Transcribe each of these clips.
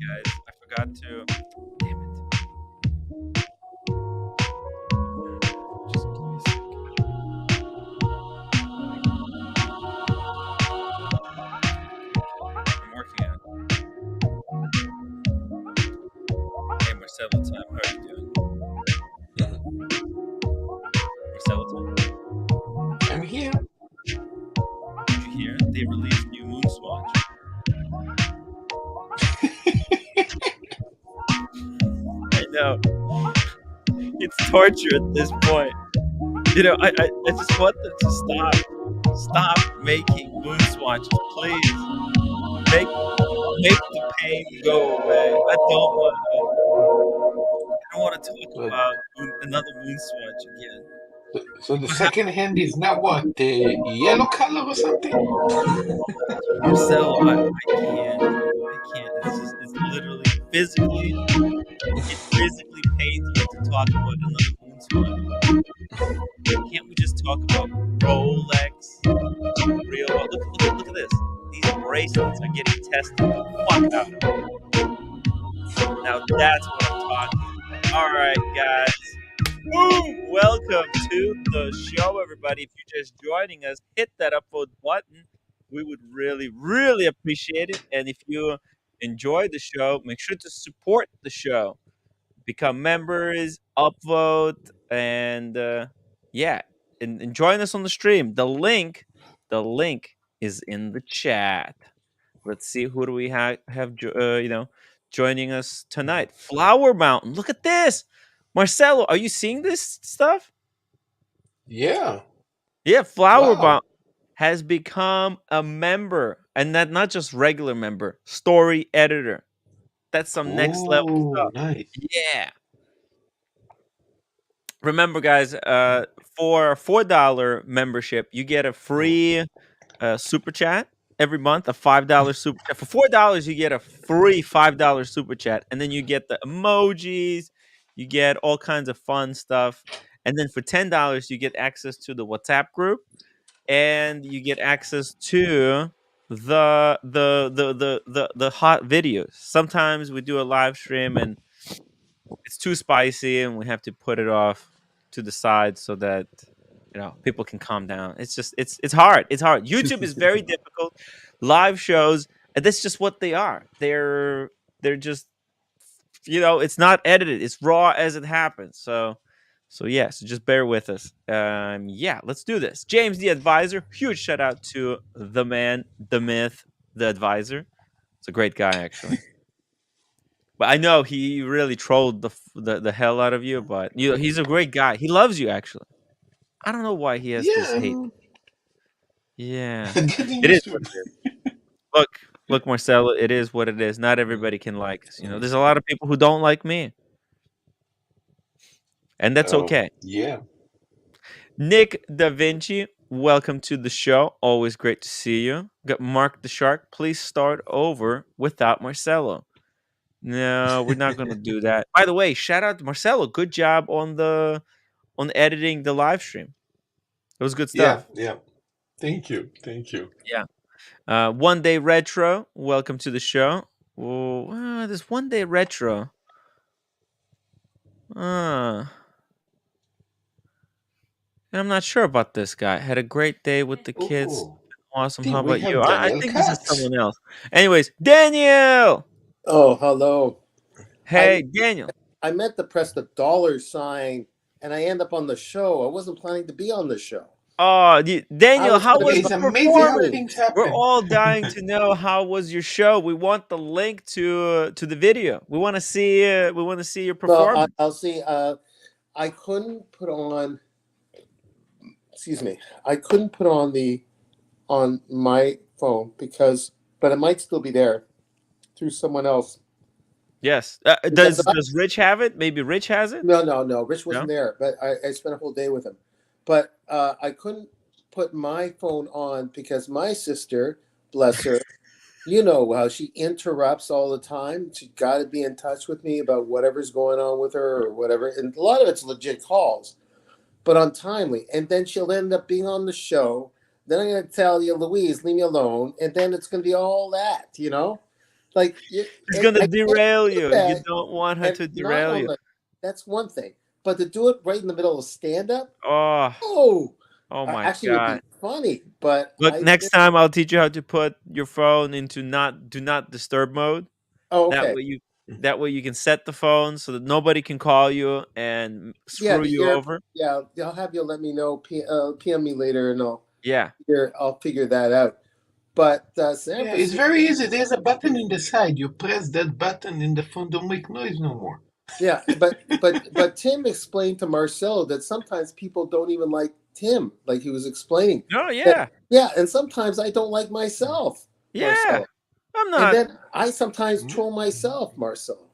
guys. I forgot to. Damn it. Just give me a second. I'm working on it. Hey, Marcelo, time. How are you doing? Marcelo, time. I'm here. Did you hear? They released new MoonSwatch. I know. It's torture at this point. I just want them to stop making moon swatches, please. Make the pain go away. I don't want to talk So, about another moon swatch again. so the second hand is not what, the yellow color or something? Marcelo, I can't. I can't. It's literally it physically pains me to talk about another moon swatch. Can't we just talk about Rolex? Real. Look at this. These bracelets are getting tested the fuck out of me. Now that's what I'm talking about. All right, guys. Woo! Welcome to the show, everybody. If you're just joining us, hit that upvote button. We would really, really appreciate it. And if you enjoy the show, make sure to support the show. Become members, upvote, and yeah, and join us on the stream. The link is in the chat. Let's see who do we have joining us tonight. Flower Mountain. Look at this. Marcelo, are you seeing this stuff? Yeah. Yeah, Flower Wow. Mountain has become a member, and that not just regular member, story editor. That's some next level Oh, stuff. nice. Yeah. Remember, guys, for a $4 membership, you get a free super chat every month, a $5 super chat. For $4, you get a free $5 super chat, and then you get the emojis, you get all kinds of fun stuff, and then for $10, you get access to the WhatsApp group, and you get access to the hot videos. Sometimes we do a live stream and it's too spicy, and we have to put it off to the side so that people can calm down. It's hard. It's hard. YouTube is very difficult. Live shows, and that's just what they are. They're just it's not edited. It's raw as it happens. So yeah, so just bear with us. Yeah, let's do this. James the Advisor, huge shout out to the man, the myth, the advisor. It's a great guy actually. But I know he really trolled the hell out of you, but he's a great guy. He loves you actually. I don't know why he has Yeah, this hate. I'm Yeah. getting It is used to what it. it is. Look, look, Marcelo, it is what it is. Not everybody can like us. There's a lot of people who don't like me, and that's Oh, okay. yeah. Nick Da Vinci, welcome to the show. Always great to see you. Got Mark the Shark. Please start over without Marcelo. No, we're not gonna do that. By the way, shout out to Marcelo. Good job on editing the live stream. It was good Yeah, stuff. yeah. Thank you. Thank you. Yeah. One Day Retro, welcome to the show. This One Day Retro. Uh, I'm not sure about this guy. Had a great day with the kids. Oh, Awesome. How think we about you? have I Daniel think this is Katz. someone else. Anyways, Daniel. Oh, hello. Hey, Daniel. I meant to press the dollar sign and I end up on the show. I wasn't planning to be on the show. Oh, I Daniel, was how going to was be It's the amazing how performance? listening. things We're happen. all dying to know how was your show. We want the link to the video. We want to see your No, performance. I'll see. I couldn't put on. Excuse me. I couldn't put on my phone but it might still be there through someone else. Yes. Because Does Rich have it? Maybe Rich has it? no. Rich No? wasn't there, but I spent a whole day with him. But I couldn't put my phone on because my sister, bless her, you know how she interrupts all the time. She got to be in touch with me about whatever's going on with her or whatever. And a lot of it's legit calls, but untimely. And then she'll end up being on the show. Then I'm going to tell you, Louise, leave me alone. And then it's going to be all that. like, It's and gonna I can't derail do you. You that. don't want her And to not derail on you. the. That's one thing, but to do it right in the middle of stand up, Oh, oh, oh my actually would God. be funny. But Look, next time I'll teach you how to put your phone into not do not disturb mode. oh, That okay, way you that way you can set the phone so that nobody can call you and yeah, screw the you ear, over. yeah, I'll have you let me know, PM me later, and Yeah. I'll figure that out. But San Yeah, it's Francisco, very easy. There's a button in the side. You press that button and the phone don't make noise no more. yeah, but Tim explained to Marcelo that sometimes people don't even like Tim, like he was explaining. Oh That, yeah. yeah, and sometimes I don't like myself, Yeah. Marcelo. I'm And not then I sometimes Mm. troll myself, Marcelo.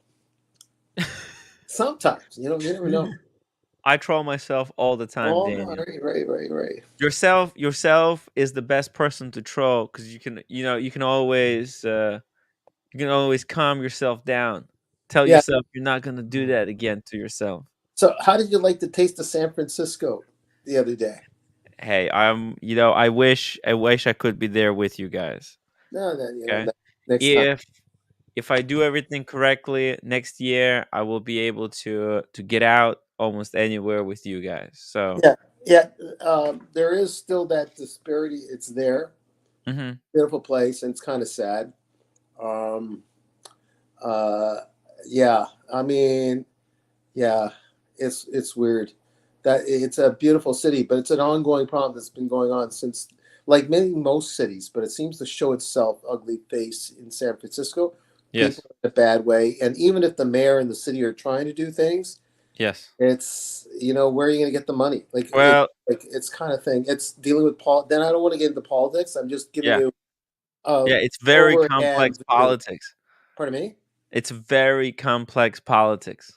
Sometimes, you never know. I troll myself all the time, Oh, Daniel. right. Yourself is the best person to troll because you can always calm yourself down. Tell Yeah. yourself you're not gonna do that again to yourself. So, how did you like the taste of San Francisco the other day? Hey, I wish I could be there with you guys. No, no, Okay. next time. If if I do everything correctly next year, I will be able to get out almost anywhere with you guys. So, Yeah, yeah. There is still that disparity. It's there. mhm. Beautiful place, and it's kind of sad. Um, uh, yeah, I mean, yeah, it's weird that it's a beautiful city, but it's an ongoing problem that's been going on since, like most cities, but it seems to show itself ugly face in San Francisco. People Yes. in a bad way, and even if the mayor and the city are trying to do things, Yes. it's where are you going to get the money? Well, Like it's kind of thing. It's dealing with Paul. Then I don't want to get into politics. I'm just giving yeah. you a Yeah, it's very overhand complex view. politics. Pardon me. It's very complex politics.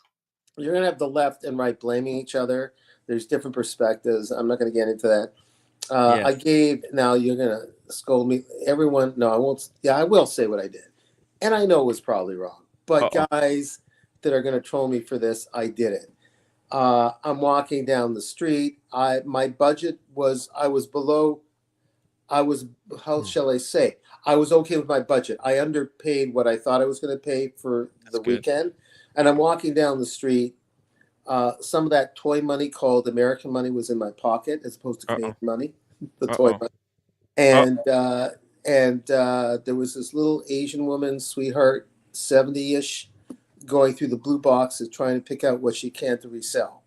You're going to have the left and right blaming each other. There's different perspectives. I'm not going to get into that. Yes. I gave. Now you're going to scold me. Everyone. No, I won't. Yeah, I will say what I did, and I know it was probably wrong. But Uh-oh. guys that are going to troll me for this, I did it. I'm walking down the street. My budget was I was below. I was how shall I say? I was okay with my budget. I underpaid what I thought I was going to pay for That's the good. weekend, and I'm walking down the street. Some of that toy money called American money was in my pocket as opposed to Canadian Uh-oh. money, the toy Uh-oh. money. Uh And there was this little Asian woman, sweetheart, 70-ish, going through the blue boxes trying to pick out what she can to resell.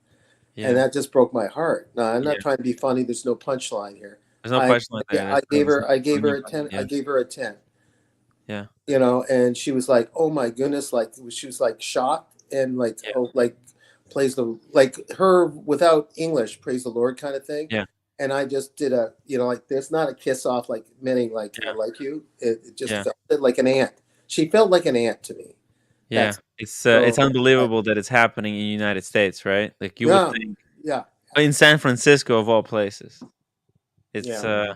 And yeah. that just broke my heart. Now, I'm Yeah. not trying to be funny. There's no punchline here. There's no punchline there. I gave There's her I gave no her a money. 10. I Yes. gave her a 10. Yeah. And she was like, "Oh my goodness!" Like she was like shocked and like, Yeah. oh, like plays the like her without English, praise the Lord kind of thing. Yeah. And I just did a like there's not a kiss off like meaning like I Yeah. like you. It just Yeah. felt like an aunt. She felt like an aunt to me. Yeah. That's It's so unbelievable that it's happening in the United States, right? Like you would yeah, think yeah, in San Francisco of all places. It's yeah.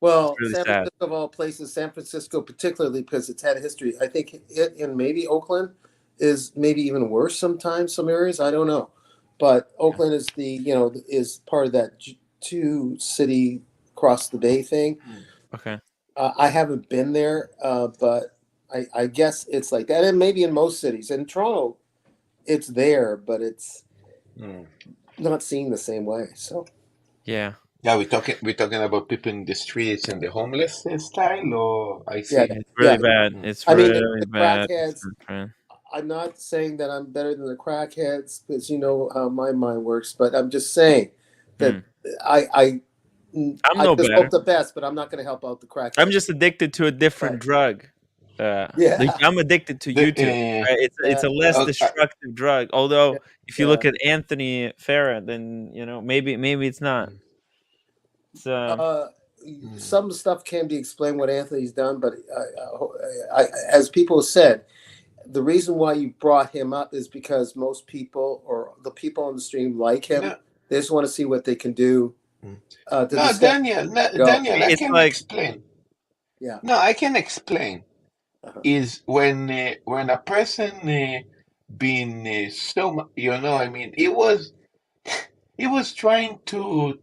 Well, really San sad. Francisco of all places, San Francisco particularly because it's had a history. I think it and maybe Oakland is maybe even worse sometimes. Some areas I don't know, but Oakland is is part of that two city across the bay thing. Okay. I haven't been there, but I guess it's like that, and maybe in most cities. In Toronto, it's there, but it's Mm. not seen the same way. So Yeah. Yeah, we're talking about people in the streets and the homeless style, or I yeah, see. It's yeah. really bad. Mm. It's I mean, really the bad. crackheads. Friend. I'm not saying that I'm better than the crackheads because you know how my mind works, but I'm just saying that Hmm. I I I'm I no just hope better. the best, but I'm not going to help out the I'm crackheads. just addicted to a different Right? drug. Like Yeah. I'm addicted to The YouTube. Right? It's Yeah. a less uh, uh, destructive drug. Although if you Yeah. look at Anthony Farah, then maybe it's not. It's Uh, mm. some stuff can be explained what Anthony's done, but as people said, the reason why you brought him up is because most people or the people on the stream like him. no, They just want to see what they can do mm. to No, discuss. Daniel, no, Go. Daniel, I it's can like explain. Yeah. No, I can explain. Uh-huh. Is when a person been I mean, he was trying to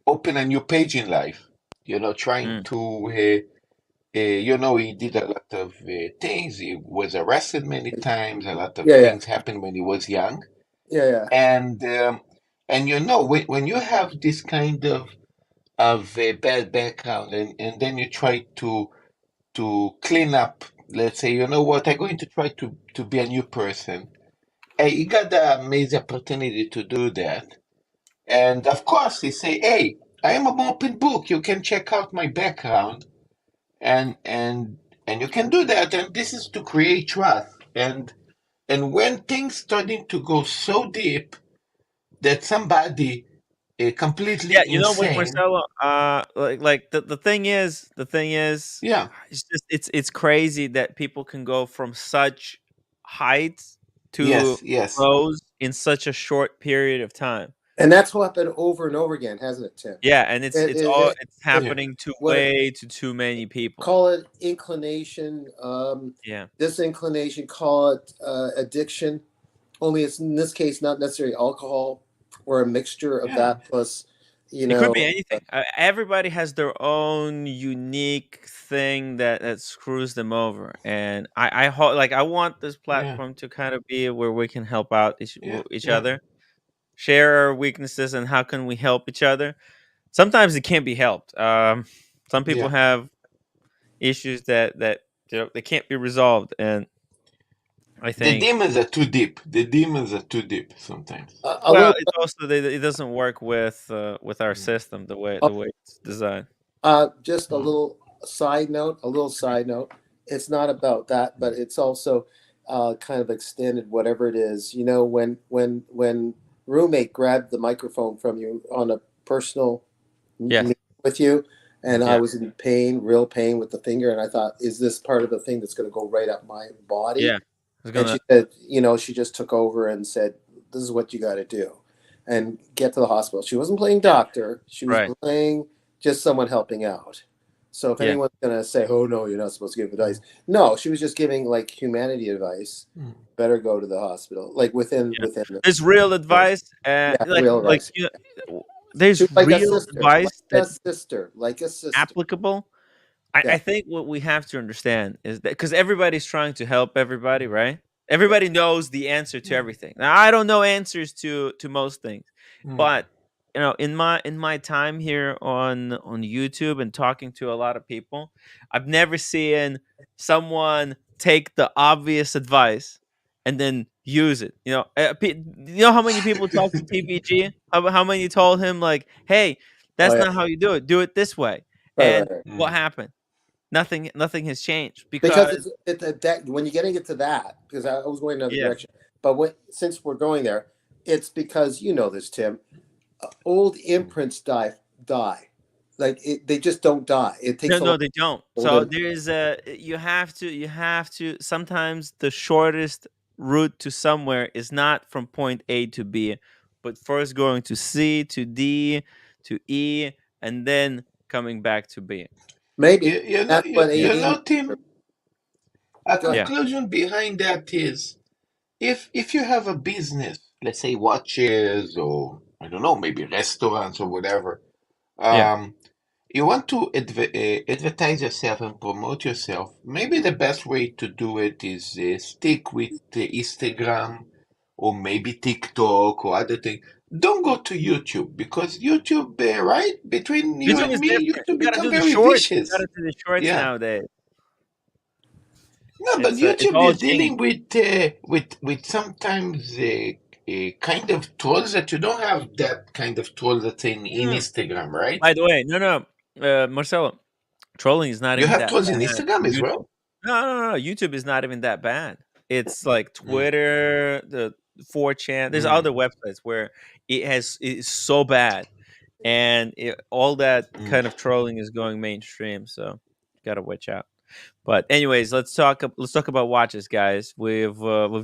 open a new page in life, trying mm, to he did a lot of things. He was arrested many times. A lot of Yeah, yeah, things happened when he was young. yeah, yeah. And when you have this kind of a bad background, and then you try to clean up, let's say, you know what, I'm going to try to be a new person. Hey, he got the amazing opportunity to do that. And of course, he say, hey, I am an open book. You can check out my background, and and you can do that. And this is to create trust. And when things starting to go so deep that somebody Yeah, completely you know what, insane, Marcelo? Like the thing is, yeah, it's crazy that people can go from such heights to yes, yes, lows in such a short period of time. And that's happened over and over again, hasn't it, Tim? Yeah, and it's It, it's it, all it, it's it yeah, happening to what way to too many people. call it inclination, Yeah, disinclination, call it addiction. Only it's in this case not necessarily alcohol or a mixture of yeah, that plus, you it could be know, anything. Everybody has their own unique thing that screws them over, and I want this yeah, platform to kind of be where we can help out yeah, each yeah, other, share our weaknesses, and how can we help each other. Sometimes it can't be helped. Some people yeah. have issues that they can't be resolved, and I The think, demons are too deep. The demons are too deep sometimes. a well, little. it's also that it doesn't work with our Mm, system the way uh, it's designed. just a mm, little side note. A little side note. It's not about that, but mm. it's also kind of extended. Whatever it is, when roommate grabbed the microphone from you on a personal Yes. meeting with you, and I Yeah. was in pain, real pain with the finger, and I thought, is this part of the thing that's going to go right up my body? Yeah. I was And gonna. she said, she just took over and said, this is what you got to do, and get to the hospital. She wasn't playing doctor; she was Right. playing just someone helping out. So if Yeah. anyone's going to say, "Oh no, you're not supposed to give advice," no, she was just giving like humanity advice. Mm. Better go to the hospital, like within Yeah. within the There's real course. advice, Yeah, like real like advice. She there's was like a real sister, advice that like a sister. applicable. I, Yeah. I think what we have to understand is that because everybody's trying to help everybody, right? Everybody knows the answer to Mm, everything. Now, I don't know answers to most things, mm. but in my time here on YouTube and talking to a lot of people, I've never seen someone take the obvious advice and then use it. You know how many people talk to TBG? How many told him like, "Hey, Oh that's yeah. not how you do it. Do it this way." Right, right, And right. what Mm. happened? Nothing has changed Because because that when you're getting it to that, because I was going another yeah. direction, but since we're going there, it's because you know this, Tim. Old imprints die, like they just don't die. It No, takes a no, lot they don't. of old So imprint. there is a you have to sometimes the shortest route to somewhere is not from point A to B, but first going to C to D to E and then coming back to B. Maybe You know, that's what AD. Tim, a Go ahead. Yeah. conclusion behind that is if you have a business, let's say watches or I don't know, maybe restaurants or whatever, Yeah. um, you want to advertise yourself and promote yourself. Maybe the best way to do it is stick with Instagram or maybe TikTok or other things. Don't go to YouTube because YouTube, right? Between you YouTube and is me, different. YouTube You gotta become do the very shorts. You vicious. gotta do the shorts Yeah. nowadays. No, but It's YouTube all is changed. dealing with sometimes kind of tools that you don't have that kind of tool that's in Mm. Instagram, right? By the way, no, Marcelo, trolling is not You even have that tools in bad Instagram on as YouTube. well. No. YouTube is not even that bad. It's like Mm, Twitter, the 4chan. There's mm, other websites where it's so bad, and all that mm, kind of trolling is going mainstream. So gotta watch out. But anyways, let's talk about watches, guys. We've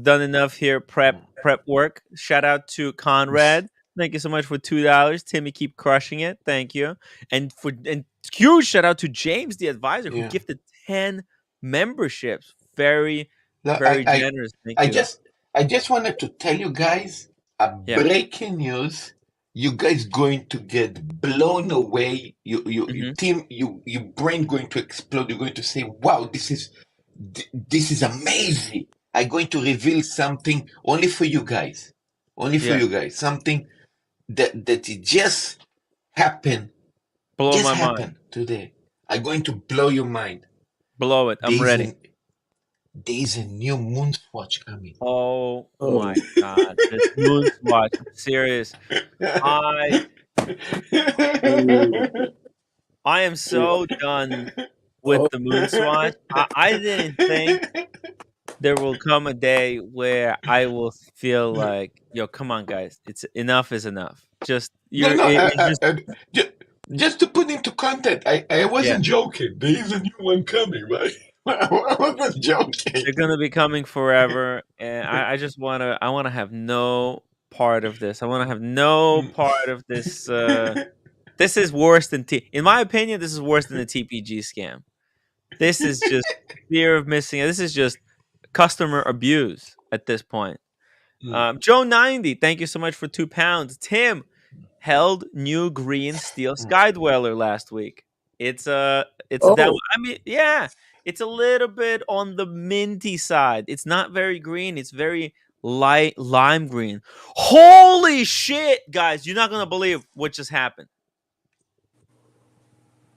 done enough here prep work. Shout out to mm. Conrad. Thank you so much for $2. Timmy, keep crushing it. Thank you. And huge shout out to James, the advisor, who Yeah. gifted 10 memberships. Very, No, very generous. Thank I you. just I just wanted to tell you guys a Yeah. breaking news. you guys going to get blown away. You Hmm. team, your brain going to explode. You're going to say, "Wow, this is amazing." I'm going to reveal something only for you guys, only for Yeah, you guys. Something that it blow just my mind. happened today. I'm going to blow your mind. Blow it. I'm There's ready. a there's a new MoonSwatch coming. Oh Oh, my god, this MoonSwatch. I'm serious. I Dude, I am so done with oh, the MoonSwatch. I didn't think there will come a day where I will feel like, yo, come on, guys, it's enough is enough. Just No, you're no. it's just Ju- just to put into context, I yeah. wasn't joking. There is a new one coming, right? I wasn't joking. They're gonna be coming forever, and I just wanna have no part of this. I wanna have no part of this. This is worse than in my opinion. This is worse than the TPG scam. This is just fear of missing it. This is just customer abuse at this point. Joe 90, thank you so much for £2. Tim held new green steel skydweller last week. It's a demo. oh, I mean, yeah, it's a little bit on the minty side. It's not very green. It's very light lime green. Holy shit, guys! You're not gonna believe what just happened.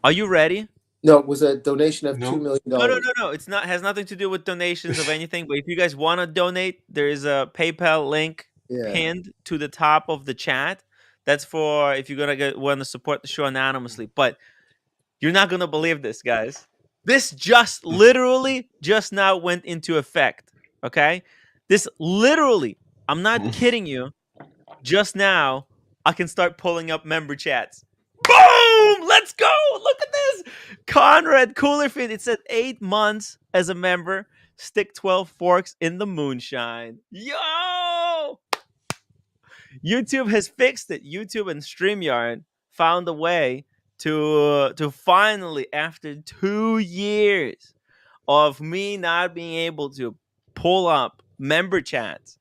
Are you ready? no, it was a donation of $2 No. million. No, no, dollars. no, no. It's not has nothing to do with donations of anything. But if you guys want to donate, there is a PayPal link Yeah. pinned to the top of the chat. That's for if you're gonna want to support the show anonymously. But you're not gonna believe this, guys. This just literally just now went into effect. Okay, this literally. I'm not kidding you. Just now, I can start pulling up member chats. Boom! Let's go! Look at this! Conrad Coolerfin. It said 8 months as a member. Stick 12 forks in the moonshine. Yo! YouTube has fixed it. YouTube and StreamYard found a way to finally, after 2 years of me not being able to pull up member chats,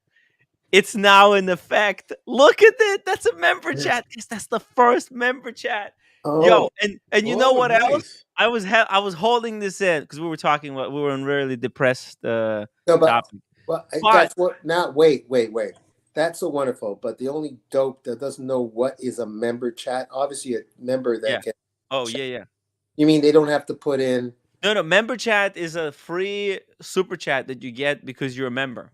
it's now in effect. Look at it. That's a member chat. Yes, that's the first member chat. Yo, Oh, and you know Oh, what else? nice. I was holding this in because we were talking about we were on really depressed no, but topic. But that's what. Now, wait. That's so wonderful. But the only dope that doesn't know what is a member chat, obviously a member that yeah. can. Oh yeah, yeah. You mean they don't have to put in? No, no. Member chat is a free super chat that you get because you're a member.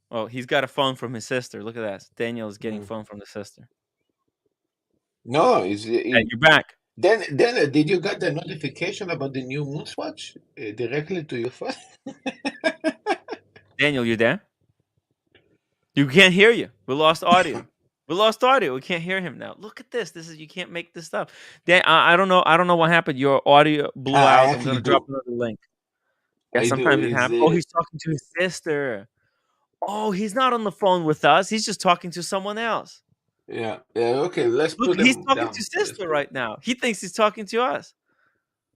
Oh, he's got a phone from his sister. Look at that. Daniel is getting Mm. phone from the sister. No, Hey, you're back. then did you get the notification about the new MoonSwatch directly to your phone? Daniel, you there? You can't hear you. We lost audio. We lost audio. We can't hear him now. Look at this. This is you can't make this stuff. Dan, I don't know. I don't know what happened. Your audio blew I out. I'm actually gonna drop do. another link. Yeah, I do. sometimes it Is happens. Oh, he's talking to his sister. Oh, he's not on the phone with us. He's just talking to someone else. yeah, yeah. Okay, let's Look, put he's them talking to down. Let's sister put. right now. He thinks he's talking to us.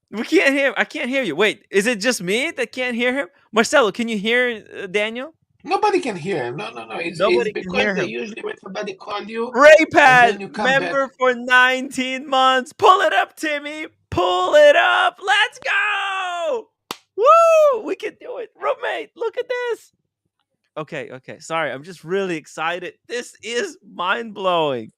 We can't hear. I can't hear you. Wait, is it just me that can't hear him? Marcelo, can you hear Daniel? Nobody can hear him. No, no, no. It's Nobody can because hear they him. usually when somebody call you and Raypad, then you come back. member for 19 months. Pull it up, Timmy. Pull it up. Let's go. Woo! We can do it. Roommate, look at this. Okay, okay. Sorry, I'm just really excited. This is mind blowing.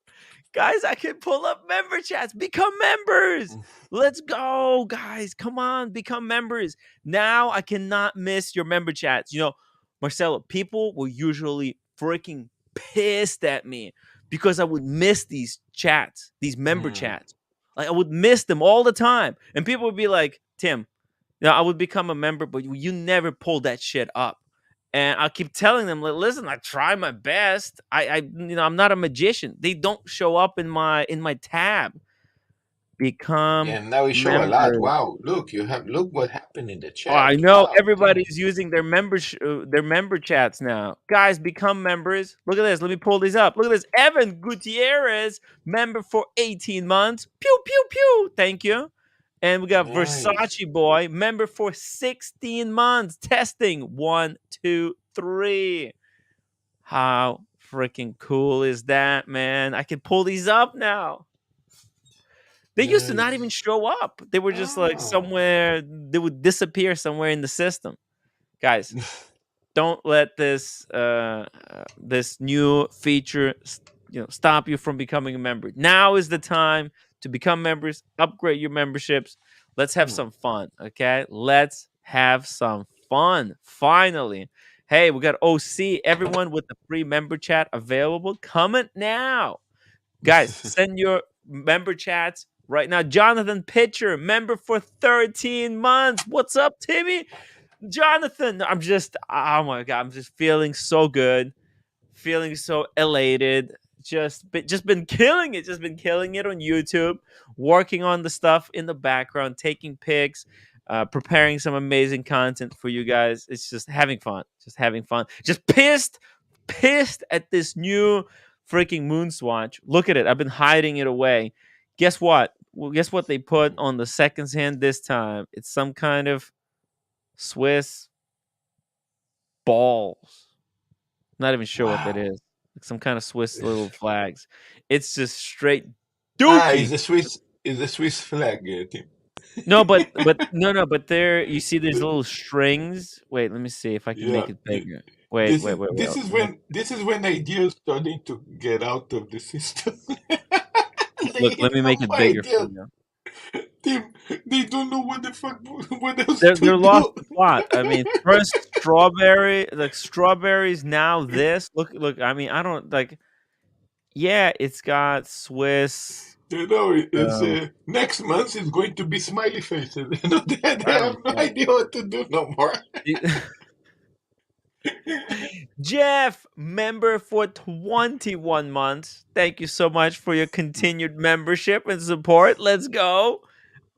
Guys, I can pull up member chats. Become members. Let's go, guys. Come on, become members. Now I cannot miss your member chats. Marcelo, people were usually freaking pissed at me because I would miss these chats, these member Mm. chats. Like I would miss them all the time. And people would be like, Tim, I would become a member, but you never pull that shit up. And I keep telling them, like, listen, I try my best. I'm not a magician. They don't show up in my tab. Become And now we show a lot. members. Wow, look what happened in the Oh, chat. I know Wow, damn. everybody's using their member chats now. Guys, become members. Look at this. Let me pull these up. Look at this. Evan Gutierrez, member for 18 months. Pew pew pew. Thank you. And we got Nice. Versace Boy, member for 16 months. Testing 1, 2, 3. How freaking cool is that, man? I can pull these up now. They used to not even Nice. show up. They were just like Oh. somewhere. They would disappear somewhere in the system. Guys, don't let this new feature stop you from becoming a member. Now is the time to become members. Upgrade your memberships. Let's have some fun. Okay, let's have some fun. Finally, hey, we got OC. Everyone with the free member chat available. Comment now, guys. Send your member chats right now. Jonathan Pitcher, member for 13 months. What's up, Timmy? Jonathan, oh my god, I'm just feeling so good, feeling so elated. Just been killing it, on YouTube, working on the stuff in the background, taking pics, preparing some amazing content for you guys. It's just having fun, Just pissed at this new freaking MoonSwatch. Look at it, I've been hiding it away. Guess what? Well, guess what they put on the seconds hand this time? It's some kind of Swiss balls. Not even sure what that Wow. is. Like some kind of Swiss little flags. It's just straight Is dookie. the Swiss flag, Tim. No, but no, but there you see there's little strings. Wait, let me see if I can Yeah. make it bigger. Wait, wait, wait, wait. This is when ideas starting to get out of the system. Look, They let me have make no it bigger for idea. you. Tim, they don't know what the fuck what else to They're lost do. the plot. I mean, first strawberry, like strawberries. Now this. Look. I mean, I don't like. Yeah, it's got Swiss. You know, it's Um, next month is going to be smiley faces. You know, they I have don't no know. idea what to do no more. Jeff, member for 21 months. Thank you so much for your continued membership and support. Let's go.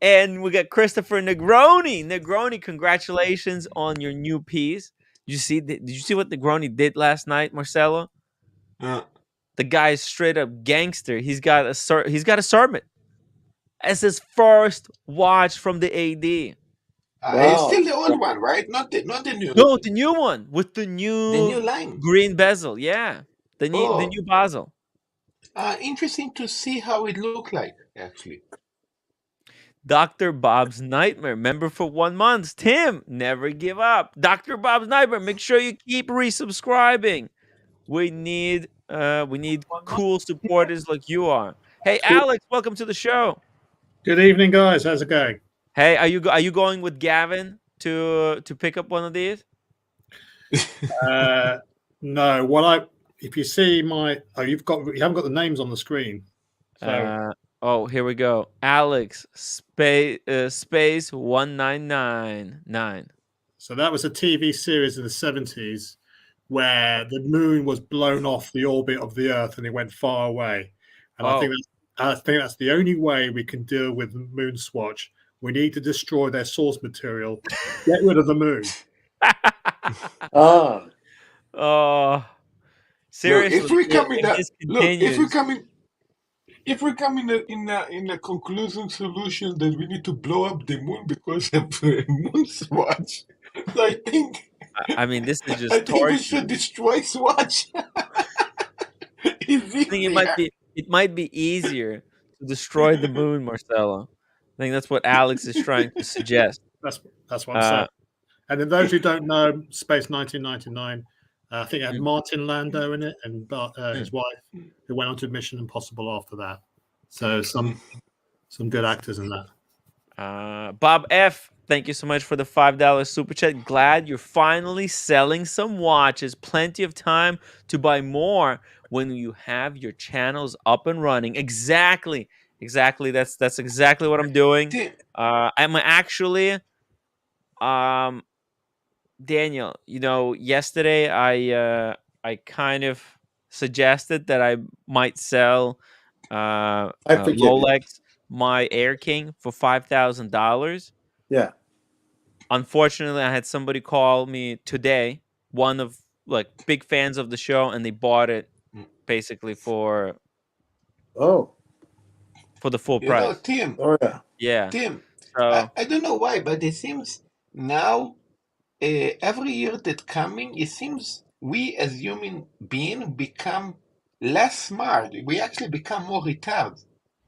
And we got Christopher Negroni. Negroni, congratulations on your new piece. Did you see what Negroni did last night, Marcelo? Uh, The guy's straight up gangster. He's got a sermon as his first watch from the AD. it's Wow. still the old one, right? Not the new, No, the new one with the the new new line. green bezel. Yeah, the Oh, new bezel. interesting to see how it looked like, actually. Dr. Bob's Nightmare, member for 1 month. Tim, never give up. Dr. Bob's Nightmare, make sure you keep resubscribing. We need cool supporters like you are. Hey, Alex, welcome to the show. Good evening, guys. How's it going? Hey, are you going with Gavin to pick up one of these? No, if you see my you haven't got the names on the screen. So Here we go. Alex space 1999. so that was a TV series in the 70s where the moon was blown off the orbit of the Earth and it went far away. And Oh, I think that's the only way we can deal with MoonSwatch. We need to destroy their source material, get rid of the moon. Ah. oh, Look, if seriously, we come in if that this look, continues, if we come in a conclusion solution that we need to blow up the moon because of moon swatch, so I mean, this is I just think we torture. should destroy Swatch. It's I think easier. it might be easier to destroy the moon, Marcelo. I think that's what Alex is trying to suggest. That's what I'm saying. Uh, And then those who don't know, Space 1999, I think it had mm, Martin Landau in it and mm. his wife, who went on to Mission Impossible after that. So some good actors in that. Bob F, thank you so much for the $5 super chat. Glad you're finally selling some watches. Plenty of time to buy more when you have your channels up and running. Exactly. That's exactly what I'm doing. Tim, I'm actually Daniel, yesterday I kind of suggested that I might sell I forgive you. Rolex my Air King for $5,000. Yeah. Unfortunately, I had somebody call me today, one of like big fans of the show, and they bought it basically for Oh. the full price. Tim, Oh yeah. Yeah. Tim, So I don't know why, but it seems now every year that coming, it seems we as human beings become less smart. We actually become more retarded,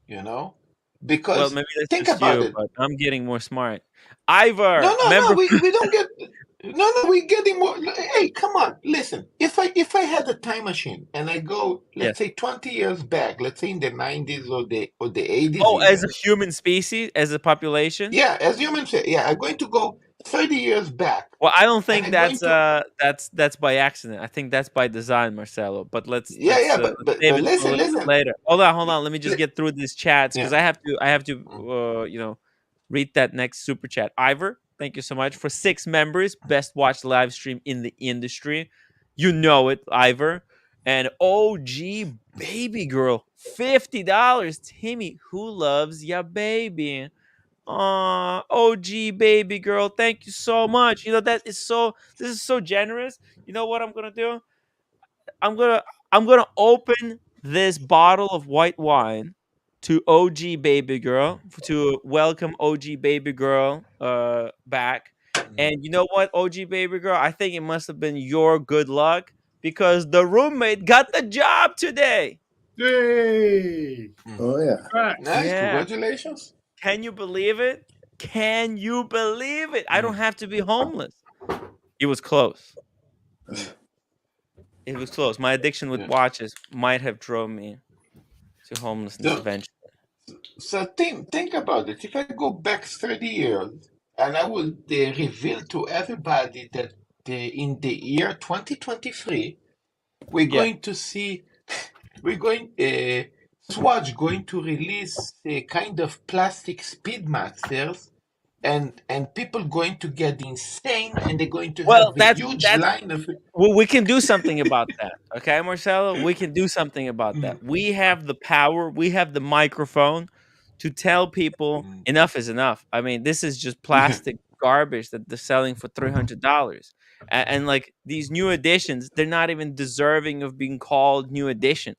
you know? Well, Because maybe that's think just about you, it. but I'm getting more smart. No, Ivor, no, no. member. We don't get. No, no. We getting more. Hey, come on. Listen. If I had a time machine and I go, Yes. let's say 20 years back, let's say in the 90s or the 80s Oh, as a even. human species, as a population. Yeah, as humans say, yeah, I'm going to go 30 years back, Well, I don't and think I'm going to. that's by accident. I think that's by design, Marcelo. But let's Yeah, yeah. But let's but save but it for a listen, little bit listen. later. Hold on. Let me just Li- get through these chats because yeah. I have to Mm, read that next super chat. Ivor, thank you so much for 6 members. Best watch live stream in the industry. You know it, Ivor. And OG baby girl, $50. Timmy, who loves ya baby? OG baby girl, thank you so much. This is so generous. You know what I'm gonna do? I'm gonna I'm gonna open this bottle of white wine to OG baby girl to welcome OG baby girl back. mm, And you know what, OG baby girl? I think it must have been your good luck because the roommate got the job today. Yay! mm. Oh yeah. Congrats. Nice. Yeah. Congratulations. Can you believe it? Can you believe it? I don't Mm, have to be homeless. It was close. mm, It was close. My addiction with yeah. watches might have drove me to homelessness So, eventually. so think about it. If I go back 30 years and I would reveal to everybody that in the year 2023, we're Yeah. going to see, we're going, Swatch going to release a kind of plastic Speedmasters, and people going to get insane, and they're going to Well, have a huge line of. well, we can do something about that. Okay, Marcelo, we can do something about that. Mm, We have the power, we have the microphone to tell people mm, enough is enough. I mean, this is just yeah, plastic garbage that they're selling for $300. And like these new editions, they're not even deserving of being called new edition.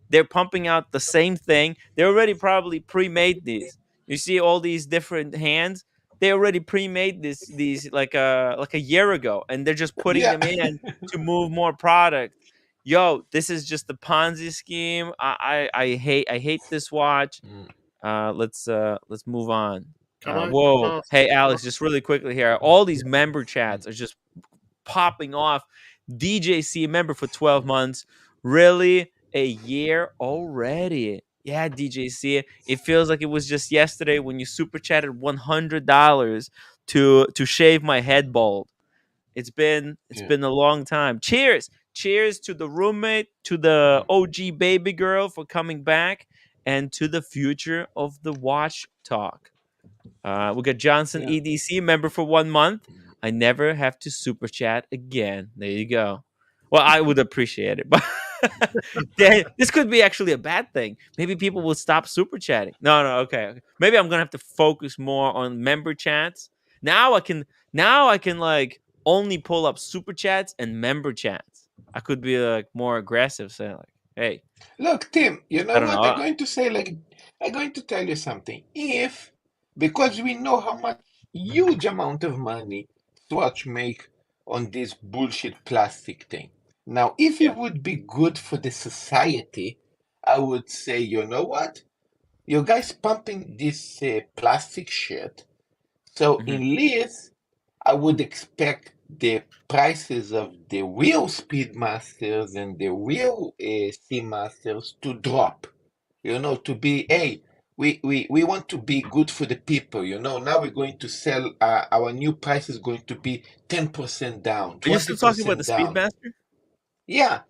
They're pumping out the same thing. They already probably pre-made these. You see all these different hands, they already pre-made these like a year ago, and they're just putting yeah. them in to move more product. Yo, this is just a Ponzi scheme. I hate this watch. Mm, Let's move on. Can I Whoa, ask? hey Can I, Alex, just really quickly here. All these member mm, chats are just popping off. DJC member for 12 months. Really? A year already? Yeah, DJC. It feels like it was just yesterday when you super chatted $100 to shave my head bald. It's yeah, been a long time. Cheers. Cheers to the roommate, to the mm, OG baby girl for coming back, and to the future of the watch talk. We got Johnson yeah. EDC member for 1 month. Mm. I never have to super chat again. There you go. Well, I would appreciate it, but this could be actually a bad thing. Maybe people will stop super chatting. No, no, okay. Maybe I'm gonna have to focus more on member chats. Now I can like only pull up super chats and member chats. I could be like more aggressive, saying like, "Hey, Look, Tim, you I know don't what? I'm know." going to say, like, I'm going to tell you something. If, because we know how much huge amount of money Swatch make on this bullshit plastic thing. Now, if Yeah. it would be good for the society, I would say, you know what? You guys pumping this plastic shit. So Mhm. in least, I would expect the prices of the real Speedmasters and the real Seamasters to drop. To be, hey, we want to be good for the people. Now we're going to sell, our new price is going to be 10% down, Are you still talking about the 20% down. Speedmaster? Yeah,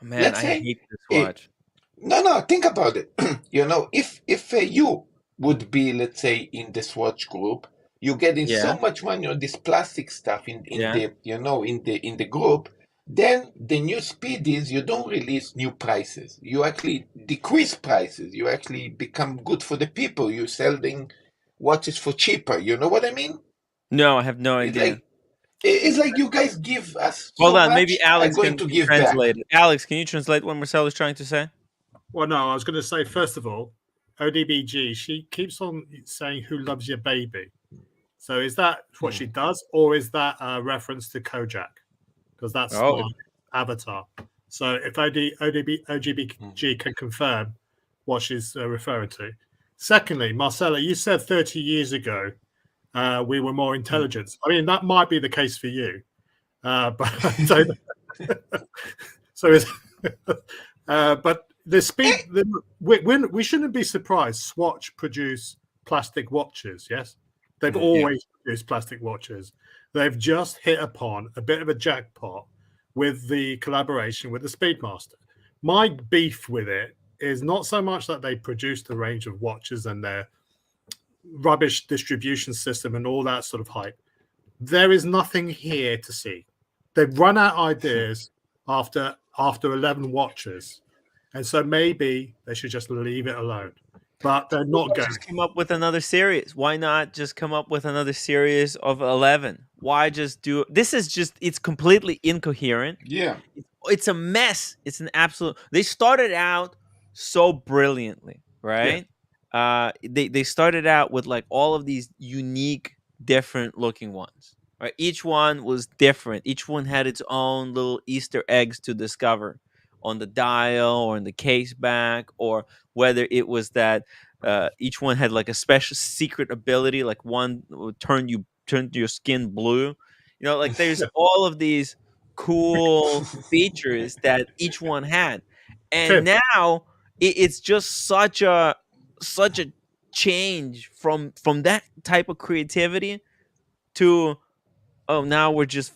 Oh, man, let's I say, hate this eh, watch. no, think about it. If you would be, let's say, in the Swatch group, you're getting Yeah, so much money on this plastic stuff in yeah. the in the group. Then the new speed is you don't release new prices. You actually decrease prices. You actually become good for the people. You're selling watches for cheaper. You know what I mean? No, I have no It's idea. like it's like you guys give us Hold so on, maybe much. I'm Alex going can to give back. translate it. Alex, can you translate what Marcel is trying to say? well, no, I was going to say first of all, ODBG. She keeps on saying, "Who loves your baby?" So is that what Hmm. she does, or is that a reference to Kojak? Because that's Oh, not. avatar. So if OGBG can confirm what she's referring to. Secondly, Marcella, you said 30 years ago we were more intelligent. I mean, that might be the case for you, but so it's, but the speed. We shouldn't be surprised. Swatch produce plastic watches. Yes, they've always produced plastic watches. They've just hit upon a bit of a jackpot with the collaboration with the Speedmaster. My beef with it is not so much that they produced a range of watches and their rubbish distribution system and all that sort of hype. There is nothing here to see. They've run out ideas after 11 watches, and so maybe they should just leave it alone. But they're not going. Just come up with another series. Why not just come up with another series of 11? Why just do this? Is just it's completely incoherent. Yeah, it's a mess. It's an absolute. They started out so brilliantly, right? They started out with like all of these unique, different looking ones. Right, each one was different. Each one had its own little Easter eggs to discover on the dial or in the case back, or whether it was that each one had like a special secret ability, like one would turn your skin blue. You know, like there's all of these cool features that each one had, and Tim, now it's just such a change from that type of creativity to, oh, now we're just,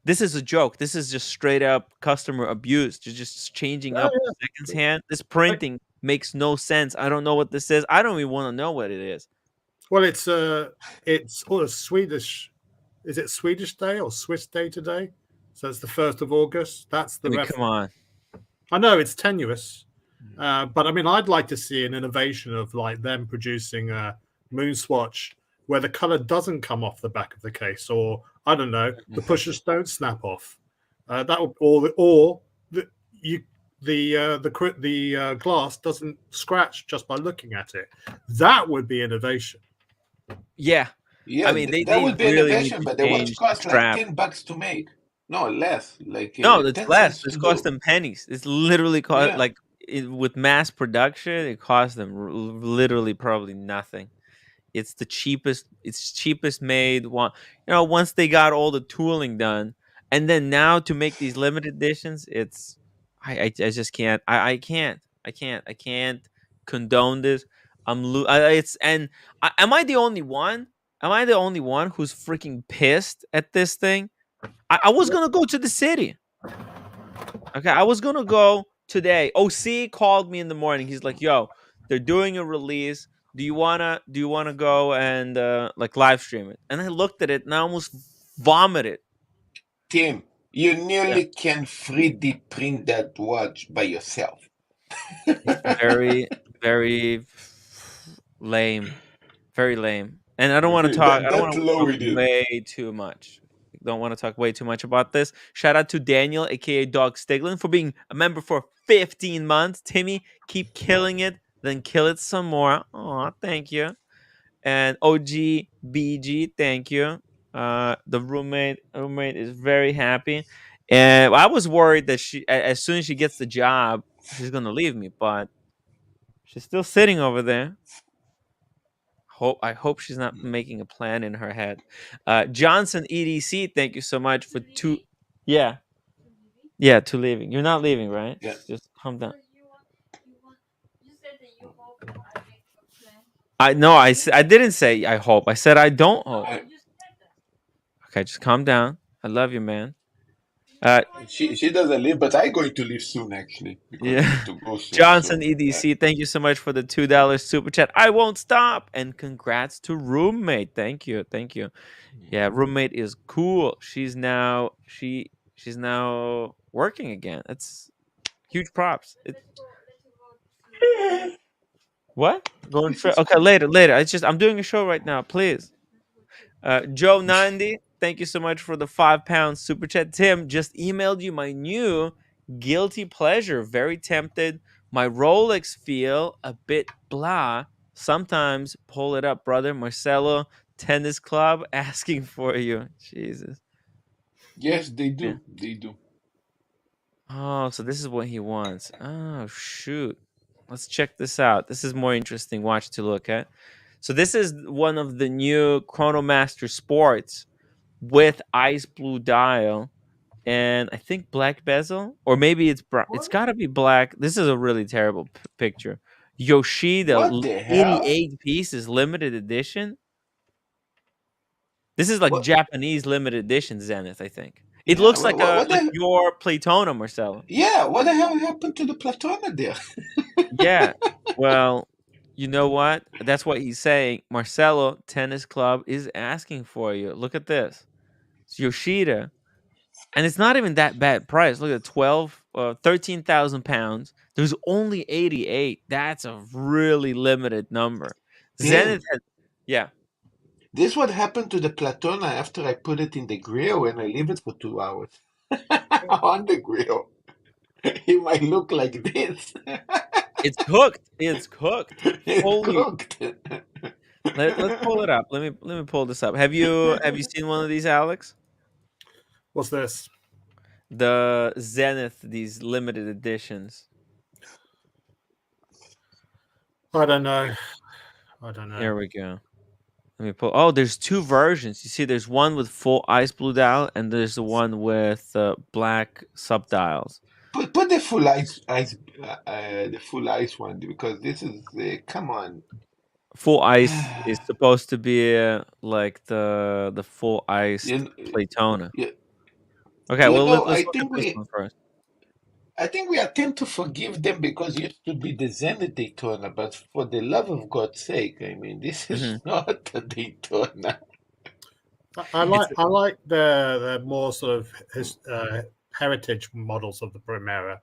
this is a joke. This is just straight up customer abuse. You're just changing oh, up yeah. seconds hand. This printing makes no sense. I don't know what this is. I don't even want to know what it is. Well, it's Swedish. Is it Swedish Day or Swiss Day today? So it's the 1st of August. That's the I mean, reference. come on. I know it's tenuous, but I mean, I'd like to see an innovation of like them producing a MoonSwatch where the color doesn't come off the back of the case, or I don't know, the pushers don't snap off. That would, or the glass doesn't scratch just by looking at it. That would be innovation. Yeah. yeah, I mean, that they would be really need innovation, to but the watch change the costs like strap. $10 to make. No, less, like No, it's 10 less. cents It's to cost do. them pennies. It's literally cost Yeah. like with mass production, it costs them literally probably nothing. It's the cheapest. It's cheapest made one. You know, once they got all the tooling done, and then now to make these limited editions, it's I just can't. I can't condone this. It's and am I the only one? Am I the only one who's freaking pissed at this thing? I was gonna go to the city. Okay, I was gonna go today. OC called me in the morning. He's like, "Yo, they're doing a release. Do you wanna go and like live stream it?" And I looked at it and I almost vomited. Tim, you Yeah, nearly can 3D print that watch by yourself. it's very, very lame, very lame. And I don't want to Okay, talk. I don't want that's to low talk it is. way too much. Don't want to talk way too much about this. Shout out to Daniel, aka Dog Stiglin, for being a member for 15 months. Timmy, keep killing it, then kill it some more. Aw, thank you. And OG BG, thank you. The roommate is very happy. And I was worried that as soon as she gets the job, she's gonna leave me, but she's still sitting over there. I hope she's not making a plan in her head. Johnson EDC, thank you so much for two. Yeah, yeah, to leaving. You're not leaving, right? Yeah. Just calm down. I no, I didn't say I hope. I said I don't hope. Okay, just calm down. I love you, man. Uh, She doesn't leave, but I'm going to leave soon actually because I yeah. need to go soon. Johnson So EDC, thank you so much for the $2 super chat. I won't stop. And congrats to roommate. Thank you. Thank you. Yeah, roommate is cool. She's now working again. That's huge props. What? Going okay, later. I'm doing a show right now, please. Joe 90, thank you so much for the £5 super chat. Tim just emailed you my new guilty pleasure. Very tempted. My Rolex feel a bit blah. Sometimes pull it up, brother. Marcelo Tennis Club asking for you. Jesus. yes, they Yeah. do. They do. Oh, so this is what he wants. Oh, shoot. Let's check this out. This is more interesting watch to look at. So this is one of the new Chronomaster Sports with ice blue dial and I think black bezel, or maybe it's brown. It's What? got to be black. This is a really terrible picture. Yoshida What the hell? 88 pieces limited edition. This is like What? Japanese limited edition Zenith, I think. It Yeah. looks What? like What, a what like the? your Playtona, Marcelo. Yeah. What the hell happened to the Platona there? Yeah. Well, you know what? That's what he's saying. Marcelo Tennis Club is asking for you. Look at this. It's Yoshida. And it's not even that bad price. Look at 13,000 pounds. There's only 88. That's a really limited number. Zenith Tim, has, yeah. this what happened to the Platona after I put it in the grill and I leave it for 2 hours on the grill. It might look like this. It's cooked. It's cooked. It's Holy. cooked. Let's pull it up. Let me pull this up. Have you seen one of these, Alex? What's this? The Zenith, these limited editions. I don't know. I don't know. Here we go. Let me pull. Oh, there's two versions. You see, there's one with full ice blue dial, and there's the one with black subdials. Put the full the full ice one because this is come on. Full ice is supposed to be like the full ice You, Playtona. you, Okay, you well know, let's look at this one first. I think we attempt to forgive them because it used to be the Zenith Daytona, but for the love of God's sake, I mean, this is Mhm. not a Daytona. I It's like the more sort of heritage models of the Primera.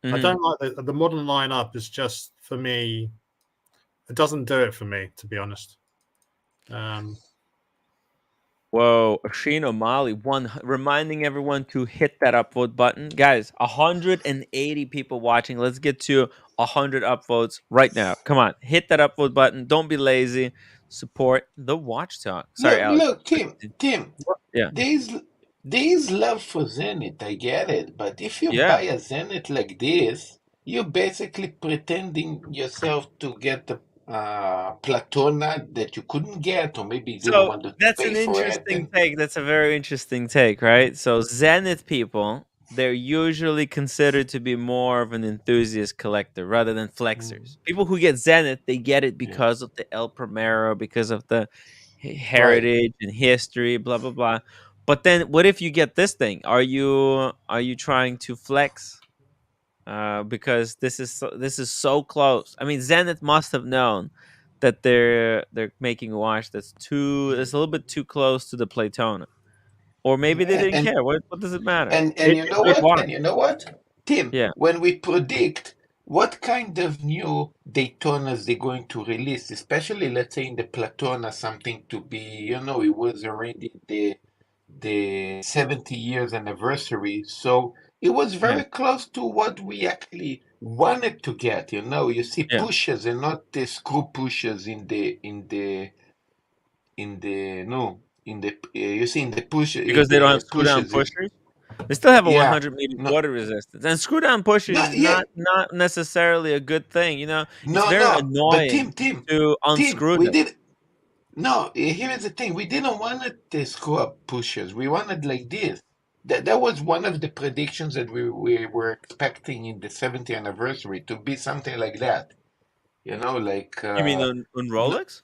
I mhm. don't like the modern lineup. Is just for me. It doesn't do it for me, to be honest. Whoa, Ashino Mali reminding everyone to hit that upvote button. Guys, 180 people watching. Let's get to 100 upvotes right now. Come on, hit that upvote button. Don't be lazy. Support the Watch Talk. Sorry, Alex. Look, Tim, Yeah. there is love for Zenith, I get it, but if you Yeah. buy a Zenith like this, you're basically pretending yourself to get the Platona that you couldn't get, or maybe you didn't So want to that's pay an for it, interesting and take. That's a very interesting take, right? So Zenith people, they're usually considered to be more of an enthusiast collector rather than Mm, flexers. People who get Zenith, they get it yeah, because of the El Primero, because of the right. heritage and history, blah blah blah. But then, what if you get this thing? Are you trying to flex? Because this is so close. I mean, Zenith must have known that they're making a watch that's a little bit too close to the Playtona, or maybe they And didn't care. What does it matter? and you It's know a good what? watch. And you know what, Tim? Yeah, When we predict what kind of new Daytonas they're going to release, especially let's say in the Platona, something to be, it was already the 70 years anniversary, so it was yeah, very close to what we actually wanted to get. You see yeah. pushers and not the screw pushers in the no in the you see in the push in Because they don't have the screw down pushers. pushers. They still have a Yeah, 100 meter no, water resistance, and screw down pushers no, is yeah, not necessarily a good thing. It's no, very no. But annoying to Tim, unscrew we them. did. No, here is the thing. We didn't want it the screw up pushers. We wanted like this. That was one of the predictions that we were expecting in the 70th anniversary to be something like that. Like You mean on no, Rolex?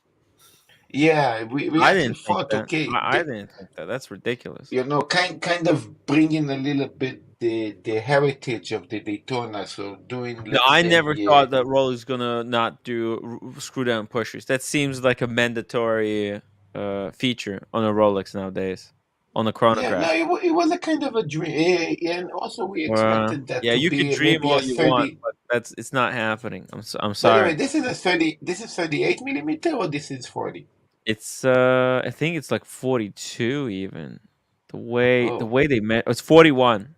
yeah, we I actually didn't think thought, that. okay, I didn't think that. That's ridiculous. kind of bringing a little bit the heritage of the Daytona. So doing, No, let's I never say, thought that Rolex gonna not do screw down pushers. That seems like a mandatory feature on a Rolex nowadays, on a yeah, no, chronograph. it was a kind of a dream. And also we expected that Yeah, to you could be dream maybe a all you want, 30. but it's not happening. I'm By the way, sorry. this is 38 millimeter or this is 40? It's I think it's like 42 even. The Oh, way they met it's 41.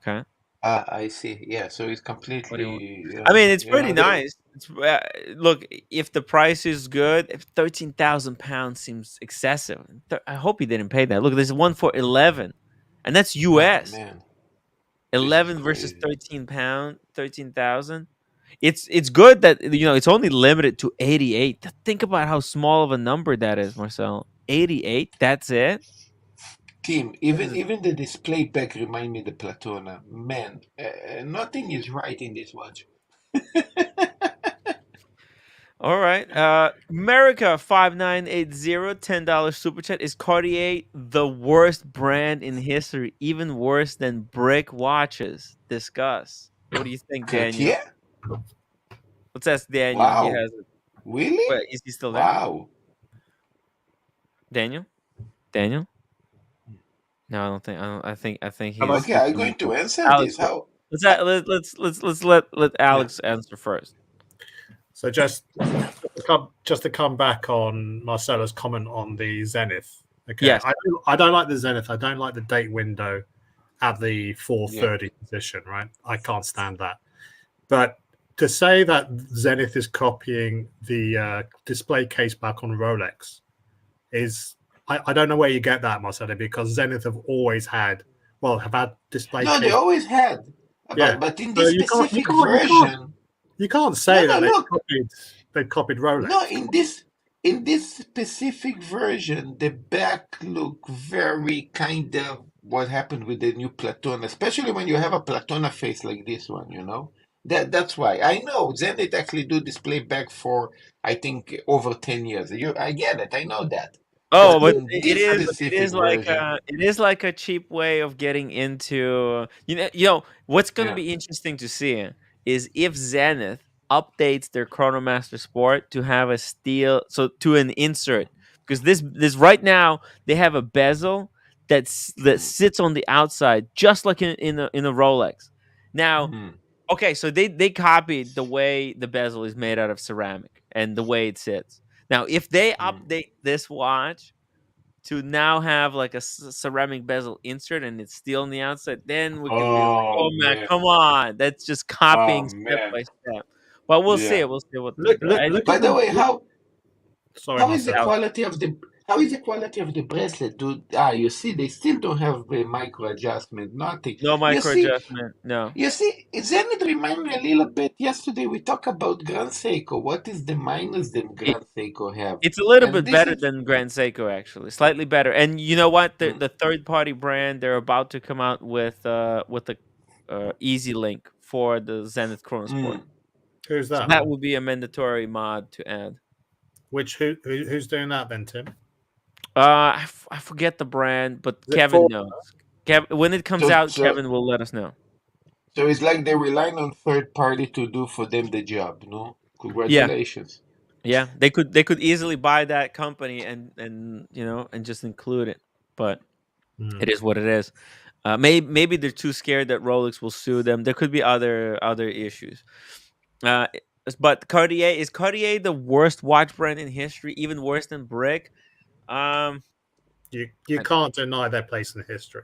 Okay. I see. Yeah, so it's 41. completely, I mean, it's you pretty know, the, nice. Look, if the price is good, if 13,000 pounds seems excessive, I hope he didn't pay that. Look, there's one for 11, and that's oh US. man. This is 11 versus crazy. 13,000. It's good that it's only limited to 88. Think about how small of a number that is, Marcel. 88. That's it. Tim, even the display back remind me the Platona. Man, nothing is right in this watch. All right. America 5980 $10 super chat. Is Cartier the worst brand in history, even worse than brick watches? Discuss. What do you think, Daniel? Cartier? Let's ask Daniel. He Wow. has it. Really? Wait, is he still there? Wow. Daniel? Daniel? No, I don't think. I think he's. Okay, I'm going to answer Alex. this. How? Let's let Yeah. Alex answer first. So just to come back on Marcelo's comment on the Zenith. Okay, Yes. I don't like the Zenith. I don't like the date window at the 4:30 position. Right, I can't stand that. But to say that Zenith is copying the display case back on Rolex is I don't know where you get that, Marcelo, because Zenith have had display. No, they always had. Yeah. But in So this specific version, you can't say no, that look. they've copied Rolex. No, in this specific version, the back look very kind of what happened with the new Platona, especially when you have a Platona face like this one, That's why. I know Zenith actually do display back for, I think, over 10 years. I get it. I know that. Oh, But but in it this is specific version, it is like a cheap way of getting into what's going to yeah. be interesting to see is if Zenith updates their Chronomaster Sport to have a steel, so to an insert, because this right now they have a bezel that sits on the outside just like in a Rolex. Now, Mm, okay, so they copied the way the bezel is made out of ceramic and the way it sits. Now, if they mm. update this watch to now have like a ceramic bezel insert and it's steel on the outside, then we can be like, Oh "Oh man, man. come on, that's just Oh copying step man. by step." But we'll see. Yeah. We'll see what they Look, do. look, look By at the way, sorry, how is the Marcelo. quality of the bracelet? You see, they still don't have the micro adjustment, nothing. No You micro see, adjustment. No. Zenith remind me a little bit. Yesterday we talked about Grand Seiko. What is the minus that It, Grand Seiko have? it's a little And bit this better is than Grand Seiko, actually, slightly better. And you know what? The mm, the third party brand, they're about to come out with a Easy Link for the Zenith Chronosport. mm. Who's So that? that would be a mandatory mod to add. Who's doing that then, Tim? I forget the brand, but Is it Kevin for? knows. When it comes So out, so Kevin will let us know. so it's like they're relying on third party to do for them the job. No, Yeah, congratulations. yeah. They could easily buy that company and just include it, but it is what it is. Maybe they're too scared that Rolex will sue them. There could be other issues. Uh, but Cartier the worst watch brand in history, even worse than Brick? Um, You I- can't deny their place in history.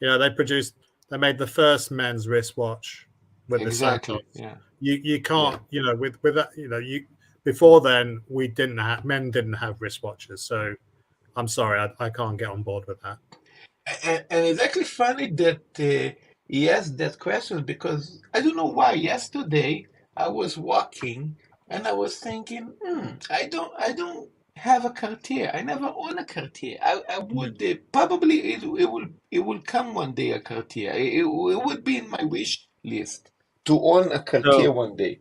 They made the first men's wristwatch with the Exactly. Santos. Yeah. You can't, with that, before then men didn't have wristwatches. So I'm sorry, I can't get on board with that. And it's actually funny that he asked that question because I don't know why. Yesterday I was walking and I was thinking, I don't have a Cartier. I never own a Cartier. I would probably it will come one day a Cartier. It would be in my wish list to own a Cartier so one day.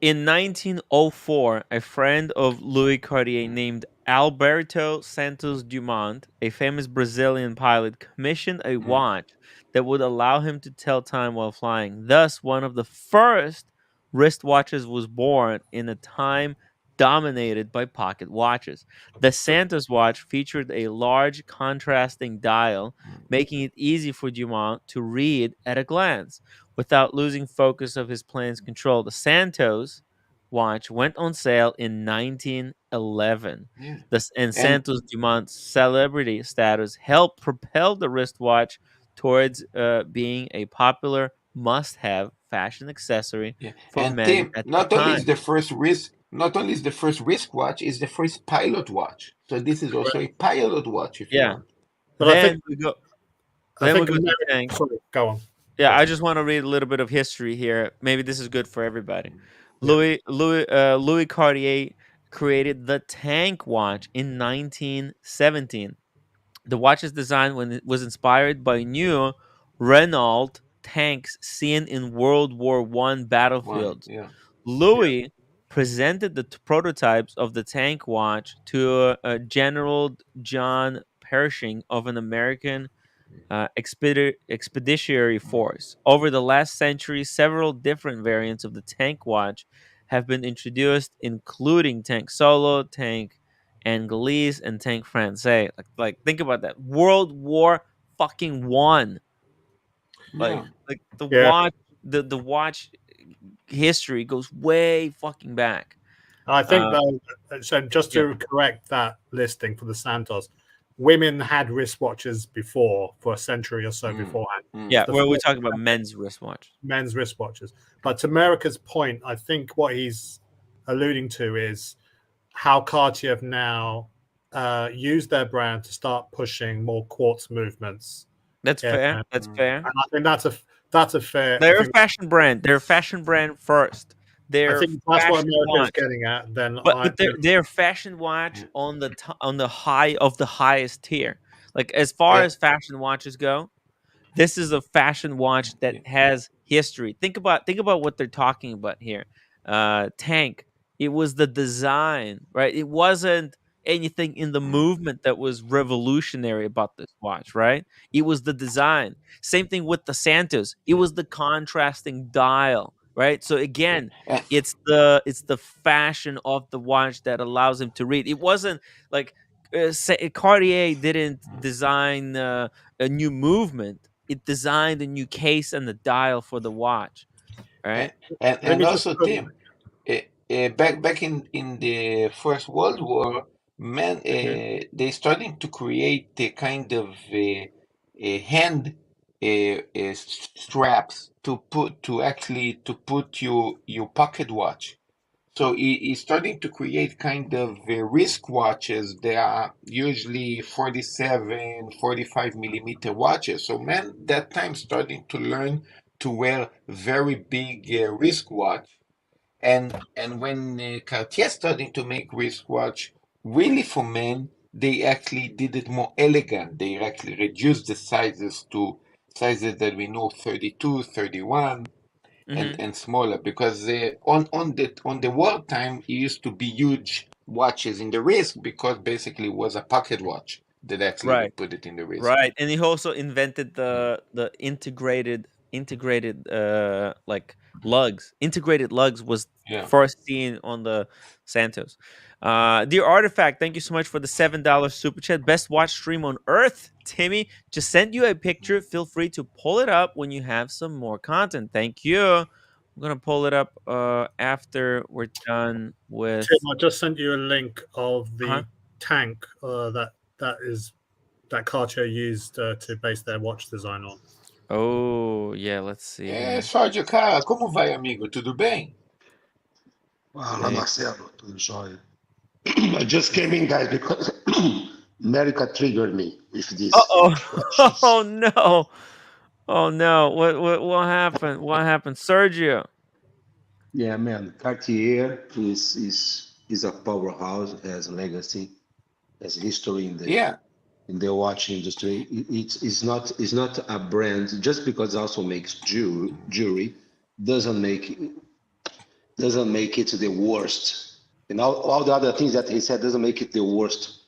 in 1904, a friend of Louis Cartier named Alberto Santos Dumont, a famous Brazilian pilot, commissioned a Mm, watch that would allow him to tell time while flying. Thus, one of the first wristwatches was born in a time dominated by pocket watches. The Santos watch featured a large contrasting dial, making it easy for Dumont to read at a glance without losing focus of his plane's control. The Santos watch went on sale in 1911. yeah. And And Santos Dumont's celebrity status helped propel the wristwatch towards being a popular must-have fashion accessory yeah. for And men Tim, at the not only time. is the first wrist watch, it's the first pilot watch. So this is also a pilot watch if you Yeah. want. But I Then think we go. I Then we think go to America. Tank. Sorry, go on. Yeah, Go I on. just want to read a little bit of history here. Maybe this is good for everybody. Yeah. Louis Cartier created the Tank watch in 1917. The watch's design when it was inspired by new Renault tanks seen in World War One One, battlefields. yeah. Yeah. Louis presented the prototypes of the tank watch to General John Pershing of an American expeditionary force. Over the last century, several different variants of the tank watch have been introduced, including Tank Solo, Tank Anglaise, and Tank Francais. Think about that. World War fucking one. Yeah. Like the Yeah. watch, the watch history goes way fucking back. I think Uh, though, so just yeah. to correct that listing for the Santos, women had wristwatches before for a century or so Mm. beforehand. Mm. Yeah, The where we first talk about men's wristwatch. men's wristwatches. But to America's point, I think what he's alluding to is how Cartier have now used their brand to start pushing more quartz movements. That's Yeah, fair. and That's Mm. fair. I think that's a fair. They're a fashion brand. They're a fashion brand first. I They're think that's what fashion America is watch, getting at. Then but they're fashion watch Yeah. on on the high of the highest tier. Like as far Yeah. as fashion watches go, this is a fashion watch that Yeah. has history. Think about what they're talking about here. Tank. It was the design, right? It wasn't anything in the Mm. movement that was revolutionary about this watch, right? It was the design. Same thing with the Santos. It was the contrasting dial, right? So Yeah. again, And, it's the fashion of the watch that allows him to read. It wasn't like Cartier didn't design a new movement. It designed a new case and the dial for the watch, and, right? let and me just also, Tim, back in the First World War, men Mhm. they starting to create a kind of hand straps to actually to put your pocket watch. So he's starting to create kind of wrist watches. They are usually 47, 45 millimeter watches. So men that time starting to learn to wear very big wristwatch. And when Cartier starting to make wristwatch really for men, they actually did it more elegant. They actually reduced the sizes to sizes that we know 32, 31 Hmm. and smaller because on the wartime it used to be huge watches in the wrist because basically it was a pocket watch that actually Right. would put it in the wrist. Right, and he also invented Mm. the integrated like lugs. Integrated lugs was Yeah. first seen on the Santos. Dear Artifact, thank you so much for the $7 super chat. Best watch stream on earth, Timmy. Just sent you a picture. Feel free to pull it up when you have some more content. Thank you. I'm gonna pull it up after we're done Tim, with. I just sent you a link of Huh? the tank that Cartier used to base their watch design on. Oh yeah, let's see here. Sérgio, cara, como vai, amigo? Tudo bem? Fala, Hey. Marcelo, tudo jóia? I just came in, guys, because America triggered me with this Uh-oh. watches. Oh no. Oh no. What happened? What happened? Sergio. Yeah, man, Cartier is a powerhouse, has legacy, has history Yeah. in the watch industry. It's not a brand just because it also makes jewelry doesn't make doesn't make it the worst. And all the other things that he said doesn't make it the worst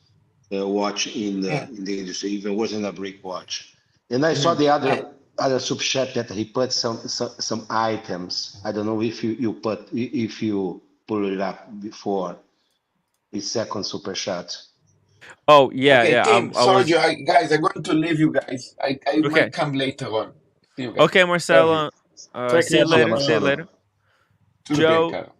watch Yeah. in the industry, even worse than a brick watch. And I saw Mhm. the And, other sub chat that he put some items. I don't know if if you pull it up before his second super chat. Oh yeah, okay, yeah. Tim, I was Sérgio, guys, I'm going to leave you guys. I okay. might come later on. See you guys. Okay, Love you. Marcelo. Take See care, you See you, later. Marcelo. See you Marcelo. later. Tudo bem, Joe. cara.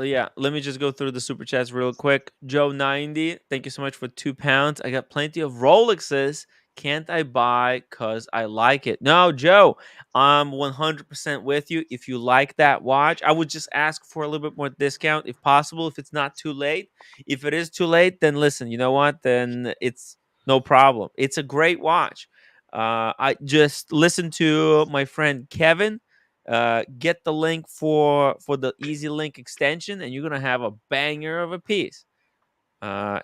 Yeah, let me just go through the super chats real quick. Joe 90, thank you so much for £2. I got plenty of Rolexes. Can't I buy because I like it? No, Joe, I'm 100% with you. If you like that watch, I would just ask for a little bit more discount if possible, if it's not too late. If it is too late, then listen, you know what? Then it's no problem. It's a great watch. I just listened to my friend Kevin. Get the link for the Easy Link extension, and you're gonna have a banger of a piece.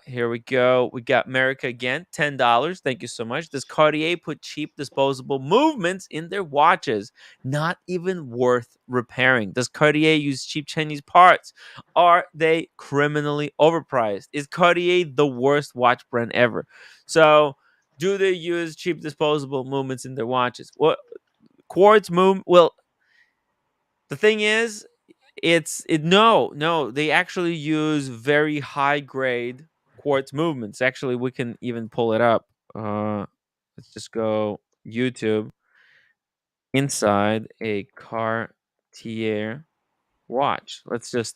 Here we go. We got America again, $10. Thank you so much. Does Cartier put cheap disposable movements in their watches? Not even worth repairing. Does Cartier use cheap Chinese parts? Are they criminally overpriced? Is Cartier the worst watch brand ever? So, do they use cheap disposable movements in their watches? Well, quartz move. Well, the thing is, no, they actually use very high grade quartz movements. Actually, we can even pull it up. Let's just go YouTube inside a Cartier watch. Let's just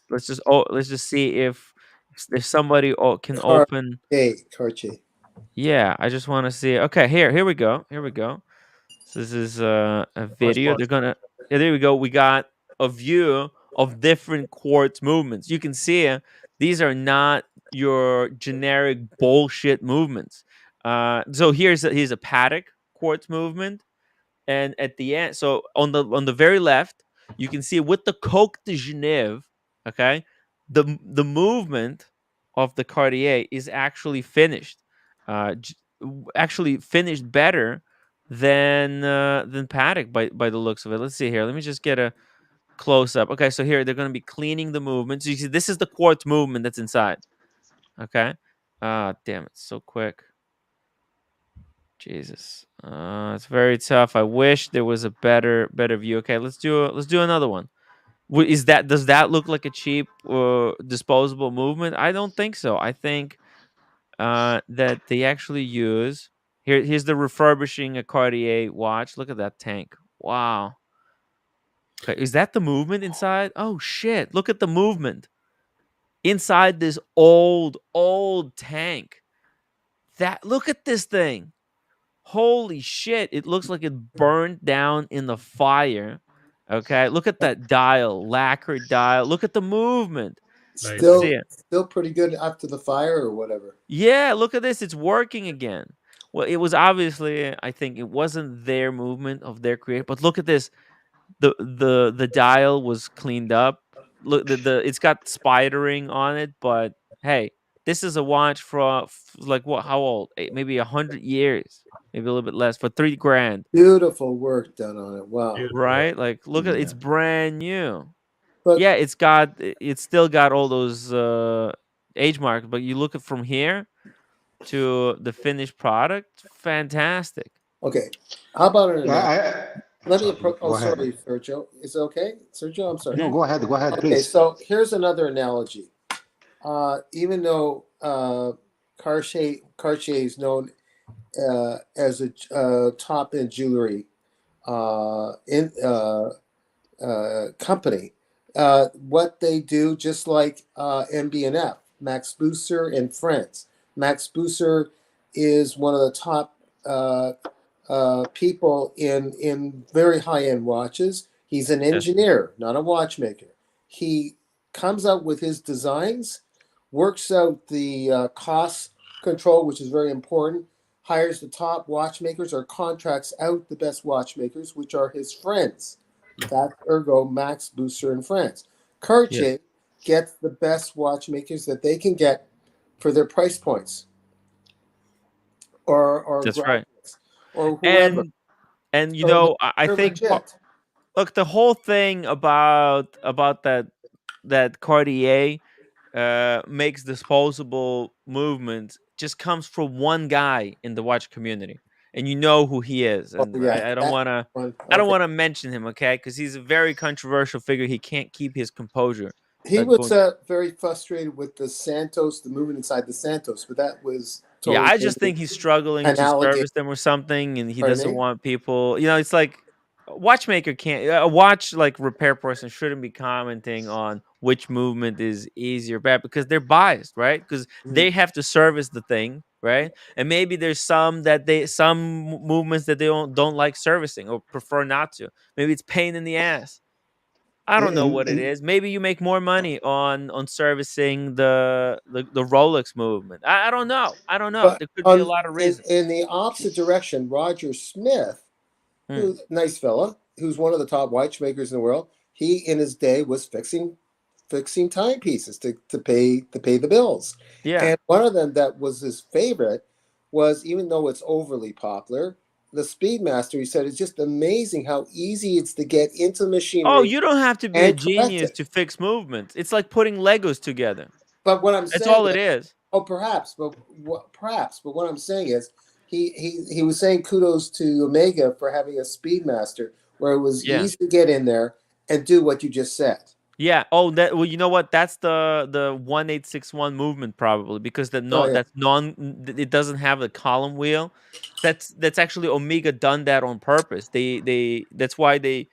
see if somebody can open. Cartier. Yeah, I just want to see. Okay, here we go. Here we go. So this is a Nice video. watch. They're gonna. Yeah, there we go. We got a view of different quartz movements. You can see these are not your generic bullshit movements. So here's a Patek quartz movement, and at the end, so on the very left, you can see with the Coque de Genève. Okay, the movement of the Cartier is actually finished. Actually finished better than Paddock by the looks of it. Let's see here. Let me just get a close up. Okay, so here they're going to be cleaning the movement. So you see, this is the quartz movement that's inside. Okay. Ah, damn it, so quick. Jesus, it's very tough. I wish there was a better view. Okay, let's do another one. Does that look like a cheap disposable movement? I don't think so. I think that they actually use here's the refurbishing a Cartier watch. Look at that tank. Wow. Okay, is that the movement inside? Oh shit! Look at the movement inside this old tank. Look at this thing. Holy shit! It looks like it burned down in the fire. Okay, look at that dial, lacquered dial. Look at the movement. Let's Nice. see Still, it. still pretty good after the fire or whatever. Yeah, look at this. It's working again. Well, it was obviously, I think it wasn't their movement of their create, but look at this. The dial was cleaned up. Look, it's got spidering on it, but hey, this is a watch for like what? How old? Maybe 100 years, maybe a little bit less for 3 grand, Beautiful work done on it. Wow. Beautiful. right? Like, look at it's Yeah. brand new. But Yeah, it's still got all those age marks, but you look at from here to the finished product, fantastic. okay, how about an Yeah, analogy? Let me sorry, approach. Oh, go ahead. sorry, Sergio. Is it okay, Sergio? I'm sorry. No, go ahead. Go ahead, Okay, please. so here's another analogy. Even though Cartier is known as a top end jewelry in company, what they do, just like MB&F, Max Busser and Friends. Max Busser is one of the top people in very high end watches. He's an Yes, engineer, not a watchmaker. He comes out with his designs, works out the cost control, which is very important, hires the top watchmakers or contracts out the best watchmakers, which are his friends. That's ergo Max Busser and Friends. yes, Cartier gets the best watchmakers that they can get for their price points, or that's right. graphics, or whoever. And So I they're think legit. look, the whole thing about that Cartier makes disposable movements just comes from one guy in the watch community, and you know who he is. Oh And yeah, I don't that want to one. I don't Okay, want to mention him, okay? Because he's a very controversial figure. He can't keep his composure. he was Going, very frustrated with the Santos, the movement inside the Santos, but that was yeah, totally I just think he's struggling an to allegation. service them or something, and he Pardon doesn't me. want people. It's like a watchmaker can't a watch like repair person shouldn't be commenting on which movement is easy or bad because they're biased, right? Because Mm. they have to service the thing, right? And maybe there's some movements that they don't like servicing or prefer not to. Maybe it's pain in the ass. I don't know what it and is. Maybe you make more money on servicing the Rolex movement. I don't know. I don't know. But There could be a on lot of in reasons. in the opposite direction, Roger Smith, Hmm. who nice fella, who's one of the top watchmakers in the world, he in his day was fixing timepieces to pay the bills. Yeah. And one of them that was his favorite was, even though it's overly popular, the Speedmaster. He said it's just amazing how easy it's to get into the Oh, machinery you don't have to be a and correct genius it. to fix movements. It's like putting Legos together. But what I'm That's saying all it is, is. oh, perhaps, but what I'm saying is, he was saying kudos to Omega for having a Speedmaster where it was Yeah. easy to get in there and do what you just said. Yeah. Oh, that. Well, you know what? That's the 1861 movement probably because Oh yeah, that's it doesn't have the column wheel. That's actually Omega done that on purpose. They that's why they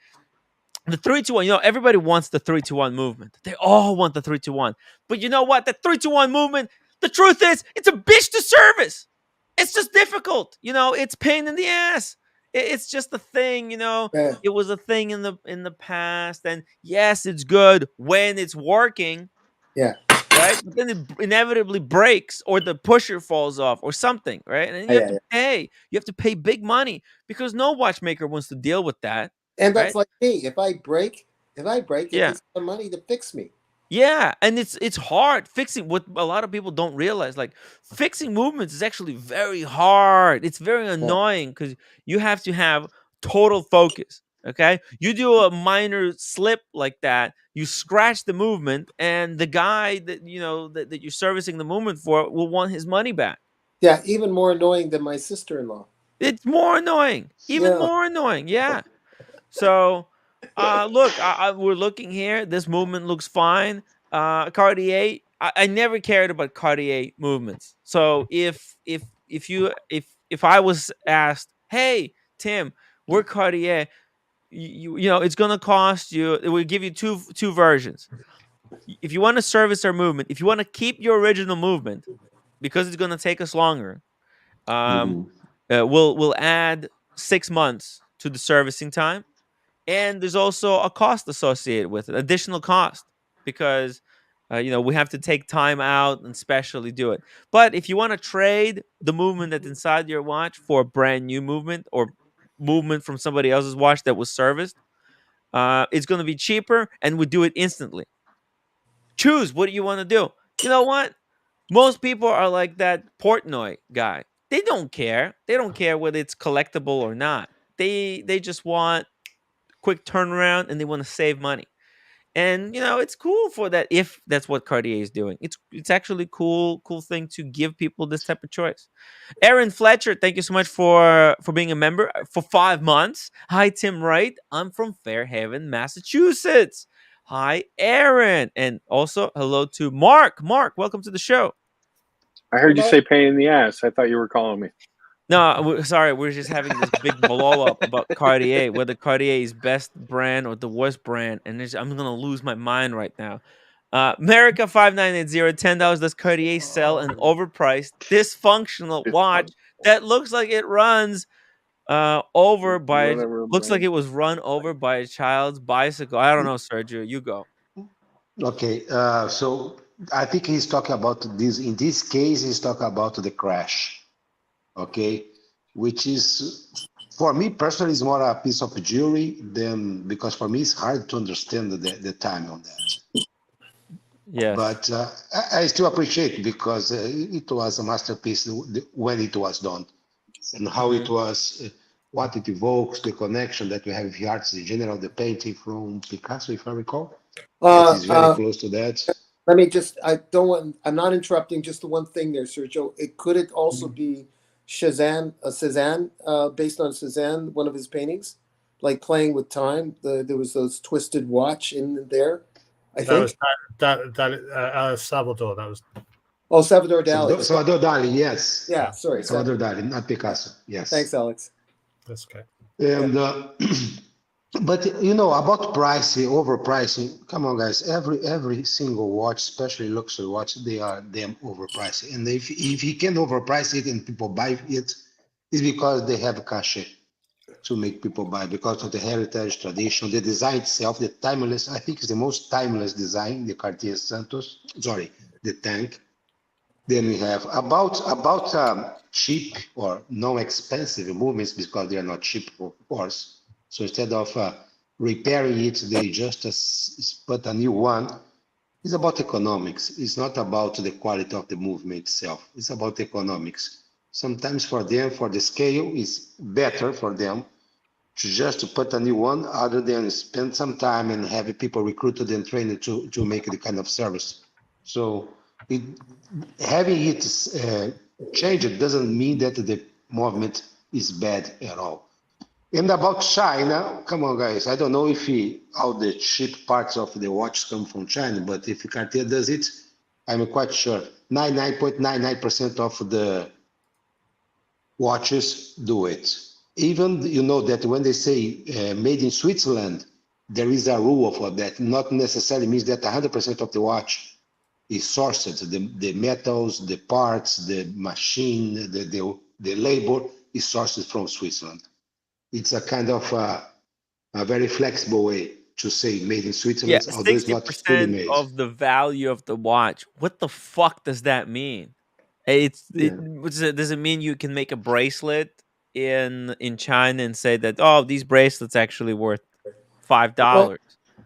the 3-2-1. You know, everybody wants the 3-2-1 movement. They all want the 3-2-1. But you know what? The 3-2-1 movement. The truth is, it's a bitch to service. It's just difficult. You know, it's pain in the ass. It's just a thing. You know, yeah, it was a thing in the past, and yes, it's good when it's working, yeah, right? But then it inevitably breaks, or the pusher falls off, or something, right? And then you have yeah, to yeah. pay. You have to pay big money because no watchmaker wants to deal with that, And right? that's like me. If I break, it Yeah. takes some money to fix me. Yeah, and it's hard fixing what a lot of people don't realize. Like fixing movements is actually very hard. It's very Yeah, annoying because you have to have total focus. Okay, you do a minor slip like that, you scratch the movement, and the guy that that you're servicing the movement for will want his money back. yeah. Even more annoying than my sister-in-law. It's more annoying, even Yeah. more annoying. Yeah. So, look, we're looking here. This movement looks fine. Cartier. I never cared about Cartier movements. So if I was asked, hey Tim, we're Cartier, it's gonna cost you. It will give you two versions. If you want to service our movement, if you want to keep your original movement, because it's gonna take us longer, um, Mhm. we'll add 6 months to the servicing time, and there's also a cost associated with it, additional cost, because we have to take time out and specially do it. But if you want to trade the movement that's inside your watch for a brand new movement, or movement from somebody else's watch that was serviced, it's going to be cheaper, and we do it instantly. Choose what do you want to do. You know what? Most people are like that Portnoy guy. They don't care whether it's collectible or not. They just want quick turnaround, and they want to save money. And it's cool for that, if that's what Cartier is doing. It's actually cool thing to give people this type of choice. Aaron Fletcher, thank you so much for being a member for 5 months. Hi, Tim Wright. I'm from Fairhaven, Massachusetts. Hi, Aaron. And also hello to Mark. Mark, welcome to the show. I heard you Hello. say pain in the ass. I thought you were calling me. No, sorry, we're just having this big blow up about Cartier, whether Cartier is best brand or the worst brand, and I'm gonna lose my mind right now. America 5980, $10. Does Cartier sell an overpriced, dysfunctional watch that looks like it runs Whatever, looks like brain. it was run over by a child's bicycle? I don't know, Sergio. You go. Okay, so I think he's talking about this. In this case, he's talking about the crash. Okay, which is for me personally is more a piece of jewelry than, because for me it's hard to understand the time on that. Yes. But I still appreciate, because it was a masterpiece when it was done, and how it Mhm. was, what it evokes, the connection that we have with artists in general, the painting from Picasso, if I recall, that Uh, is very uh, close to that. Let me just, I don't want, I'm not interrupting, just the one thing there, Sergio. Could it also Mhm. be Cézanne, based on Cézanne, one of his paintings, like playing with time? There was those twisted watch in there, I That was think. Salvador. That was Oh, Salvador Salvador, Dali. Salvador Dali, yes. Yeah, sorry. Salvador Dali, not Picasso. Thanks, Yes. Alex. that's okay. Yeah. And but about pricing, overpricing. Come on, guys. Every single watch, especially luxury watch, they are damn overpriced. And if he can overprice it and people buy it, it's because they have cachet. to make people buy because of the heritage, tradition, the design itself, the timeless. I think it's the most timeless design, the Cartier Santos. Sorry, the tank. Then we have about cheap or non-expensive movements because they are not cheap, of course. So instead of repairing it, they just put a new one. It's about economics. It's not about the quality of the movement itself. It's about economics. Sometimes for them, for the scale, it's better for them to just put a new one other than spend some time and have people recruited and trained to make the kind of service. So it, having it changed doesn't mean that the movement is bad at all. And about China, come on, guys. I don't know if all the cheap parts of the watch come from China, but if Cartier does it, I'm quite sure 99.99% of the watches do it. Even you know that when they say made in Switzerland, there is a rule for that. Not necessarily means that 100% of the watch is sourced. The metals, the parts, the machine, the labor is sourced from Switzerland. It's a kind of a very flexible way to say made in Yeah, Switzerland, although it's not fully 60% made. of the value of the watch. What the fuck does that mean? It's Yeah. does it mean you can make a bracelet in China and say that, oh, these bracelets actually worth Well, $5? Yeah,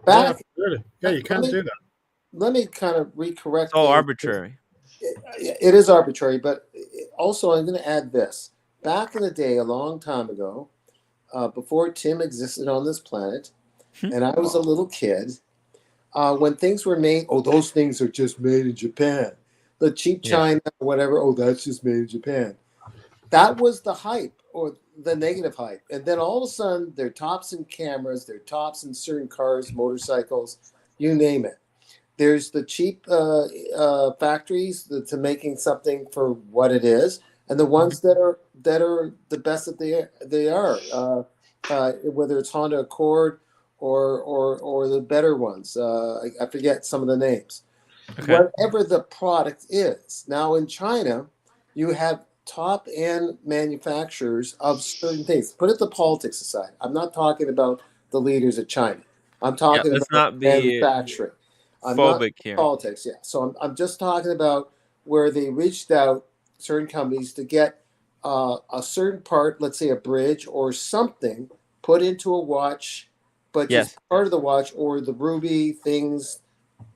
back. absolutely. Yeah, you can do that. Let me kind of It's recorrect all things. arbitrary. It is arbitrary, but also I'm going to add this. Back in the day, a long time ago, before Tim existed on this planet, and I was a little kid, when things were made, oh, those things are just made in Japan. The cheap Yeah. China, whatever, oh, that's just made in Japan. That was the hype or the negative hype. And then all of a sudden, they're tops in cameras, they're tops in certain cars, motorcycles, you name it. There's the cheap factories to making something for what it is, and the ones that are the best that they are. Whether it's Honda Accord or the better ones. I forget some of the names. Okay. Whatever the product is. Now in China, you have top end manufacturers of certain things. Put the politics aside. I'm not talking about the leaders of China. I'm Yeah, talking let's about not be manufacturing. I'm not phobic here. politics. Yeah. So I'm just talking about where they reached out certain companies to get a certain part, let's say a bridge or something, put into a watch, but just Yes. part of the watch or the ruby things,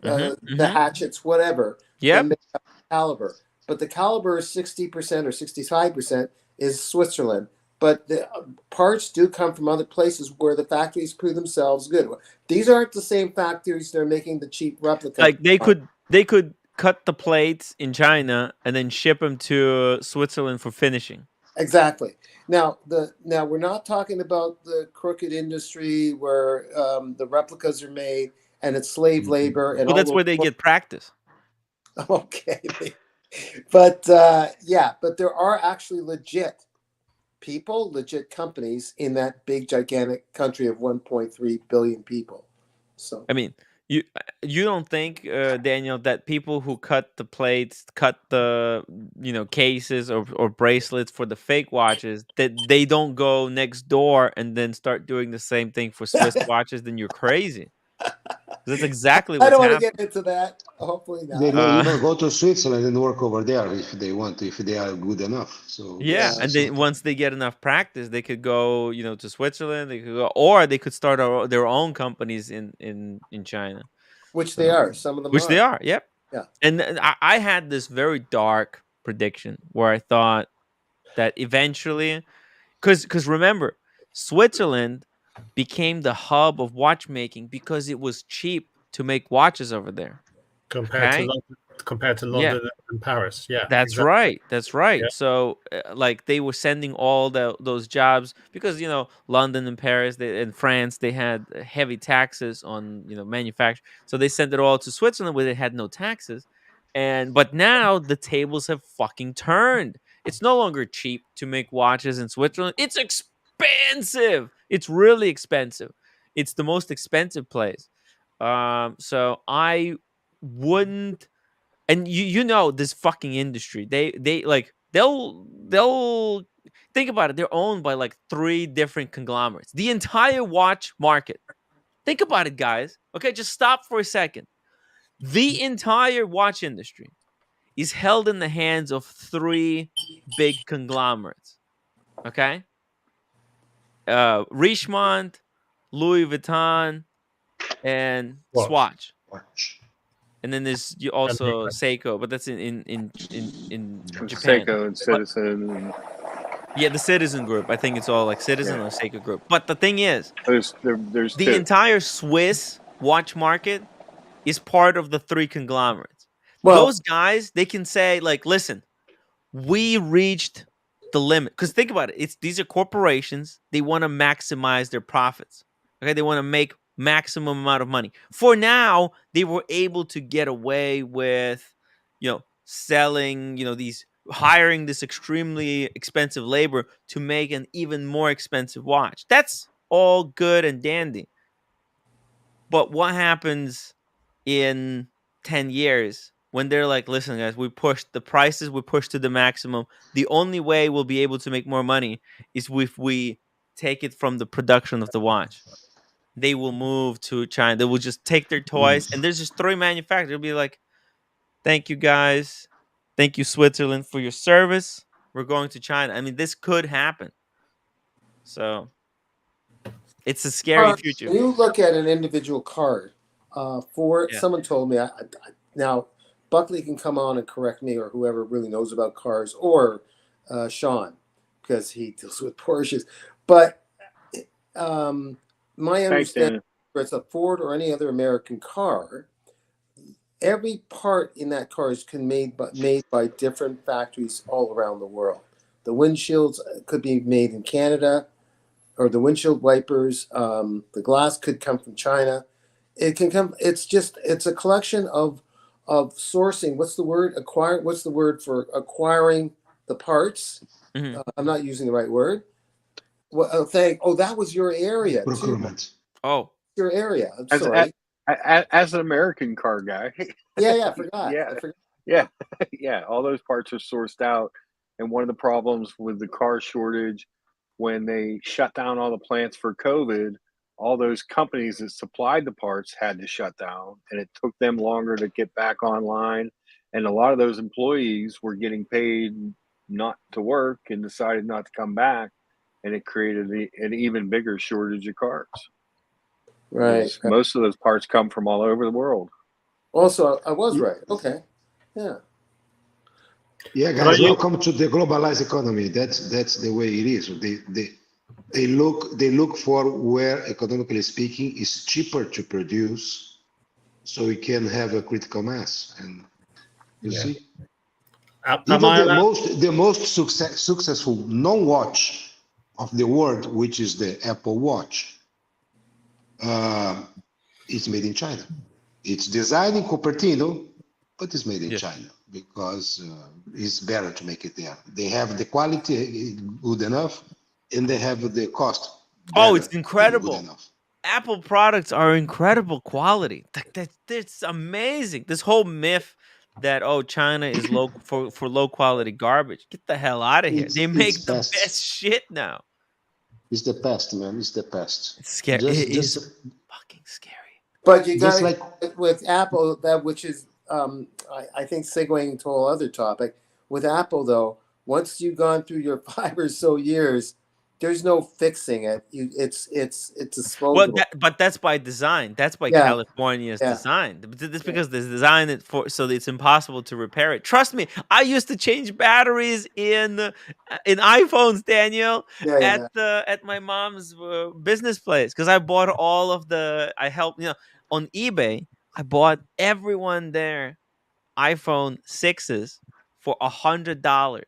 the hatchets, whatever, that Yep. make up the caliber. But the caliber is 60% or 65% is Switzerland. But the parts do come from other places where the factories prove themselves good. These aren't the same factories that are making the cheap replica. Like they could cut the plates in China and then ship them to Switzerland for finishing. Exactly. Now we're not talking about the crooked industry where the replicas are made and it's slave labor and Well, all that's those. where they get practice. Okay, but but there are actually legit people, legit companies in that big gigantic country of 1.3 billion people. So I mean, you don't think, Daniel, that people who cut the plates, cut the cases or bracelets for the fake watches, that they don't go next door and then start doing the same thing for Swiss watches? Then you're crazy. That's exactly I what's don't want to happening. get into that. Hopefully They not. may Uh, even go to Switzerland and work over there if they want, if they are good enough. So Yeah, Yeah. and it's then not. once they get enough practice, they could go, to Switzerland. They could go, or they could start their own companies in China, Which they so are. Some of them which they are. are. Yep. Yeah. And I had this very dark prediction where I thought that eventually, because remember, Switzerland became the hub of watchmaking because it was cheap to make watches over there. compared to Okay. London, compared to Yeah. London and Paris. Yeah, That's exactly. right. That's right. Yeah. So, like, they were sending all those jobs because London and Paris and France, they had heavy taxes on manufacture. So they sent it all to Switzerland where they had no taxes. But now the tables have fucking turned. It's no longer cheap to make watches in Switzerland. It's expensive. It's really expensive. It's the most expensive place. So I wouldn't, and this fucking industry, they like they'll Think about it. They're owned by like 3 different conglomerates. The entire watch market. Think about it, guys. Okay, just stop for a second. The entire watch industry is held in the hands of 3 big conglomerates. Okay? Richemont, Louis Vuitton, and Swatch. And then there's also Seiko, but that's in Japan. Seiko and Citizen. And yeah, the Citizen Group. I think it's all like Citizen or Seiko Group. But the thing is, there's the 2. entire Swiss watch market is part of the 3 conglomerates. Well, Those guys, they can say like, listen, we reached the limit. Because think about it. These are corporations. They want to maximize their profits. Okay, they want to make maximum amount of money. For now, they were able to get away with, selling, hiring this extremely expensive labor to make an even more expensive watch. That's all good and dandy. But what happens in 10 years when they're like, listen, guys, we pushed the prices, we pushed to the maximum. The only way we'll be able to make more money is if we take it from the production of the watch. They will move to China. They will just take their toys, and there's just 3 manufacturers. They'll be like, thank you, guys. Thank you, Switzerland, for your service. We're going to China. I mean, this could happen. So it's a scary future. When you look at an individual card, someone told me, now Buckley can come on and correct me, or whoever really knows about cars, or Sean, because he deals with Porsches. But my understanding, whether it's a Ford or any other American car, every part in that car is made by different factories all around the world. The windshields could be made in Canada, or the windshield wipers. The glass could come from China. It can come. It's a collection of sourcing. What's the word? What's the word for acquiring the parts? Mm-hmm. I'm not using the right word. Well, that was your area. Procurement. Oh, your area. I'm sorry. As an American car guy. I forgot. Yeah. All those parts are sourced out. And one of the problems with the car shortage, when they shut down all the plants for COVID, all those companies that supplied the parts had to shut down, and it took them longer to get back online. And a lot of those employees were getting paid not to work and decided not to come back, and it created an even bigger shortage of cars. Right. Most of those parts come from all over the world. Also, I was right. Okay. Yeah. Yeah, guys, welcome to the globalized economy. That's the way it is. They look for where, economically speaking, is cheaper to produce, so we can have a critical mass. And you see, even the most successful non-watch of the world, which is the Apple Watch, it's made in China. It's designed in Cupertino, but it's made in China because it's better to make it there. They have the quality good enough, and they have the cost. Oh, it's incredible. Apple products are incredible quality. That's amazing. This whole myth that China is low for low quality garbage. Get the hell out of here. They make the best shit now. It's the best, man. It's the best. It's scary. It is fucking scary. But you got with Apple, that which is I think segueing into a whole other topic. With Apple though, once you've gone through your 5 or so years, there's no fixing it. It's disposable. Well, but that's by design. That's by California's design. That's because they designed it so that it's impossible to repair it. Trust me, I used to change batteries in iPhones, Daniel, at my mom's business place, because I bought all of I helped on eBay. I bought everyone their iPhone 6s for $100.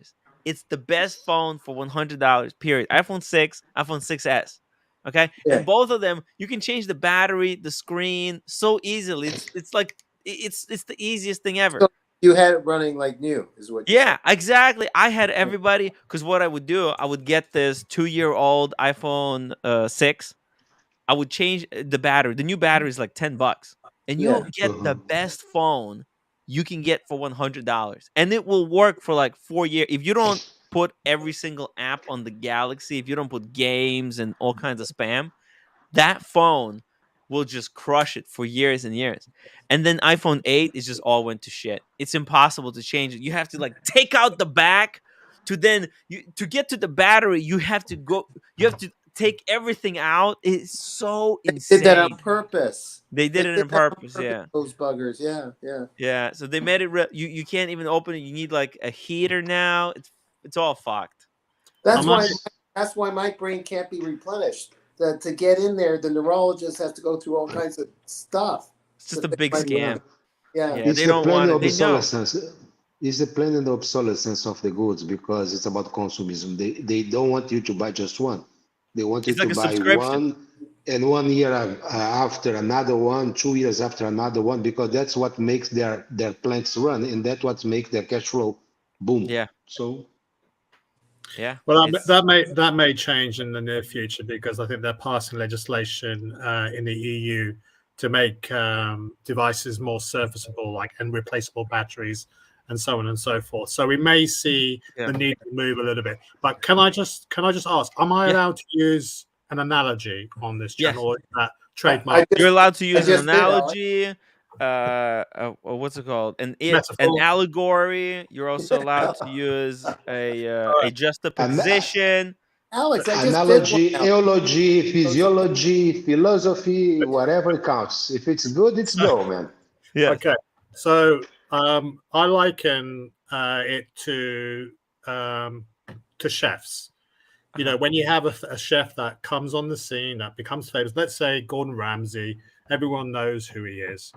It's the best phone for $100, period. iPhone 6, iPhone 6S. Okay? Yeah. And both of them, you can change the battery, the screen so easily. It's like it's the easiest thing ever. So you had it running like new, is what you said. Exactly. I had everybody, because what I would do, I would get this 2-year-old iPhone 6. I would change the battery. The new battery is like $10. And you'll get the best phone you can get for $100, and it will work for like 4 years. If you don't put every single app on the Galaxy, if you don't put games and all kinds of spam, that phone will just crush it for years and years. And then iPhone 8 is just all went to shit. It's impossible to change it. You have to like take out the back to then to get to the battery. You have to take everything out. It's so insane. Did that on purpose. They did it on purpose. Yeah. Those buggers. Yeah. Yeah. So they made it. You can't even open it. You need like a heater now. It's all fucked. That's why my brain can't be replenished. That to get in there, the neurologist has to go through all kinds of stuff. It's just a big scam. Yeah. It's they the don't planned want it. They know. obsolescence. It's the planned obsolescence of the goods because it's about consumism. They don't want you to buy just one. They want you It's like to a buy subscription. one, and 1 year after another one, 2 years after another one, because that's what makes their plants run, and that's what makes their cash flow boom. Yeah. So. Yeah. Well, that may change in the near future because I think they're passing legislation in the EU to make devices more serviceable, like and replaceable batteries, and so on and so forth. So we may see the need to move a little bit. But can I just ask? Am I allowed to use an analogy on this channel? Or is that trademark? You're allowed to use an analogy. What's it called? An allegory. You're also allowed to use a juxtaposition. Alex, analogy, eulogy, physiology, philosophy, whatever counts. If it's good, it's go, man. Yeah. Okay. So I liken it to chefs. You know, when you have a chef that comes on the scene that becomes famous, let's say Gordon Ramsay, everyone knows who he is.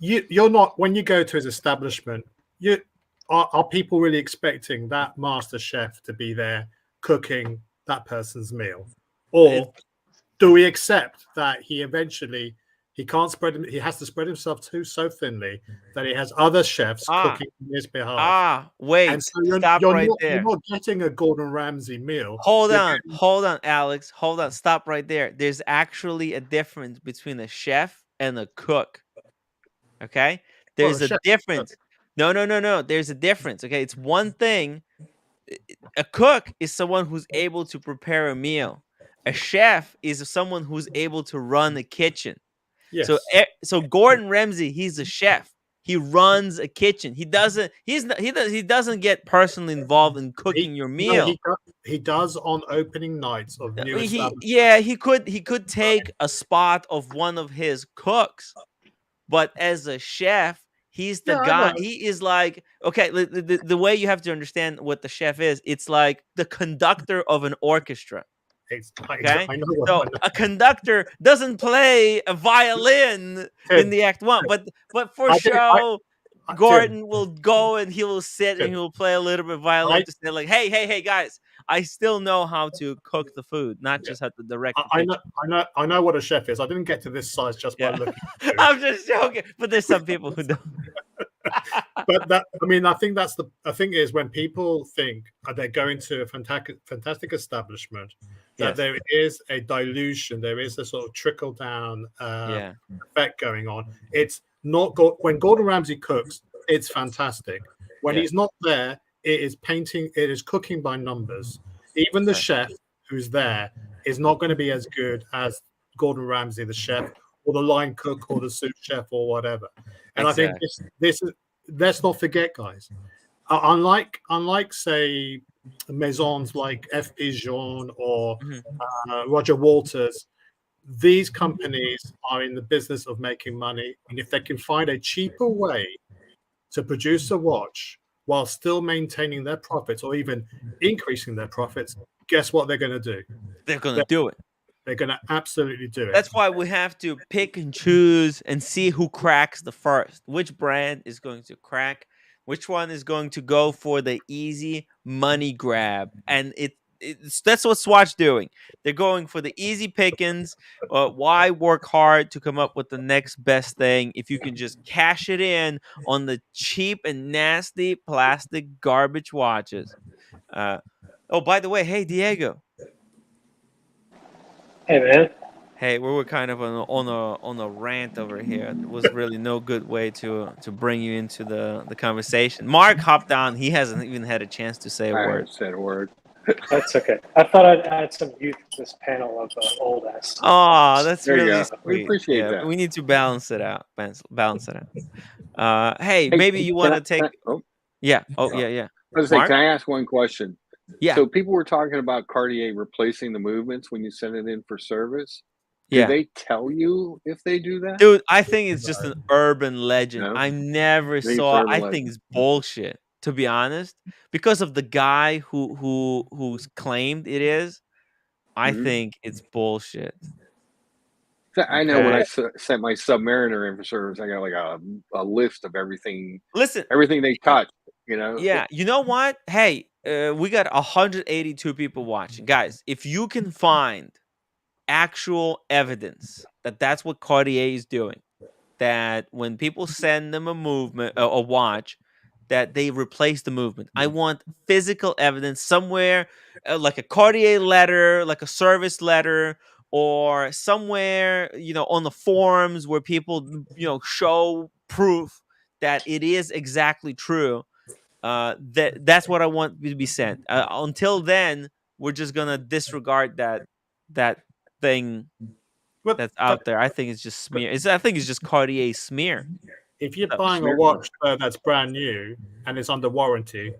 You're not, when you go to his establishment, are people really expecting that master chef to be there cooking that person's meal? Or do we accept that he has to spread himself so thinly that he has other chefs cooking on his behalf? Wait, and so stop right there. You're not getting a Gordon Ramsay meal. Hold on, Alex. Hold on, stop right there. There's actually a difference between a chef and a cook. Okay? There's a difference. No. There's a difference. Okay? It's one thing. A cook is someone who's able to prepare a meal. A chef is someone who's able to run a kitchen. Yes. So Gordon Ramsay, he's a chef. He runs a kitchen. He doesn't get personally involved in cooking your meal. No, he does on opening nights of new establishments. He could take a spot of one of his cooks, but as a chef, he's the guy. He is like, okay, the way you have to understand what the chef is, it's like the conductor of an orchestra. Okay, so a conductor doesn't play a violin in the act one, but for show, Gordon will go and he will sit and he will play a little bit of violin to say like, hey guys, I still know how to cook the food, not just how to direct. I know what a chef is. I didn't get to this size just by looking. I'm just joking, but there's some people who don't. But I think that's the thing is when people think they're going to a fantastic establishment, that there is a dilution, there is a sort of trickle down effect going on. It's not when Gordon Ramsay cooks, it's fantastic. When he's not there, it is cooking by numbers. Even the chef who's there is not going to be as good as Gordon Ramsay, the chef, or the line cook, or the sous chef, or whatever. And I think this is. Let's not forget, guys. Unlike say maisons like F.P. Jean or Roger Walters, these companies are in the business of making money, and if they can find a cheaper way to produce a watch while still maintaining their profits or even increasing their profits, guess what they're going to do? They're going to do it. They're going to absolutely do it. That's why we have to pick and choose and see who cracks the first. Which brand is going to crack? Which one is going to go for the easy money grab? And that's what Swatch doing. They're going for the easy pickings. Why work hard to come up with the next best thing if you can just cash it in on the cheap and nasty plastic garbage watches? By the way, hey Diego. Hey man. Hey, we were kind of on a rant over here. There was really no good way to bring you into the conversation. Mark hopped on. He hasn't even had a chance to say a I word. haven't said a word. That's okay. I thought I'd add some youth to this panel of old ass. Oh, that's There you really go. We sweet. appreciate Yeah, that. we need to balance it out. Balance it out. Hey, Hey, maybe you want to take. oh, Yeah. Oh, yeah. I was say, Mark. can I ask one question? Yeah. So people were talking about Cartier replacing the movements when you send it in for service. Do Yeah. they tell you if they do that? Dude, I think it's just an urban legend. No? I never think it's saw. urban I legend. think it's bullshit, to be honest, because of the guy who's claimed it is. I Mhm. think it's bullshit. So I know when I Okay. sent my Submariner in for service, I got like a list of everything Listen, they touch. You know, yeah, you know what? Hey, we got 182 people watching, guys. If you can find actual evidence that that's what Cartier is doing, that when people send them a watch, that they replace the movement. I want physical evidence somewhere, like a Cartier letter, like a service letter, or somewhere, on the forums where people, show proof that it is exactly true. That's what I want to be sent. Until then, we're just gonna disregard that thing But that's out there. I think it's just smear. I think it's just Cartier smear. if you're Uh, buying a smear. watch that's brand new and it's under warranty,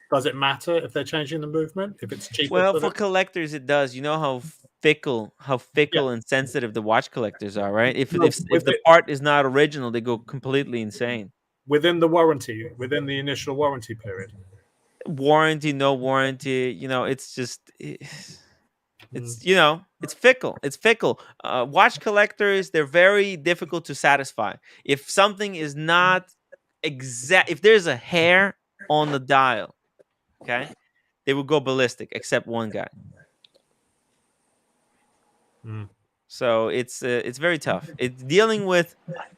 does it matter if they're changing the movement? If it's cheaper Well, for for them? collectors, it does. You know how Yeah. fickle and sensitive the watch collectors are, right? If No, if if the part is not original, they go completely insane. within the warranty, within the initial warranty period. Warranty, no warranty. It's just. It's Mm. it's fickle. It's fickle. Watch collectors, they're very difficult to satisfy. If something is not exact, if there's a hair on the dial, okay, they will go ballistic. Except one guy. Mm. So it's very tough. It's dealing with.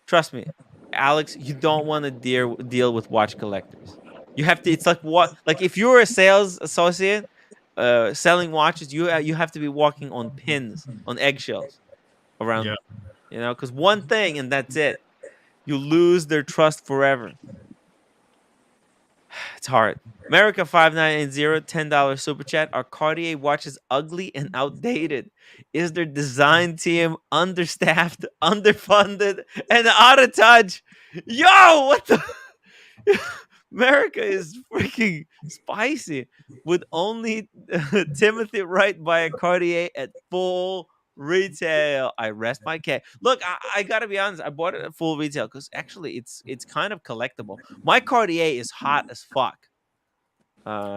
Trust me, Alex. You don't want to deal with watch collectors. You have to. It's like what? Like if you're a sales associate, selling watches, you have to be walking on pins, on eggshells around. Yeah. Because one thing and that's it. You lose their trust forever. It's hard. America 5980 $10 super chat. Are Cartier watches ugly and outdated? Is their design team understaffed, underfunded, and out of touch? Yo, what the? America is freaking spicy. Would only Timothy Wright buy a Cartier at full retail? I rest my case. Look, I gotta be honest. I bought it at full retail because actually it's kind of collectible. My Cartier is hot as fuck.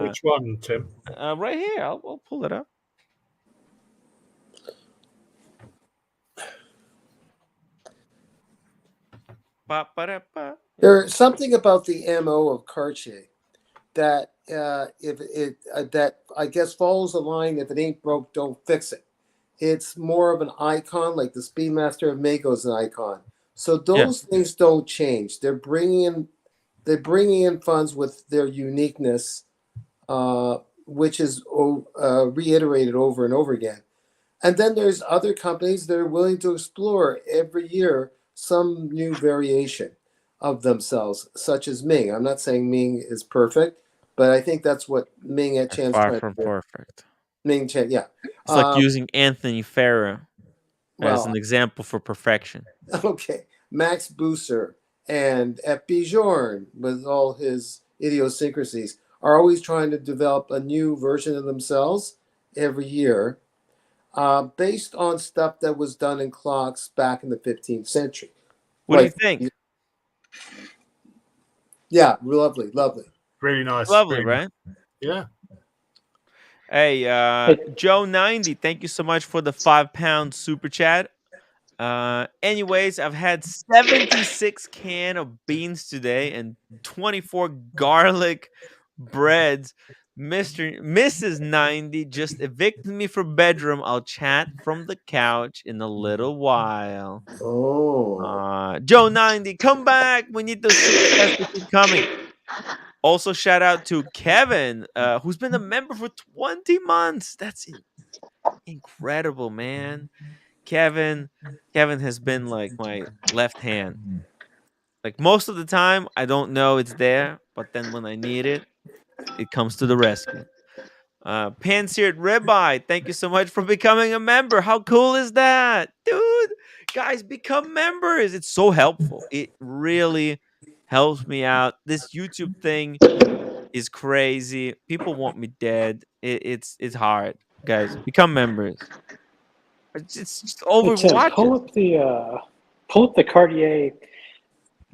Which one, Tim? Right here. I'll pull it up. Ba-ba-da-ba. There's something about the MO of Cartier that if it that I guess follows the line: if it ain't broke, don't fix it. It's more of an icon, like the Speedmaster of Mego is an icon. So Yeah. those things don't change. They're bringing in funds with their uniqueness, which is reiterated over and over again. And then there's other companies that are willing to explore every year some new variation of themselves, such as Ming. I'm not saying Ming is perfect, but I think that's what Ming at Chan's Far trying from to do. perfect. Ming Chen, yeah. It's like using Anthony Farah as an Well, example for perfection. okay. Max Busser and F.B. Jorn, with all his idiosyncrasies, are always trying to develop a new version of themselves every year, based on stuff that was done in clocks back in the 15th century. What do you think? Yeah, lovely, lovely. Really nice. Lovely, really right? Nice. Yeah. Hey, Joe90, thank you so much for the £5 super chat. Anyways, I've had 76 can of beans today and 24 garlic breads. Mrs. 90 just evicted me from bedroom. I'll chat from the couch in a little while. Oh. Joe 90, come back. We need those super chats to keep coming. Also, shout out to Kevin, who's been a member for 20 months. That's incredible, man. Kevin has been like my left hand. Like most of the time, I don't know it's there, but then when I need it, it comes to the rescue. Pan-seared ribeye, thank you so much for becoming a member. How cool is that, dude? Guys, become members. It's so helpful. It really helps me out. This YouTube thing is crazy. People want me dead. It's hard, guys. Become members. It's just Hey Tim, Overwatch it. pull up the Cartier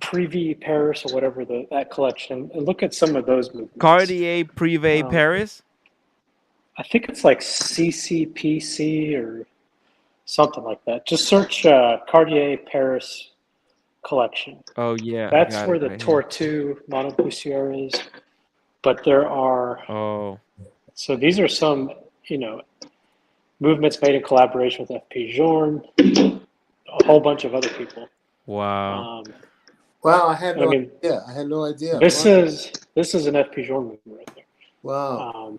Privé Paris or whatever that collection and look at some of those movements. Cartier Privé Paris. I think it's like CCPC or something like that. Just search Cartier Paris collection. Oh yeah, That's where the Tortue Montpensier is. But there are. Oh. So these are some, movements made in collaboration with FP Journe, a whole bunch of other people. Wow. Wow, I had no idea. I had no idea. This is an FP Journe movement right there. Wow.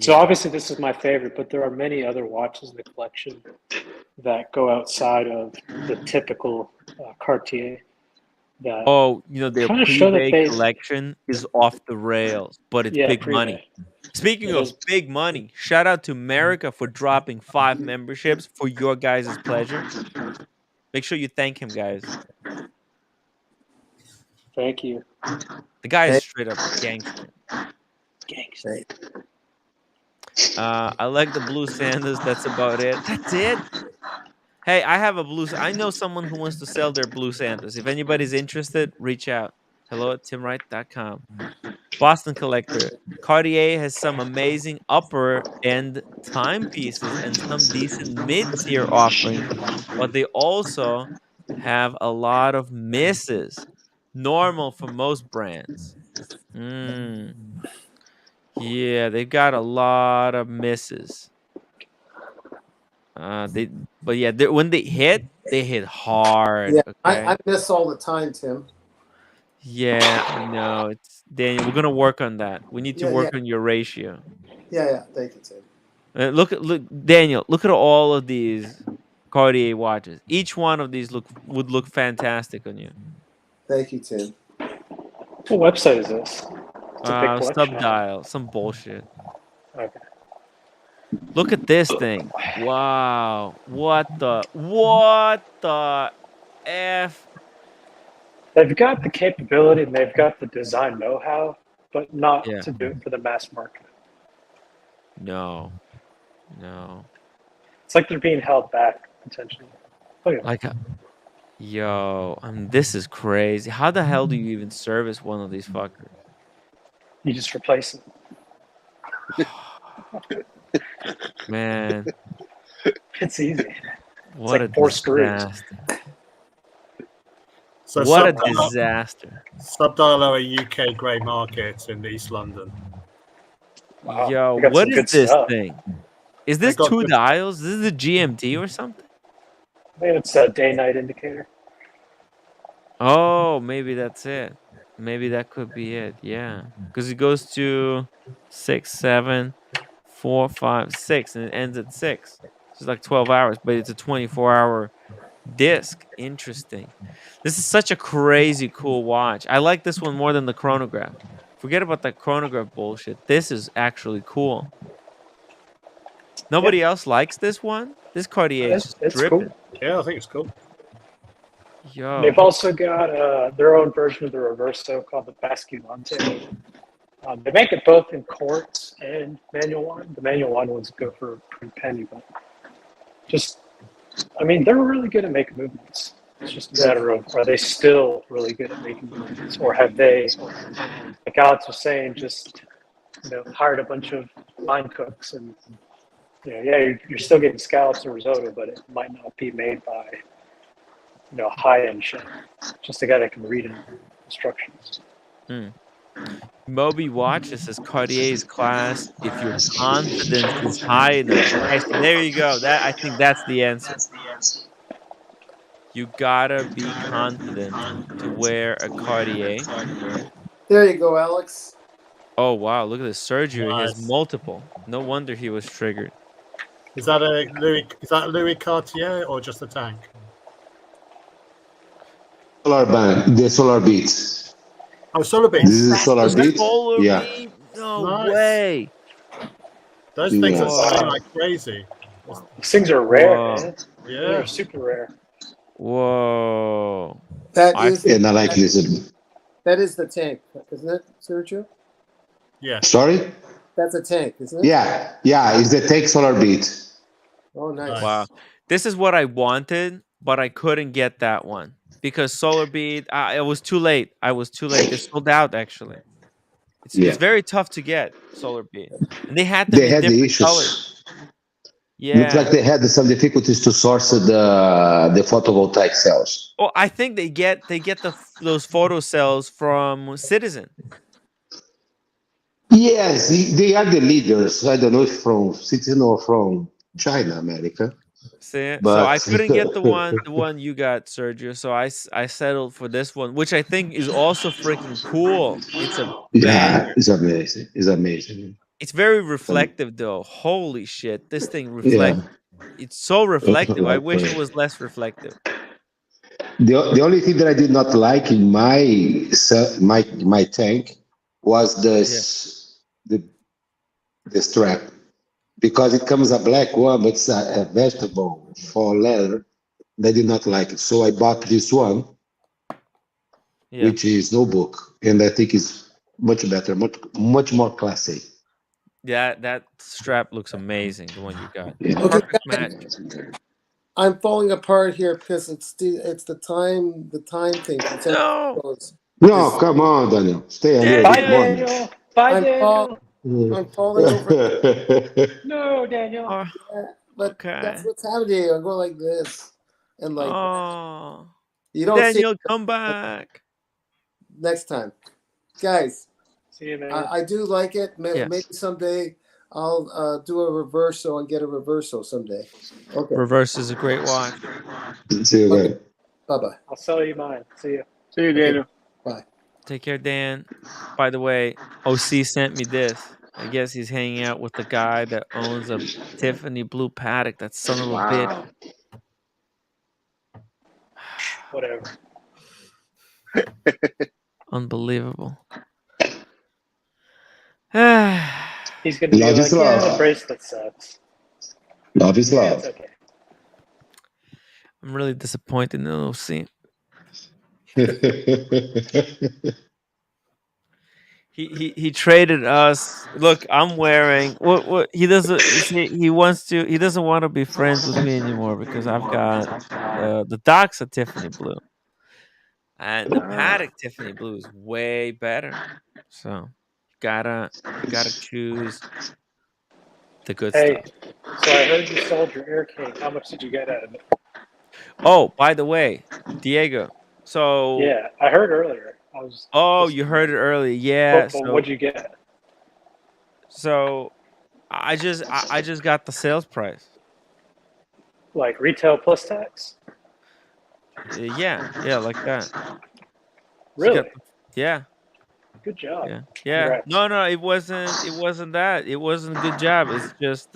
So obviously this is my favorite, but there are many other watches in the collection that go outside of the typical Cartier. That their Privé collection is off the rails, but it's big Privé. money. Speaking of big money, shout out to America for dropping 5 memberships for your guys' pleasure. Make sure you thank him, guys. Thank you. The guy is straight up gangster. Gangster. I like the blue Sanders. That's about it. That's it. Hey, I have a blue. I know someone who wants to sell their blue Santas. If anybody's interested, reach out. hello@timwright.com. Boston Collector. Cartier has some amazing upper end timepieces and some decent mid-tier offerings, but they also have a lot of misses. Normal for most brands. Yeah, they've got a lot of misses. When they hit hard. Yeah, Okay? I miss all the time, Tim. Yeah, I know. It's Daniel. We're gonna work on that. We need to work on your ratio. Yeah. Thank you, Tim. Look, Daniel. Look at all of these Cartier watches. Each one of these would look fantastic on you. Thank you, Tim. What website is this? It's a big collection. Subdial, some bullshit. Okay. Look at this thing. Wow. What the F? They've got the capability and they've got the design know-how, but not to do it for the mass market. No. It's like they're being held back potentially. This is crazy. How the hell do you even service one of these fuckers? You just replace it. Man. It's easy. What it's like 4 screws. So what a disaster. Subdial are a UK grey market in East London. Wow. Yo, what is this thing? Is this 2 dials? This is a GMT or something? I think it's a day-night indicator. Oh, maybe that's it. Maybe that could be it. Yeah. Because it goes to 6, 7, 4, 5, 6, and it ends at 6. It's like 12 hours, but it's a 24-hour disc. Interesting. This is such a crazy cool watch. I like this one more than the chronograph. Forget about that chronograph bullshit. This is actually cool. Nobody else likes this one? This Cartier is just dripping. Cool. Yeah, I think it's cool. Yo. They've also got their own version of the Reverso called the Basculante. They make it both in quartz and manual one. The manual one ones go for a pretty penny, but they're really good at making movements. It's just a matter of, are they still really good at making movements, or have they, like Alex was saying, just hired a bunch of line cooks and you're still getting scallops and risotto, but it might not be made by high-end chef. Just a guy that can read instructions. Moby Watches says Cartier's class. If your confidence is high enough, there you go. I think that's the answer. You gotta be confident to wear a Cartier. There you go, Alex. Oh wow! Look at this surgery. Nice. He has multiple. No wonder he was triggered. Is that a Louis Cartier or just a tank? Solar band, the solar beats. Oh, solar This beats. is a solar The beat. solar Yeah. beam? No Nice. way. Those things are Yeah. selling like crazy. These things are rare, Whoa. man. Yeah. They're super rare. Whoa. That I- is And I like this. that is the tank, isn't it, Sergio? Yeah. Sorry? That's a tank, isn't it? Yeah. Yeah, it's the Take Solar Beat. Oh, nice. Wow. This is what I wanted, but I couldn't get that one because Solar Bead, it was too late. I was too late. They sold out, actually. It's very tough to get Solar Bead. And they had them They in had the different issues. colors. Looks Yeah. like they had some difficulties to source the photovoltaic cells. Oh, I think they get those photo cells from Citizen. Yes, they are the leaders. I don't know if from Citizen or from China, America. See? But So I couldn't get the one you got, Sergio. So I settled for this one, which I think is also freaking cool. It's a yeah, banger. it's amazing. It's amazing. It's very reflective though. Holy shit. This thing reflects. It's so reflective. I wish it was less reflective. The only thing that I did not like in my tank was the strap, because it comes a black one, but it's a vegetable for leather. I did not like it, so I bought this one, which is no book, and I think it's much better, much more classy. Yeah, that strap looks amazing. The one you got. Yeah. Okay, Perfect match. I'm falling apart here because it's the time thing. No. No, come on, Daniel, stay here. Bye, Good morning. Daniel. Bye, I'm Daniel. I'm falling over. No, Daniel. Oh, Yeah, but okay. that's what's happening. I go like this and like that. Oh. You don't see Daniel, come back. next time, guys. See you, man. I do like it. Yes. Maybe someday I'll do a reverso and get a reverso someday. Okay. Reverse is a great watch. See you again. Bye bye. I'll sell you mine. See you. See you, Daniel. Bye. Take care, Dan. By the way, OC sent me this. I guess he's hanging out with the guy that owns a Tiffany blue Patek. That son of a bitch. Whatever. Unbelievable. He's gonna be Love like, is yeah, love. the bracelet sucks. Love is Yeah, love. it's okay. I'm really disappointed in OC. He traded us. Look, I'm wearing what he doesn't. He doesn't want to be friends with me anymore because I've got the Doxa Tiffany blue, and the Patek Tiffany blue is way better. So you gotta choose the good Hey, stuff. so I heard you sold your air cake. How much did you get out of it? Oh, by the way, Diego. So Yeah, I heard earlier. I was. oh, you heard it early. Yeah. But So what'd you get? so I just got the sales price. Like retail plus tax? Yeah, like that. Really? Yeah. Good job. Yeah. Congrats. No, it wasn't that. It wasn't a good job. It's just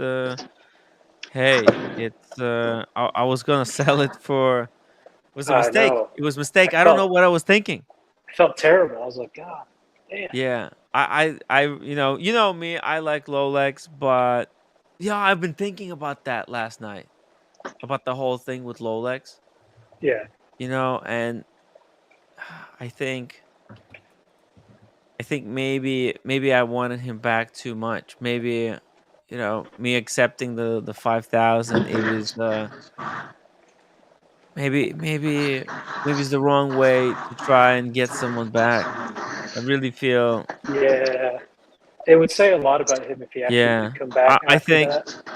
hey, it's I was gonna sell it for it was a I mistake. know. It was a mistake. I I don't know felt- what I was thinking. I felt terrible. I was like, God damn. Yeah. I you know me, I like Rolex, but yeah, I've been thinking about that last night. About the whole thing with Rolex. Yeah. And I think maybe I wanted him back too much. Maybe me accepting the 5,000. It was maybe it's the wrong way to try and get someone back. I really feel Yeah. It would say a lot about him if he actually did come back. I after think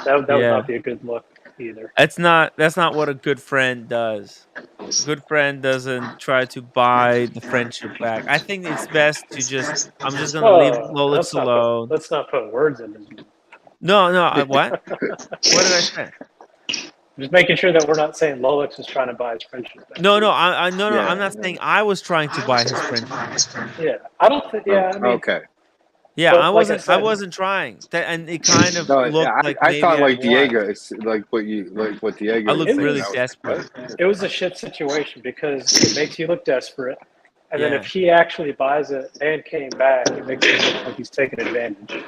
that would not be a good look either. that's not what a good friend does. A good friend doesn't try to buy the friendship back. I think it's best to I'm just gonna leave Rolex alone. Let's not put words in his mouth. No, what? What did I say? Just making sure that we're not saying Rolex is trying to buy his friendship back. No, I'm not saying I was trying to buy his friendship. Yeah, I don't think. Yeah, I mean, Okay. Yeah, But I like I wasn't. I said, wasn't trying. And it kind of No, looked like I maybe thought I like was. Diego, it's like what Diego I was looked it saying. really was desperate. it was a shit situation because it makes you look desperate, and then Yeah. if he actually buys it and came back, it makes him look like he's taking advantage.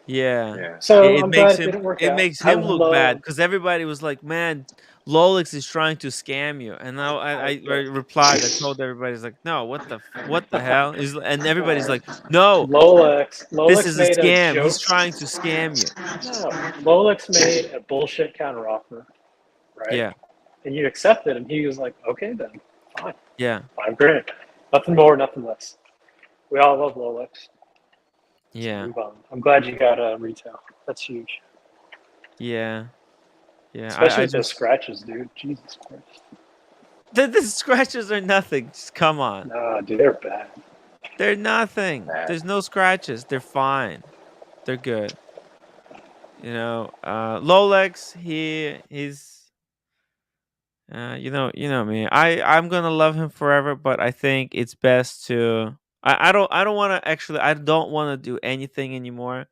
Yeah. Yeah. So It I'm glad makes it him didn't work it out. makes I him would look bad love. because everybody was like, "Man, Rolex is trying to scam you." And now I replied. I told everybody, "It's like, no, what the hell?" And everybody's like, "No, this Rolex is a made a scam. He's joke. trying to scam you." No, Rolex made a bullshit counteroffer, right? Yeah. And you accepted, and he was like, "Okay, then, fine, Yeah. $5,000, nothing more, nothing less." We all love Rolex. So Yeah. move on. I'm glad you got retail. That's huge, Yeah. Yeah. especially I with those just scratches, dude. Jesus Christ. the scratches are nothing. Just come on. Nah, dude, they're bad. They're nothing. There's no scratches. They're fine. They're good. Rolex, he's you know me. I'm gonna love him forever, but I think it's best to. I don't want to actually. I don't want to do anything anymore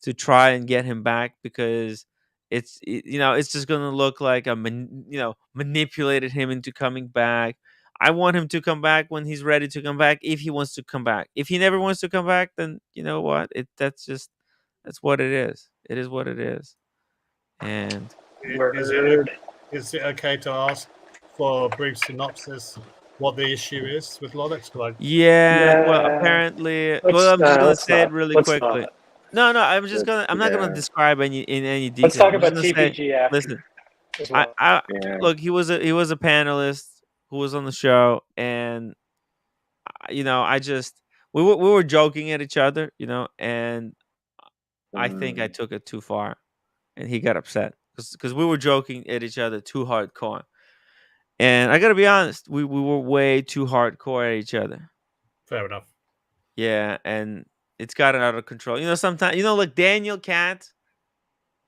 to try and get him back because it's just gonna look like manipulated him into coming back. I want him to come back when he's ready to come back. If he wants to come back, if he never wants to come back, then you know what? That's what it is. It is what it is. And Is it Word. is it okay to ask for a brief synopsis what the issue is with Rolex? Like, yeah, well, Nah, apparently, well, I'm just gonna let's say it not. really Let's quickly. not. No, no, I'm not gonna Yeah. describe any Let's detail. talk I'm just about gonna say, TPG after listen, as I, well. I Yeah. look, he was a panelist who was on the show, and I just we were joking at each other, and I think I took it too far, and he got upset because we were joking at each other too hardcore. And I gotta be honest, we were way too hardcore at each other. fair enough. Yeah, and it's gotten out of control. Sometimes like Daniel Katz,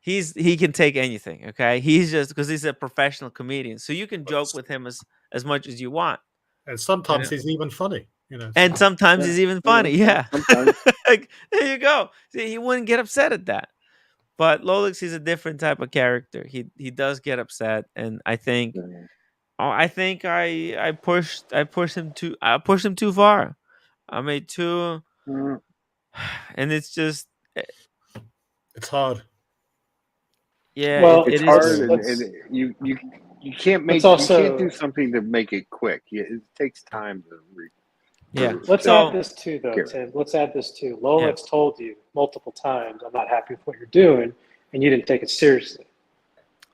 he can take anything. Okay, he's just because he's a professional comedian, so you can joke with him as much as you want. And You sometimes know, he's even funny, and So sometimes Yeah. he's even funny. Yeah, Sometimes. like there you go. See, he wouldn't get upset at that. But Lolix, he's a different type of character. He does get upset, and I think Yeah. I pushed him too far. I made too, Mm. and it's just it's hard. yeah, Well, It's it is. hard, let's and you can't let's you can't do also something to make it quick. It takes time to Yeah. let's to add So this too, though, get Tim. Let's add this too. yeah, Lolex told you multiple times, "I'm not happy with what you're doing," and you didn't take it seriously.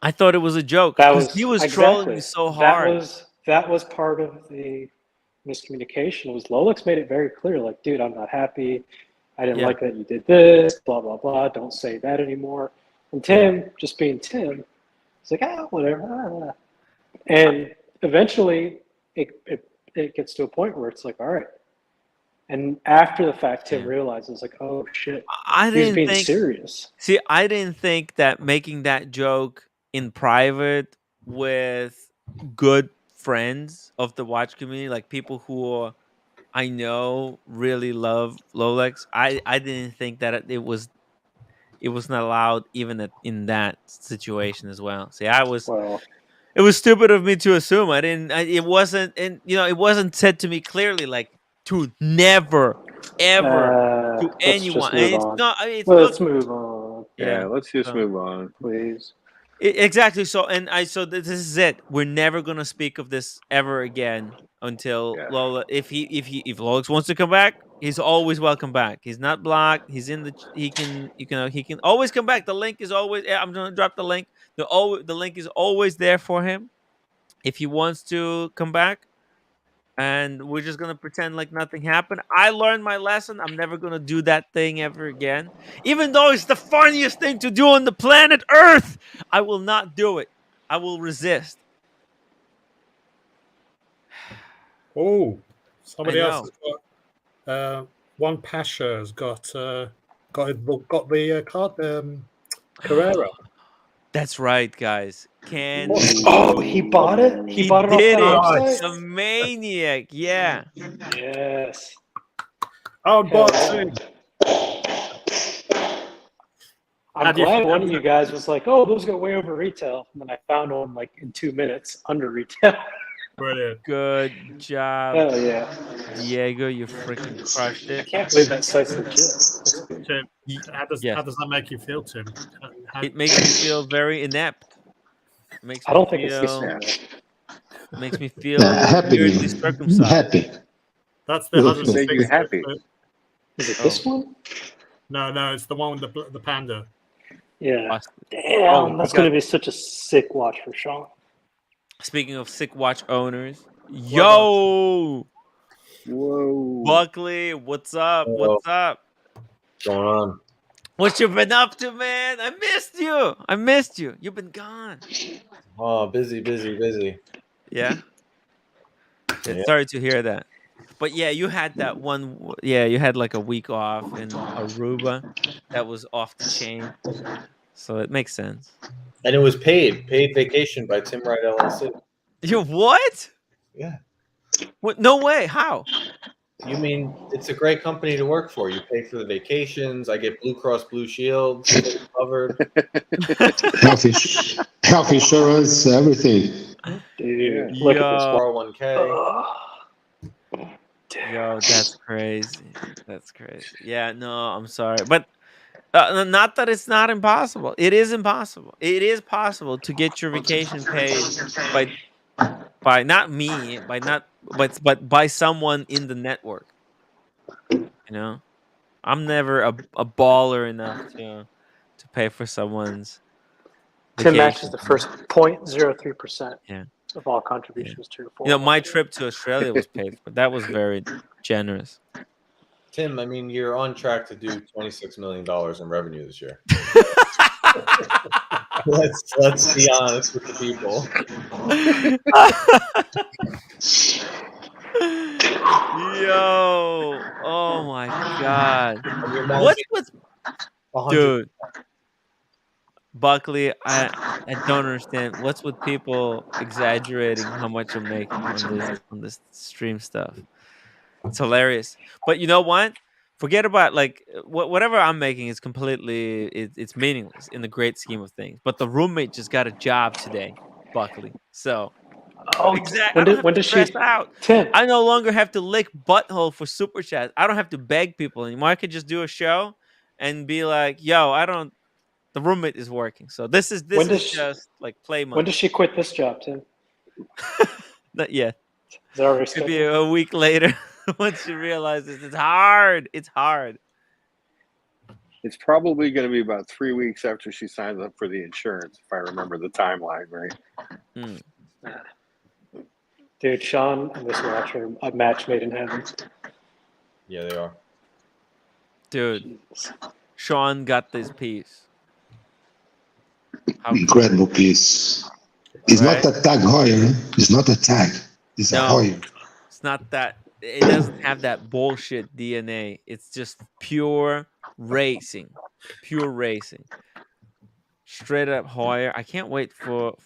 I thought it was a joke That because he was was trolling me exactly so hard. that was part of the miscommunication. Was Lolex made it very clear, like, "Dude, I'm not happy. I didn't Yeah, like that you did this. Blah blah blah. Don't say that anymore." And yeah, Tim, just being Tim, he's like, whatever. And eventually, it gets to a point where it's like, all right. And after the fact, Tim yeah. realizes, like, oh shit, I he was didn't being think. serious. See, I didn't think that making that joke in private with good friends of the watch community, like people who I know really love Rolex. I didn't think that it was not allowed even in that situation as well. See, Well, it was stupid of me to assume. I didn't. It wasn't, and it wasn't said to me clearly, like to never, ever to let's just anyone. And move it's on. not. I mean, it's look. Let's move on, Yeah. let's just So move on. please. exactly. So this is it. We're never gonna speak of this ever again until Yeah. Lola. If Lolex wants to come back, he's always welcome back. He's not blocked. He's in the. He can always come back. The link is always. Yeah, I'm gonna drop the link. The link is always there for him if he wants to come back. And we're just gonna pretend like nothing happened. I learned my lesson. I'm never gonna do that thing ever again. Even though it's the funniest thing to do on the planet Earth, I will not do it. I will resist. Oh, I somebody else know. has got one Pasha has got the card Carrera. That's right, guys. Can Oh, he bought it. He bought it off did that it. Nice. The website. maniac. Yeah. Yes. Hell Unboxing. I'm glad one of you guys was like, "Oh, those go way over retail," and then I found one like in 2 minutes under retail. Brilliant. Good job, Hell yeah! Diego. You freaking crushed I it. can't believe that site's legit. That's good. Tim, Yes. how does that make you feel, Tim? It makes me feel very inept. It makes I me don't think it's feel. this Makes me feel happy, weirdly man. circumcised. Happy. That's the Make 160th. you happy. Is it Oh. this one? No, it's the one with the panda. Yeah. Busted. Damn, Oh, that's we going to got- be such a sick watch for Sean. Speaking of sick watch owners, yo, Whoa. Buckley, what's up? What's up? What's going on? What you been up to, man? I missed you. You've been gone. Oh, busy. Yeah. Yeah. Sorry to hear that. But yeah, you had that one. Yeah, you had like a week off in Aruba. That was off the chain. So it makes sense. And it was paid vacation by Tim Wright LLC. You what? Yeah. What? No way. How? You mean it's a great company to work for? You pay for the vacations. I get Blue Cross Blue Shield covered. Health insurance, everything. Dude, look at this one. 401k. Yo, that's crazy. That's crazy. Yeah, no, I'm sorry, but not that it's not impossible. It is impossible. It is possible to get your vacation paid by not me, but by someone in the network. You know, I'm never a baller enough to pay for someone's. Tim vacation. matches the first 0.03% Yeah. of all contributions to your You know, my trip to Australia was paid for. That was very generous. Tim, I mean, you're on track to do $26 million in revenue this year. Let's be honest with the people. Yo, oh my God. And your What's margin, with 100. dude? Buckley, I don't understand. What's with people exaggerating how much I'm making on this stream stuff? It's hilarious. But you know what? Forget about like whatever I'm making is completely it's meaningless in the great scheme of things. But the roommate just got a job today, Buckley. So exactly. When did she? Out. Tim, I no longer have to lick butthole for super chat. I don't have to beg people anymore. I could just do a show and be like, "Yo, I don't." The roommate is working, so this is just like play money. When does she quit this job, Tim? Not yet. Is it already Maybe scheduled? a week later, once she realizes it's hard. It's hard. It's probably going to be about 3 weeks after she signs up for the insurance, if I remember the timeline right. Dude, Sean and this watch are a match made in heaven. Yeah, they are. Dude, Sean got this piece. Incredible piece. It's Right? not a tag Hoyer. It's not a tag. It's a Hoyer. It's not that. It doesn't have that bullshit DNA. It's just pure racing. Pure racing. Straight up Hoyer. I can't wait for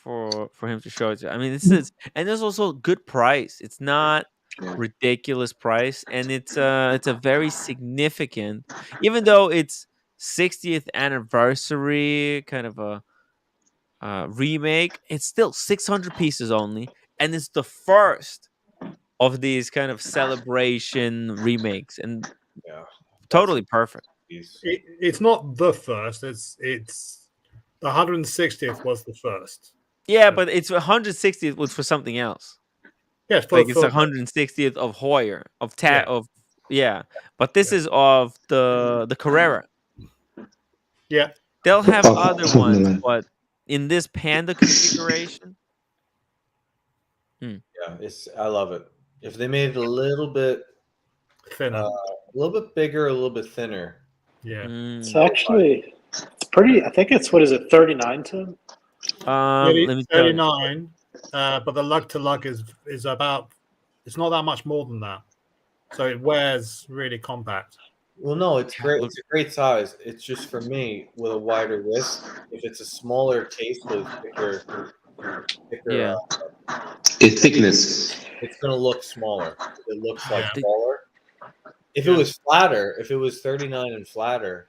him to show it to you. I mean, this is, and there's also a good price. It's not ridiculous price, and it's a very significant, even though it's 60th anniversary kind of a remake. It's still 600 pieces only, and it's the first of these kind of celebration remakes, and totally perfect. It's not the first. It's the 160th was the first. Yeah, but it's 160th was for something else. Yes, Like it's 160th of Hoyer of but this is of the Carrera. Yeah, they'll have other ones, but in this Panda configuration, yeah, I love it. If they made it a little bit thinner, a little bit bigger, a little bit thinner. Yeah, it's actually it's pretty. I think it's 39, Tim. Let me 39. But the lug to lug is about. It's not that much more than that, so it wears really compact. Well, no, it's great. It's a great size. It's just for me with a wider wrist. If it's a smaller case with thicker thickness. It's gonna look smaller. It looks like smaller. If it was flatter, if it was 39 and flatter,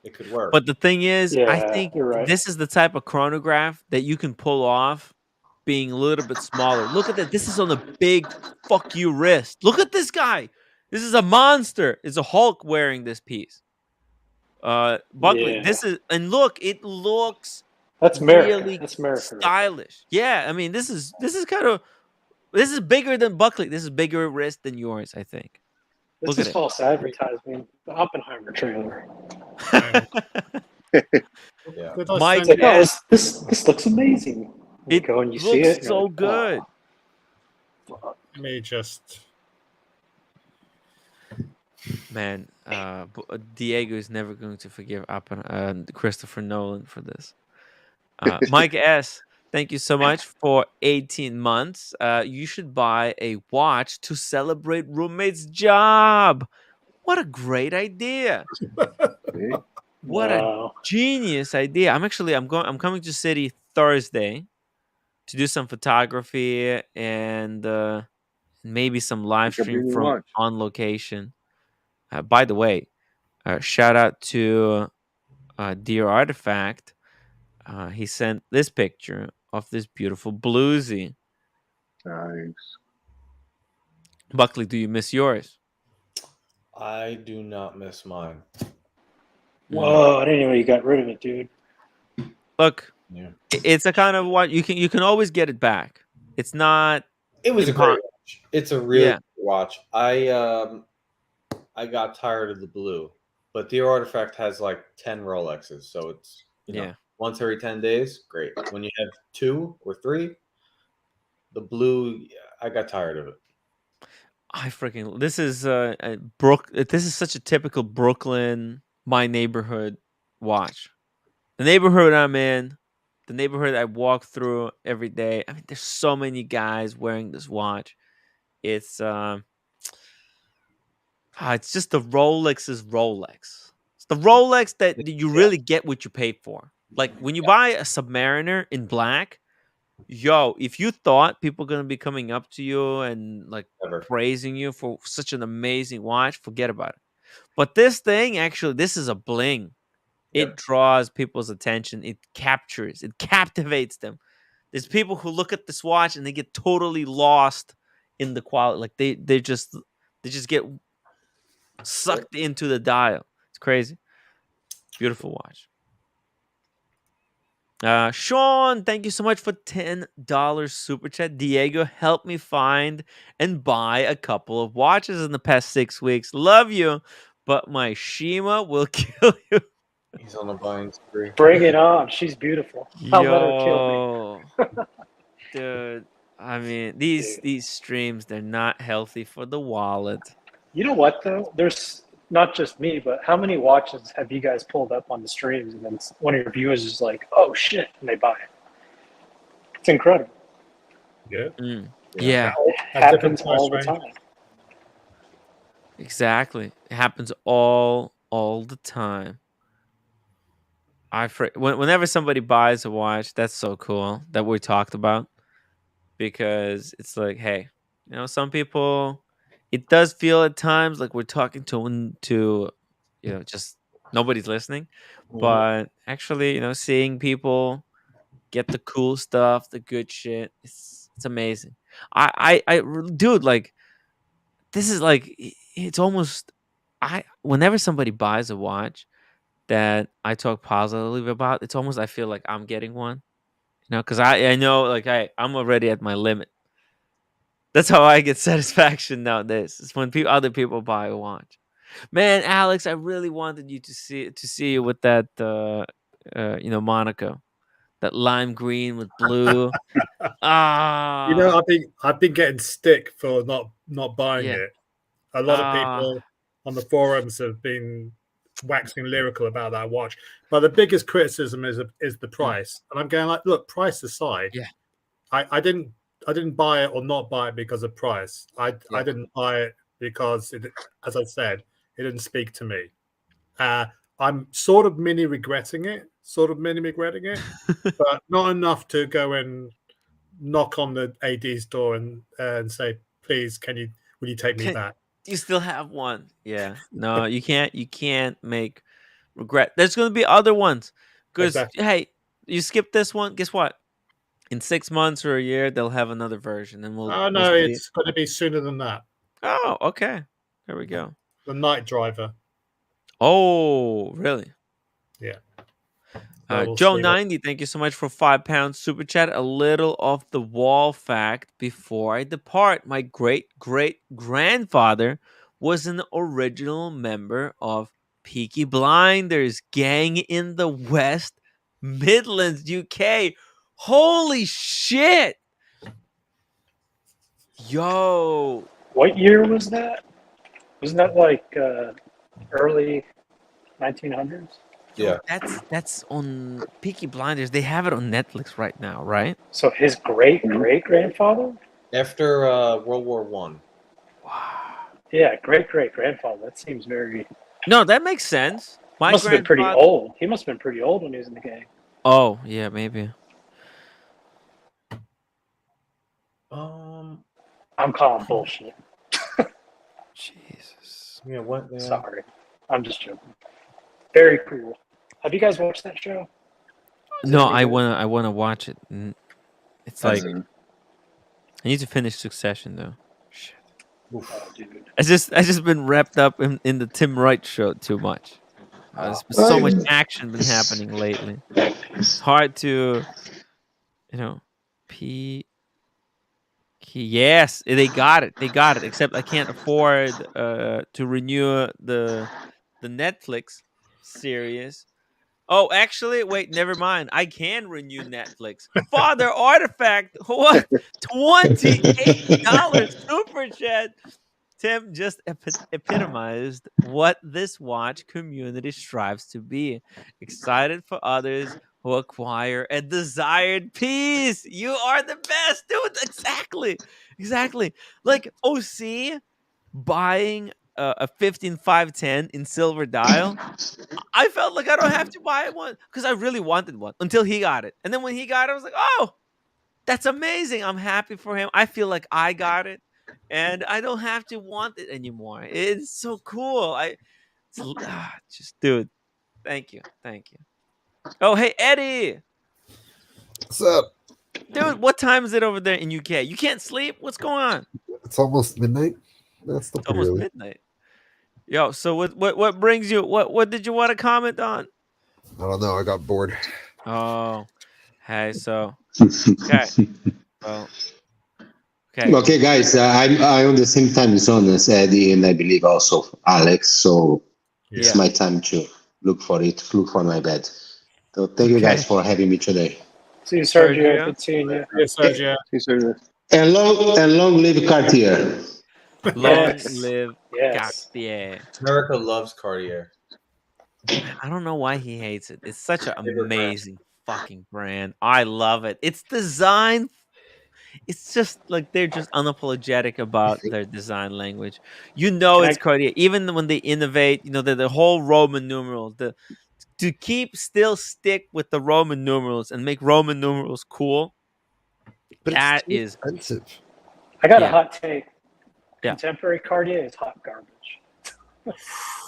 it could work. But the thing is, I Yeah, think you're right. this is the type of chronograph that you can pull off being a little bit smaller. Look at that. This is on a big fuck you wrist. Look at this guy. This is a monster. It's a Hulk wearing this piece. Buckley, Yeah. this is, and look, it looks That's America. really That's America. Right there. stylish. Yeah, I mean, this is kind of, this is bigger than Buckley. This is bigger wrist than yours, I think. This Look is at it. false advertising. The Oppenheimer trailer. Yeah. Did I Mike, send It's like, you- oh, this looks amazing. You It go and you see looks it. so you're like, good. oh, Let me just. Man, Diego is never going to forgive Christopher Nolan for this. Mike S., thank you so much for 18 months. You should buy a watch to celebrate roommate's job. What a great idea. What a wow. genius idea. I'm coming to city Thursday to do some photography and maybe some live Pick up your stream new from watch. on location. By the way, shout out to Dear Artifact. He sent this picture of this beautiful bluesy. Nice. Buckley, do you miss yours? I do not miss mine. Whoa, I didn't know you got rid of it, dude. Look, Yeah. it's a kind of what you can always get it back. It's not. It was a great watch. It's a really Yeah. good watch. I got tired of the blue, but the Artifact has like 10 Rolexes, so it's Yeah. once every 10 days, great. When you have 2 or 3, the blue, I got tired of it. This is this is such a typical Brooklyn, my neighborhood watch. The neighborhood I'm in, the neighborhood I walk through every day. I mean, there's so many guys wearing this watch. It's just the Rolex's Rolex. It's the Rolex that you really get what you pay for. Like when you buy a Submariner in black, yo, if you thought people gonna be coming up to you and like Never. praising you for such an amazing watch, forget about it. But this thing, actually, this is a bling. It Yep. draws people's attention. It captivates them. There's people who look at this watch and they get totally lost in the quality. Like they just get sucked into the dial. It's crazy. Beautiful watch. Sean, thank you so much for $10 super chat. Diego, help me find and buy a couple of watches in the past 6 weeks. Love you, but my Shima will kill you. He's on a buying spree. Bring it on. She's beautiful. I'll let her kill me. Dude. I mean, these streams, they're not healthy for the wallet. You know what, though? There's not just me, but how many watches have you guys pulled up on the streams and then one of your viewers is like, oh, shit, and they buy it? It's incredible. Yeah. Yeah, It At different happens all the price time. exactly. It happens all the time. Whenever somebody buys a watch, that's so cool that we talked about, because it's like, hey, some people, it does feel at times like we're talking to just nobody's listening, but actually, seeing people get the cool stuff, the good shit, it's amazing. Dude, like, this is like, it's almost, whenever somebody buys a watch that I talk positively about, it's almost, I feel like I'm getting one, because I know, like, I'm already at my limit. That's how I get satisfaction nowadays. It's when other people buy a watch. Man, Alex, I really wanted you to see you with that Monaco, that lime green with blue. I've been getting stick for not buying Yeah. it. A lot of people on the forums have been waxing lyrical about that watch, but the biggest criticism is the price. And I'm going like, look, price aside, Yeah. I didn't buy it or not buy it because of price. I didn't buy it because as I said, it didn't speak to me. I'm sort of mini regretting it, but not enough to go and knock on the AD's door and say, please, will you take me back? You still have one? Yeah. No, you can't make regret. There's going to be other ones. Because, Exactly. hey, you skip this one, guess what? In 6 months or a year, they'll have another version, and we'll No, see. it's going to be sooner than that. Oh, okay. There we go. The Night Driver. Oh, really? Yeah. Joe 90, thank you so much for £5 super chat. A little off the wall fact before I depart. My great grandfather was an original member of Peaky Blinders gang in the West Midlands, UK. Holy shit! Yo, What year was that? Wasn't that like early 1900s? yo, that's on Peaky Blinders. They have it on Netflix right now, right? So his great grandfather? After World War One. Wow. Yeah, great grandfather. That seems very. No, that makes sense. My Must have been pretty grandfather- old. He must have been pretty old when he was in the gang. Oh, yeah, maybe. I'm calling bullshit. Jesus. Yeah, what? Yeah. Sorry, I'm just joking. Very cool. Have you guys watched that show? No, any good? I wanna watch it. It's like I need to finish Succession though. Shit. Oh, dude. I just been wrapped up in the Tim Wright show too much. There's been so much action been happening lately. It's hard to, Yes, they got it. They got it. Except I can't afford to renew the Netflix series. Oh, actually, wait, never mind. I can renew Netflix. Father Artifact, what? $28 super chat. Tim just epitomized what this watch community strives to be. Excited for others who acquire a desired piece. You are the best, dude. Exactly. Like OC buying a 15510 in silver dial. I felt like I don't have to buy one because I really wanted one until he got it. And then when he got it, I was like, oh, that's amazing. I'm happy for him. I feel like I got it and I don't have to want it anymore. It's so cool. Just dude, thank you. Oh, hey, Eddie. What's up? Dude, what time is it over there in UK? You can't sleep? What's going on? It's almost midnight. That's still It's pretty almost early. midnight. Yo, so what brings you? What did you want to comment on? I don't know. I got bored. Oh, hey, so okay. Well, okay. Okay, guys, I'm on the same time zone as Eddie, and I believe also Alex. So it's my time to look for my bed. So thank you guys for having me today. See you, Sergio. Good seeing you. Yes, Sergio. See you, Sergio. And long live Cartier. Long live Yes. Cartier. America loves Cartier. I don't know why he hates it. It's such an amazing fucking brand. I love it. It's designed. It's just like they're just unapologetic about their design language. It's Cartier. Even when they innovate, the whole Roman numeral, to stick with the Roman numerals and make Roman numerals cool. But that it's is expensive. I got a hot take. Yeah. Contemporary Cartier is hot garbage.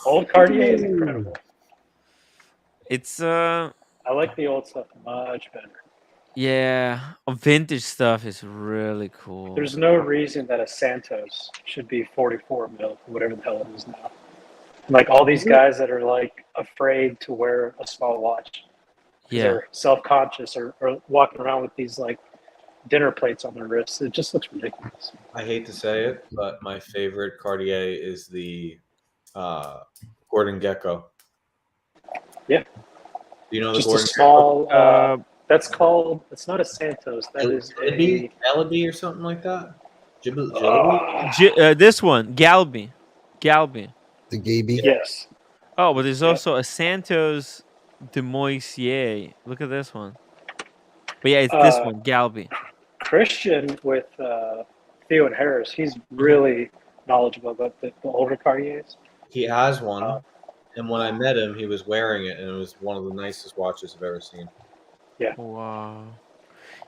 Old Cartier is incredible. It's I like the old stuff much better. Yeah, vintage stuff is really cool. There's no reason that a Santos should be 44 mil, whatever the hell it is now. Like all these guys that are like afraid to wear a small watch. Yeah. They're self-conscious or walking around with these like dinner plates on their wrists. It just looks ridiculous. I hate to say it, but my favorite Cartier is the Gordon Gecko. Yeah. Do you know just the Gordon a small. That's called. It's not a Santos. That is a Galaby or something like that. This one, Galby. The Gaby. Yes. Oh, but there's also a Santos de Moisier. Look at this one. But yeah, it's this one, Galby. Christian with Theo and Harris. He's really knowledgeable about the older Cartiers. He has one, and when I met him, he was wearing it, and it was one of the nicest watches I've ever seen. Yeah. Wow.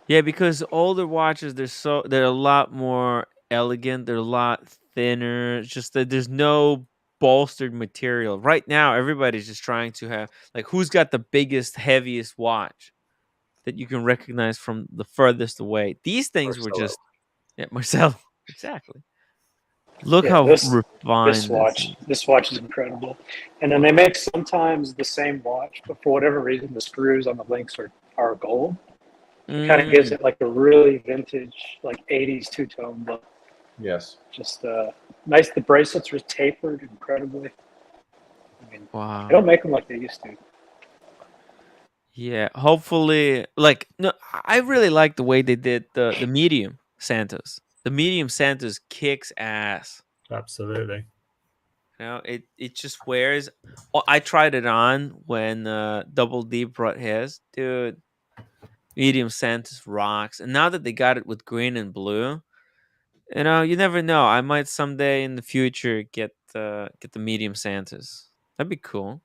Yeah, because older watches, they're a lot more elegant. They're a lot thinner. It's just that there's no bolstered material. Right now, everybody's just trying to have like who's got the biggest, heaviest watch that you can recognize from the furthest away. These things were Marcelo. just Marcel. Exactly. Look Yeah, how this refined this is. this watch is incredible. And then they make sometimes the same watch, but for whatever reason, the screws on the links are gold. It kind of gives it like a really vintage, like 80s two-tone look. Yes. Just nice. The bracelets were tapered incredibly. I mean, Wow. they don't make them like they used to. Yeah, hopefully, like no, I really like the way they did the medium Santos. The medium Santos kicks ass. Absolutely. You know, it just wears. Oh, I tried it on when Double D brought his, dude. Medium Santos rocks, and now that they got it with green and blue, you know, you never know. I might someday in the future get the medium Santas. That'd be cool.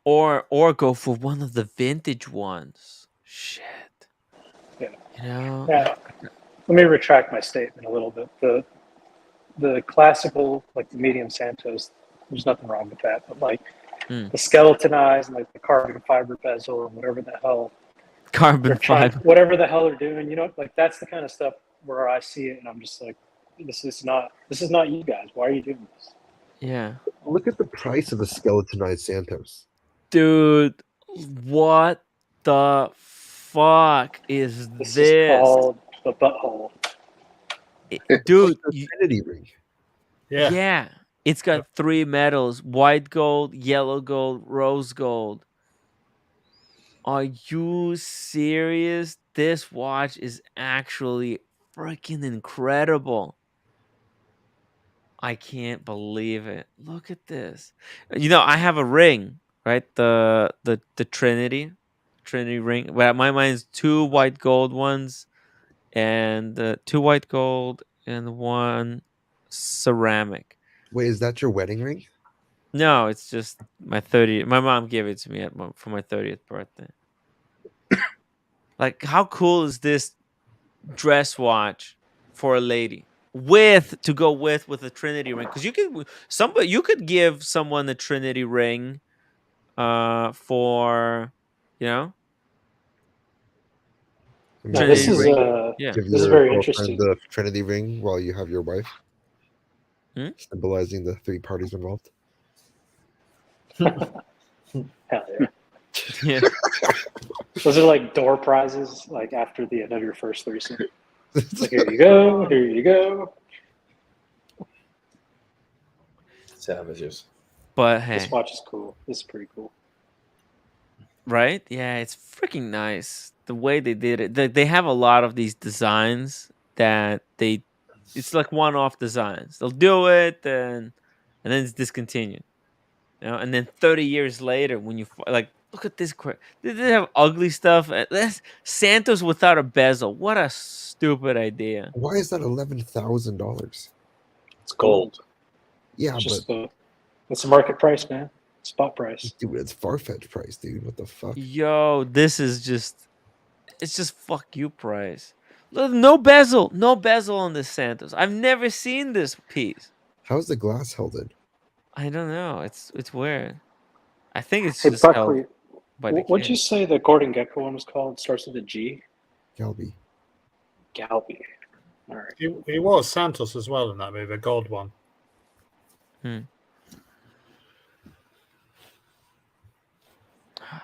Or go for one of the vintage ones. Shit. Yeah. You know? Yeah. Let me retract my statement a little bit. The classical, like the medium Santos, there's nothing wrong with that. But like the skeletonized, like the carbon fiber bezel, and whatever the hell Carbon they're trying, fiber. whatever the hell they're doing, you know, like that's the kind of stuff where I see it and I'm just like, this is not you guys. Why are you doing this? Yeah. Look at the price of the skeletonized Santos. Dude, what the fuck is This this? is called the butthole. Dude, the Trinity ring. yeah. It's got 3 metals: white gold, yellow gold, rose gold. Are you serious? This watch is actually freaking incredible. I can't believe it. Look at this. You know, I have a ring, right? The Trinity ring. Well, my mine's 2 white gold ones and 2 white gold and 1 ceramic. Wait, is that your wedding ring? No, it's just my 30th. My mom gave it to me for my 30th birthday. Like, how cool is this dress watch for a lady to go with a Trinity ring? Because you could give someone a Trinity ring for, you know, No, this Trinity is ring. Give this is your very girlfriend interesting. the Trinity ring while you have your wife, symbolizing the 3 parties involved. Hell yeah. Yeah. Those are like door prizes, like after the end of your first threesome. Like, here you go, here you go. Savages. But hey, This watch is cool. This is pretty cool. right? Yeah, it's freaking nice the way they did it. They have a lot of these designs that it's like one-off designs. They'll do it and then it's discontinued. You know, and then 30 years later, when you like, look at this crap. They have ugly stuff. That's Santos without a bezel. What a stupid idea. Why is that $11,000? It's gold. Yeah, It's but it's a market price, man. Spot price. dude, it's far-fetched price, dude. What the fuck? Yo, this is it's just fuck you price. Look, no bezel on this Santos. I've never seen this piece. How's the glass held in? I don't know. It's weird. I think it's Hey, just Buckley, held by the what'd you case. say the Gordon Gekko one was called? It starts with a G? Galby. Galby. All right. He was Santos as well in that movie, the gold one.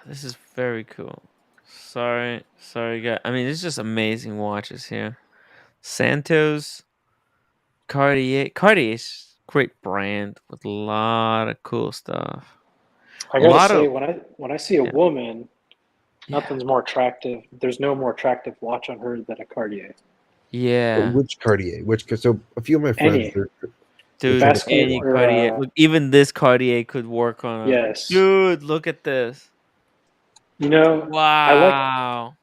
This is very cool. Sorry, guys. I mean, it's just amazing watches here. Santos, Cartier. Cartier's great brand with a lot of cool stuff. I gotta say, when I see a woman, nothing's more attractive. There's no more attractive watch on her than a Cartier. Yeah. Which Cartier? So a few of my friends, Dude, any Cartier. Look, even this Cartier could work on. Yes. Dude, look at this. You know, wow.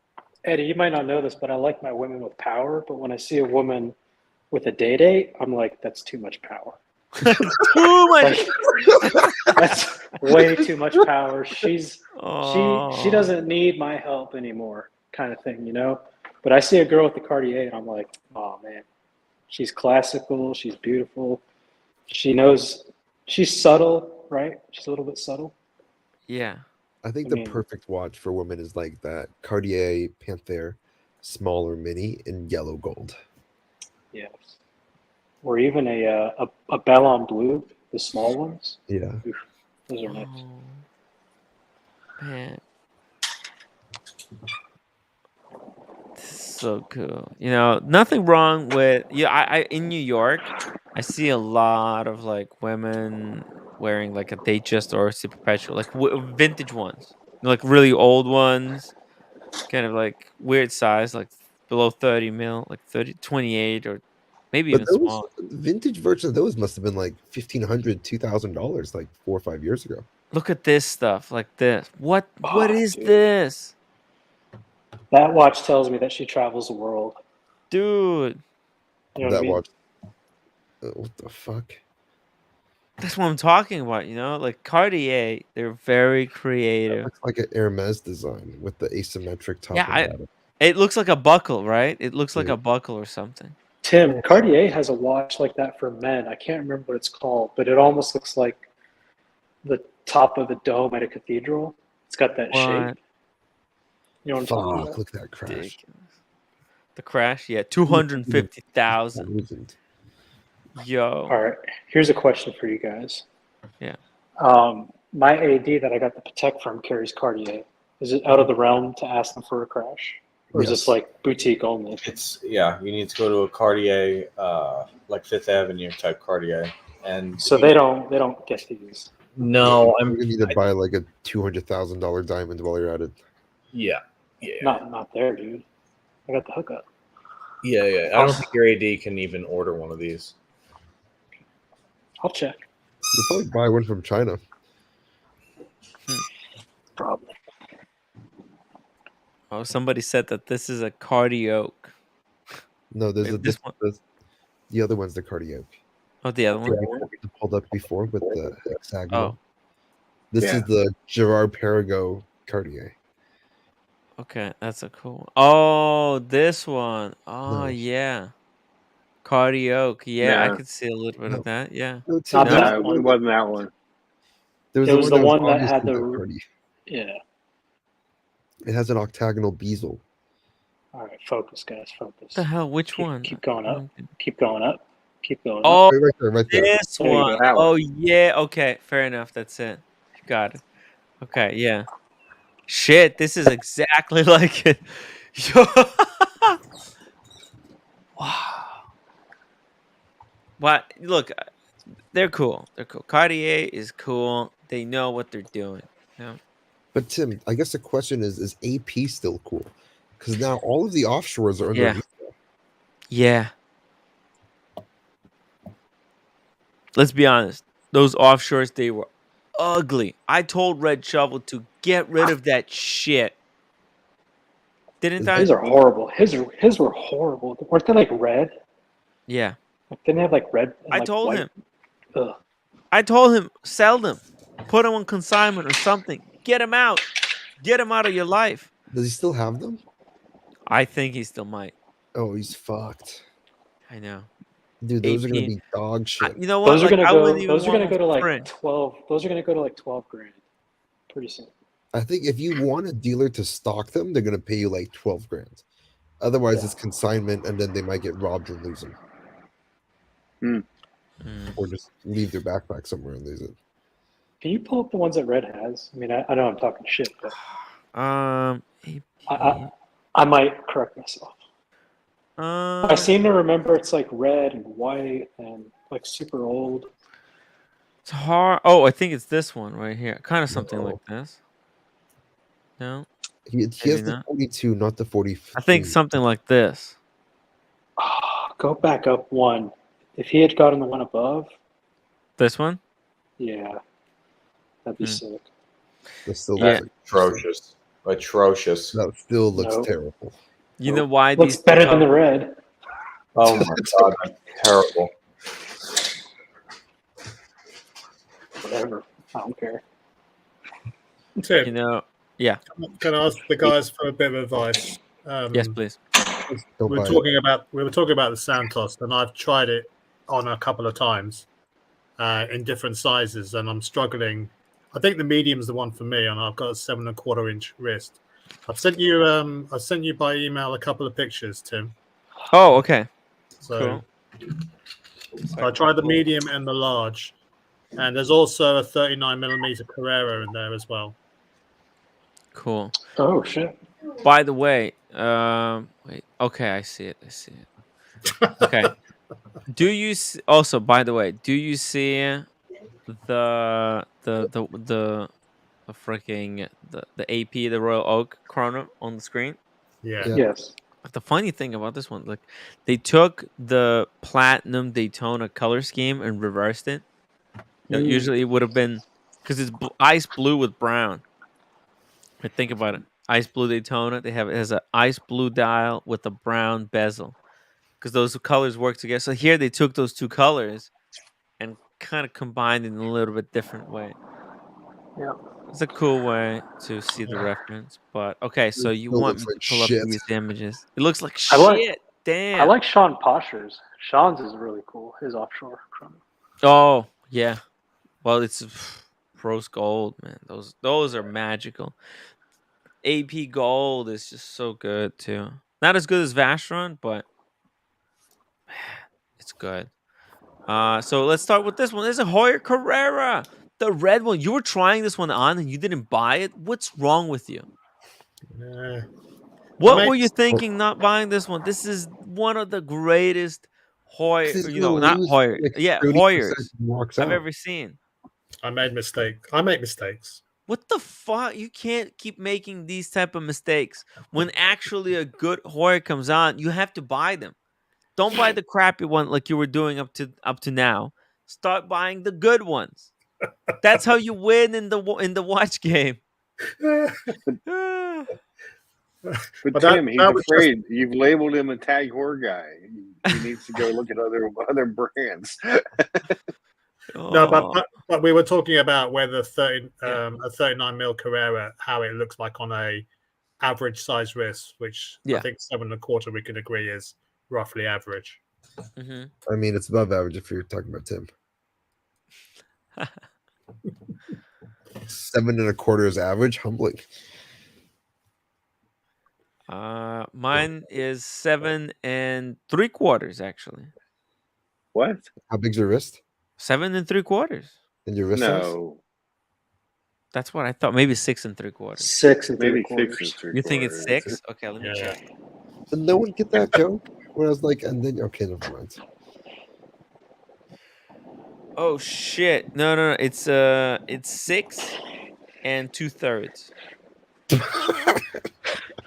Eddie, you might not know this, but I like my women with power. But when I see a woman with a day, I'm like, that's too much power. Too much. That's way too much power. She doesn't need my help anymore, kind of thing, you know. But I see a girl with the Cartier, and I'm like, oh man, She's classical. She's beautiful. She knows. She's subtle, right? She's a little bit subtle. Yeah. I think I the mean- perfect watch for women is like that Cartier Panther smaller mini in yellow gold. Yes. Or even a Bellon Blue, the small ones. Yeah. Oof, those are nice. Oh, man. This is so cool. You know, nothing wrong with I in New York, I see a lot of like women wearing like a Datejust or a Super Perpetual, like vintage ones, like really old ones, kind of like weird size, like below 30 mil, like 30, 28, or maybe But even those smaller. vintage versions of those must have been like $1,500, $2,000 like 4 or 5 years ago. Look at this stuff, like this. What Oh, is dude. this? That watch tells me that she travels the world. Dude, You know what That I mean? watch. What the fuck? that's what I'm talking about, you know? Like Cartier, they're very creative. Looks like an Hermes design with the asymmetric top Yeah, and bottom. it looks like a buckle, right? It looks like Yeah. a buckle or something. Tim, Cartier has a watch like that for men. I can't remember what it's called, but it almost looks like the top of a dome at a cathedral. It's got that shape. What? You know what I'm talking Fuck, about? look at that crash. Ridiculous. The crash, yeah, 250,000. 1,000. Yo, All right, here's a question for you guys. Yeah. My AD that I got the Patek from carries Cartier. Is it out of the realm to ask them for a crash? Or is this Yes. like boutique only? It's you need to go to a Cartier, like Fifth Avenue type Cartier, and So they don't get these. No, You're gonna need to buy like a $200,000 diamond while you're at it. yeah. Not there, dude. I got the hookup. Yeah. I don't think your AD can even order one of these. I'll check. You'll probably buy one from China. Probably. oh, somebody said that this is a Cartier. No, there's Wait, this one. the other one's the Cartier. Oh, the other one. We pulled up before with the hexagonal. Oh, This Yeah. is the Gerard Perregaux Cartier. okay, that's a cool one. Oh, this one. Oh, Nice. yeah. Cartier. Yeah, I Nah. could see a little bit of that. Yeah. No, Tim, Not there that No, it wasn't that one. was It was the one that had obviously the- Cartier. Yeah. It has an octagonal bezel. All right, focus, guys, focus. What the hell? Which Keep- one? keep going I up. don't get- Keep going up. Keep going up. Oh, Right there, right there. this There you go. one. That one. Oh, yeah. Okay, fair enough. That's it. Got it. Okay, yeah. Shit, this is exactly like it. Yo. Wow. What? Look, they're cool. They're cool. Cartier is cool. They know what they're doing. You know? But Tim, I guess the question is AP still cool? Because now all of the offshores are under. Yeah. Yeah. Let's be honest. Those offshores, they were ugly. I told Red Shovel to get rid of that shit. Didn't I? His are horrible. His were horrible. Weren't they like red? Yeah. Like, didn't they have like red? And, I like, told white? him. Ugh. I told him, sell them. Put them on consignment or something. Get him out. Get him out of your life. Does he still have them? I think he still might. Oh, he's fucked. I know. Dude, those are gonna 18. be dog shit. You know what? Those are gonna I go. wouldn't even Those are want gonna go to them like for free. 12. Those are gonna go to like 12 grand, pretty soon. I think if you want a dealer to stock them, they're gonna pay you like 12 grand. Otherwise, Yeah. it's consignment, and then they might get robbed and lose them, Mm. or just leave their backpack somewhere and lose it. Can you pull up the ones that Red has? I mean, I know I'm talking shit, but I might correct myself. I seem to remember it's like red and white and like super old. It's hard. Oh, I think it's this one right here. Kind of something No. like this. No, He has Maybe the not. 42, not the 40. I think something like this. Go back up one. If he had gotten the one above, This one. yeah, that'd be Hmm. sick. That still Yeah. looks like, Atrocious. Atrocious. that still looks Nope. terrible. You know why Looks these better than the red. Oh my god, that's terrible. Whatever. I don't care. Tim, You know. Yeah. can I ask the guys for a bit of advice? Yes, please. Don't we buy were talking about the Santos, and I've tried it on a couple of times in different sizes, and I'm struggling. I think the medium's the one for me, and I've got a 7.25-inch wrist. I've sent you by email a couple of pictures, Tim. Oh, okay. So, Cool. so I tried the medium and the large, and there's also a 39mm Carrera in there as well. Cool. Oh shit. By the way, wait. Okay, I see it. Okay. Also, by the way, do you see the freaking the AP, the Royal Oak chrono on the screen? Yeah. Yeah. Yes. But the funny thing about this one, like, they took the platinum Daytona color scheme and reversed it. Usually it would have been, because it's ice blue with brown. But think about it. Ice blue Daytona, it has an ice blue dial with a brown bezel, because those colors work together. So here they took those two colors and kind of combined in a little bit different way. Yeah. It's a cool way to see the reference. But okay, so you Still want looks me to like pull up shit. these images? It looks like I like- shit. Damn. I like Sean Posher's. Sean's is really cool. His offshore chrono. Oh yeah. Well, it's rose gold, man. Those are magical. AP gold is just so good too. Not as good as Vacheron, but man, it's good. So let's start with this one. This is a Hoyer Carrera, the red one. You were trying this one on and you didn't buy it. What's wrong with you? What were you thinking not buying this one? This is one of the greatest Hoyer, He's gonna not lose Hoyer, like yeah, 30% Hoyers and walks I've out. ever seen. I make mistakes. What the fuck? You can't keep making these type of mistakes. When actually a good Hoyer comes on, you have to buy them. Don't buy the crappy one like you were doing up to now. Start buying the good ones. That's how you win in the watch game. But Tim, he's afraid. You've labeled him a tag whore guy. He needs to go look at other brands. No, but we were talking about whether a 39mm Carrera, how it looks like on a average size wrist, which I think 7.25 we can agree is roughly average. Mm-hmm. I mean, it's above average if you're talking about Tim. 7.25 is average. Humbling. Mine is 7.75 actually. What? How big's your wrist? 7.75. And your wrist size? That's what I thought. Maybe 6.75. 6 and maybe 3/4. 6 and 3/4. You think it's 6? Okay, let me check. Did no one get that joke? Where I was like, and then okay, never mind. Oh shit! No. It's 6 2/3.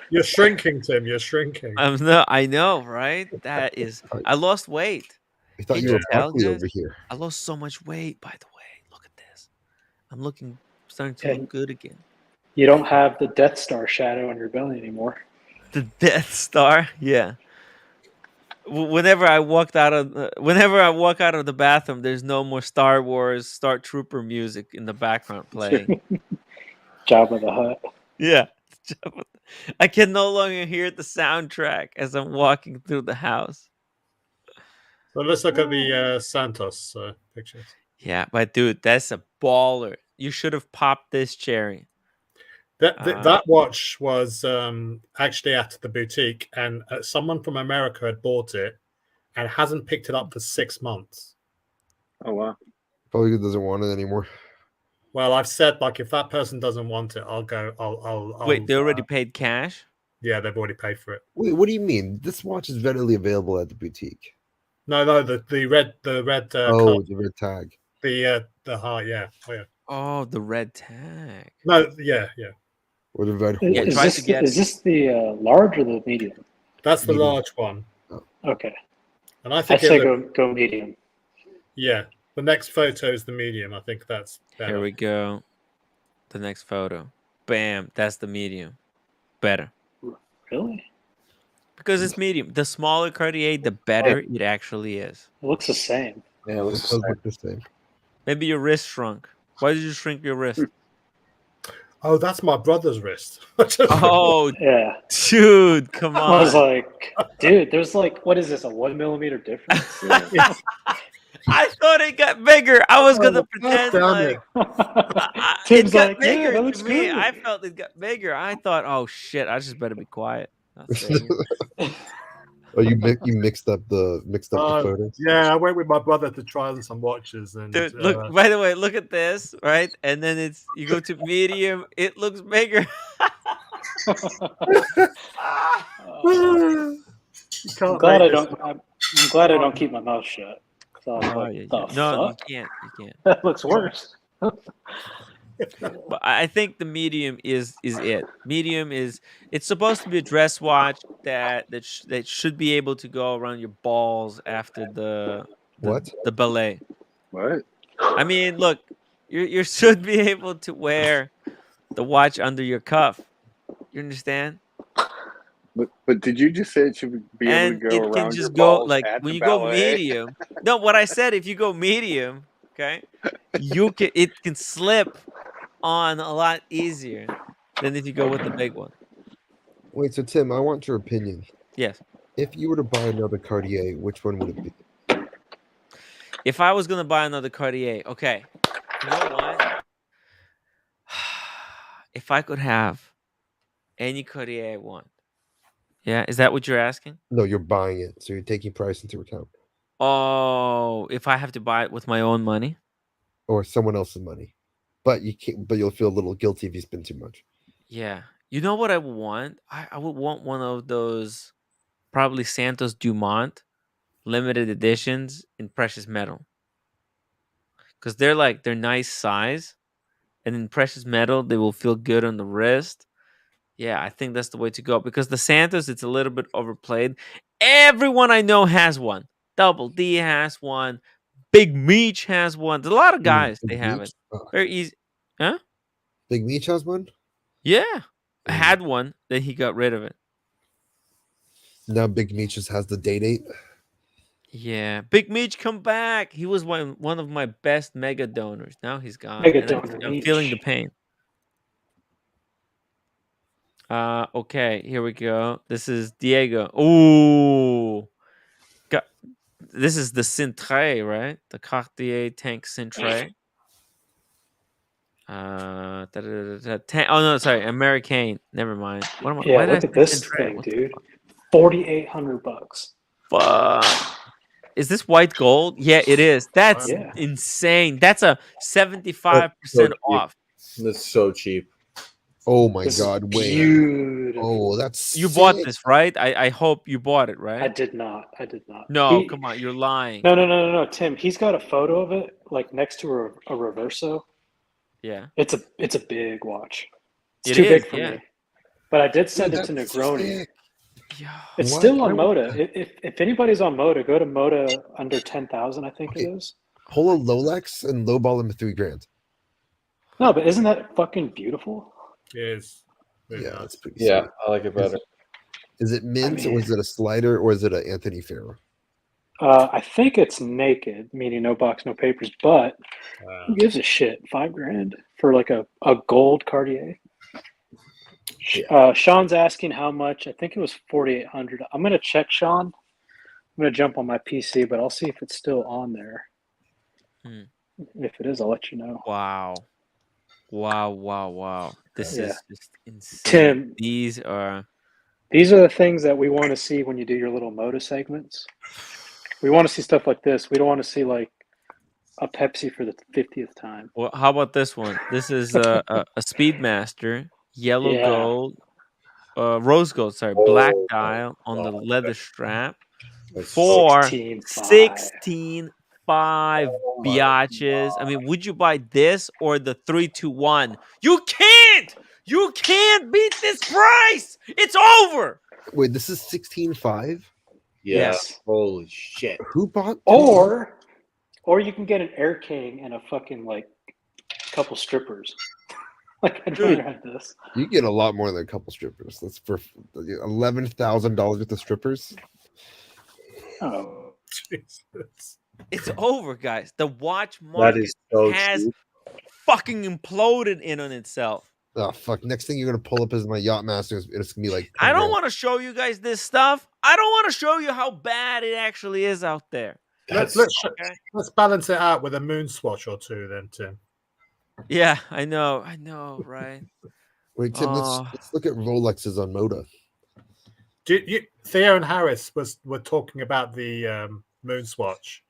You're shrinking, Tim. You're shrinking. I know, right? That is. I lost weight. I thought you were broccoli over here. I lost so much weight. By the way, look at this. I'm starting to look good again. You don't have the Death Star shadow on your belly anymore. The Death Star, yeah. Whenever I walk out of the bathroom, there's no more Star Wars, Star Trooper music in the background playing. Jabba the Hutt. Yeah, I can no longer hear the soundtrack as I'm walking through the house. So let's look at the Santos pictures. Yeah, but dude, that's a baller. You should have popped this cherry. That watch was actually at the boutique, and someone from America had bought it and hasn't picked it up for 6 months. Oh wow! Probably doesn't want it anymore. Well, I've said, like, if that person doesn't want it, I'll go. I'll Wait, they already paid cash? Yeah, they've already paid for it. Wait, what do you mean? This watch is readily available at the boutique. No, the red. The red tag. The heart, yeah. Oh, the red tag. No, yeah. Or the red horse. Is this the large or the medium? That's the large one. Oh. Okay. And I think I'd say go medium. Yeah. The next photo is the medium. I think that's better. Here we go. The next photo. Bam. That's the medium. Better. Really? Because it's medium. The smaller Cartier, the better it actually is. It looks the same. Yeah, it looks look the same. Maybe your wrist shrunk. Why did you shrink your wrist? Oh, that's my brother's wrist. Oh, Yeah. dude, come I was on. like, dude, there's like, what is this, a 1 millimeter difference? I thought it got bigger. I was gonna God pretend damn like it. it Tim's got like, yeah, bigger that to looks me. good. I felt it got bigger. I thought, oh shit, I just better be quiet. Not saying it. Oh, you mixed up the photos. Yeah, I went with my brother to try on some watches, and Dude, look. By the way, look at this, right? And then you go to medium. It looks bigger. I'm can't glad make I this. don't. I'm glad I don't keep my mouth shut. 'Cause I was Oh, like, yeah, the yeah. No, you fuck? can't. You can't. That looks worse. But I think the medium is it. Medium is it's supposed to be a dress watch that should be able to go around your balls after What? the ballet. What? I mean, look, you should be able to wear the watch under your cuff. You understand? But did you just say it should be able to And go it can around your just go balls like at when the you go ballet? medium. No, what I said, if you go medium, okay, it can slip on a lot easier than if you go with the big one. Wait, so Tim, I want your opinion. Yes. If you were to buy another Cartier, which one would it be? If I was gonna buy another Cartier, okay, you know what? If I could have any Cartier I want, yeah, is that what you're asking? No, you're buying it, so you're taking price into account, Oh, if I have to buy it with my own money, or someone else's money. But you can't. But you'll feel a little guilty if you spend too much. yeah. You know what I would want? I would want one of those probably Santos Dumont limited editions in precious metal because they're nice size, and in precious metal they will feel good on the wrist. Yeah, I think that's the way to go because the Santos, it's a little bit overplayed. Everyone I know has one. Double D has one. Big Meech has one. There's a lot of guys they Big have it. Meech? Oh, Very easy. Huh? Big Meech has one. Yeah. I Mm. had one, then he got rid of it. Now Big Meech just has the date. Yeah. Big Meech, come back. He was one of my best mega donors. Now he's gone. Mega And donor I'm feeling the Meech. pain. Okay, here we go. This is Diego. Ooh. This is the Cintre, right? The Cartier Tank Cintre. Oh no, sorry, American. Never mind. What am I? Yeah, Why did I look at say this Cintre? thing, What the dude. $4,800. fuck? Is this white gold? Yeah, it is. That's Yeah. insane. That's a 75% so off. That's so cheap. Oh my This is God! Wait. beautiful. Oh, that's You bought sick. this, right? I hope you bought it, I right? did not. I did not. No, come on, you're lying. No, Tim. He's got a photo of it, like next to a Reverso. Yeah, It's a big watch. It's it too is. big for Yeah. me. But I did send Dude, it to that's Negroni. sick. Yeah. It's What? still on Moda. If anybody's on Moda, go to Moda under 10,000. I think Okay. it is. Hold a Rolex and lowball him at $3,000. No, but isn't that fucking beautiful? Yes. Yeah, that's pretty. Yeah, Sweet. I like it better. Is it mint, I mean- or is it a slider, or is it an Anthony Farrow? I think it's naked, meaning no box, no papers. But who gives a shit? $5,000 for like a gold Cartier. Sean's asking how much. I think it was 4,800. I'm gonna check, Sean. I'm gonna jump on my PC, but I'll see if it's still on there. If it is, I'll let you know. Wow. This Yeah. is just insane. Tim, These are the things that we want to see when you do your little Moda segments. We want to see stuff like this. We don't want to see like a Pepsi for the 50th time. well, how about this one? This is a Speedmaster, yellow Yeah. gold, rose gold, sorry, black dial on the leather strap for 16,500 biatches. I mean, would you buy this or the 321? You can't beat this price. It's over. Wait, this is 16.5. Yeah. Yes. Holy shit. Who bought? Or you can get an Air King and a fucking like couple strippers. Like I'd rather have this. You get a lot more than a couple strippers. That's for $11,000 worth of strippers. Oh, Jesus. It's over, guys. The watch That market is so has cheap. fucking imploded in on itself. Oh fuck! Next thing you're gonna pull up is my Yacht Masters. It's gonna be like. I 10 don't grand. want to show you guys this stuff. I don't want to show you how bad it actually is out there. Let's Okay. let's balance it out with a MoonSwatch or two, then, Tim. Yeah, I know, right? Wait, Tim. Oh. Let's look at Rolexes on Moda. Theo and Harris were talking about the MoonSwatch,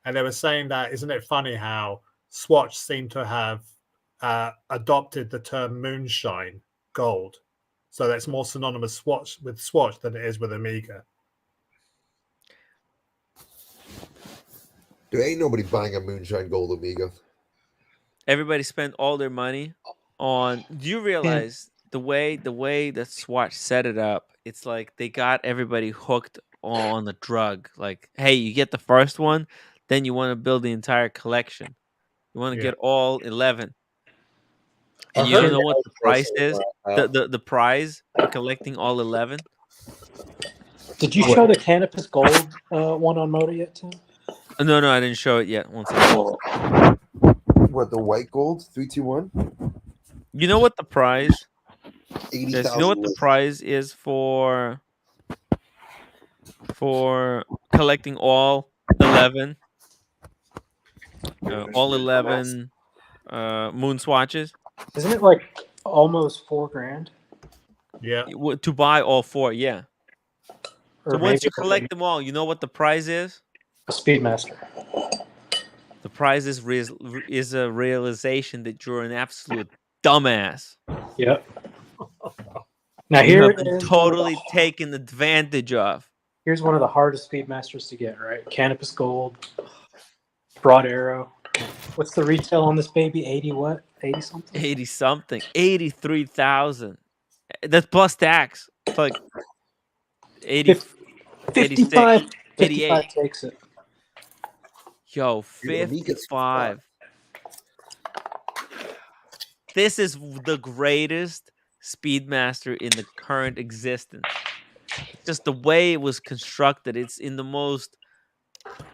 and they were saying that isn't it funny how Swatch seem to have adopted the term Moonshine gold, so that's more synonymous with Swatch than it is with Omega. There ain't nobody buying a Moonshine Gold Omega. Everybody spent all their money on. Do you realize the way that Swatch set it up? It's like they got everybody hooked on the drug. Like, hey, you get the first one, then you want to build the entire collection. You want to get all 11. And you don't know what the price is? The prize for collecting all 11? Did you show the Canopus Gold one on Moda yet, Tim? No, I didn't show it yet. One second. What, the white gold 321? You know what the prize? 80,000. You know what the prize is for collecting all 11? All 11 MoonSwatches? Isn't it like almost $4,000? Yeah. To buy all 4, yeah. Or So once you maybe collect them all, you know what the prize is? a Speedmaster. The prize is a realization that you're an absolute dumbass. Yep. Now You here have it been is, totally taken advantage of. Here's one of the hardest Speedmasters to get, right? Canopus Gold, Broad Arrow. What's the retail on this baby? 80 what? 80 something? 80 something. 83,000. That's plus tax. It's like 80, 55, 86, 55 88. takes it. Yo, 55. This is the greatest Speedmaster in the current existence. Just the way it was constructed, it's in the most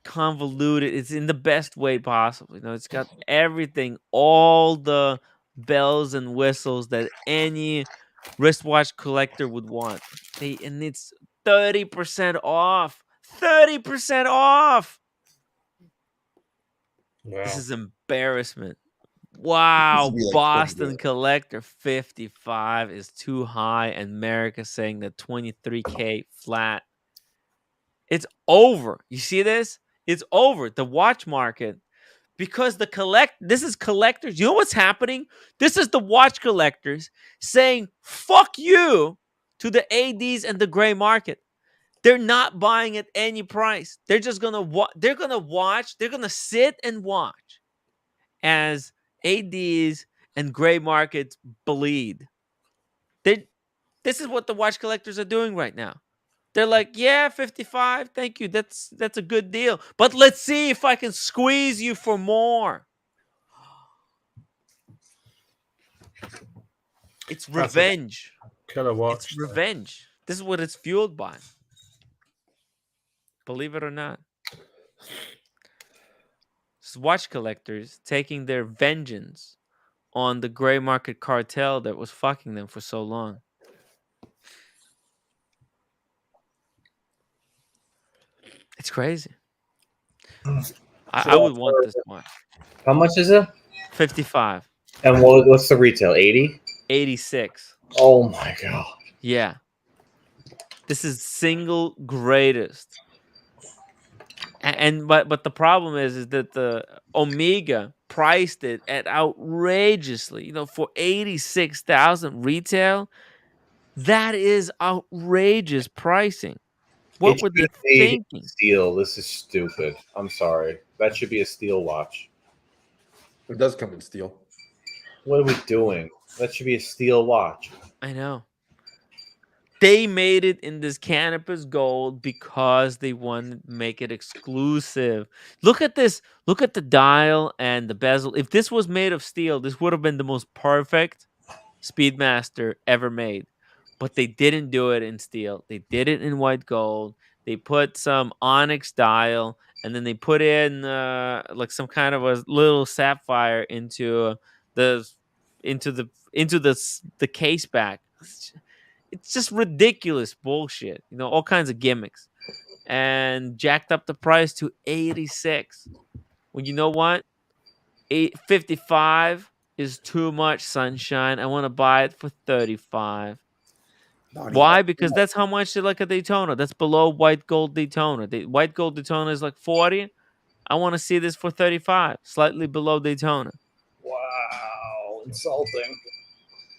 convoluted, it's in the best way possible. You know, it's got everything, all the bells and whistles that any wristwatch collector would want. And it's 30% off. 30% off. Wow. This is embarrassment. Wow, This would be like Boston 20 grand. collector 55 is too high, and America saying that 23K flat. It's over. You see this? It's over. The watch market, because this is collectors. You know what's happening? This is the watch collectors saying fuck you to the ADs and the gray market. They're not buying at any price. They're just gonna they're gonna sit and watch as ADs and gray markets bleed. This is what the watch collectors are doing right now. They're like, yeah, 55, thank you. That's a good deal. But let's see if I can squeeze you for more. It's revenge. Killer watch. It's revenge. This is what it's fueled by. Believe it or not. It's watch collectors taking their vengeance on the gray market cartel that was fucking them for so long. It's crazy. I would want this watch. How much is it? 55. And what's the retail? 80? 86. Oh my god. Yeah. This is single greatest. But the problem is that the Omega priced it at outrageously, for 86,000 retail. That is outrageous pricing. What were they thinking? Steel. This is stupid. I'm sorry. That should be a steel watch. It does come in steel. What are we doing? That should be a steel watch. I know. They made it in this Canopus Gold because they wanted to make it exclusive. Look at this. Look at the dial and the bezel. If this was made of steel, this would have been the most perfect Speedmaster ever made. But they didn't do it in steel. They did it in white gold. They put some onyx dial, and then they put in like some kind of a little sapphire into the into the case back. It's just ridiculous bullshit. You know, all kinds of gimmicks, and jacked up the price to 86. Well, you know what? 855 is too much, sunshine. I want to buy it for 35. Why? Because that's how much they like a Daytona. That's below white gold Daytona. The white gold Daytona is like 40. I want to see this for 35, slightly below Daytona. Wow, insulting.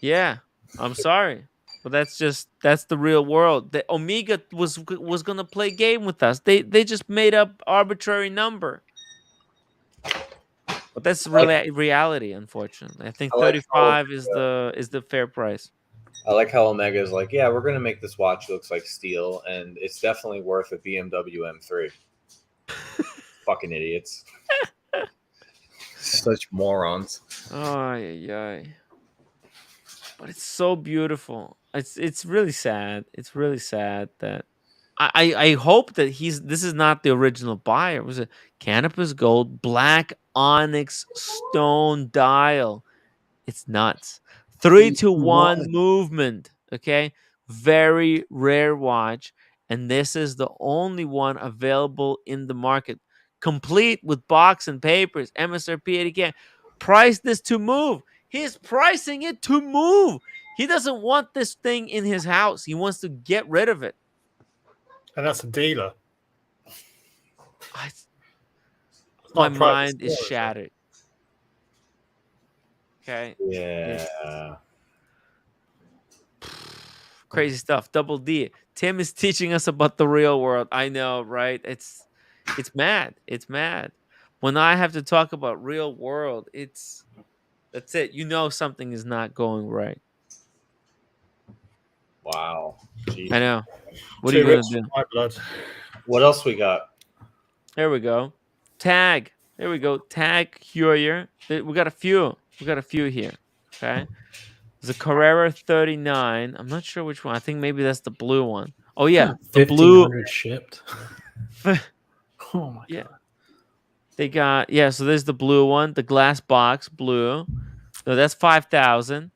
Yeah, I'm sorry, but that's the real world. The Omega was gonna play game with us. They just made up arbitrary number. But that's really reality, unfortunately. I think I like how 35 is the fair price. I like how Omega is like, yeah, we're gonna make this watch looks like steel, and it's definitely worth a BMW M3. Fucking idiots. Such morons. Oh yeah. But it's so beautiful. It's really sad. It's really sad that I hope that this is not the original buyer. It was a Canopus Gold black onyx stone dial. It's nuts. 3-to-1 movement. Okay. Very rare watch. And this is the only one available in the market. Complete with box and papers. MSRP 80K. Price this to move. He's pricing it to move. He doesn't want this thing in his house. He wants to get rid of it. And that's a dealer. My mind is shattered. Okay. Yeah. Crazy stuff. Double D. Tim is teaching us about the real world. I know, right? It's mad. It's mad. When I have to talk about real world, that's it. You know something is not going right. Wow. Jeez. I know. What are you gonna do? My blood. What else we got? There we go. Tag. There we go. Tag Courier. We got a few. We got a few here. Okay. There's a Carrera 39. I'm not sure which one. I think maybe that's the blue one. Oh yeah, the blue 1,500 shipped. Oh my god. They got so there's the blue one, the glass box blue. So that's 5,000.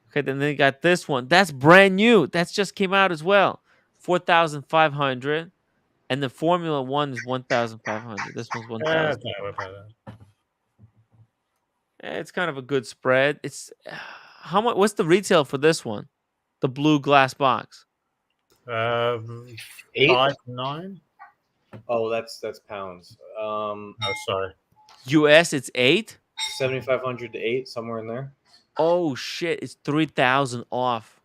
Okay, then they got this one. That's brand new. That's just came out as well. 4,500. And the Formula 1 is 1,500. This one's 1,000. It's kind of a good spread. It's how much? What's the retail for this one? The blue glass box. 8? 5, 9. Oh, that's pounds. Oh, sorry. US, it's 8. 7,500 to 8, somewhere in there. Oh shit! It's 3,000 off.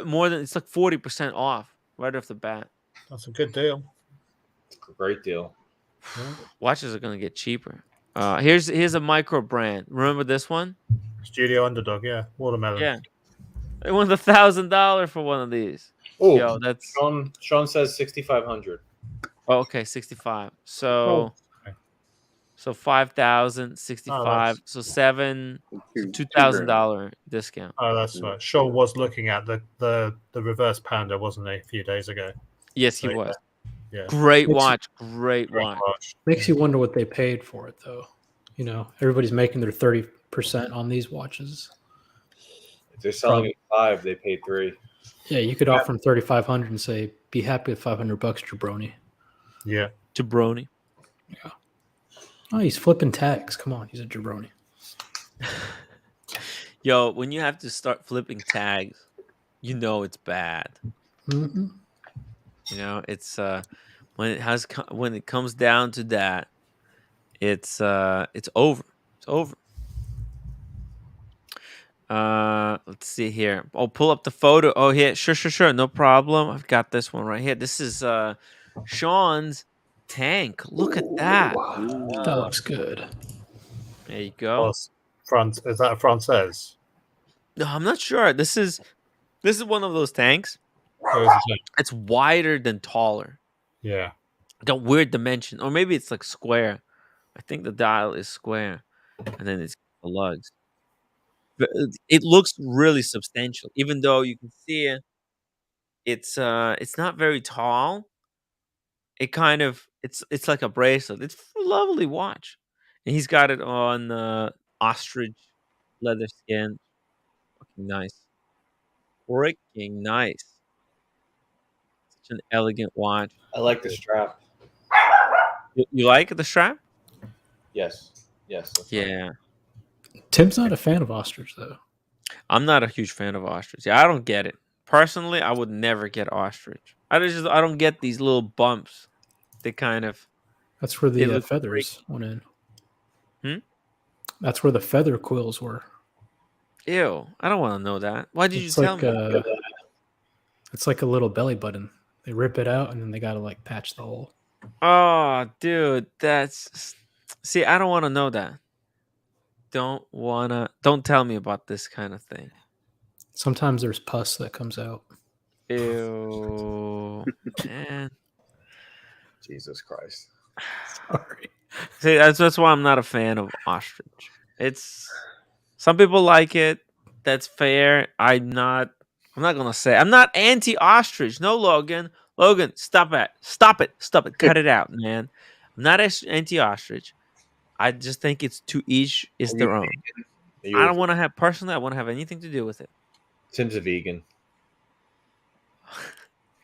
More than it's like 40% off right off the bat. That's a good deal. It's a great deal. Watches are gonna get cheaper. Here's a micro brand. Remember this one? Studio Underdog, yeah. Watermelon. Yeah. They want $1,000 for one of these. Oh, yo, that's Sean says 6,500. Oh, okay, 65. So so 5,000, 65. So $2,000 discount. Oh, that's right. Sean was looking at the reverse panda, wasn't he, a few days ago? Yes, he was. Yeah. Great watch. Great watch. Makes you wonder what they paid for it, though. You know, everybody's making their 30% on these watches. If they're selling at 5, they paid 3. Yeah, you could offer them 3,500 and say, "Be happy with $500, jabroni." Yeah, jabroni. Yeah. Oh, he's flipping tags. Come on, he's a jabroni. Yo, when you have to start flipping tags, you know it's bad. Mm-hmm. You know, it's when it comes down to that, it's over. It's over. Let's see here. I'll pull up the photo. Oh, here, sure, no problem. I've got this one right here. This is Sean's tank. Look at that. That looks good. There you go. Is that a Francaise? No, I'm not sure. This is one of those tanks. It's wider than taller. Yeah. Got weird dimension, or maybe it's like square. I think the dial is square, and then it's the lugs. But it looks really substantial, even though you can see it's not very tall. It kind of it's like a bracelet. It's a lovely watch, and he's got it on ostrich leather skin. nice. Freaking nice. Such an elegant watch. I like the strap. You like the strap? Yes. Yes. That's nice. Yeah. Tim's not a fan of ostrich though. I'm not a huge fan of ostrich. Yeah, I don't get it. Personally, I would never get ostrich. I don't get these little bumps. They kind of That's where they the look feathers went in. Hmm? That's where the feather quills were. Ew, I don't want to know that. Why did you It's tell like me? it's like a little belly button. They rip it out and then they gotta like patch the hole. Oh, dude, that's see, I don't want to know that. Don't tell me about this kind of thing. Sometimes there's pus that comes out. Ew, man. Jesus Christ. Sorry. See, that's why I'm not a fan of ostrich. It's some people like it. That's fair. I'm not gonna say I'm not anti-ostrich. No, Logan. Logan, stop it. Stop it. Stop it. Cut it out, man. I'm not anti-ostrich. I just think it's to each is their own. I don't want to have personally. I want to have anything to do with it. Tim's a vegan.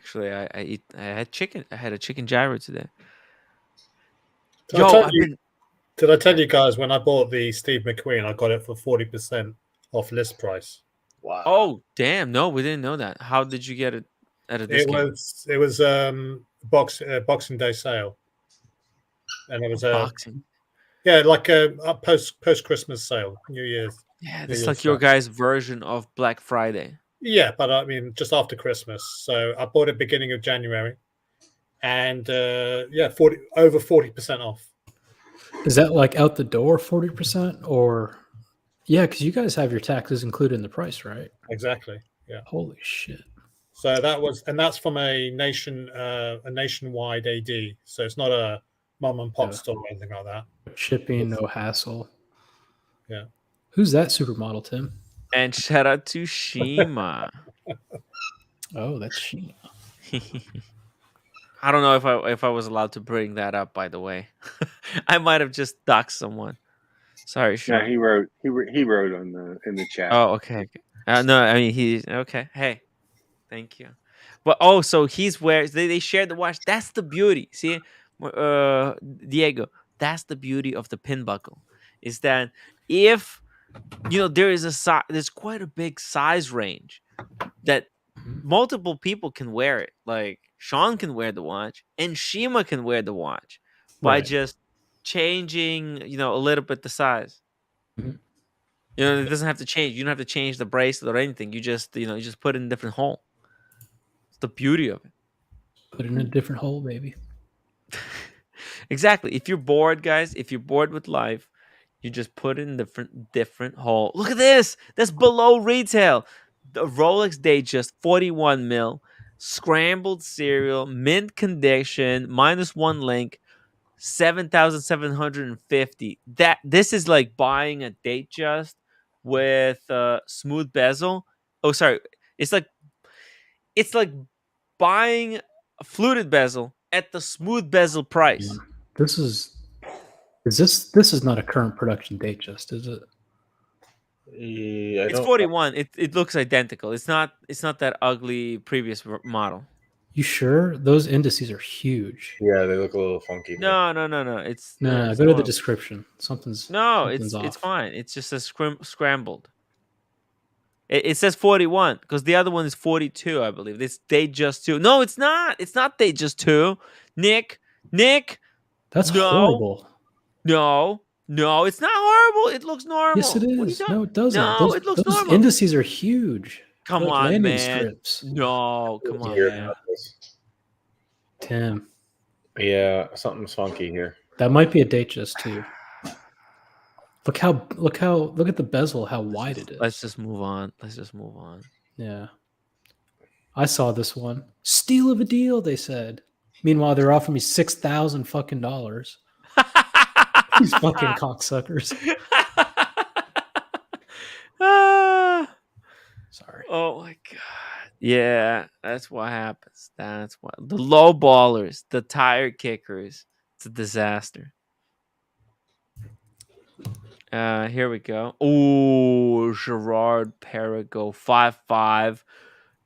Actually, I had chicken. I had a chicken gyro today. Did I tell you guys when I bought the Steve McQueen, I got it for 40% off list price. Wow. Oh, damn. No, we didn't know that. How did you get it at a discount? It was Boxing Day sale. And it was Boxing. Yeah, like a post Christmas sale, New Year's. Yeah, it's like your guys' version of Black Friday. Yeah, but I mean, just after Christmas. So I bought it beginning of January, and over 40% off. Is that like out the door 40% or? Yeah, because you guys have your taxes included in the price, right? Exactly. Yeah. Holy shit. So that's from a nationwide AD. So it's not a mom and pop store or anything like that. Shipping, no hassle. Yeah. Who's that supermodel, Tim? And shout out to Shima. Oh, that's Shima. I don't know if I was allowed to bring that up. By the way, I might have just doxed someone. Sorry, Shima. No, he wrote in the chat. Oh, okay. No, I mean he's okay. Hey, thank you. But so he's they shared the watch. That's the beauty. See, Diego, that's the beauty of the pin buckle. Is that if there's quite a big size range that multiple people can wear it. Like Sean can wear the watch and Shima can wear the watch by just changing, a little bit the size. Mm-hmm. It doesn't have to change. You don't have to change the bracelet or anything. You just put it in a different hole. It's the beauty of it. Put it in a different hole, baby. Exactly. If you're bored, guys, if you're bored with life, you just put it in different hole. Look at this. That's below retail. The Rolex Datejust 41 mil, scrambled serial, mint condition, -1 link, 7,750. This is like buying a Datejust with smooth bezel. Oh, sorry. It's like buying a fluted bezel at the smooth bezel price. This is not a current production Datejust, is it? It's 41. It looks identical. It's not that ugly previous model. You sure? Those indices are huge. Yeah, they look a little funky. No. It's go to the description. Something's off. It's fine. It's just a scrambled. It says 41 because the other one is 42, I believe. It's Datejust 2. No, it's not. It's not Datejust 2. Nick. That's horrible. No, it's not horrible. It looks normal. Yes, it is. No, it doesn't. No, it looks those normal. Indices are huge. Come like on, landing man. Strips. No, come on, man. Tim. Yeah, something's funky here. That might be a Datejust too. Look at the bezel, how wide it is. Let's just move on. Yeah. I saw this one. Steal of a deal, they said. Meanwhile, they're offering me $6,000 fucking dollars. These fucking cocksuckers. Sorry. Oh my god. Yeah, that's what happens. That's what the low ballers, the tire kickers. It's a disaster. Here we go. Oh, Gerard Perigo, 5.5.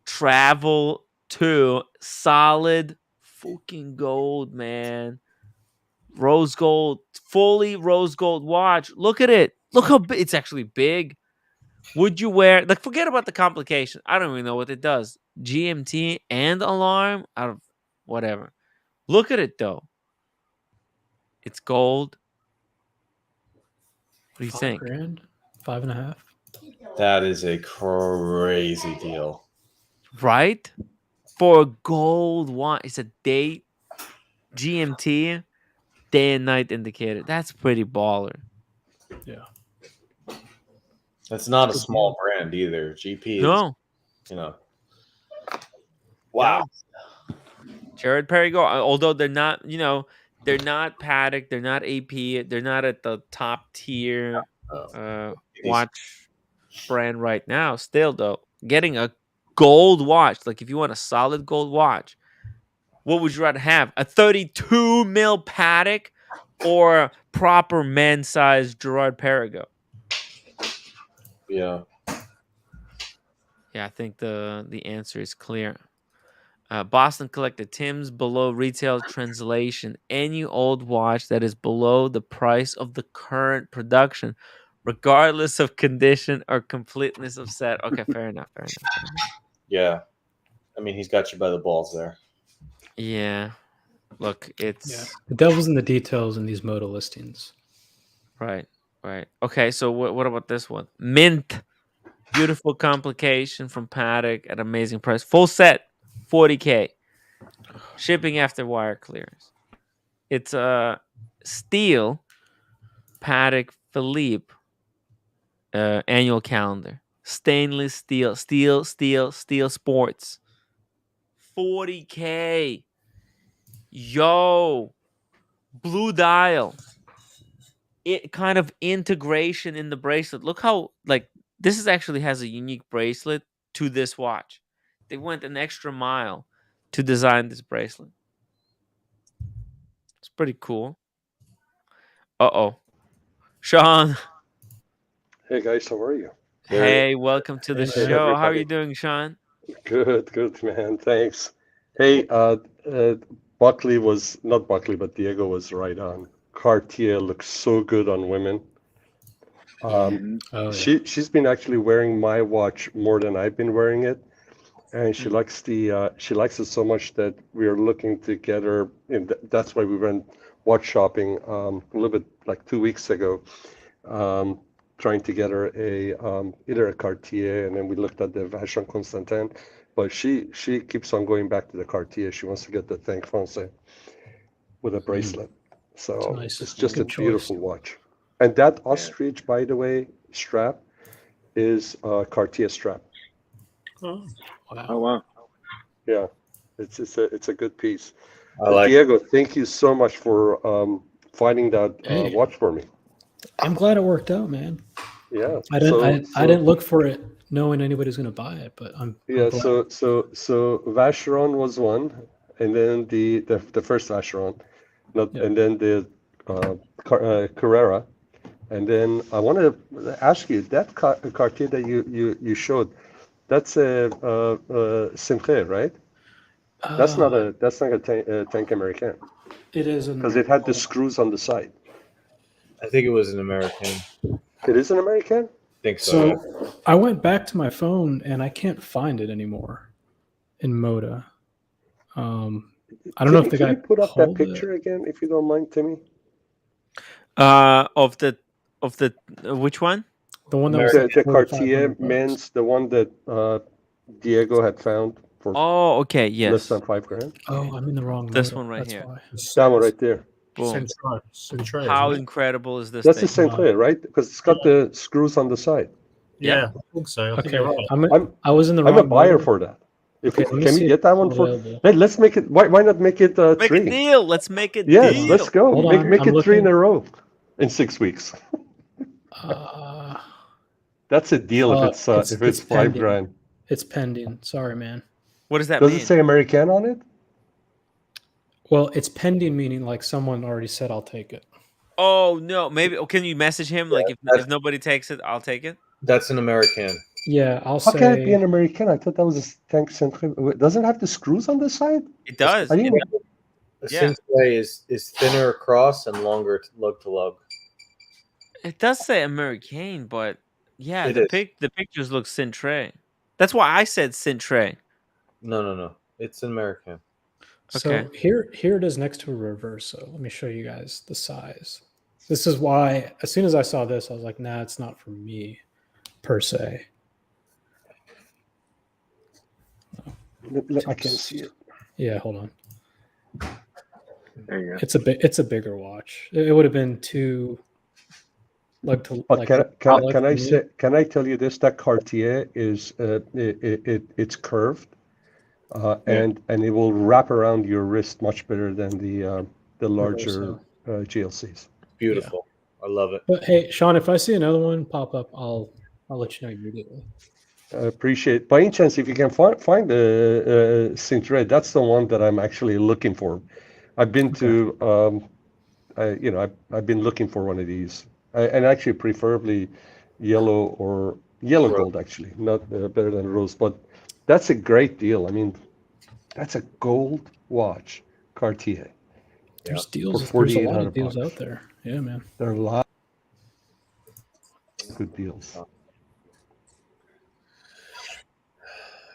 Travel 2. Solid fucking gold, man. Rose gold, fully rose gold watch. Look at it. Look how big. It's actually big. Would you wear, like, forget about the complication. I don't even know what it does. GMT and alarm out of whatever. Look at it though. It's gold. What do you think? $5,000, 5.5. That is a crazy deal. Right? For a gold watch. It's a date GMT, day and night indicator. That's pretty baller. Yeah. That's not a small brand either. GP is, No. you know. Wow. Jared Perigo, although they're not, they're not Patek, they're not AP, they're not at the top tier watch brand right now. Still, though, getting a gold watch, like if you want a solid gold watch, what would you rather have? A 32 mil Patek or proper men's size Gerard Perigo? Yeah. Yeah, I think the answer is clear. Boston collected Tim's below retail translation. Any old watch that is below the price of the current production, regardless of condition or completeness of set. Okay, fair enough. Yeah. I mean, he's got you by the balls there. Yeah. Look, it's the devil's in the details in these Moda listings. Right. Okay, so what about this one? Mint. Beautiful complication from Patek at amazing price. Full set, $40K. Shipping after wire clearance. It's a steel Patek Philippe annual calendar. Stainless steel sports. $40K. Yo. Blue dial. It kind of integration in the bracelet. Look how, like, this is actually has a unique bracelet to this watch. They went an extra mile to design this bracelet. It's pretty cool. Sean. Hey guys, how are you? Hey, welcome to the show. How are you doing, Sean? Good, man. Thanks. Hey, Buckley was not Buckley, but Diego was right on. Cartier looks so good on women. She's been actually wearing my watch more than I've been wearing it, and she likes it so much that we are looking to get her. And that's why we went watch shopping a little bit like 2 weeks ago, trying to get her either a Cartier, and then we looked at the Vacheron Constantin, but she keeps on going back to the Cartier. She wants to get the Tank Francais with a bracelet. So nice. it's just Good a beautiful watch. And that ostrich, by the way, strap is a Cartier strap. Oh wow! Oh wow! Yeah, it's a good piece. like Diego, thank you so much for finding that watch for me. I'm glad it worked out, man. Yeah, I didn't look for it knowing anybody's going to buy it, but I'm glad. So Vacheron was one, and then the first Vacheron, and then the Carrera, and then I want to ask you that Cartier that you showed, that's a Simche, right? That's not a Tank American. It is because it had the screws on the side. I think it was an American. It is an American? I think so. So I went back to my phone and I can't find it anymore in Moda. I don't know if the guy can you put up that picture again, if you don't mind, Timmy. Of the which one? The one that was the Cartier men's, the one that Diego had found for okay, yes, less than $5,000. Oh, I'm in the wrong. This Moda. one right That's here. why. That one right there. Boom. Centre, How incredible is this? That's thing? the same clear, right? Because it's got the screws on the side. Yeah, I think so. I think you're right. I was in the wrong. I'm a buyer Moda. for that. Okay, Can we get that one for? available. Hey, let's make it. Why not make it Make 3? a deal. Let's make it. Yes, deal. let's go. Hold Make on, it 3 in a row in 6 weeks. That's a deal if it's $5,000. It's pending. Sorry, man. What does that Does mean? it say American on it? Well, it's pending, meaning like someone already said I'll take it. Oh no, maybe. Oh, can you message him? Like if nobody takes it, I'll take it. That's an American. Yeah, I'll How can it be say an American? I thought that was a tank century. Doesn't it have the screws on the side? It does. I didn't know. The Yeah. Sintray is thinner across and longer lug to lug. It does say American, but yeah, It the is. the pictures look Sintray. That's why I said Sintray. No. It's an American. so. Okay. Here it is next to a reverso. Let me show you guys the size. This is why, as soon as I saw this, I was like, nah, it's not for me, per se. I can't see it. Yeah, hold on. There you go. It's a bigger watch. It would have been too like to But like. can I tell you this? That Cartier is it's curved, and it will wrap around your wrist much better than the larger GLCs. Beautiful. Yeah. I love it. But hey, Sean, if I see another one pop up, I'll let you know immediately. I appreciate. By any chance, if you can find the Sintray, that's the one that I'm actually looking for. I've been to, I've been looking for one of these, and actually preferably yellow or yellow gold, actually, not better than rose. But that's a great deal. I mean, that's a gold watch, Cartier. There's deals. For There's a lot of $4,800 deals out there. Yeah, man. There are a lot of good deals.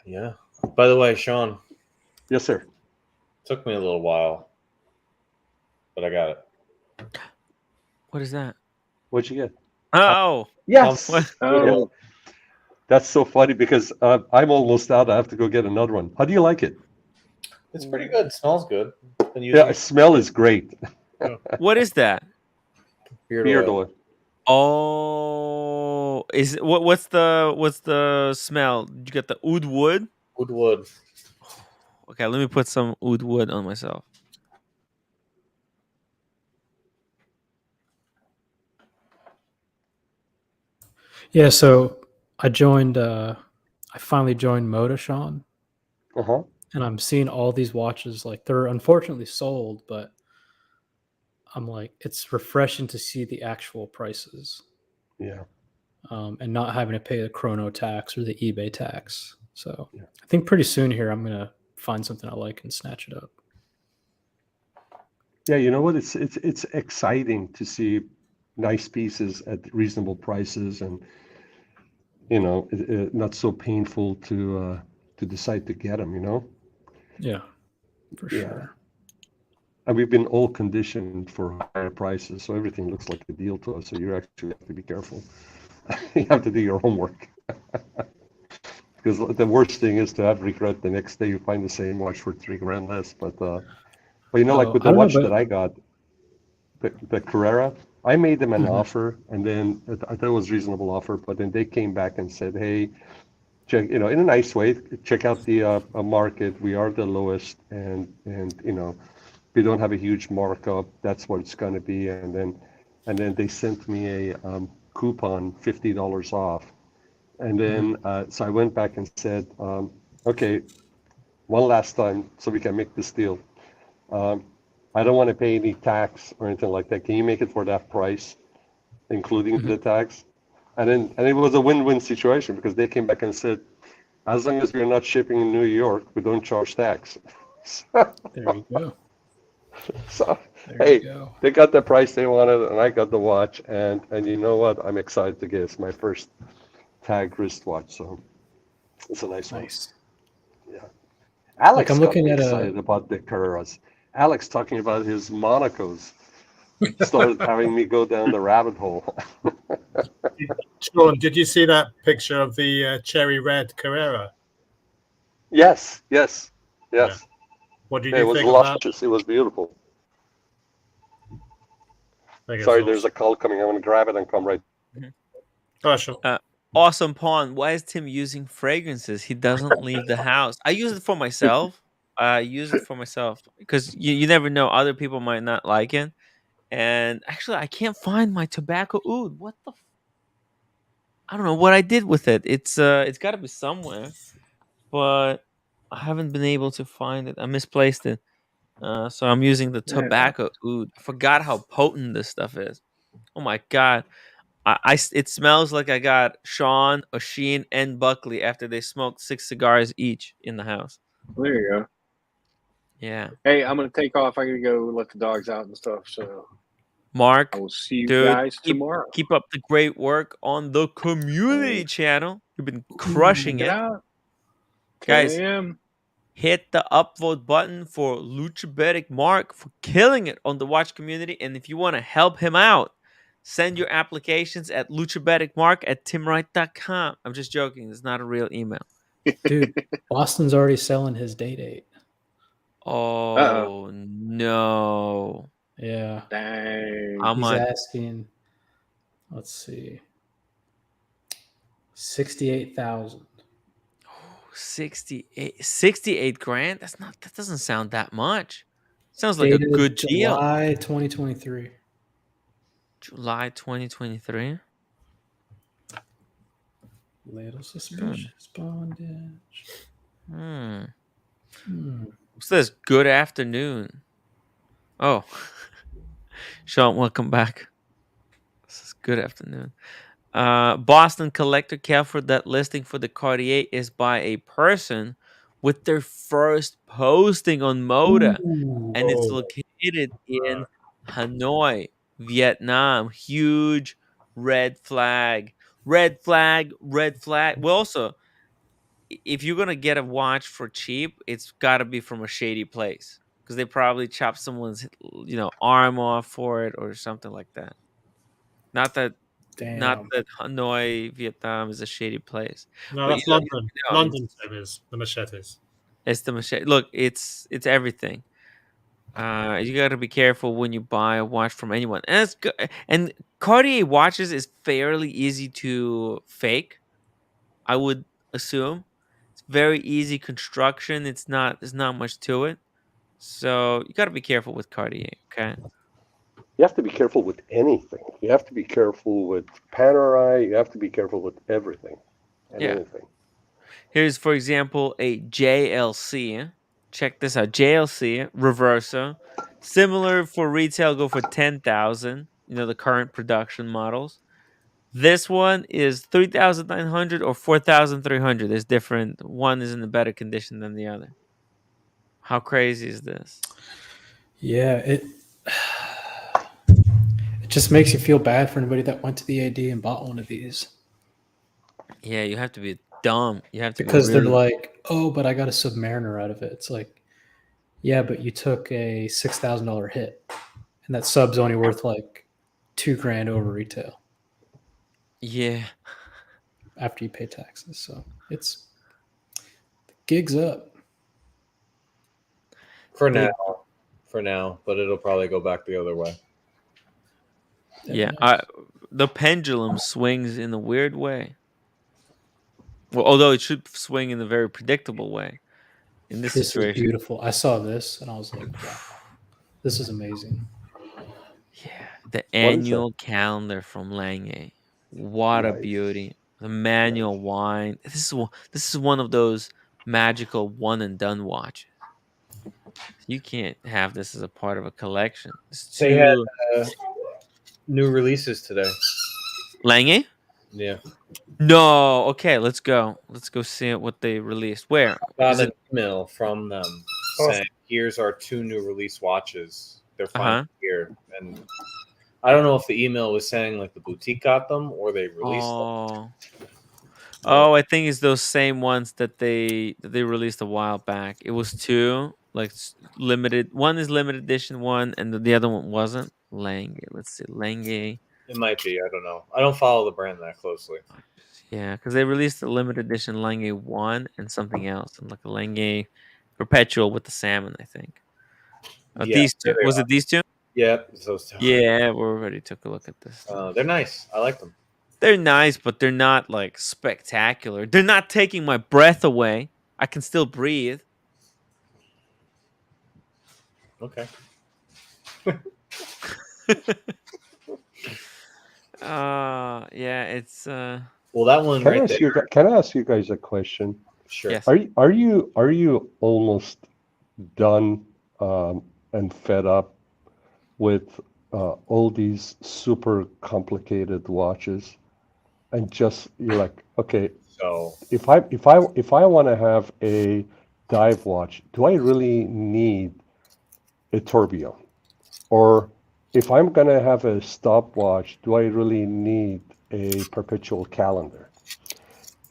Yeah. By the way, Sean. Yes, sir. Took me a little while, but I got it. What is that? What'd you get? Oh. Yes. Oh. That's so funny because I'm almost out. I have to go get another one. How do you like it? It's pretty good. It smells good. Yeah, the smell is great. What is that? Beard oil. Oh, is it, what's the smell? Did you get the oud wood? Oud wood. Okay, let me put some oud wood on myself. Yeah, so I finally joined Moda, Sean. Uh-huh. And I'm seeing all these watches, like they're unfortunately sold, but I'm like, it's refreshing to see the actual prices. Yeah. And not having to pay the chrono tax or the eBay tax. So I think pretty soon here I'm gonna find something I like and snatch it up. Yeah, you know what? It's exciting to see nice pieces at reasonable prices, and not so painful to decide to get them. Yeah, for sure. And we've been all conditioned for higher prices, so everything looks like a deal to us. So you actually have to be careful. You have to do your homework. Because the worst thing is to have regret the next day you find the same watch for $3,000 less. But like with the watch that I got, the Carrera, I made them an offer, and then I thought it was a reasonable offer, but then they came back and said, hey, check, in a nice way, check out the market. We are the lowest, and we don't have a huge markup. That's what it's going to be. And then they sent me a coupon, $50 off. And then so I went back and said, okay, one last time so we can make this deal. I don't want to pay any tax or anything like that. Can you make it for that price, including the tax? And it was a win-win situation because they came back and said, as long as we're not shipping in New York, we don't charge tax. There you go. So they got the price they wanted, and I got the watch. And you know what? I'm excited to get it. It's my first tag wristwatch, so it's a nice one. Yeah. Alex I'm looking at excited about the Carreras. Alex talking about his Monacos started having me go down the rabbit hole. Sean, did you see that picture of the cherry red Carrera? Yes. Yeah. What did you think It was luscious. It was beautiful. Sorry, there's a call coming. I'm going to grab it and come right. Oh, sure. Awesome Pawn. Why is Tim using fragrances? He doesn't leave the house. I use it for myself. Because you never know. Other people might not like it. And actually, I can't find my tobacco oud. What the? I don't know what I did with it. It's got to be somewhere, but I haven't been able to find it. I misplaced it. So I'm using the Yeah. tobacco oud. I forgot how potent this stuff is. Oh my god. It smells like I got Sean, Oshin, and Buckley after they smoked 6 cigars each in the house. There you go. Yeah. Hey, I'm gonna take off. I gotta go let the dogs out and stuff. So Mark, I will see you dude, guys tomorrow. keep up the great work on the community channel. You've been crushing Check it. it out. 10 Guys, a.m. hit the upvote button for Luchabetic Mark for killing it on the watch community. And if you want to help him out, send your applications at luchabeticmark@timwright.com. I'm just joking. It's not a real email. Dude, Boston's already selling his day date. Oh, no. Yeah. Dang. How He's much? asking, let's see, 68,000. 68 grand? That doesn't sound that much. Sounds like a Dated good deal. July 2023. July 2023. Little suspicious bondage. What's this? Good afternoon. Oh, Sean, welcome back. This is good afternoon. Boston collector, careful that listing for the Cartier is by a person with their first posting on Moda, and it's located in Hanoi, Vietnam. Huge red flag. Red flag, red flag. Well, also, if you're gonna get a watch for cheap, it's got to be from a shady place because they probably chopped someone's arm off for it or something like that. Not that Damn. Hanoi, Vietnam is a shady place. No, But that's London. London is the machetes. It's the machete. Look, it's everything. You got to be careful when you buy a watch from anyone. And it's good. And Cartier watches is fairly easy to fake, I would assume. It's very easy construction. There's not much to it. So you got to be careful with Cartier, okay? You have to be careful with anything. You have to be careful with Panerai. You have to be careful with everything and anything. Here's, for example, a JLC. Check this out. JLC Reverso. Similar for retail, go for 10,000. The current production models. This one is 3,900 or 4,300. There's different. One is in a better condition than the other. How crazy is this? Yeah, it just makes you feel bad for anybody that went to the AD and bought one of these. Yeah, you have to be dumb. You have to because be really... they're like, oh, but I got a Submariner out of it. It's like, yeah, but you took a $6,000 hit, and that sub's only worth like $2,000 over retail. Yeah, after you pay taxes, so it's the gig's up for now, but it'll probably go back the other way. Yeah, the pendulum swings in a weird way. Well, although it should swing in a very predictable way. In this situation, is beautiful. I saw this and I was like, wow, this is amazing. Yeah, the annual calendar from Lange. What a beauty! The manual wine. This is one of those magical one and done watches. You can't have this as a part of a collection. They had new releases today. Lange? Yeah. No. Okay, let's go. Let's go see what they released. Where? Got an email from them saying, "Here's our 2 new release watches. They're finally here." And I don't know if the email was saying like the boutique got them or they released them. Oh, I think it's those same ones that they released a while back. It was 2, like limited. One is limited edition one, and the other one wasn't. Lange. Let's see, Lange. It might be. I don't know. I don't follow the brand that closely. Yeah, because they released a limited edition Lange 1 and something else, and like a Lange Perpetual with the salmon, I think. These 2. Was it these 2? Yeah, those 2. Yeah, we already took a look at this. They're nice. I like them. They're nice, but they're not like spectacular. They're not taking my breath away. I can still breathe. Okay. Yeah, it's well, that one Can I ask you guys a question? Sure. Yes. Are you almost done and fed up with all these super complicated watches, and just you're like, okay, So if I want to have a dive watch, do I really need a tourbillon? Or if I'm going to have a stopwatch, do I really need a perpetual calendar?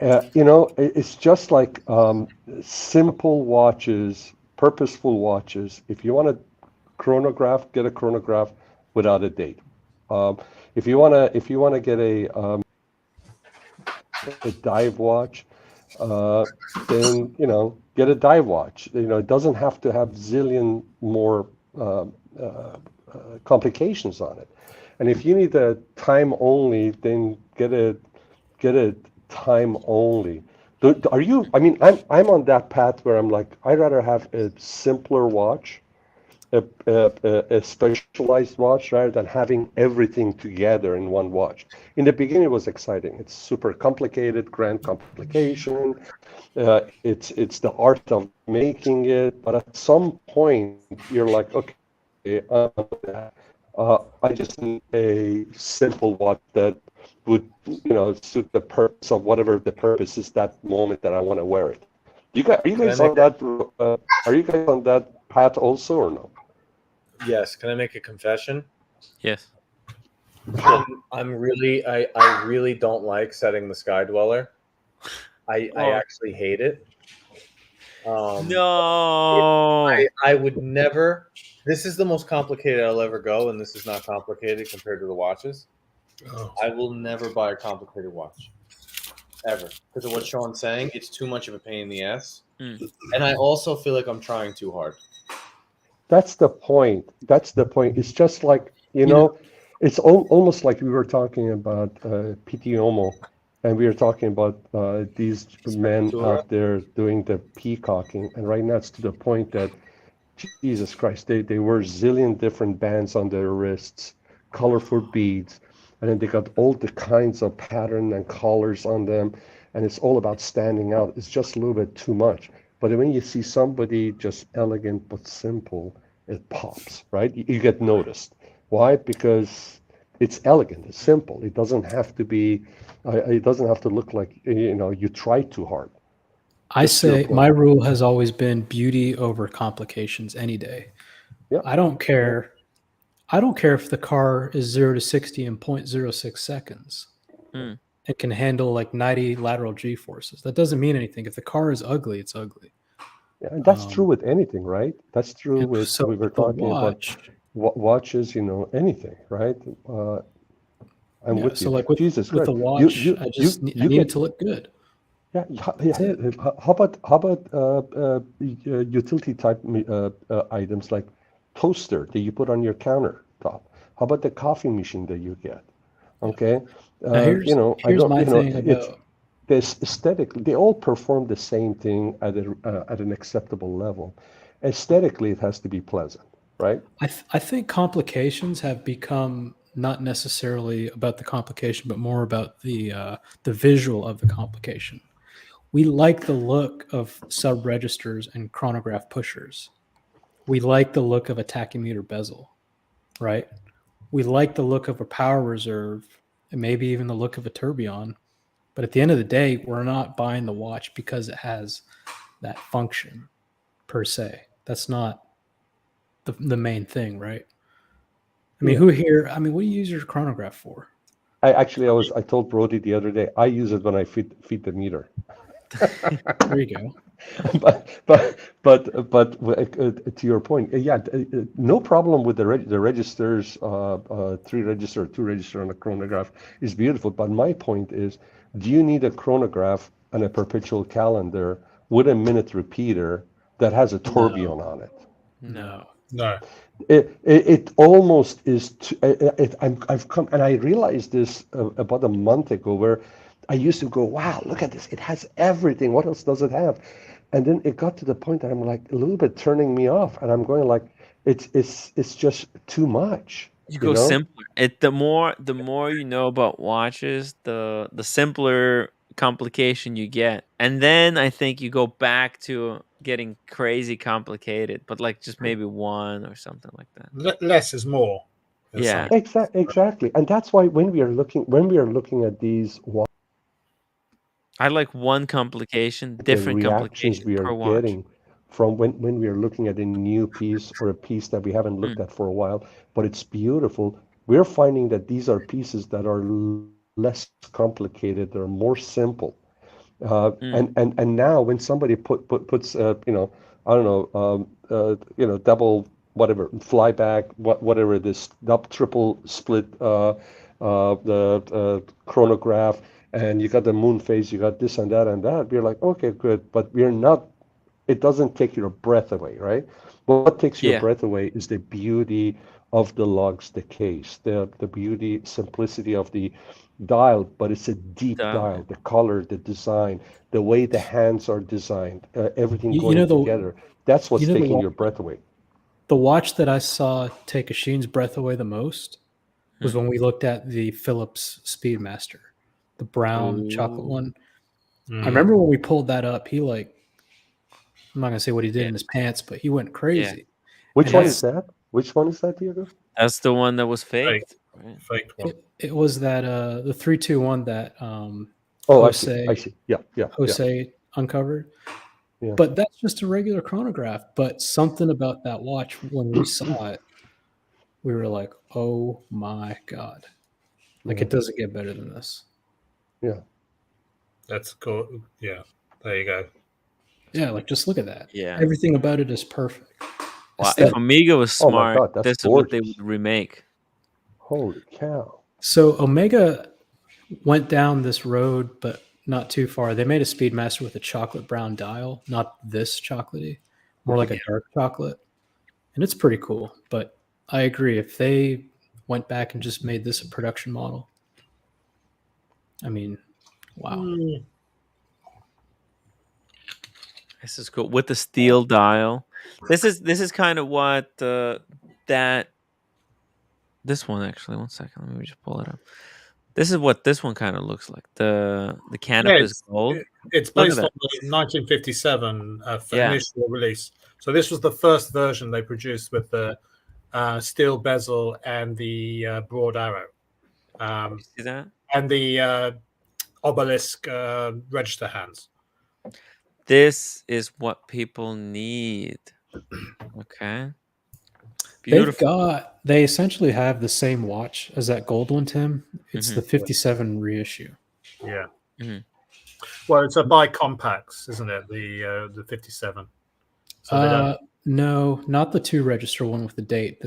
It's just like simple watches, purposeful watches. If you want a chronograph, get a chronograph without a date. Um, if you wanna get a dive watch, then get a dive watch. It doesn't have to have zillion more complications on it. And if you need a time only, then get a time only. Are you? I mean, I'm on that path where I'm like, I'd rather have a simpler watch, a specialized watch, rather than having everything together in one watch. In the beginning, it was exciting. It's super complicated, grand complication. It's the art of making it. But at some point, you're like, okay, I just need a simple watch that would, suit the purpose of whatever the purpose is that moment that I want to wear it. Are you Can I guys make on that? Are you guys on that path also, or no? Yes. Can I make a confession? Yes. I really don't like setting the Sky Dweller. I actually hate it. No. I would never. This is the most complicated I'll ever go, and this is not complicated compared to the watches. Oh. I will never buy a complicated watch. Ever. Because of what Sean's saying, it's too much of a pain in the ass. And I also feel like I'm trying too hard. That's the point. It's just like, it's almost like we were talking about PT Omo, and we were talking about these men out there doing the peacocking. And right now it's to the point that, Jesus Christ, they wear zillion different bands on their wrists, colorful beads, and then they got all the kinds of pattern and colors on them, and it's all about standing out. It's just a little bit too much. But when you see somebody just elegant but simple, it pops, right? You get noticed. Why? Because it's elegant, it's simple. It doesn't have to be, it doesn't have to look like, you try too hard. I say my rule has always been beauty over complications any day. Yeah. I don't care. I don't care if the car is 0 to 60 in 0.06 seconds. It can handle like 90 lateral G forces. That doesn't mean anything. If the car is ugly, it's ugly. Yeah, and that's true with anything, right? That's true with, so we were the talking about watches, anything, right? I'm with so you. like with Jesus the Christ. watch, I need it to look good. Yeah. How about utility type items like toaster that you put on your countertop? How about the coffee machine that you get? Okay, here's my thing about this aesthetically. They all perform the same thing at an acceptable level. Aesthetically, it has to be pleasant, right? I think complications have become not necessarily about the complication, but more about the visual of the complication. We like the look of sub registers and chronograph pushers. We like the look of a tachymeter bezel, right? We like the look of a power reserve and maybe even the look of a tourbillon. But at the end of the day, we're not buying the watch because it has that function per se. That's not the main thing, right? I mean, who here? I mean, what do you use your chronograph for? I told Brody the other day, I use it when I feed the meter. There you go. but to your point, no problem with the registers, 3-register, 2-register on a chronograph is beautiful. But my point is, do you need a chronograph and a perpetual calendar with a minute repeater that has a tourbillon on it? No. It almost is. I've come and I realized this about a month ago, where I used to go, wow, look at this. It has everything. What else does it have? And then it got to the point that I'm like a little bit turning me off, and I'm going like, it's just too much. You go simpler. The more you know about watches, the simpler complication you get. And then I think you go back to getting crazy complicated, but like just maybe one or something like that. Less is more. Yeah. Exactly, and that's why when we are looking at these, I like one complication, the different reactions complication we are per watch. getting from when we are looking at a new piece or a piece that we haven't looked at for a while, but it's beautiful. We're finding that these are pieces that are less complicated, they're more simple. And now when somebody puts I don't know double whatever flyback whatever this triple split the chronograph, and you got the moon phase, you got this and that and that, we're like, okay, good, but we're not, it doesn't take your breath away, right? What takes your Yeah. breath away is the beauty of the lugs, the case, the beauty, simplicity of the dial, but it's a deep dial. The color, the design, the way the hands are designed, everything going together. That's what's taking your breath away. The watch that I saw take Sheen's breath away the most was when we looked at the Philips Speedmaster, the brown chocolate one. I remember when we pulled that up, he like, I'm not gonna say what he did in his pants, but he went crazy. Which one is that? Which one is that, Diego? That's the one that was faked. Right? Faked one. It was that the 321 that Jose, I see. Yeah. Jose uncovered. Yeah. But that's just a regular chronograph. But something about that watch, when we saw it, we were like, oh my God. Like, it doesn't get better than this. Yeah. That's cool. Yeah. There you go. Yeah, like, just look at that. Yeah. Everything about it is perfect. Wow, if Omega was smart, this is what they would remake. Holy cow. So Omega went down this road, but not too far. They made a Speedmaster with a chocolate brown dial, not this chocolatey, more like a dark chocolate. And it's pretty cool. But I agree. If they went back and just made this a production model, I mean, wow. This is cool with the steel dial. This is kind of what this one actually. 1 second, let me just pull it up. This is what this one kind of looks like. The canopy is gold. It's based on the 1957 initial release. So this was the first version they produced with the steel bezel and the broad arrow. See that? And the obelisk register hands. This is what people need. Okay. Beautiful. They essentially have the same watch as that gold one, Tim. It's the 57 reissue. Yeah. Well, it's a bi-compacts, isn't it? The 57. So no, not the 2 register one with the date.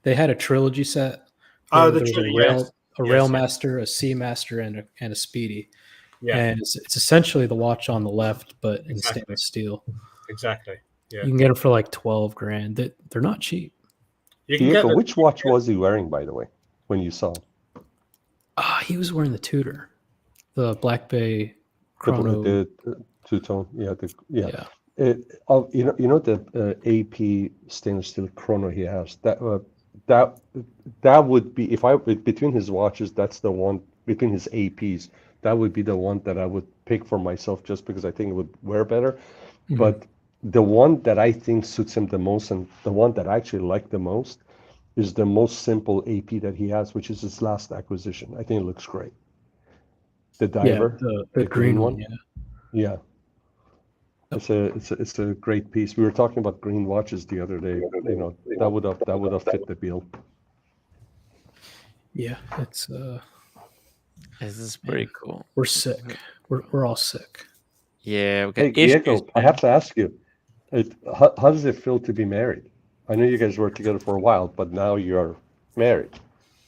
They had a trilogy set. Oh, there was a Railmaster, a Seamaster, and a Speedy. Yeah. And it's essentially the watch on the left, but in stainless steel. Exactly. Yeah. You can get them for like $12,000. They're not cheap. Diego, which watch was he wearing, by the way, when you saw him? He was wearing the Tudor, the Black Bay Chrono. The two-tone, yeah. The AP stainless steel chrono he has. That would be, if I between his watches, that's the one between his APs. That would be the one that I would pick for myself, just because I think it would wear better. Mm-hmm. But the one that I think suits him the most, and the one that I actually like the most, is the most simple AP that he has, which is his last acquisition. I think it looks great. The diver, the green one. Yeah. It's a great piece. We were talking about green watches the other day. That would have fit the bill. Yeah, it's this is pretty cool. We're sick. We're all sick. Yeah. We got hey, Diego, I have to ask you, how does it feel to be married? I know you guys were together for a while, but now you're married.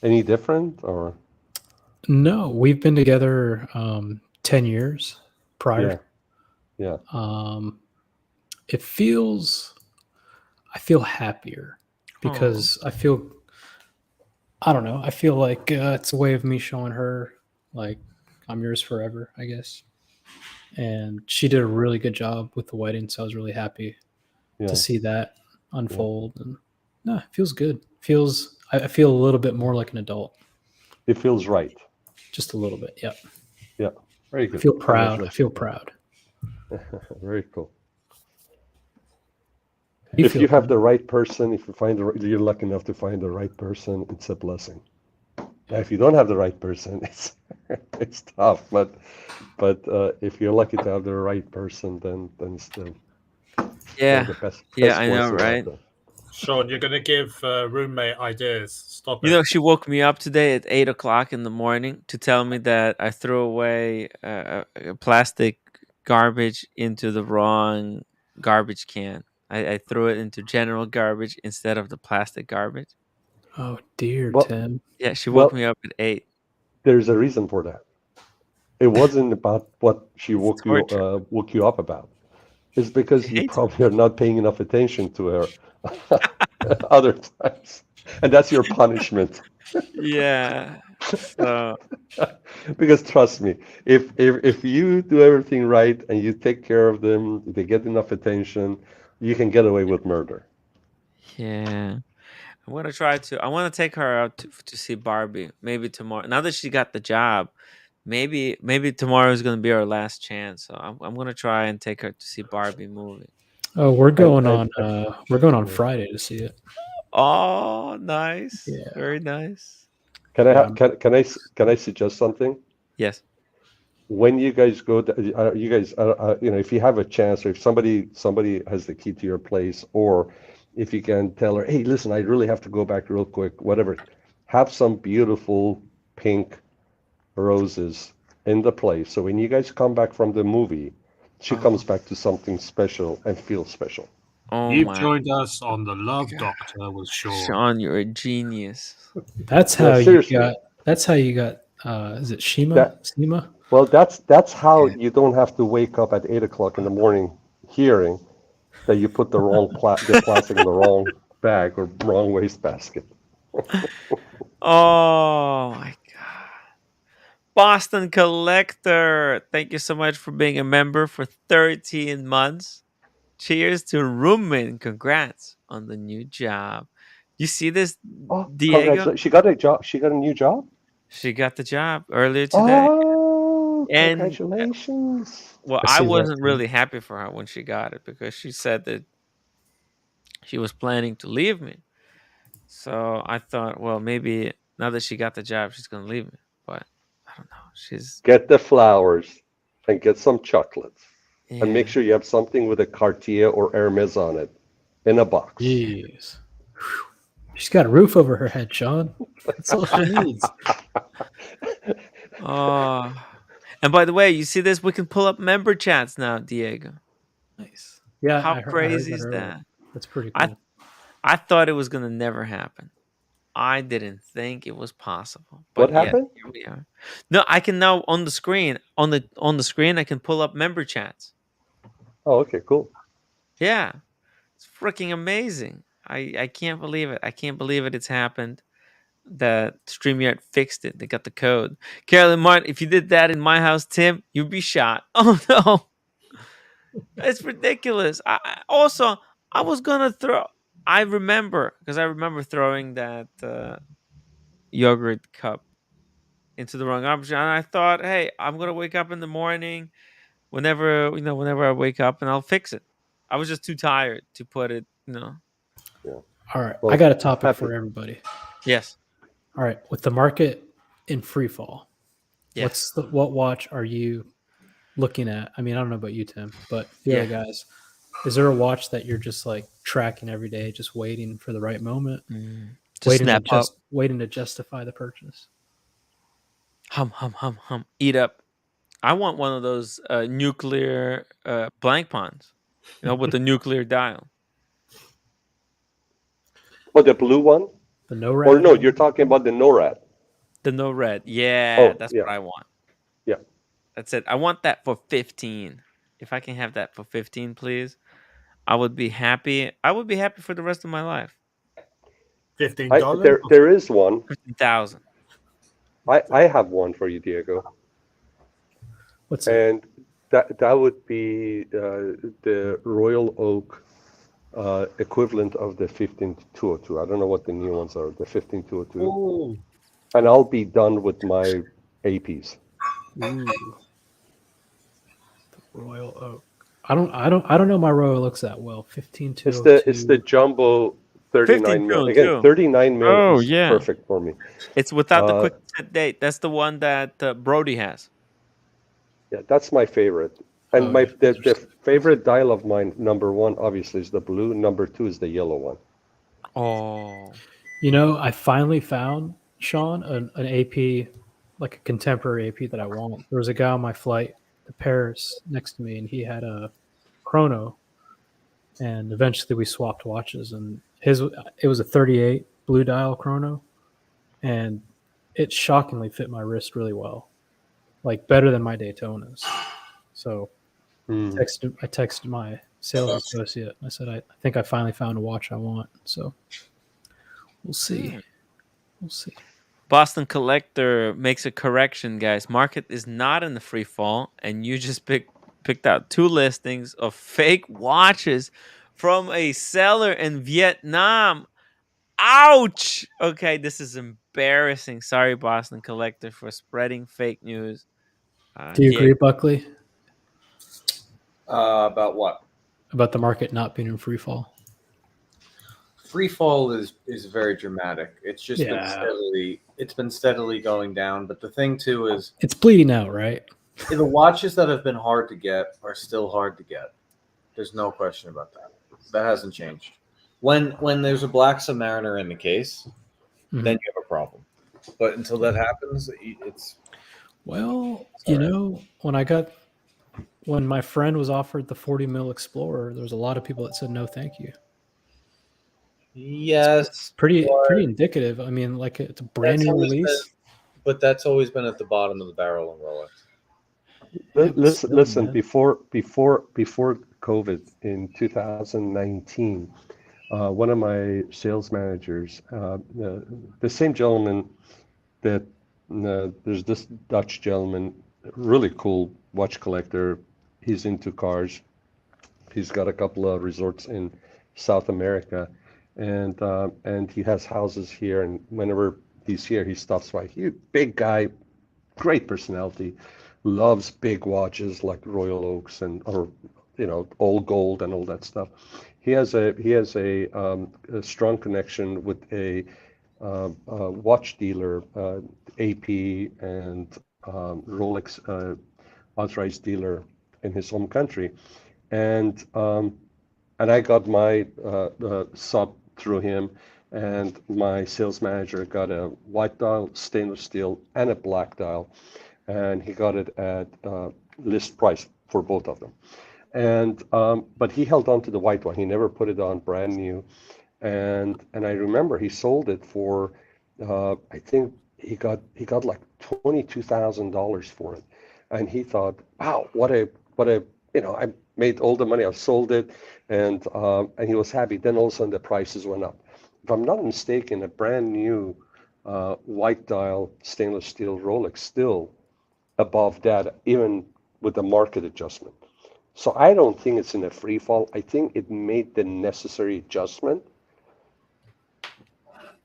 Any different or? No, we've been together 10 years prior. Yeah. I feel happier because I don't know. I feel like it's a way of me showing her like I'm yours forever, I guess. And she did a really good job with the wedding, so I was really happy to see that unfold. And no, it feels good. I feel a little bit more like an adult. It feels right. Just a little bit. Yep. Yeah. Very good. I feel proud. Very cool. If you have the right person, if you you're lucky enough to find the right person, it's a blessing. Now, if you don't have the right person, it's tough. But if you're lucky to have the right person, then it's the best I know, blessing right? out there. Sean, you're going to give roommate ideas. Stop it. You know, she woke me up today at 8 o'clock in the morning to tell me that I threw away plastic garbage into the wrong garbage can. I threw it into general garbage instead of the plastic garbage. Oh dear, Well, Tim. Yeah, she woke me up at 8. There's a reason for that. It wasn't about what she woke you up about. It's because you probably are not paying enough attention to her other times, and that's your punishment. Yeah. So Because trust me, if you do everything right and you take care of them, they get enough attention, you can get away with murder. yeah, I'm gonna try to. I want to take her out to see Barbie. Maybe tomorrow. Now that she got the job, maybe tomorrow is gonna be our last chance. So I'm gonna try and take her to see Barbie movie. Oh, we're going on Friday to see it. Oh, nice. Yeah. Very nice. Can I suggest something? Yes. When you guys go, you guys, if you have a chance, or if somebody has the key to your place, or if you can tell her, hey, listen, I really have to go back real quick, whatever, have some beautiful pink roses in the place. So when you guys come back from the movie, she comes back to something special and feels special. Oh, You've joined us on the Love Doctor with Sean. Sean, you're a genius. That's how you got. That's how you got. Is it Shima? Shima? Well, that's how you don't have to wake up at 8 o'clock in the morning hearing that you put the wrong the plastic in the wrong bag or wrong wastebasket. Oh my God. Boston Collector, thank you so much for being a member for 13 months. Cheers to roommate and congrats on the new job. You see this, Diego? She got a job. She got a new job. She got the job earlier today. Oh, and congratulations! Well, I wasn't really happy for her when she got it because she said that she was planning to leave me. So I thought, well, maybe now that she got the job, she's going to leave me. But I don't know. She's Get the flowers and get some chocolates, and make sure you have something with a Cartier or Hermes on it in a box. Jeez. She's got a roof over her head, Sean. That's all she needs. Oh, and by the way, you see this? We can pull up member chats now, Diego. Nice. Yeah. How I heard crazy is earlier. that? That's pretty cool. I thought it was gonna never happen. I didn't think it was possible. But What happened? Yeah, here we are. No, I can now on the screen I can pull up member chats. Oh, okay, cool. Yeah, it's freaking amazing. I can't believe it. I can't believe it. It's happened. That StreamYard fixed it. They got the code. Carolyn Martin, if you did that in my house, Tim, you'd be shot. Oh no, it's ridiculous. I was gonna throw. I remember throwing that yogurt cup into the wrong option, and I thought, hey, I'm gonna wake up in the morning, whenever I wake up, and I'll fix it. I was just too tired to put it. Yeah. All right, I got a topic for everybody. Yes. All right, with the market in free fall, yes. what watch are you looking at? I mean, I don't know about you, Tim, but the other guys, is there a watch that you're just like tracking every day, just waiting for the right moment, waiting to justify the purchase? Hum. Eat up. I want one of those nuclear blank pawns, with the nuclear dial. Oh, the blue one? The NORAD? Or no, you're talking about the NORAD. The NORAD. Yeah, that's what I want. Yeah. That's it. I want that for 15. If I can have that for 15, please, I would be happy. I would be happy for the rest of my life. $15? There is one. 15,000. I have one for you, Diego. What's and that would be the Royal Oak equivalent of the 15202. I don't know what the new ones are. The 15202. Ooh. And I'll be done with my APs. Ooh. The Royal Oak. I don't know my Rolex that well. 15 It's the jumbo 39 mil. Again, 15202. 39 mil Oh is yeah, perfect for me. it's without the Uh, quick set date. That's the one that Brody has. yeah, that's my favorite. And Oh, my yeah, those are the sick. favorite dial of mine, number one, obviously, is the blue. Number two is the yellow one. Oh, You know, I finally found Sean an AP, like a contemporary AP that I want. There was a guy on my flight to Paris next to me, and he had a chrono. And eventually, we swapped watches, and it was a 38 blue dial chrono, and it shockingly fit my wrist really well, like better than my Daytonas. So Hmm. I texted my sales associate. I said, I think I finally found a watch I want. So we'll see. We'll see. Boston Collector makes a correction, guys. Market is not in the free fall, and you just picked out 2 listings of fake watches from a seller in Vietnam. Ouch! Okay, this is embarrassing. Sorry, Boston Collector, for spreading fake news. Do you agree, Diego. Buckley, About what? about the market not being in free fall? Free fall is very dramatic. It's just Yeah. been steadily going down. But the thing too is It's bleeding out, right? the watches that have been hard to get are still hard to get. There's no question about that. That hasn't changed. When there's a Black Submariner in the case, Mhm. then you have a problem. But until that happens, it's Well, all right. when my friend was offered the 40 mil Explorer, there was a lot of people that said no, thank you. Yes, Pretty but indicative. I mean, like it's a brand that's new always release. that's always been at the bottom of the barrel in Rolex. Yeah, but Listen, still, listen. man. Before COVID in 2019, one of my sales managers, the same gentleman that there's this Dutch gentleman, really cool watch collector. He's into cars. He's got a couple of resorts in South America, and he has houses here. And whenever he's here, he stops by. He big guy, great personality, loves big watches like Royal Oaks and or all gold and all that stuff. He has a strong connection with a watch dealer, AP and Rolex authorized dealer in his home country, and I got my sub through him, and my sales manager got a white dial, stainless steel, and a black dial, and he got it at list price for both of them. And but he held on to the white one. He never put it on brand new, and I remember he sold it for I think he got like $22,000 for it, and he thought, wow, what a I made all the money, I've sold it, and he was happy. Then all of a sudden the prices went up. If I'm not mistaken, a brand new white dial stainless steel Rolex still above that, even with the market adjustment. So I don't think it's in a free fall. I think it made the necessary adjustment.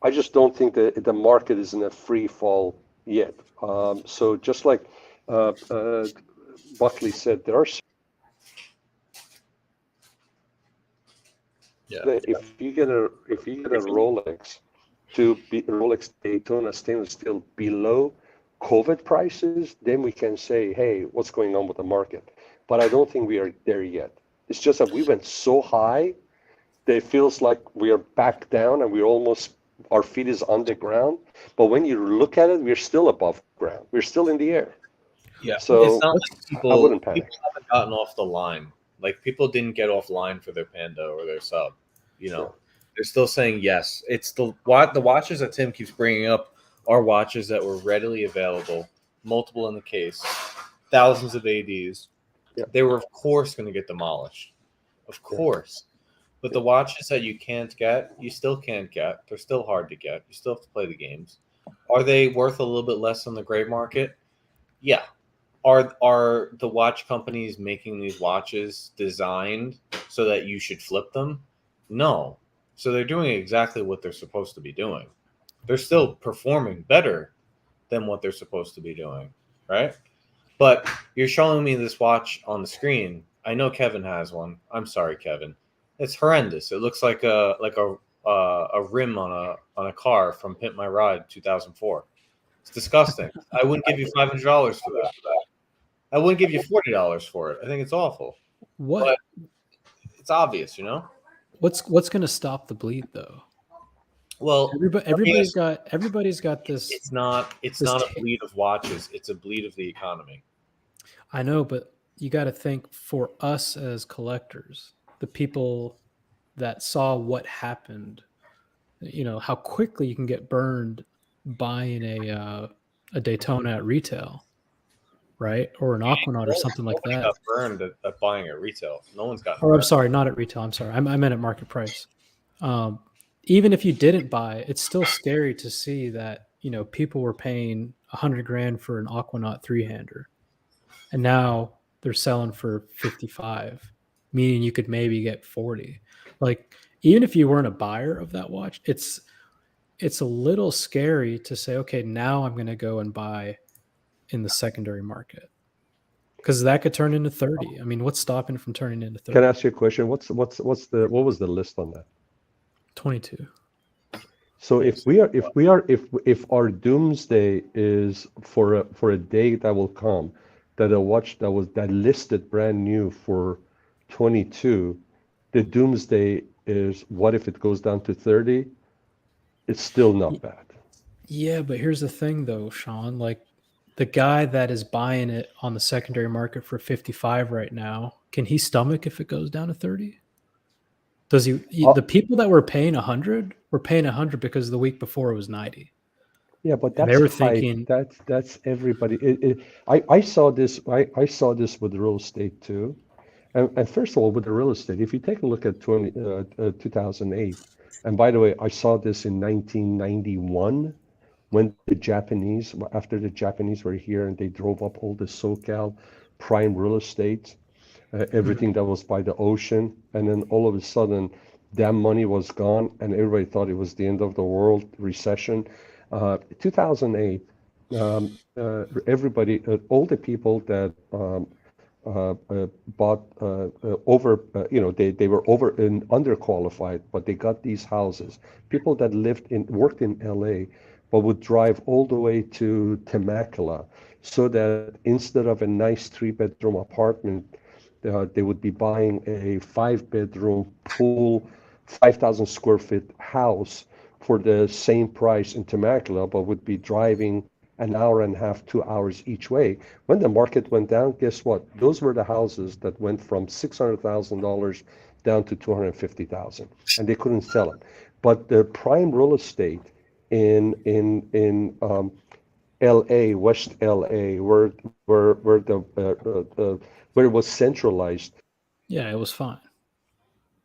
I just don't think that the market is in a free fall yet. So just like Buckley said, there are if you get a Rolex to be Rolex Daytona stainless steel below COVID prices, then we can say, hey, what's going on with the market? But I don't think we are there yet. It's just that we went so high that it feels like we are back down and we're almost our feet is on the ground. But when you look at it, we're still above ground. We're still in the air. Yeah, So it's not like I people wouldn't panic. haven't gotten off the line. Like people didn't get offline for their Panda or their sub. Yeah. They're still saying yes. It's the watches that Tim keeps bringing up are watches that were readily available, multiple in the case, thousands of ADs. Yeah. They were of course going to get demolished, of course. But the watches that you can't get, you still can't get. They're still hard to get. You still have to play the games. Are they worth a little bit less on the gray market? Yeah. Are the watch companies making these watches designed so that you should flip them? No. So they're doing exactly what they're supposed to be doing. They're still performing better than what they're supposed to be doing, right? But you're showing me this watch on the screen. I know Kevin has one. I'm sorry, Kevin. It's horrendous. It looks like a rim on a car from Pimp My Ride 2004. It's disgusting. I wouldn't give you $500 for that. I wouldn't give you $40 for it. I think it's awful. What? But it's obvious, you know. What's going to stop the bleed though? Well, everybody's got this. It's not a bleed of watches. It's a bleed of the economy. I know, but you got to think for us as collectors, the people that saw what happened, you know, how quickly you can get burned buying a Daytona at retail, right? Or an Aquanaut or something like that. Got burned at buying at retail. No one's got. Or I'm sorry, not at retail. I'm sorry. I meant at market price. Even if you didn't buy, it's still scary to see that, you know, people were paying $100,000 for an Aquanaut 3-hander, and now they're selling for 55, meaning you could maybe get 40. Like, even if you weren't a buyer of that watch, it's a little scary to say, okay, now I'm going to go and buy in the secondary market, because that could turn into 30. I mean, what's stopping it from turning into 30? Can I ask you a question? What was the list on that? 22. So if our doomsday is for a day that will come, that a watch that listed brand new for 22, the doomsday is what if it goes down to 30? It's still not bad. Yeah, but here's the thing though, Sean, like the guy that is buying it on the secondary market for 55 right now, can he stomach if it goes down to 30? Does he? The people that were paying 100 were paying 100 because the week before it was 90. Yeah, but they were thinking that's everybody. I saw this. I saw this with real estate too. And first of all, with the real estate, if you take a look at 2008, and by the way, I saw this in 1991 when after the Japanese were here and they drove up all the SoCal prime real estate. Everything that was by the ocean, and then all of a sudden that money was gone and everybody thought it was the end of the world, recession. 2008, everybody, all the people that bought over, they were over and underqualified, but they got these houses. People that worked in LA, but would drive all the way to Temecula, so that instead of a nice 3-bedroom apartment, they would be buying a 5-bedroom pool, 5,000 square feet house for the same price in Temecula, but would be driving an hour and a half, 2 hours each way. When the market went down, guess what? Those were the houses that went from $600,000 down to $250,000, and they couldn't sell them. But the prime real estate in LA, West LA, where it was centralized. Yeah, it was fine.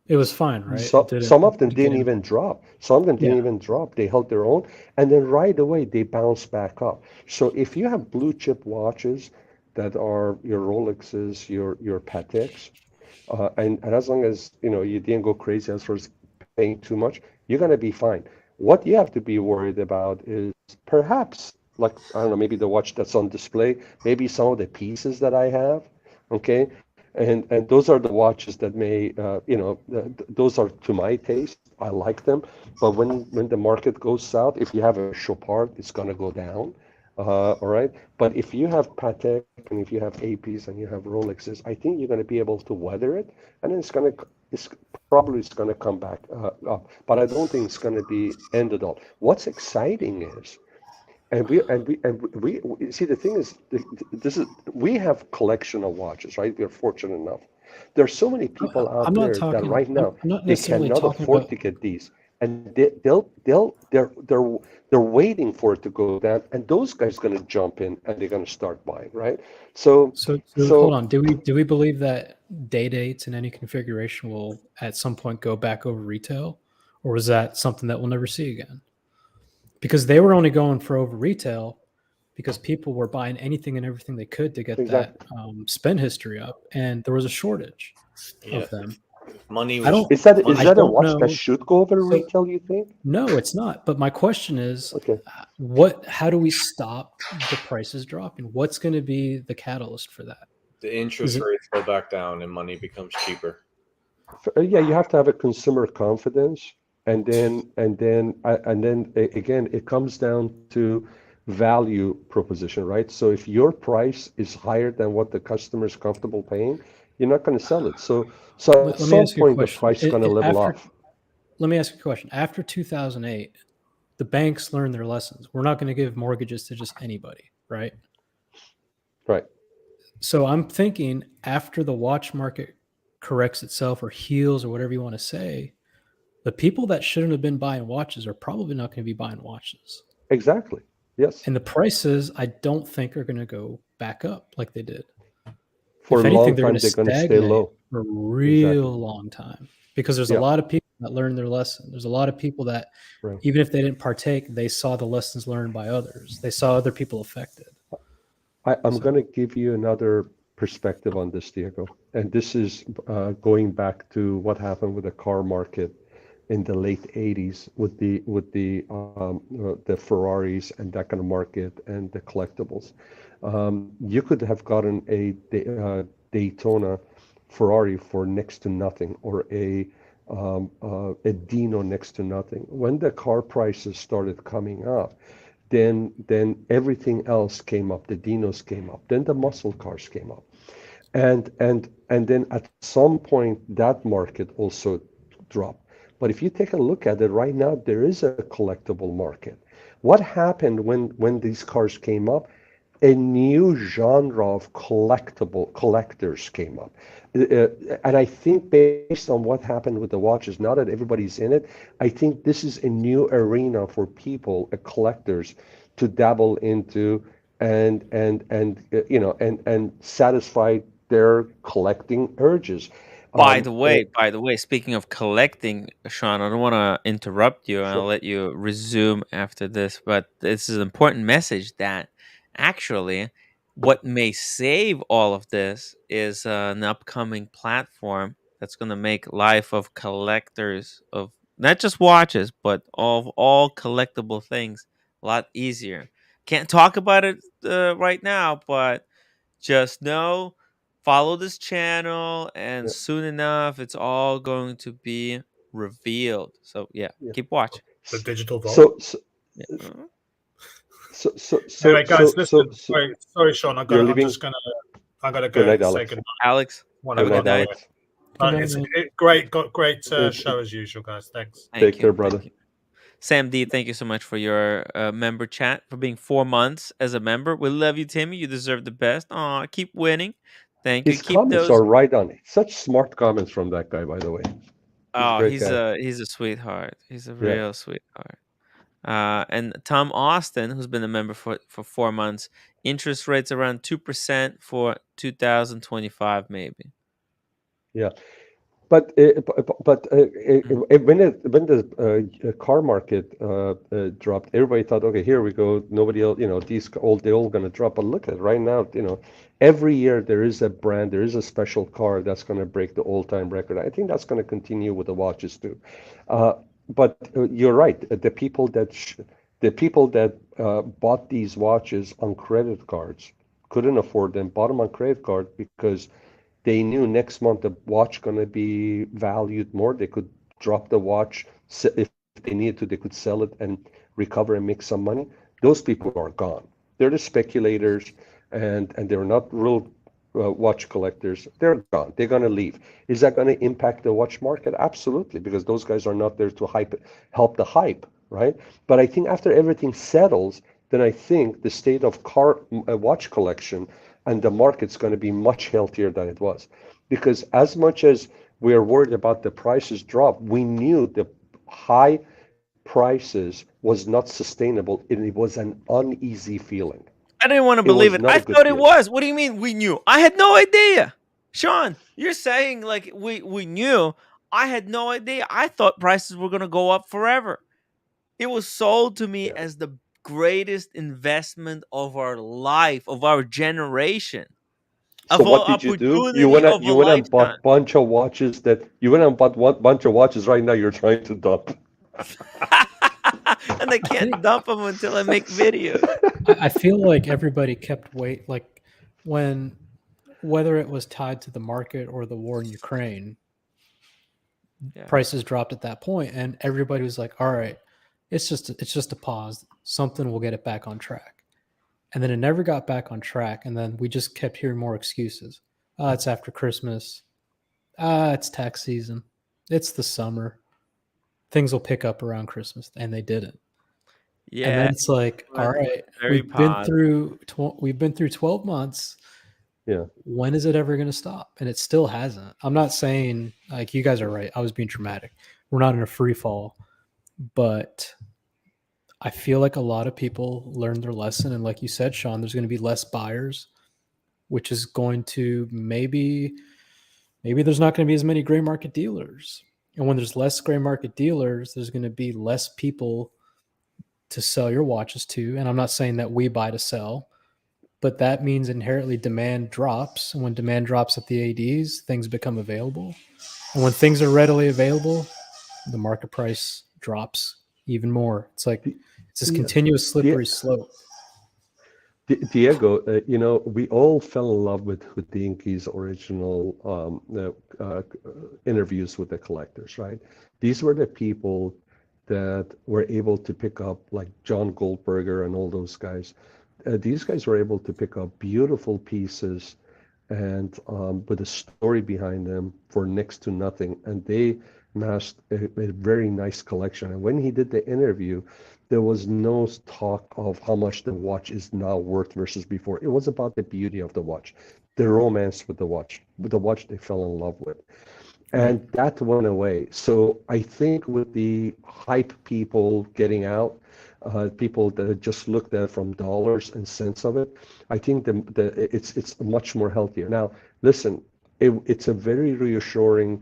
It was fine, right? Some of them didn't even drop. Some of them didn't even drop. They held their own, and then right away they bounced back up. So if you have blue chip watches that are your Rolexes, your Pateks, and as long as you didn't go crazy as far as paying too much, you're gonna be fine. What you have to be worried about is perhaps, like, I don't know, maybe the watch that's on display, maybe some of the pieces that I have, okay? And those are the watches that may, those are to my taste. I like them. But when the market goes south, if you have a Chopard, it's going to go down. All right. But if you have Patek and if you have APs and you have Rolexes, I think you're going to be able to weather it. And then it's probably going to come back up. But I don't think it's going to be end it all. What's exciting is, and we see, the thing is, we have collection of watches, right? We're fortunate enough. There's so many people out there that right now they cannot afford to get these, and they're waiting for it to go down, and those guys are going to jump in and they're going to start buying, right? So hold on. Do we believe that day dates in any configuration will at some point go back over retail, or is that something that we'll never see again? Because they were only going for over retail because people were buying anything and everything they could to get that spend history up, and there was a shortage of them. Money. Is that a watch that should go over retail, you think? No, it's not. But my question is, how do we stop the prices dropping? What's going to be the catalyst for that? The interest rates go back down and money becomes cheaper. Yeah, you have to have a consumer confidence, and then again, it comes down to value proposition, right? So if your price is higher than what the customer is comfortable paying, you're not going to sell it. So at Let me some ask you a point, the question. price is going to level After, off. let me ask you a question. After 2008, the banks learned their lessons. We're not going to give mortgages to just anybody, right? Right. So I'm thinking after the watch market corrects itself or heals or whatever you want to say, the people that shouldn't have been buying watches are probably not going to be buying watches. Exactly. Yes. And the prices, I don't think, are going to go back up like they did. For If a anything, long they're time, going to they're going to stay stagnate low. for a real long time because there's a lot of people that learned their lesson. There's a lot of people that, even if they didn't partake, they saw the lessons learned by others. They saw other people affected. I'm going to give you another perspective on this, Diego. And this is going back to what happened with the car market in the late 80s with the Ferraris and that kind of market and the collectibles. You could have gotten a Daytona Ferrari for next to nothing, or a Dino next to nothing. When the car prices started coming up, then everything else came up. The Dinos came up. Then the muscle cars came up, and then at some point that market also dropped. But if you take a look at it right now, there is a collectible market. What happened when these cars came up? A new genre of collectors came up. And I think based on what happened with the watches, now that everybody's in it, I think this is a new arena for people, collectors, to dabble into and satisfy their collecting urges. By the way, speaking of collecting, Sean, I don't want to interrupt you. I'll let you resume after this, but this is an important message that actually what may save all of this is an upcoming platform that's going to make life of collectors of not just watches, but of all collectible things a lot easier. Can't talk about it right now, but just know, follow this channel, and soon enough, it's all going to be revealed. So keep watching. The digital vault. Anyway, guys, listen. Sorry, Sean. I'm gonna Good night, go say Alex. goodnight. Alex, Have a good night. It's great show as usual, guys. Thanks. Take care, brother. Sam D, thank you so much for your member chat, for being 4 months as a member. We love you, Timmy. You deserve the best. Aw, keep winning. Thank you. His Keep comments those. are right on it. Such smart comments from that guy, by the way. He's a sweetheart. He's a real sweetheart. And Tom Austin, who's been a member for 4 months, interest rates around 2% for 2025, maybe. Yeah. But when the car market dropped, everybody thought, okay, here we go. Nobody else, they're all going to drop. But look at it right now. Every year there is a brand, there is a special car that's going to break the all-time record. I think that's going to continue with the watches too. But you're right. The people that bought these watches on credit cards couldn't afford them, bought them on credit card because they knew next month the watch going to be valued more. They could drop the watch if they needed to. They could sell it and recover and make some money. Those people are gone. They're the speculators, and they're not real watch collectors. They're gone. They're going to leave. Is that going to impact the watch market? Absolutely, because those guys are not there to help the hype, right? But I think after everything settles, then I think the state of watch collection and the market's going to be much healthier than it was. Because as much as we're worried about the prices drop, we knew the high prices was not sustainable, and it was an uneasy feeling. I didn't want to believe it. I thought it was. What do you mean we knew? I had no idea. Sean, you're saying like we knew. I had no idea. I thought prices were going to go up forever. It was sold to me as the greatest investment of our life, of our generation. So what did you do? You went and bought bunch of watches right now you're trying to dump. And I can't dump them until I make videos. I feel like everybody kept wait. Like when whether it was tied to the market or the war in Ukraine, Yeah. prices dropped at that point, and everybody was like, all right, it's just a pause. Something will get it back on track. And then it never got back on track. And then we just kept hearing more excuses. It's after Christmas. It's tax season. It's the summer. Things will pick up around Christmas. And they didn't. Yeah. And then it's like, all right, Very we've been through 12 months. Yeah. When is it ever going to stop? And it still hasn't. I'm not saying, like, you guys are right. I was being dramatic. We're not in a free fall. But I feel like a lot of people learned their lesson. And like you said, Sean, there's going to be less buyers, which is going to maybe there's not going to be as many gray market dealers. And when there's less gray market dealers, there's going to be less people to sell your watches to. And I'm not saying that we buy to sell, but that means inherently demand drops. And when demand drops at the ADs, things become available. And when things are readily available, the market price drops even more. It's like it's this continuous slippery slope. Diego, we all fell in love with Houdinki's original interviews with the collectors, right? These were the people that were able to pick up, like John Goldberger and all those guys. These guys were able to pick up beautiful pieces and with a story behind them for next to nothing. And they amassed a very nice collection. And when he did the interview, there was no talk of how much the watch is now worth versus before. It was about the beauty of the watch, the romance with the watch they fell in love with. And that went away. So I think with the hype people getting out, people that just looked at it from dollars and cents of it, I think it's much more healthier. Now, listen, it's a very reassuring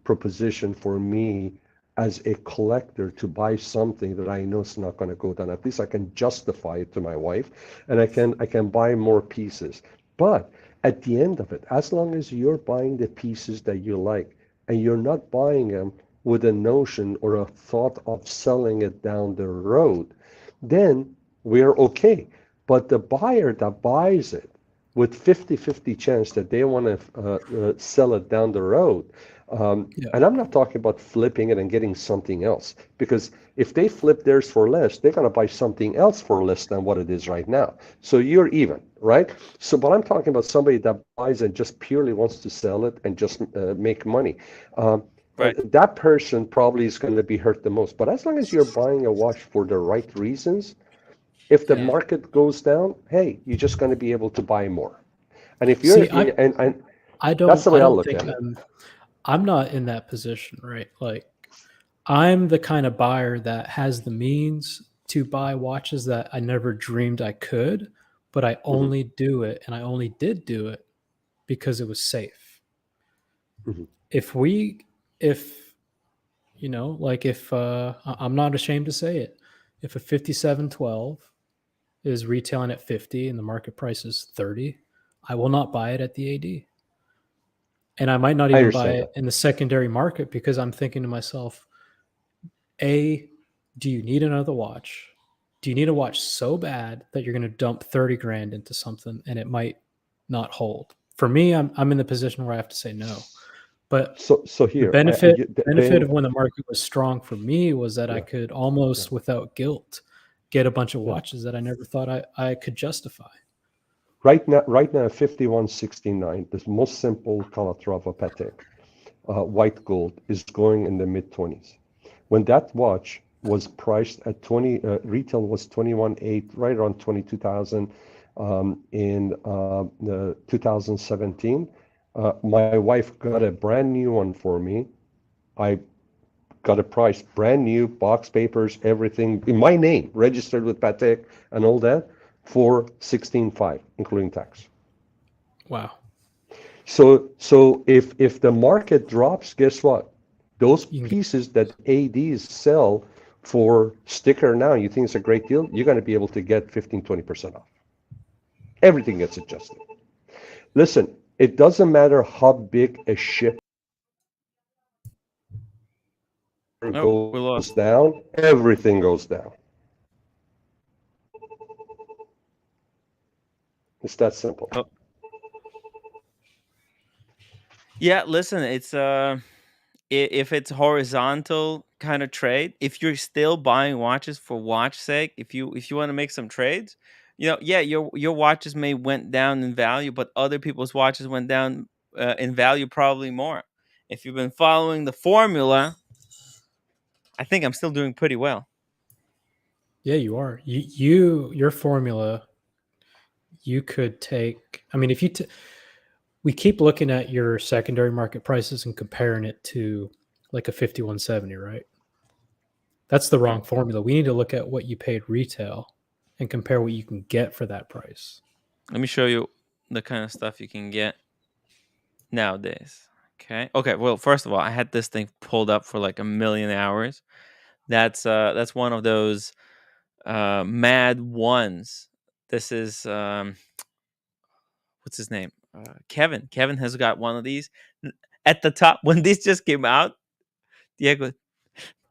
proposition for me as a collector to buy something that I know is not going to go down. At least I can justify it to my wife, and I can buy more pieces. But at the end of it, as long as you're buying the pieces that you like, and you're not buying them with a notion or a thought of selling it down the road, then we're okay. But the buyer that buys it with 50-50 chance that they want to sell it down the road, and I'm not talking about flipping it and getting something else, because if they flip theirs for less, they're going to buy something else for less than what it is right now. So you're even, right? So, but I'm talking about somebody that buys and just purely wants to sell it and just make money. That person probably is going to be hurt the most. But as long as you're buying a watch for the right reasons, if the market goes down, hey, you're just going to be able to buy more. And if you're, that's the way I look at it. I'm not in that position, right? Like, I'm the kind of buyer that has the means to buy watches that I never dreamed I could, but I only do it, and I only did do it because it was safe. If I'm not ashamed to say it, if a 5712 is retailing at 50 and the market price is 30, I will not buy it at the AD. And I might not even buy it in the secondary market because I'm thinking to myself, A, do you need another watch? Do you need a watch so bad that you're going to dump 30 grand into something and it might not hold? For me, I'm in the position where I have to say no. But so here, the benefit of when the market was strong for me was that I could almost without guilt get a bunch of watches that I never thought I could justify. Right now, 5169, the most simple Calatrava Patek, white gold, is going in the mid-20s. When that watch was priced at 20, retail was 21.8, right around 22,000 in 2017. My wife got a brand new one for me. I got a price, brand new, box papers, everything in my name, registered with Patek and all that, for 16.5, including tax. Wow. So if the market drops, guess what? Those pieces that ADs sell for sticker now, you think it's a great deal, you're going to be able to get 15-20% off. Everything gets adjusted. Listen, it doesn't matter how big a ship goes down, everything goes down. It's that simple. Yeah, listen, it's if it's horizontal kind of trade, if you're still buying watches for watch sake, if you want to make some trades, yeah, your watches may went down in value, but other people's watches went down in value probably more. If you've been following the formula, I think I'm still doing pretty well. Yeah, you are. Your formula. You could take. I mean, if you we keep looking at your secondary market prices and comparing it to like a 5170, right? That's the wrong formula. We need to look at what you paid retail and compare what you can get for that price. Let me show you the kind of stuff you can get nowadays. Okay, well, first of all, I had this thing pulled up for like a million hours. That's one of those mad ones. This is what's his name? Kevin. Kevin has got one of these. At the top, when this just came out, Diego,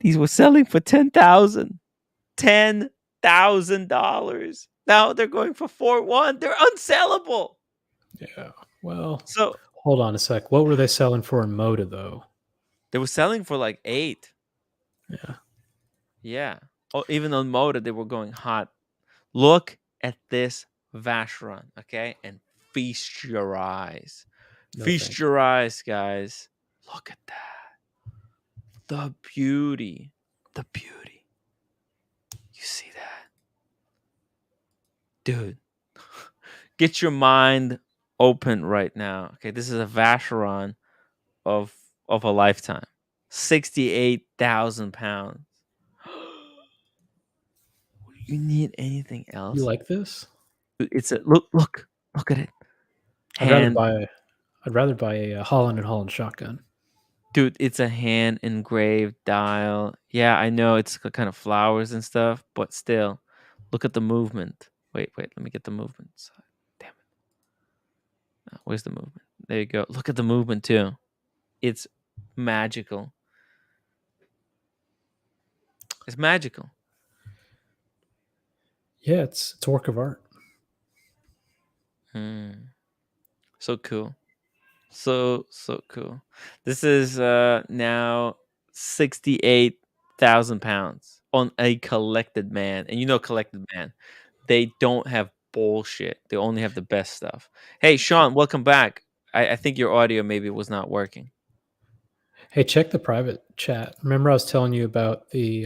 these were selling for $10,000. Now they're going for 4.1. They're unsellable. Yeah. Well, So hold on a sec. What were they selling for in Moda though? they were selling for like 8. Yeah. Yeah. Oh, even on Moda, they were going hot. Look at this Vacheron, okay? And feast your eyes. No Feast thanks. your eyes, guys. Look at that. The beauty. The beauty. You see that? Dude. Get your mind open right now. Okay, this is a Vacheron of a lifetime. 68,000 pounds. You need anything else? You like this? It's a look at it. I'd rather buy a Holland and Holland shotgun. Dude, it's a hand engraved dial. Yeah, I know it's got kind of flowers and stuff, but still, look at the movement. Wait, let me get the movement. Damn it. Where's the movement? There you go. Look at the movement too. It's magical. It's magical. Yeah, it's a work of art. So cool. So cool. This is now 68,000 pounds on a collected man. And collected man, they don't have bullshit. They only have the best stuff. Hey, Sean, welcome back. I think your audio maybe was not working. Hey, check the private chat. Remember I was telling you about the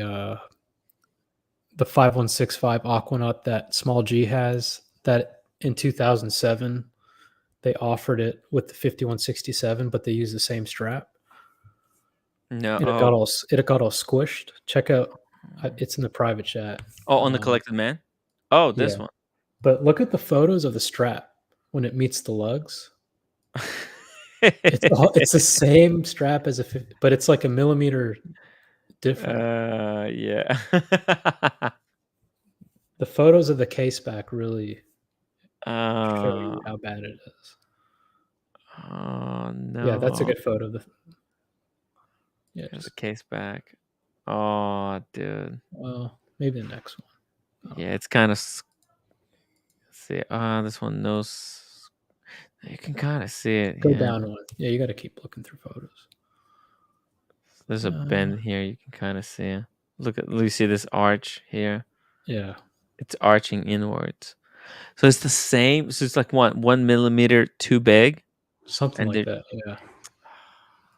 5165 Aquanaut that Small G has, that in 2007 they offered it with the 5167, but they used the same strap. No, it got all squished. Check out, it's in the private chat. Oh, on the collected man. Oh, this one. But look at the photos of the strap when it meets the lugs. It's the same strap as but it's like a millimeter different. Yeah. The photos of the case back really show you Oh, how bad it is. oh no. Yeah, that's a good photo. There's a case back. Oh, dude. Well, maybe the next one. Yeah, it's kind of. See, this one knows. You can kind of see it. Go down one. Yeah, you got to keep looking through photos. There's a bend here. You can kind of see it. Look at. You see this arch here? Yeah. It's arching inwards. So it's the same. So it's like 1 millimeter too big. Something like that. Yeah.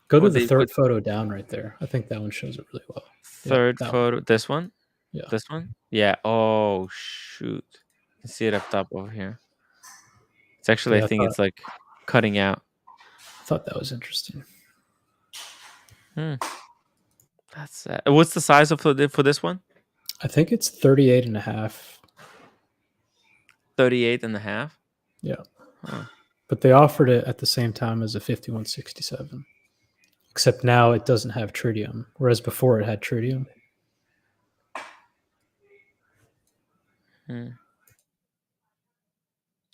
Go to the third photo down right there. I think that one shows it really well. Third photo. This one? Yeah. This one? Yeah. Oh, shoot. You can see it up top over here. It's actually, I think it's like cutting out. I thought that was interesting. That's sad. What's the size for this one? I think it's 38 and a half. 38 and a half? Yeah. Huh. But they offered it at the same time as a 5167. Except now it doesn't have tritium, whereas before it had tritium.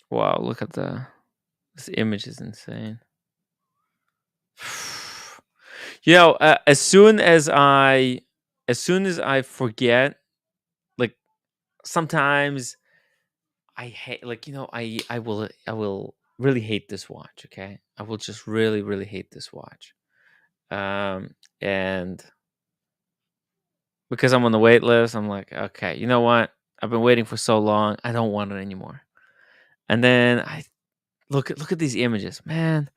Wow, look at this image is insane. As soon as I forget, sometimes I hate, I will really hate this watch. Okay, I will just really, really hate this watch. And because I'm on the wait list, I'm like, okay, you know what? I've been waiting for so long. I don't want it anymore. And then I look at these images, man.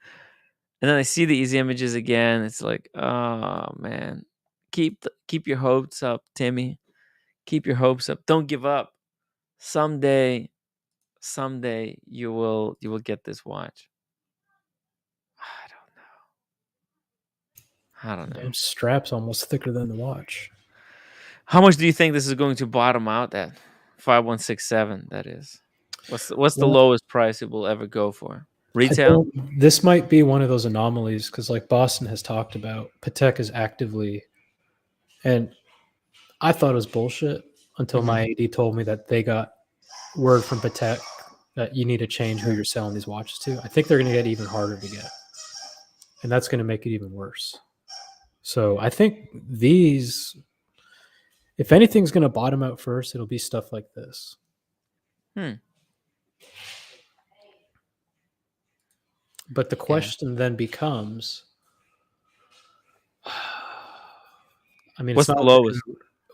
And then I see these images again. It's like, oh man, keep your hopes up, Timmy. Keep your hopes up. Don't give up. Someday you will get this watch. I don't know. Damn strap's almost thicker than the watch. How much do you think this is going to bottom out at? 5167, that is. What's the lowest price it will ever go for? Retail? This might be one of those anomalies because, like Boston has talked about, Patek is actively, and I thought it was bullshit until my AD told me that they got word from Patek that you need to change who you're selling these watches to. I think they're going to get even harder to get, and that's going to make it even worse. So I think these, if anything's going to bottom out first, it'll be stuff like this. But the question then becomes, I mean, what's it's the not lowest?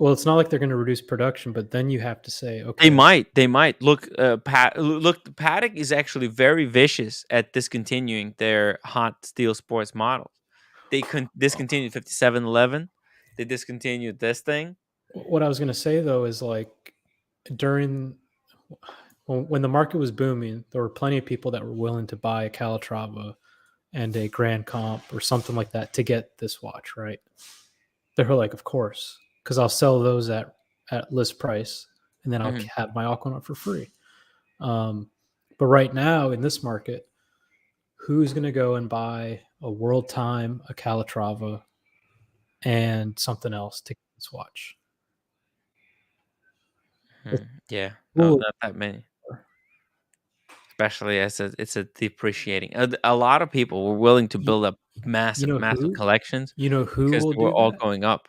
Well, it's not like they're going to reduce production, but then you have to say, okay, They might look. Patek is actually very vicious at discontinuing their hot steel sports models. They discontinued 5711. They discontinued this thing. What I was going to say though is like during when the market was booming, there were plenty of people that were willing to buy a Calatrava and a Grand Comp or something like that to get this watch, right? They were like, of course, because I'll sell those at list price, and then I'll have my Aquanaut for free. But right now in this market, who's going to go and buy a World Time, a Calatrava, and something else to get this watch? Yeah, no, not that many. Especially as it's a depreciating. A lot of people were willing to build up massive collections. You know who because will they were do all that? going up.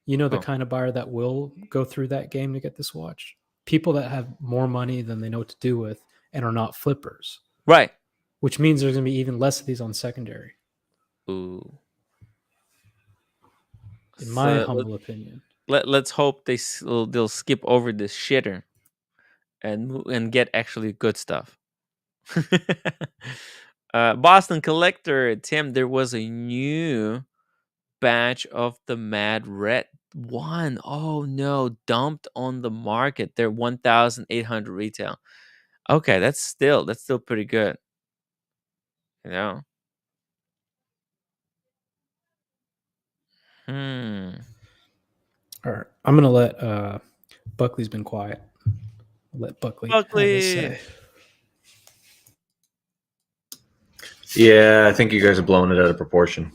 You know the kind of buyer that will go through that game to get this watch? People that have more money than they know what to do with and are not flippers. Right. Which means there's going to be even less of these on secondary. Ooh. In my humble opinion. Let's hope they'll skip over this shitter and get actually good stuff. Boston Collector, Tim, there was a new batch of the Mad Red one. Oh no, dumped on the market. They're 1,800 retail. Okay, that's still pretty good. You know. All right, I'm gonna let Buckley's been quiet. I'll let Buckley have his say. Yeah, I think you guys are blowing it out of proportion.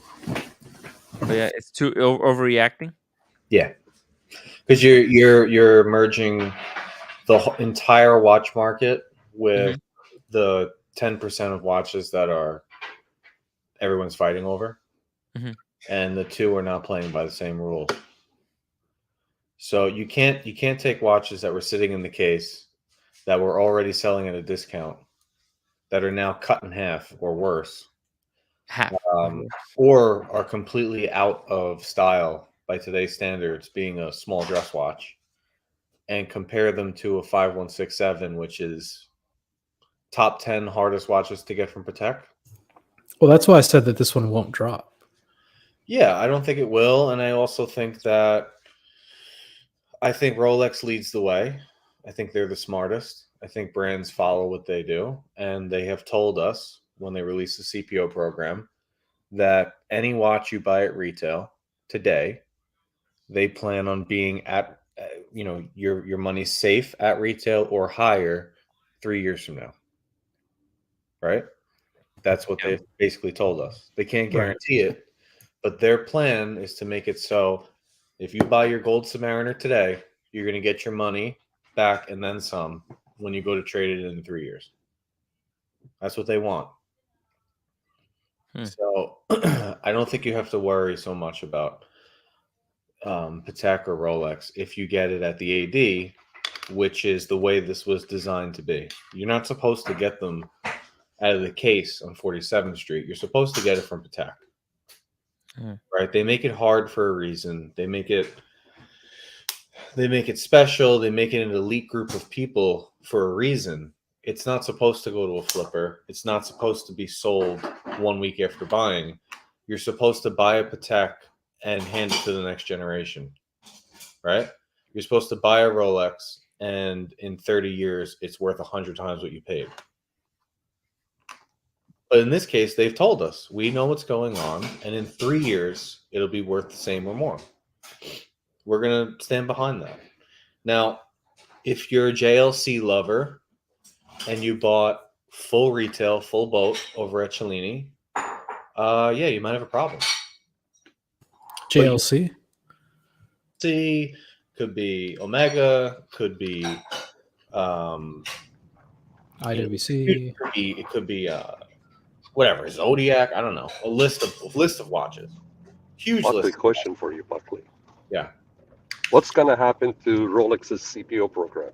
Oh, yeah, it's too overreacting. Yeah, because you're merging the entire watch market with the 10% of watches that are everyone's fighting over, and the two are not playing by the same rules. So you can't take watches that were sitting in the case that were already selling at a discount that are now cut in half or worse, or are completely out of style by today's standards, being a small dress watch, and compare them to a 5167, which is top 10 hardest watches to get from Patek. Well, that's why I said that this one won't drop. Yeah, I don't think it will, and I also think that Rolex leads the way. I think they're the smartest. I think brands follow what they do, and they have told us when they release the CPO program that any watch you buy at retail today, they plan on being at your money's safe at retail or higher 3 years from now. Right? That's what they've basically told us. They can't guarantee it, but their plan is to make it so if you buy your Gold Submariner today, you're going to get your money back and then some when you go to trade it in 3 years. That's what they want. So I don't think you have to worry so much about Patek or Rolex if you get it at the AD, which is the way this was designed to be. You're not supposed to get them out of the case on 47th Street, you're supposed to get it from Patek. Right? They make it hard for a reason. They make it special. They make it an elite group of people for a reason. It's not supposed to go to a flipper. It's not supposed to be sold 1 week after buying. You're supposed to buy a Patek and hand it to the next generation, right? You're supposed to buy a Rolex, and in 30 years, it's worth 100 times what you paid. But in this case, they've told us, we know what's going on, and in 3 years, it'll be worth the same or more. We're going to stand behind that. Now, if you're a JLC lover and you bought full retail, full boat over at Cellini, yeah, you might have a problem. JLC? C could be Omega, could be IWC. It could be whatever, Zodiac. I don't know. A list of watches. Huge Buckley, list. question for you, Buckley. Yeah. What's going to happen to Rolex's CPO program?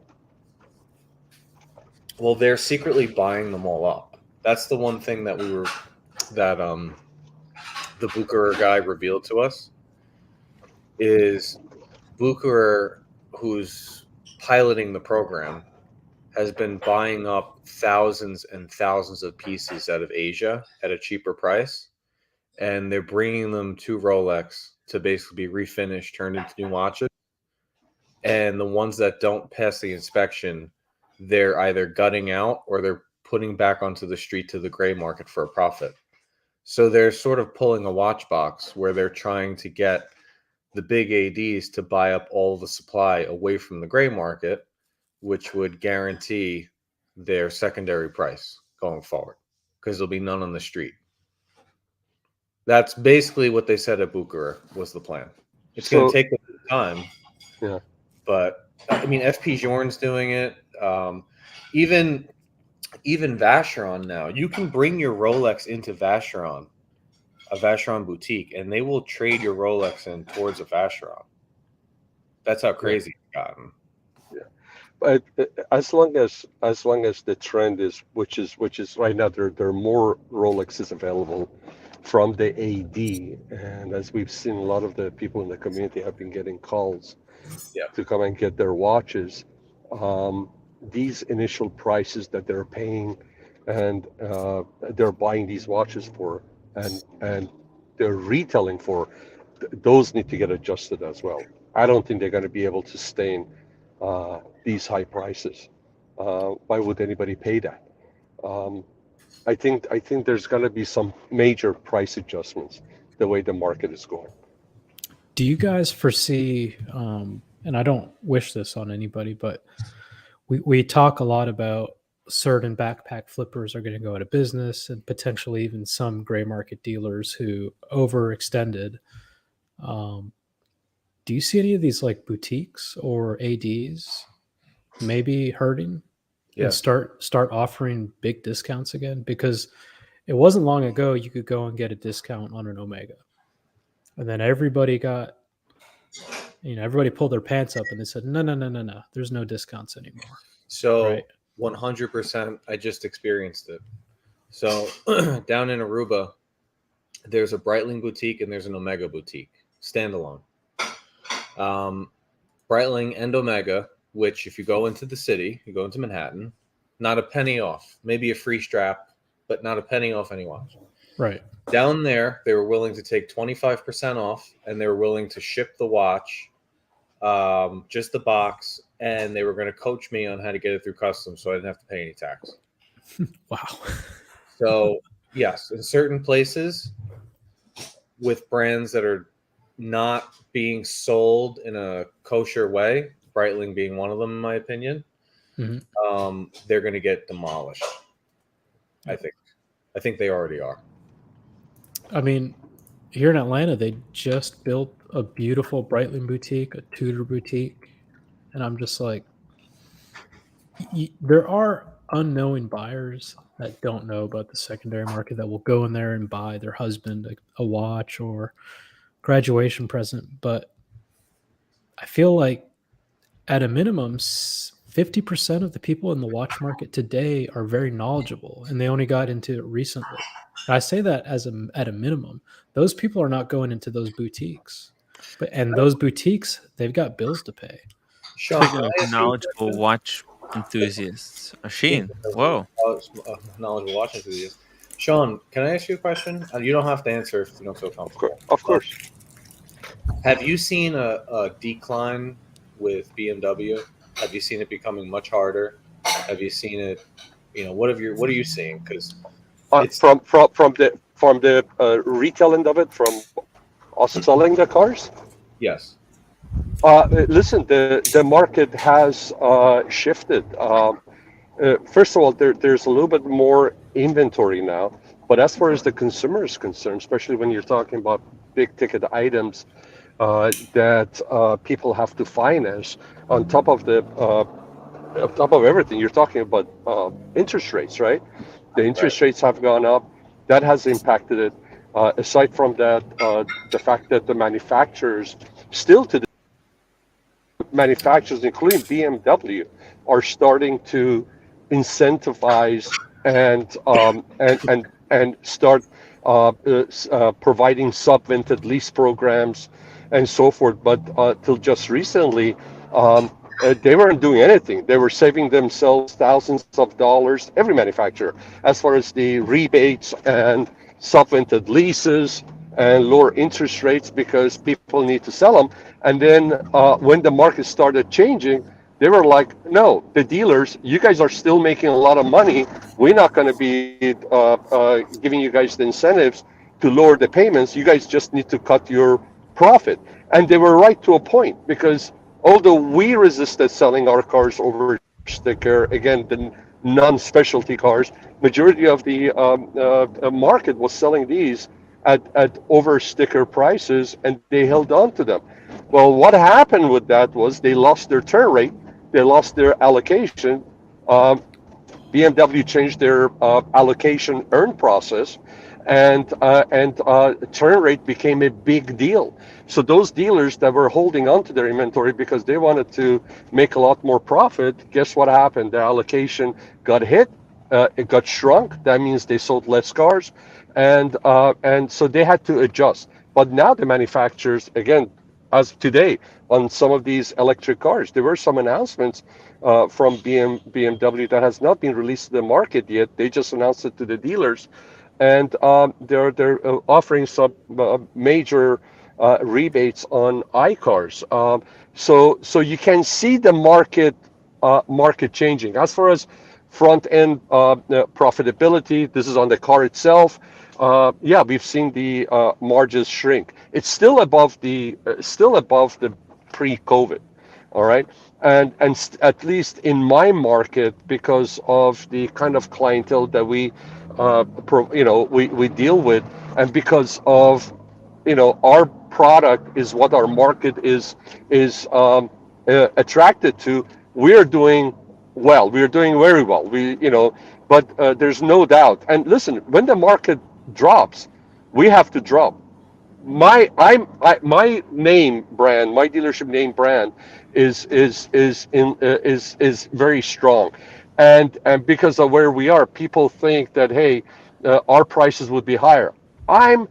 Well, they're secretly buying them all up. That's the one thing that the Bucherer guy revealed to us, is Bucherer, who's piloting the program, has been buying up thousands and thousands of pieces out of Asia at a cheaper price, and they're bringing them to Rolex to basically be refinished, turned into new watches. And the ones that don't pass the inspection, they're either gutting out or they're putting back onto the street to the gray market for a profit. So they're sort of pulling a watch box where they're trying to get the big ADs to buy up all the supply away from the gray market, which would guarantee their secondary price going forward, because there'll be none on the street. That's basically what they said at Bucherer was the plan. It's going to take them time. Yeah. But I mean, FP Journe's doing it. Even Vacheron now. You can bring your Rolex into Vacheron, a Vacheron boutique, and they will trade your Rolex in towards a Vacheron. That's how crazy it's gotten. Yeah. But as long as the trend is, which is right now, there are more Rolexes available from the AD, and as we've seen, a lot of the people in the community have been getting calls to come and get their watches. These initial prices that they're paying, and they're buying these watches for, and they're retailing for, those need to get adjusted as well. I don't think they're going to be able to sustain these high prices. Why would anybody pay that? I think there's going to be some major price adjustments the way the market is going. Do you guys foresee, and I don't wish this on anybody, but we talk a lot about certain backpack flippers are going to go out of business, and potentially even some gray market dealers who overextended. Do you see any of these like boutiques or ADs maybe hurting and start offering big discounts again? Because it wasn't long ago you could go and get a discount on an Omega, and then everybody pulled their pants up and they said, no, there's no discounts anymore. So 100%, I just experienced it. So down in Aruba, there's a Breitling boutique and there's an Omega boutique, standalone. Breitling and Omega, which if you go into the city, you go into Manhattan, not a penny off, maybe a free strap, but not a penny off any watch. Right. Down there, they were willing to take 25% off, and they were willing to ship the watch, just the box, and they were going to coach me on how to get it through customs so I didn't have to pay any tax. Wow. So, yes, in certain places with brands that are not being sold in a kosher way, Breitling being one of them, in my opinion, they're going to get demolished. I think they already are. I mean, here in Atlanta, they just built a beautiful Breitling boutique, a Tudor boutique, and I'm just like, there are unknowing buyers that don't know about the secondary market that will go in there and buy their husband a watch or graduation present. But I feel like at a minimum, 50 50% of the people in the watch market today are very knowledgeable, and they only got into it recently. And I say that at a minimum. Those people are not going into those boutiques, and those boutiques, they've got bills to pay. Sean, Speaking can of I ask you a knowledgeable question? watch enthusiasts, Sheen. Speaking of Whoa. knowledgeable watch enthusiasts, Sean, can I ask you a question? And you don't have to answer if you don't feel comfortable. Of course. Have you seen a decline with BMW? Have you seen it becoming much harder? Have you seen it? What are you seeing? Because from the retail end of it, from us selling the cars. Yes. Listen, the market has shifted. First of all, there's a little bit more inventory now. But as far as the consumer is concerned, especially when you're talking about big ticket items that people have to finance, on top of everything, you're talking about interest rates, right? The interest rates have gone up. That has impacted it. Aside from that, the fact that the manufacturers still to the manufacturers, including BMW, are starting to incentivize and start providing subvented lease programs and so forth. But till just recently, they weren't doing anything. They were saving themselves thousands of dollars, every manufacturer, as far as the rebates and subvented leases and lower interest rates because people need to sell them. And then when the market started changing, they were like, no, the dealers, you guys are still making a lot of money. We're not going to be giving you guys the incentives to lower the payments. You guys just need to cut your profit. And they were right to a point, because although we resisted selling our cars over sticker, again, the non-specialty cars, majority of the market was selling these at over sticker prices, and they held on to them. Well, what happened with that was they lost their turn rate, they lost their allocation. BMW changed their allocation earn process, and turn rate became a big deal. So those dealers that were holding on to their inventory because they wanted to make a lot more profit, guess what happened? Their allocation got hit, it got shrunk. That means they sold less cars, and so they had to adjust. But now the manufacturers, again, as of today, on some of these electric cars, there were some announcements from BMW that has not been released to the market yet. They just announced it to the dealers, and they're offering some major rebates on iCars. So you can see the market changing. As far as front end profitability, this is on the car itself. Yeah, we've seen the margins shrink. It's still above the pre-COVID, all right. And at least in my market, because of the kind of clientele that we deal with, and because of our product is what our market is attracted to, we're doing well. We're doing very well. But there's no doubt. And listen, when the market drops, we have to drop. My name brand, my dealership name brand, is very strong, and because of where we are, people think that, hey, our prices would be higher. I'm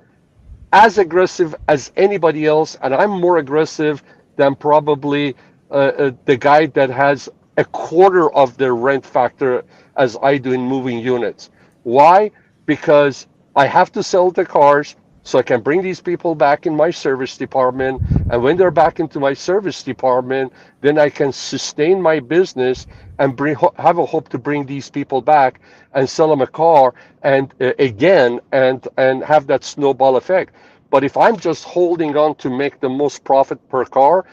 as aggressive as anybody else, and I'm more aggressive than probably the guy that has a quarter of the rent factor as I do in moving units. Why? Because I have to sell the cars so I can bring these people back in my service department, and when they're back into my service department, then I can sustain my business and have a hope to bring these people back and sell them a car and again and have that snowball effect. But if I'm just holding on to make the most profit per car,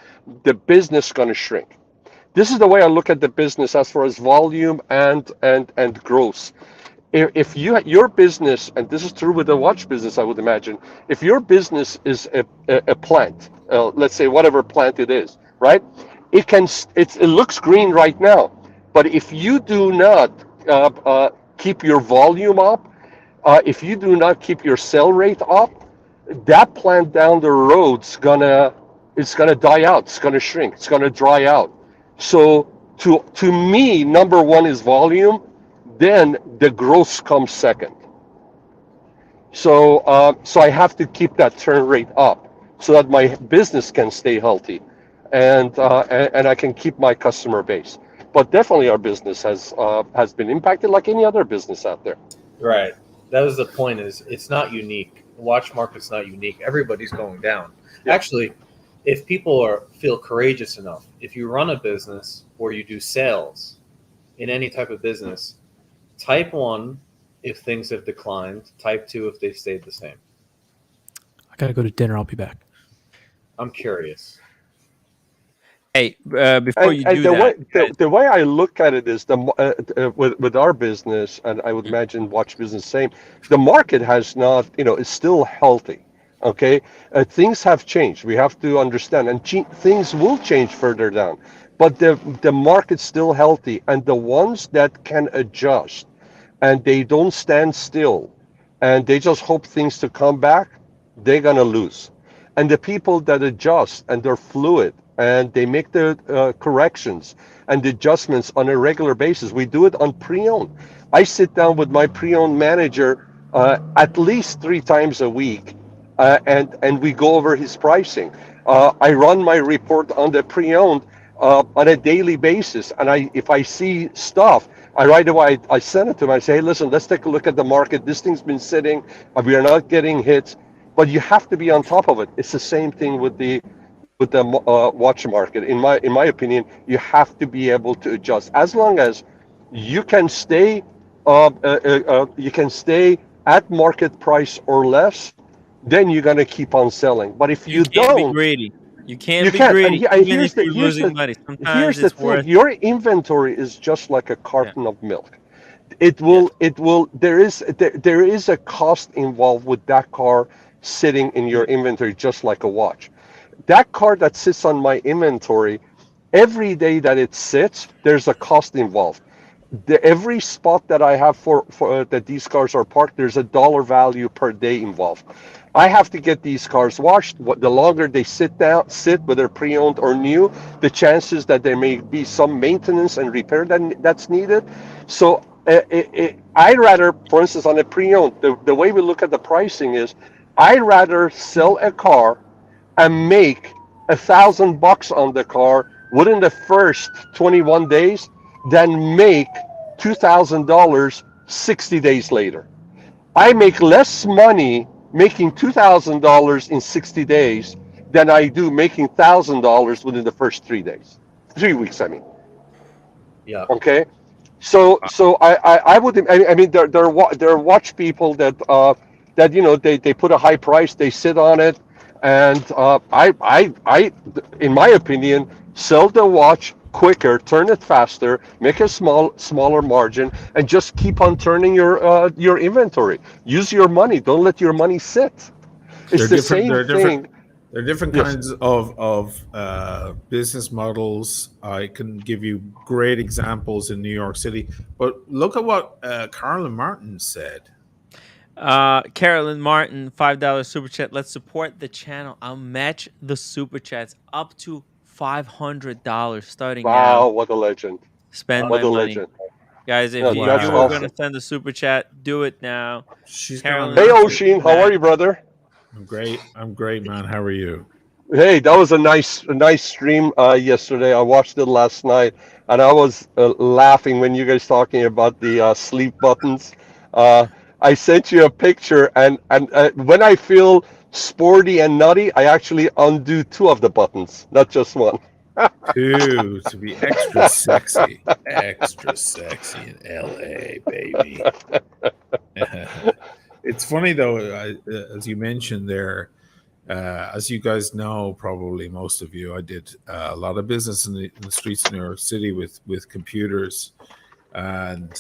the business is going to shrink. This is the way I look at the business as far as volume and growth. If your business, and this is true with the watch business, I would imagine, if your business is a plant, let's say whatever plant it is, right? It looks green right now, but if you do not keep your volume up, if you do not keep your sell rate up, that plant down the road's it's gonna die out. It's gonna shrink. It's gonna dry out. So to me, number one is volume, then the gross comes second. So I have to keep that turn rate up so that my business can stay healthy, and I can keep my customer base. But definitely, our business has been impacted like any other business out there. Right. That was the point. Is it's not unique. The watch market's not unique. Everybody's going down. Yeah. Actually, if people feel courageous enough, if you run a business or you do sales in any type of business, type 1 if things have declined, type 2 if they've stayed the same. I gotta go to dinner. I'll be back. I'm curious. Hey, before you do that, the way I look at it is with our business, and I would imagine watch business same. The market has not, is still healthy. Okay, things have changed. We have to understand, and things will change further down. But the market's still healthy, and the ones that can adjust, and they don't stand still, and they just hope things to come back, they're gonna lose. And the people that adjust and they're fluid and they make the corrections and adjustments on a regular basis. We do it on pre-owned. I sit down with my pre-owned manager at least 3 times a week, and we go over his pricing. I run my report on the pre-owned on a daily basis, and if I see stuff, right away I send it to him. I say, hey, listen, let's take a look at the market. This thing's been sitting. We are not getting hits. But you have to be on top of it. It's the same thing with the watch market. In my opinion, you have to be able to adjust. As long as you can stay at market price or less, then you're gonna keep on selling. But if you can't don't, be greedy. You can't you be can't. greedy, And even if you're losing money. Sometimes here's the it's thing. worth. Your inventory is just like a carton of milk. It will. There is a cost involved with that car sitting in your inventory, just like a watch. That car that sits on my inventory, every day that it sits, there's a cost involved. Every spot that I have for that these cars are parked, there's a dollar value per day involved. I have to get these cars washed. The longer they sit, whether pre-owned or new, the chances that there may be some maintenance and repair that's needed. So I'd rather, for instance, on a pre-owned, the way we look at the pricing is, I'd rather sell a car and make $1,000 on the car within the first 21 days than make $2,000 60 days later. I make less money making $2,000 in 60 days than I do making $1,000 within the first 3 days. 3 weeks, I mean. Yeah. Okay. So I would, I mean, there are watch people that they put a high price, they sit on it, and I in my opinion, sell the watch quicker, turn it faster, make a smaller margin, and just keep on turning your inventory. Use your money. Don't let your money sit. It's the same thing. There are different kinds of business models. I can give you great examples in New York City, but look at what Carolyn Martin said. Carolyn Martin, $5 super chat. Let's support the channel. I'll match the super chats up to $500 starting now. Wow, what a legend! Spend what my a money. Legend. Guys, if you were going to send a super chat, do it now. Carolyn, hey, Oshin, how are you, brother? I'm great, man. How are you? Hey, that was a nice stream yesterday. I watched it last night, and I was laughing when you guys talking about the sleep buttons. I sent you a picture, and when I feel sporty and nutty, I actually undo 2 of the buttons, not just 1. 2 to be extra sexy in LA, baby. It's funny though, as you mentioned there, as you guys know, probably most of you, I did a lot of business in the streets of New York City with computers, and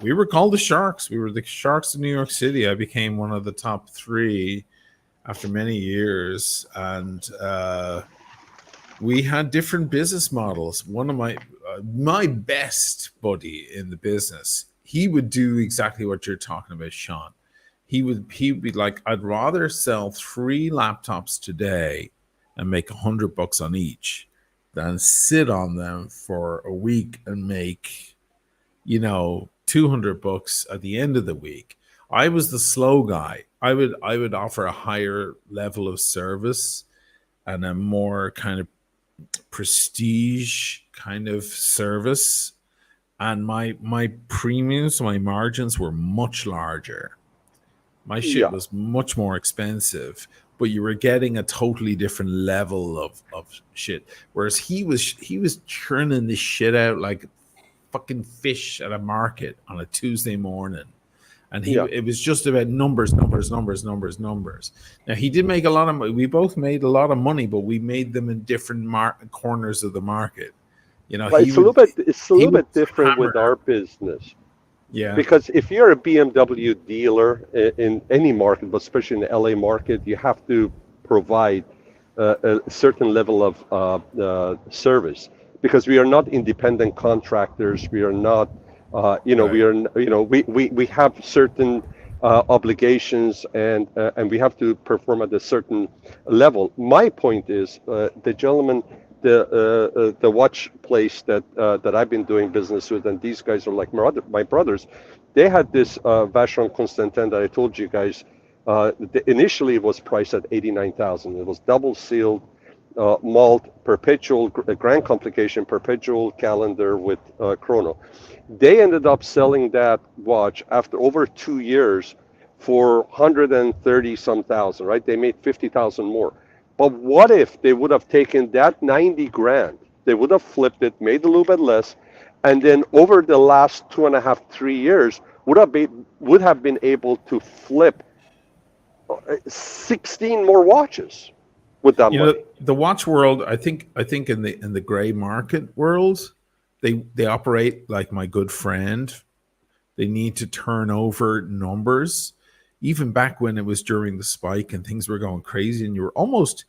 we were called the Sharks. We were the Sharks of New York City. I became one of the top 3 after many years, and we had different business models. One of my best buddy in the business, he would do exactly what you're talking about, Sean. He would be like, I'd rather sell 3 laptops today and make $100 on each than sit on them for a week and make, you know, $200 at the end of the week. I was the slow guy. I would offer a higher level of service and a more kind of prestige kind of service, and my premiums, my margins were much larger. My shit was much more expensive, but you were getting a totally different level of shit. Whereas he was churning this shit out like fucking fish at a market on a Tuesday morning. And it was just about numbers. Now, he did make a lot of money. We both made a lot of money, but we made them in different corners of the market. You know, it's a little bit different with our business. Yeah. Because if you're a BMW dealer in any market, but especially in the LA market, you have to provide a certain level of service, because we are not independent contractors. We are not. We have certain obligations, and we have to perform at a certain level. My point is, the gentleman, the watch place that I've been doing business with, and these guys are like my brothers. They had this Vacheron Constantin that I told you guys. Initially, it was priced at $89,000. It was double sealed, malt, perpetual, grand complication, perpetual calendar with chrono. They ended up selling that watch after over 2 years for 130 some thousand, right? They made 50,000 more. But what if they would have taken that 90 grand, they would have flipped it, made a little bit less, and then over the last 2.5, 3 years would have been able to flip 16 more watches with that money. The watch world, I think in the gray market world, they operate like my good friend. They need to turn over numbers. Even back when it was during the spike and things were going crazy, and you were almost,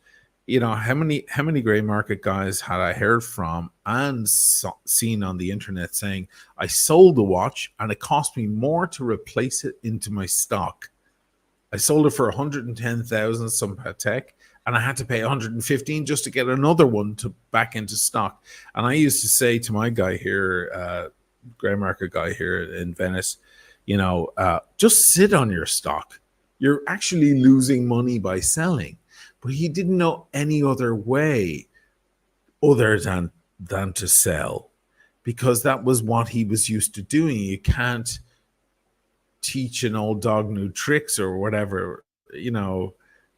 how many gray market guys had I heard from and seen on the internet saying, I sold the watch and it cost me more to replace it into my stock. I sold it for 110,000 some Patek, and I had to pay 115 just to get another one to back into stock. And I used to say to my guy here, gray market guy here in Venice, just sit on your stock. You're actually losing money by selling. But he didn't know any other way other than to sell, because that was what he was used to doing. You can't teach an old dog new tricks or whatever,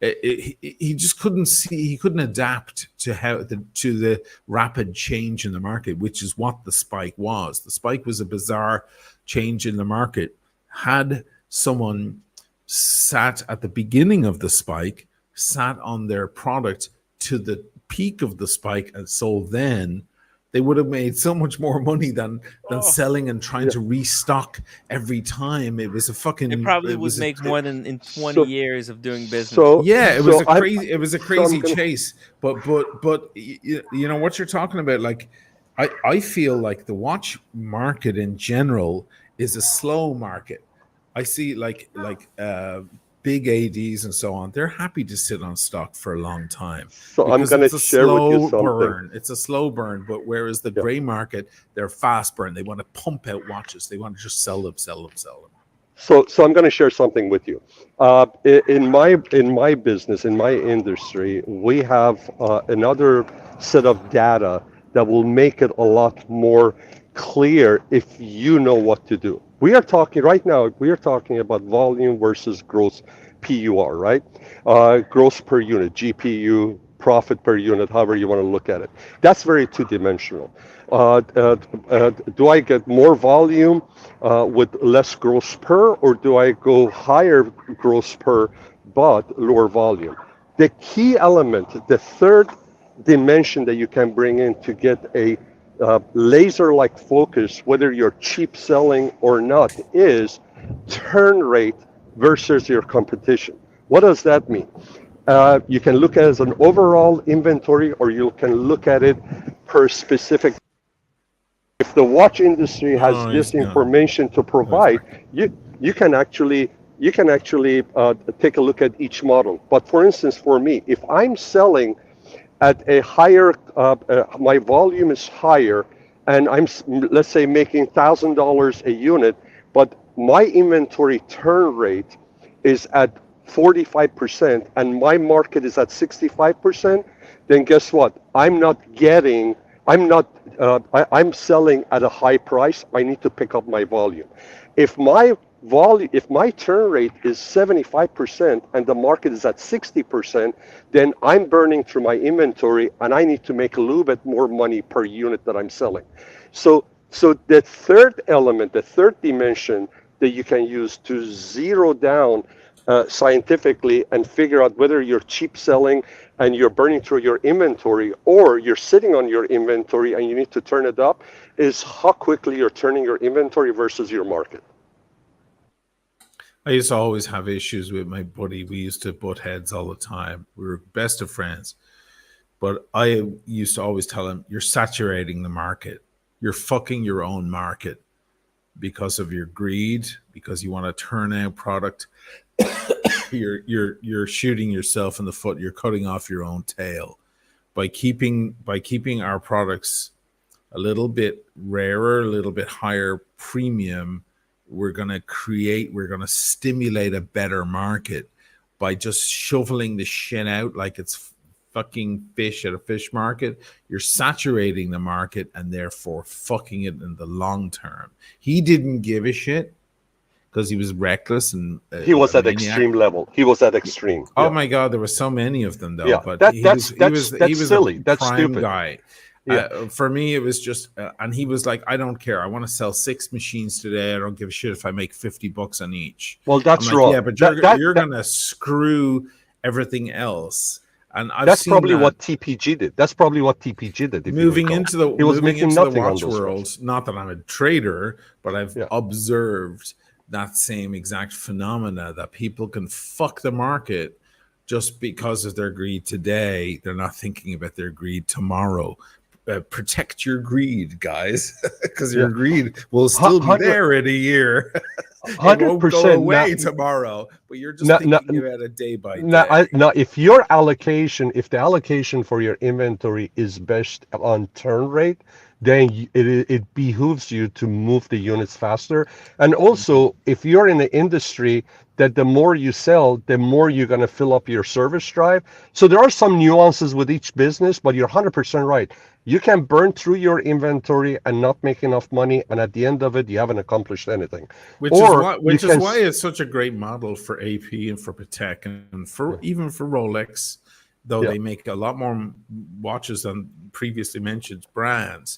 he just couldn't see, he couldn't adapt to the rapid change in the market, which is what the spike was. The spike was a bizarre change in the market. Had someone sat at the beginning of the spike, sat on their product to the peak of the spike and sold then, they would have made so much more money than selling and trying to restock every time. It was a fucking. They probably would make more than in 20 years of doing business. It was a crazy chase. But what you're talking about. Like, I feel like the watch market in general is a slow market. I see like big ADs and so on, they're happy to sit on stock for a long time. So I'm going to share with you something. Burn. It's a slow burn, but whereas the gray market, they're fast burn. They want to pump out watches. They want to just sell them. So I'm going to share something with you. In my business, in my industry, we have another set of data that will make it a lot more clear if you know what to do. We are talking about volume versus gross PUR, right? Gross per unit, GPU, profit per unit, however you want to look at it. That's very two-dimensional. Do I get more volume with less gross per, or do I go higher gross per but lower volume? The key element, the third dimension that you can bring in to get a laser-like focus, whether you're cheap selling or not, is turn rate versus your competition. What does that mean? You can look at it as an overall inventory, or you can look at it per specific. If the watch industry has this information to provide, you can actually take a look at each model. But for instance, for me, if I'm selling at a higher, my volume is higher, and let's say making $1,000 a unit, but my inventory turn rate is at 45% and my market is at 65%, then guess what? I'm selling at a high price. I need to pick up my volume. If my turn rate is 75% and the market is at 60%, then I'm burning through my inventory and I need to make a little bit more money per unit that I'm selling. So the third element, the third dimension that you can use to zero down scientifically and figure out whether you're cheap selling and you're burning through your inventory or you're sitting on your inventory and you need to turn it up is how quickly you're turning your inventory versus your market. I used to always have issues with my buddy. We used to butt heads all the time. We were best of friends. But I used to always tell him, you're saturating the market. You're fucking your own market because of your greed, because you want to turn out product. You're shooting yourself in the foot. You're cutting off your own tail by keeping our products a little bit rarer, a little bit higher premium. We're going to stimulate a better market by just shoveling the shit out like it's fucking fish at a fish market. You're saturating the market and therefore fucking it in the long term. He didn't give a shit because he was reckless and he was at extreme level. He was at extreme. Oh my God, there were so many of them though. Yeah, but he was silly. A that's prime stupid. guy. Yeah. For me, it was just, and he was like, I don't care. I want to sell 6 machines today. I don't give a shit if I make $50 on each. Well, that's like, wrong. Yeah, but you're going to screw everything else. And that's probably what TPG did. That's probably what TPG did. Moving into the watch world, not that I'm a trader, but I've observed that same exact phenomena that people can fuck the market just because of their greed today. They're not thinking about their greed tomorrow. Protect your greed, guys, because your greed will still be there in a year. 100%. It won't go away tomorrow, but you're just thinking about it day by day. If the allocation for your inventory is based on turn rate, then it behooves you to move the units faster. And also, if you're in the industry that the more you sell, the more you're going to fill up your service drive. So there are some nuances with each business, but you're 100% right. You can burn through your inventory and not make enough money, and at the end of it, you haven't accomplished anything. Which is why it's such a great model for AP and for Patek and for even for Rolex, though they make a lot more watches than previously mentioned brands.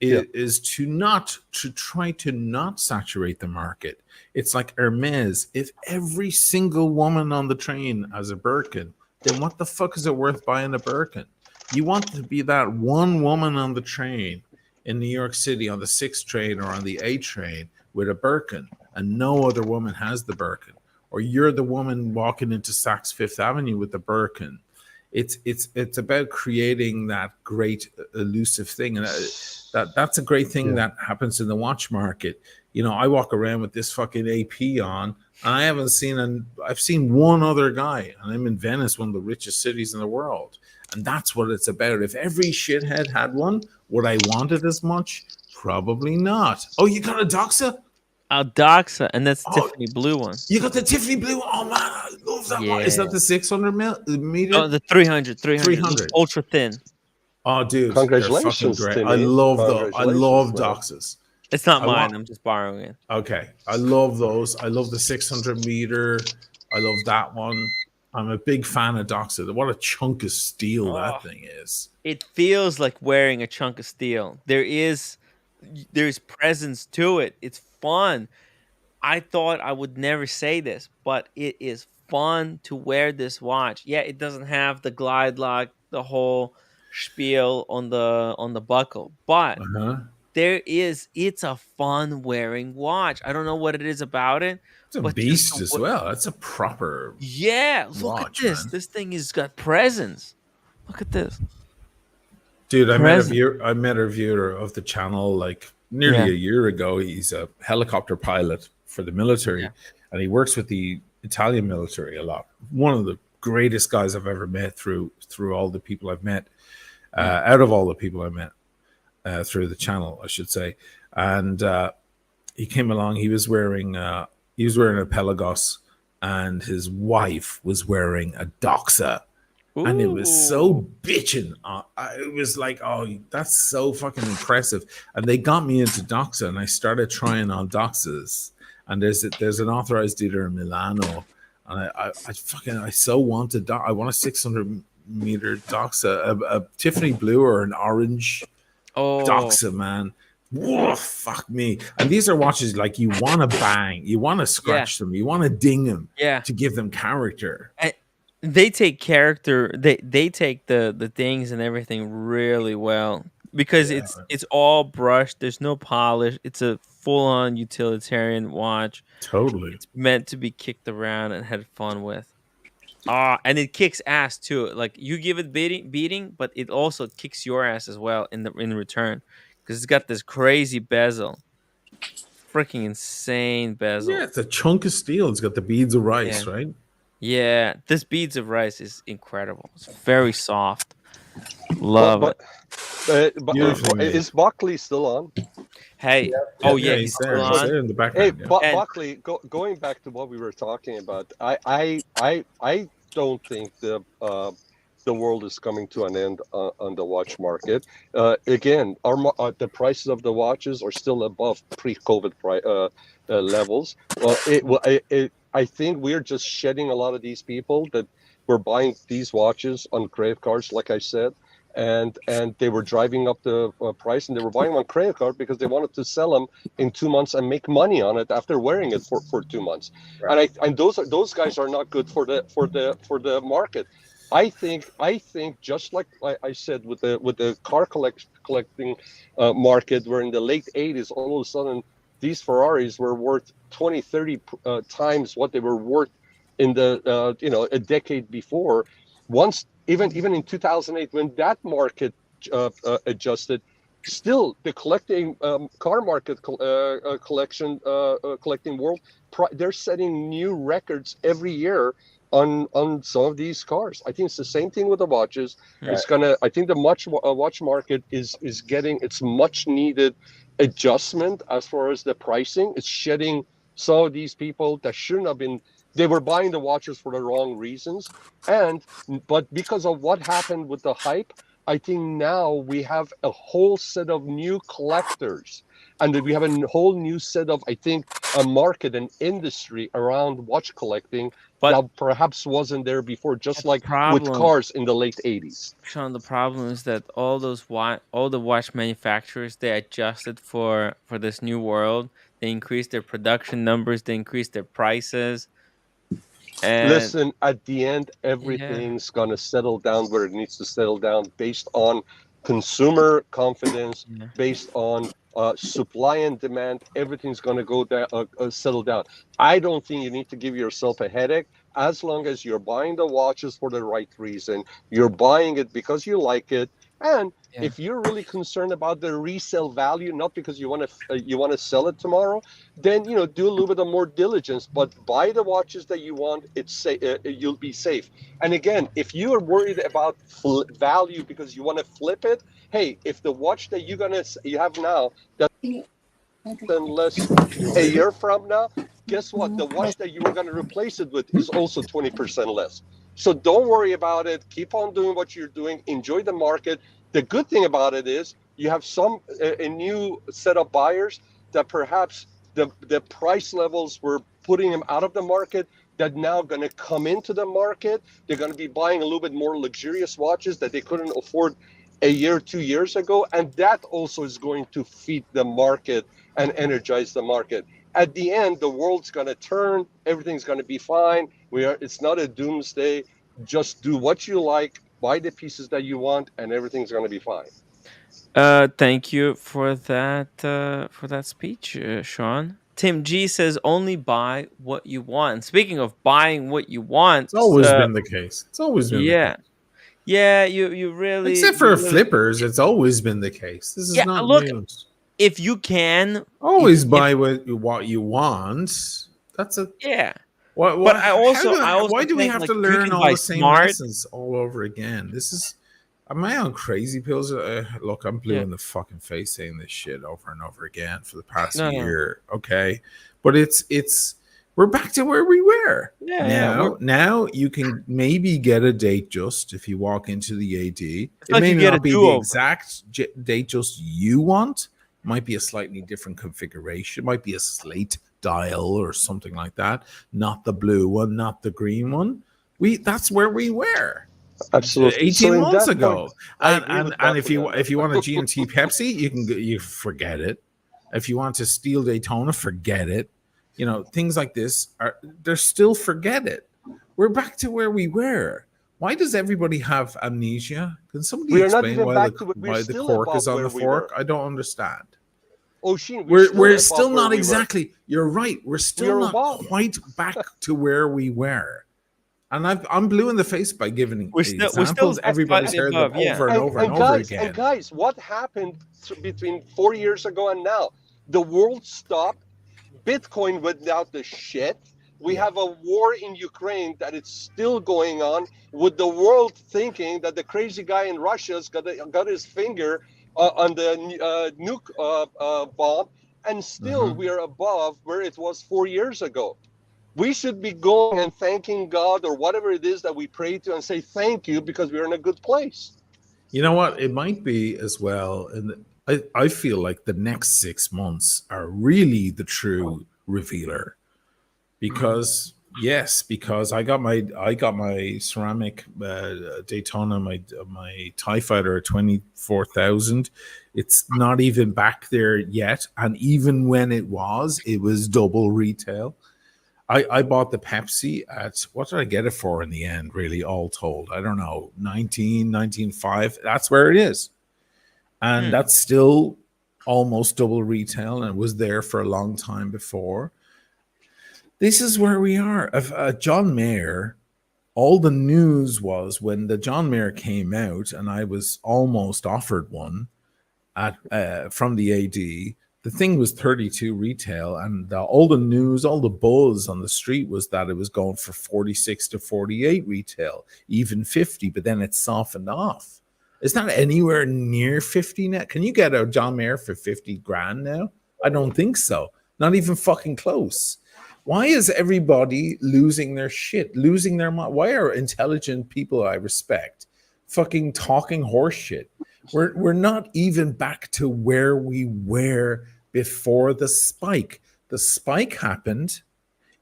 Is to try to not saturate the market. It's like Hermes. If every single woman on the train has a Birkin, then what the fuck is it worth buying a Birkin? You want to be that one woman on the train in New York City on the 6th train or on the 8th train with a Birkin, and no other woman has the Birkin. Or you're the woman walking into Saks Fifth Avenue with the Birkin. It's about creating that great elusive thing, and that's a great thing that happens in the watch market. You know, I walk around with this fucking AP on, and I haven't seen I've seen one other guy, and I'm in Venice, one of the richest cities in the world, and that's what it's about. If every shithead had one, would I want it as much? Probably not. Oh, you got a Doxa? A Doxa, and that's Tiffany blue one. You got the Tiffany blue one? Oh man, I love that one. Is that the 600 meter? Oh, the 300. Ultra thin. Oh, dude, congratulations! Great. I love those. I love Doxas. It's not mine. I'm just borrowing it. Okay, I love those. I love the 600 meter. I love that one. I'm a big fan of Doxa. What a chunk of steel that thing is. It feels like wearing a chunk of steel. There's presence to it. It's fun. I thought I would never say this, but it is fun to wear this watch. Yeah, it doesn't have the glide lock, the whole spiel on the buckle, but it's a fun wearing watch. I don't know what it is about it. It's a beast as well. It's a proper look at this. Man. This thing has got presence. Look at this. Dude, I met a viewer of the channel like nearly a year ago. He's a helicopter pilot for the military, and he works with the Italian military a lot. One of the greatest guys I've ever met through all the people I've met, out of all the people I met through the channel, I should say. And he came along. He was wearing a Pelagos, and his wife was wearing a Doxa. And it was so bitching. It was like, oh, that's so fucking impressive. And they got me into Doxa, and I started trying on Doxas. And there's an authorized dealer in Milano, and I so wanted. I want a 600-meter Doxa, a Tiffany blue or an orange Doxa, man. Whoa, fuck me. And these are watches like you want to bang, you want to scratch them, you want to ding them, to give them character. And they take character. They take the things and everything really well, because it's all brushed. There's no polish. It's a full-on utilitarian watch. Totally. It's meant to be kicked around and had fun with. And it kicks ass too. Like, you give it beating, but it also kicks your ass as well in return, because it's got this crazy bezel, freaking insane bezel. Yeah, it's a chunk of steel. It's got the beads of rice, right? Yeah, this beads of rice is incredible. It's very soft. Love it. Is Buckley still on? Hey, he's there. still He's on. there in the background. Hey, Buckley, going back to what we were talking about, I don't think the world is coming to an end on the watch market. Again, the prices of the watches are still above pre-COVID levels. I think we're just shedding a lot of these people that were buying these watches on credit cards, like I said, and they were driving up the price, and they were buying them on credit card because they wanted to sell them in 2 months and make money on it after wearing it for 2 months. Right. And those guys are not good for the market. I think just like I said with the car collecting market, where in the late 80s, all of a sudden these Ferraris were worth 20, 30 times what they were worth in the a decade before. Once even in 2008, when that market adjusted, still the collecting car market collecting world, they're setting new records every year on some of these cars. I think it's the same thing with the watches. Right. I think the watch market is getting its much needed adjustment as far as the pricing. It's shedding some of these people that shouldn't have been. They were buying the watches for the wrong reasons, but because of what happened with the hype, I think now we have a whole set of new collectors, and we have a whole new set of, I think, a market and industry around watch collecting that perhaps wasn't there before, just like with cars in the late 80s. Sean, the problem is that all the watch manufacturers, they adjusted for this new world. They increased their production numbers. They increased their prices. And listen, at the end, everything's going to settle down where it needs to settle down, based on consumer confidence, based on supply and demand. Everything's going to go down, settle down. I don't think you need to give yourself a headache. As long as you're buying the watches for the right reason, you're buying it because you like it, and if you're really concerned about the resale value, not because you want to sell it tomorrow, then do a little bit of more diligence. But buy the watches that you want. You'll be safe. And again, if you are worried about value because you want to flip it, hey, if the watch that you have now that less a year from now, guess what? The watch that you were going to replace it with is also 20% less. So don't worry about it. Keep on doing what you're doing. Enjoy the market. The good thing about it is you have a new set of buyers that perhaps the price levels were putting them out of the market, that now going to come into the market. They're going to be buying a little bit more luxurious watches that they couldn't afford a year, 2 years ago. And that also is going to feed the market and energize the market. At the end, the world's going to turn. Everything's going to be fine. It's not a doomsday. Just do what you like, buy the pieces that you want, and everything's going to be fine. Thank you for that speech, Sean. Tim G says only buy what you want. Speaking of buying what you want, it's always been the case. It's always been the case. Yeah, you really, except for flippers, it's always been the case. This is not news. If you can always buy what you want, that's a What, I also why do we think, have like, to you learn can all buy the same smart. lessons all over again? Am I on crazy pills? Look, I'm blue Yeah. in the fucking face saying this shit over and over again for the past No. year. Okay, but it's we're back to where we were. Yeah. Now you can maybe get a date just if you walk into the AD. It's It like may you get a not be the do-over. exact date just you want. Might be a slightly different configuration. Might be a slate dial or something like that. Not the blue one, not the green one. That's where we were. Absolutely. 18 So in months that ago. point, I agree with And Buckley on if you want a that. G&T Pepsi, you forget it. If you want to steal Daytona, forget it. You know, things like this they're still forget it. We're back to where we were. Why does everybody have amnesia? Can somebody We are not explain even why back to it. We're the still cork is above on where the we fork? were. I don't understand. Ocean, We're above still where not we were. exactly. You're right. We're still are not above. quite back to where we were. And I'm blue in the face by giving We're still examples. Everybody's slightly heard above, them over and over and over guys, again. And guys, what happened between 4 years ago and now? The world stopped. Bitcoin went down the shit. We have a war in Ukraine that it's still going on, with the world thinking that the crazy guy in Russia's got his finger on the nuke bomb, and still we are above where it was 4 years ago. We should be going and thanking God or whatever it is that we pray to and say thank you because we're in a good place. You know what? It might be as well. And I feel like the next 6 months are really the true revealer. Because because I got my ceramic Daytona, my TIE Fighter at 24,000. It's not even back there yet, and even when it was double retail. I bought the Pepsi at, what did I get it for in the end, really, all told? I don't know, 19.5. That's where it is. And that's still almost double retail, and it was there for a long time before. This is where we are. John Mayer, all the news was when the John Mayer came out, and I was almost offered one from the AD. The thing was 32 retail, and all the news, all the buzz on the street was that it was going for 46 to 48 retail, even 50, but then it softened off. It's not anywhere near 50 now. Can you get a John Mayer for 50 grand now? I don't think so. Not even fucking close. Why is everybody losing their shit, losing their mind? Why are intelligent people I respect fucking talking horse shit? We're not even back to where we were before the spike. The spike happened.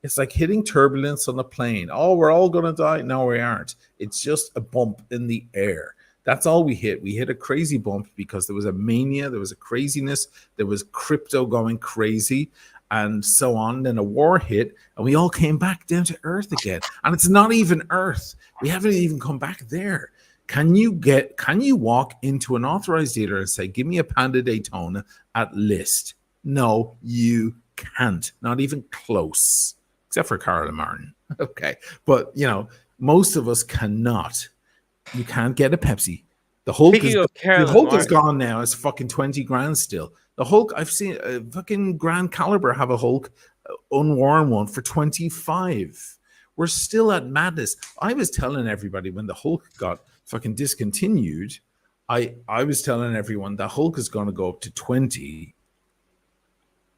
It's like hitting turbulence on a plane. Oh, we're all going to die. No, we aren't. It's just a bump in the air. That's all we hit. We hit a crazy bump because there was a mania, there was a craziness, there was crypto going crazy, and so on. Then a war hit, and we all came back down to earth again. And it's not even earth. We haven't even come back there. Can you walk into an authorized dealer and say, give me a Panda Daytona at list? No, you can't. Not even close. Except for Carl and Martin. Okay. But, most of us cannot. You can't get a Pepsi. The Hulk is gone now. It's fucking 20 grand still. The Hulk, I've seen a fucking Grand Caliber have a Hulk unworn one for 25. We're still at madness. I was telling everybody when the Hulk got fucking discontinued, I was telling everyone the Hulk is going to go up to 20.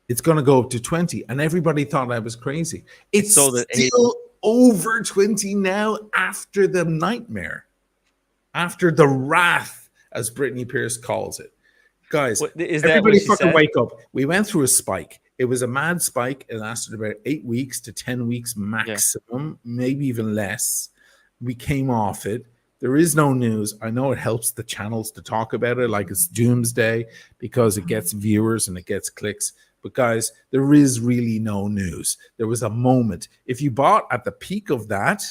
It's going to go up to 20, and everybody thought I was crazy. It's still over 20 now after the nightmare, after the wrath, as Brittany Pierce calls it. Guys, everybody fucking wake up. We went through a spike. It was a mad spike. It lasted about 8 weeks to 10 weeks maximum, maybe even less. We came off it. There is no news. I know it helps the channels to talk about it like it's doomsday because it gets viewers and it gets clicks. But guys, there is really no news. There was a moment. If you bought at the peak of that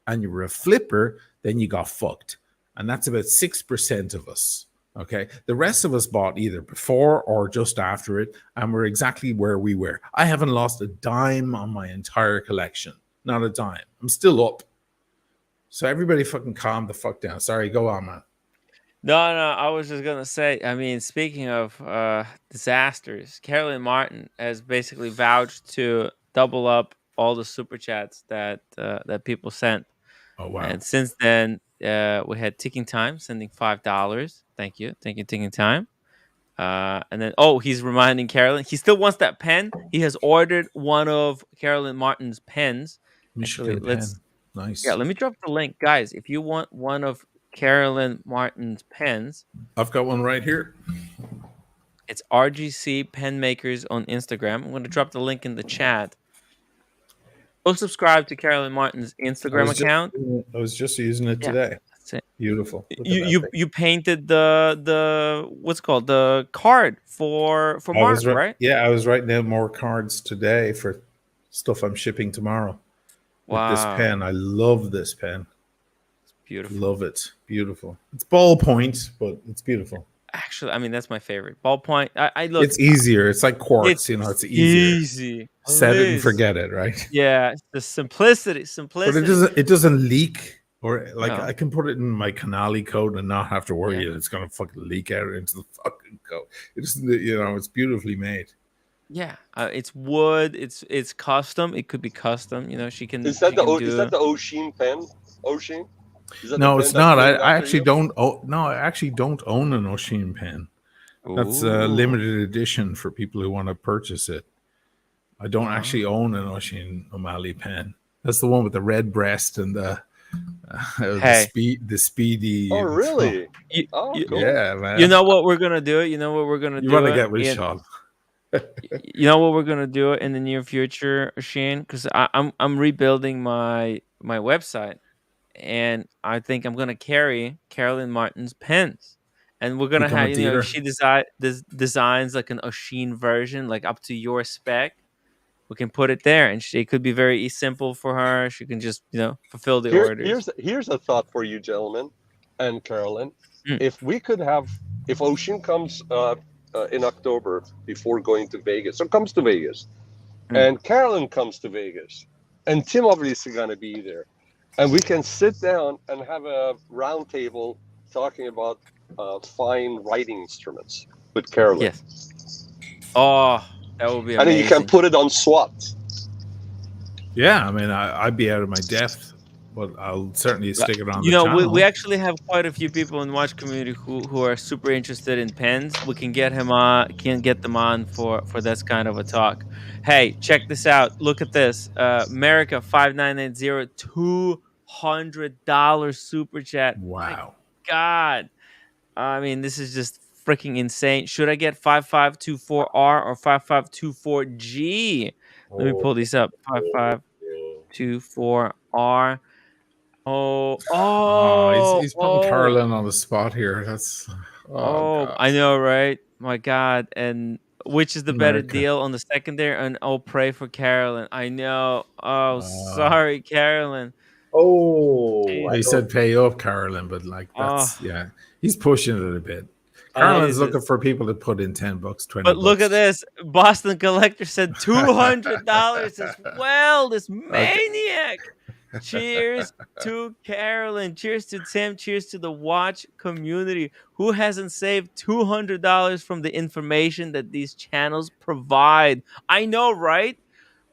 and you were a flipper, then you got fucked. And that's about 6% of us. Okay. The rest of us bought either before or just after it, and we're exactly where we were. I haven't lost a dime on my entire collection. Not a dime. I'm still up. So everybody fucking calm the fuck down. Sorry, go on, man. No, I was just going to say, I mean, speaking of disasters, Carolyn Martin has basically vouched to double up all the super chats that that people sent. Oh wow! And since then, we had Ticking Time sending $5. Thank you, Ticking Time. And then he's reminding Carolyn he still wants that pen. He has ordered one of Carolyn Martin's pens. Michigan Actually, pen, nice. let me drop the link, guys. If you want one of Carolyn Martin's pens, I've got one right here. it's RGC Pen Makers on Instagram. I'm going to drop the link in the chat. Go subscribe to Carolyn Martin's Instagram account. I was just using it today. That's it. Beautiful. You painted the what's called the card for Mark, right? Yeah, I was writing down more cards today for stuff I'm shipping tomorrow. With this pen, I love this pen. It's beautiful. Love it. Beautiful. It's ballpoint, but it's beautiful. Actually, I mean that's my favorite ballpoint. I look. It's easier. It's like quartz. It's easier. Easy. Set it and forget it, right? Yeah, the simplicity. But it doesn't leak, or like I can put it in my Canali coat and not have to worry that it's gonna fucking leak out into the fucking coat. It's it's beautifully made. Yeah, it's wood. It's custom. It could be custom. She can. Is that the Oshin pen? Oshin? No, it's not. I actually don't. No, I actually don't own an Oshin pen. That's a limited edition for people who want to purchase it. I don't actually own an Oshin O'Malley pen. That's the one with the red breast and the speedy. Oh, really? Cool. Yeah, man. You know what we're gonna do? You know what we're gonna do? You want to get with Sean? You know what we're gonna do in the near future, Shane? Because I'm rebuilding my website, and I think I'm gonna carry Carolyn Martin's pens, and we're gonna have if she designs like an Oshin version, like up to your spec, we can put it there, and it could be very simple for her. She can just fulfill the orders. Here's a thought for you, gentlemen, and Carolyn. If Oshin comes in October before going to Vegas, or comes to Vegas, and Carolyn comes to Vegas, and Tim obviously going to be there, and we can sit down and have a round table talking about fine writing instruments with Carolyn. Yes. Oh, that would be amazing. And then you can put it on SWAT. Yeah, I mean, I'd be out of my depth, but I'll certainly stick it on the channel. We actually have quite a few people in the watch community who are super interested in pens. We can get them on for this kind of a talk. Hey, check this out. Look at this. America 5990, $200 super chat. Wow. My God. I mean, this is just freaking insane. Should I get 5524R or 5524G? Let me pull these up. 5524R. He's putting Carolyn on the spot here. That's God. I know, right? My God. And which is the better deal on the secondary? And pray for Carolyn. I know. Sorry, Carolyn. He said pay up, Carolyn, but that's he's pushing it a bit. Carolyn's looking for people to put in $10, $20. But look at this. Boston Collector said $200 as well. This maniac. Cheers to Carolyn. Cheers to Tim. Cheers to the watch community. Who hasn't saved $200 from the information that these channels provide? I know, right?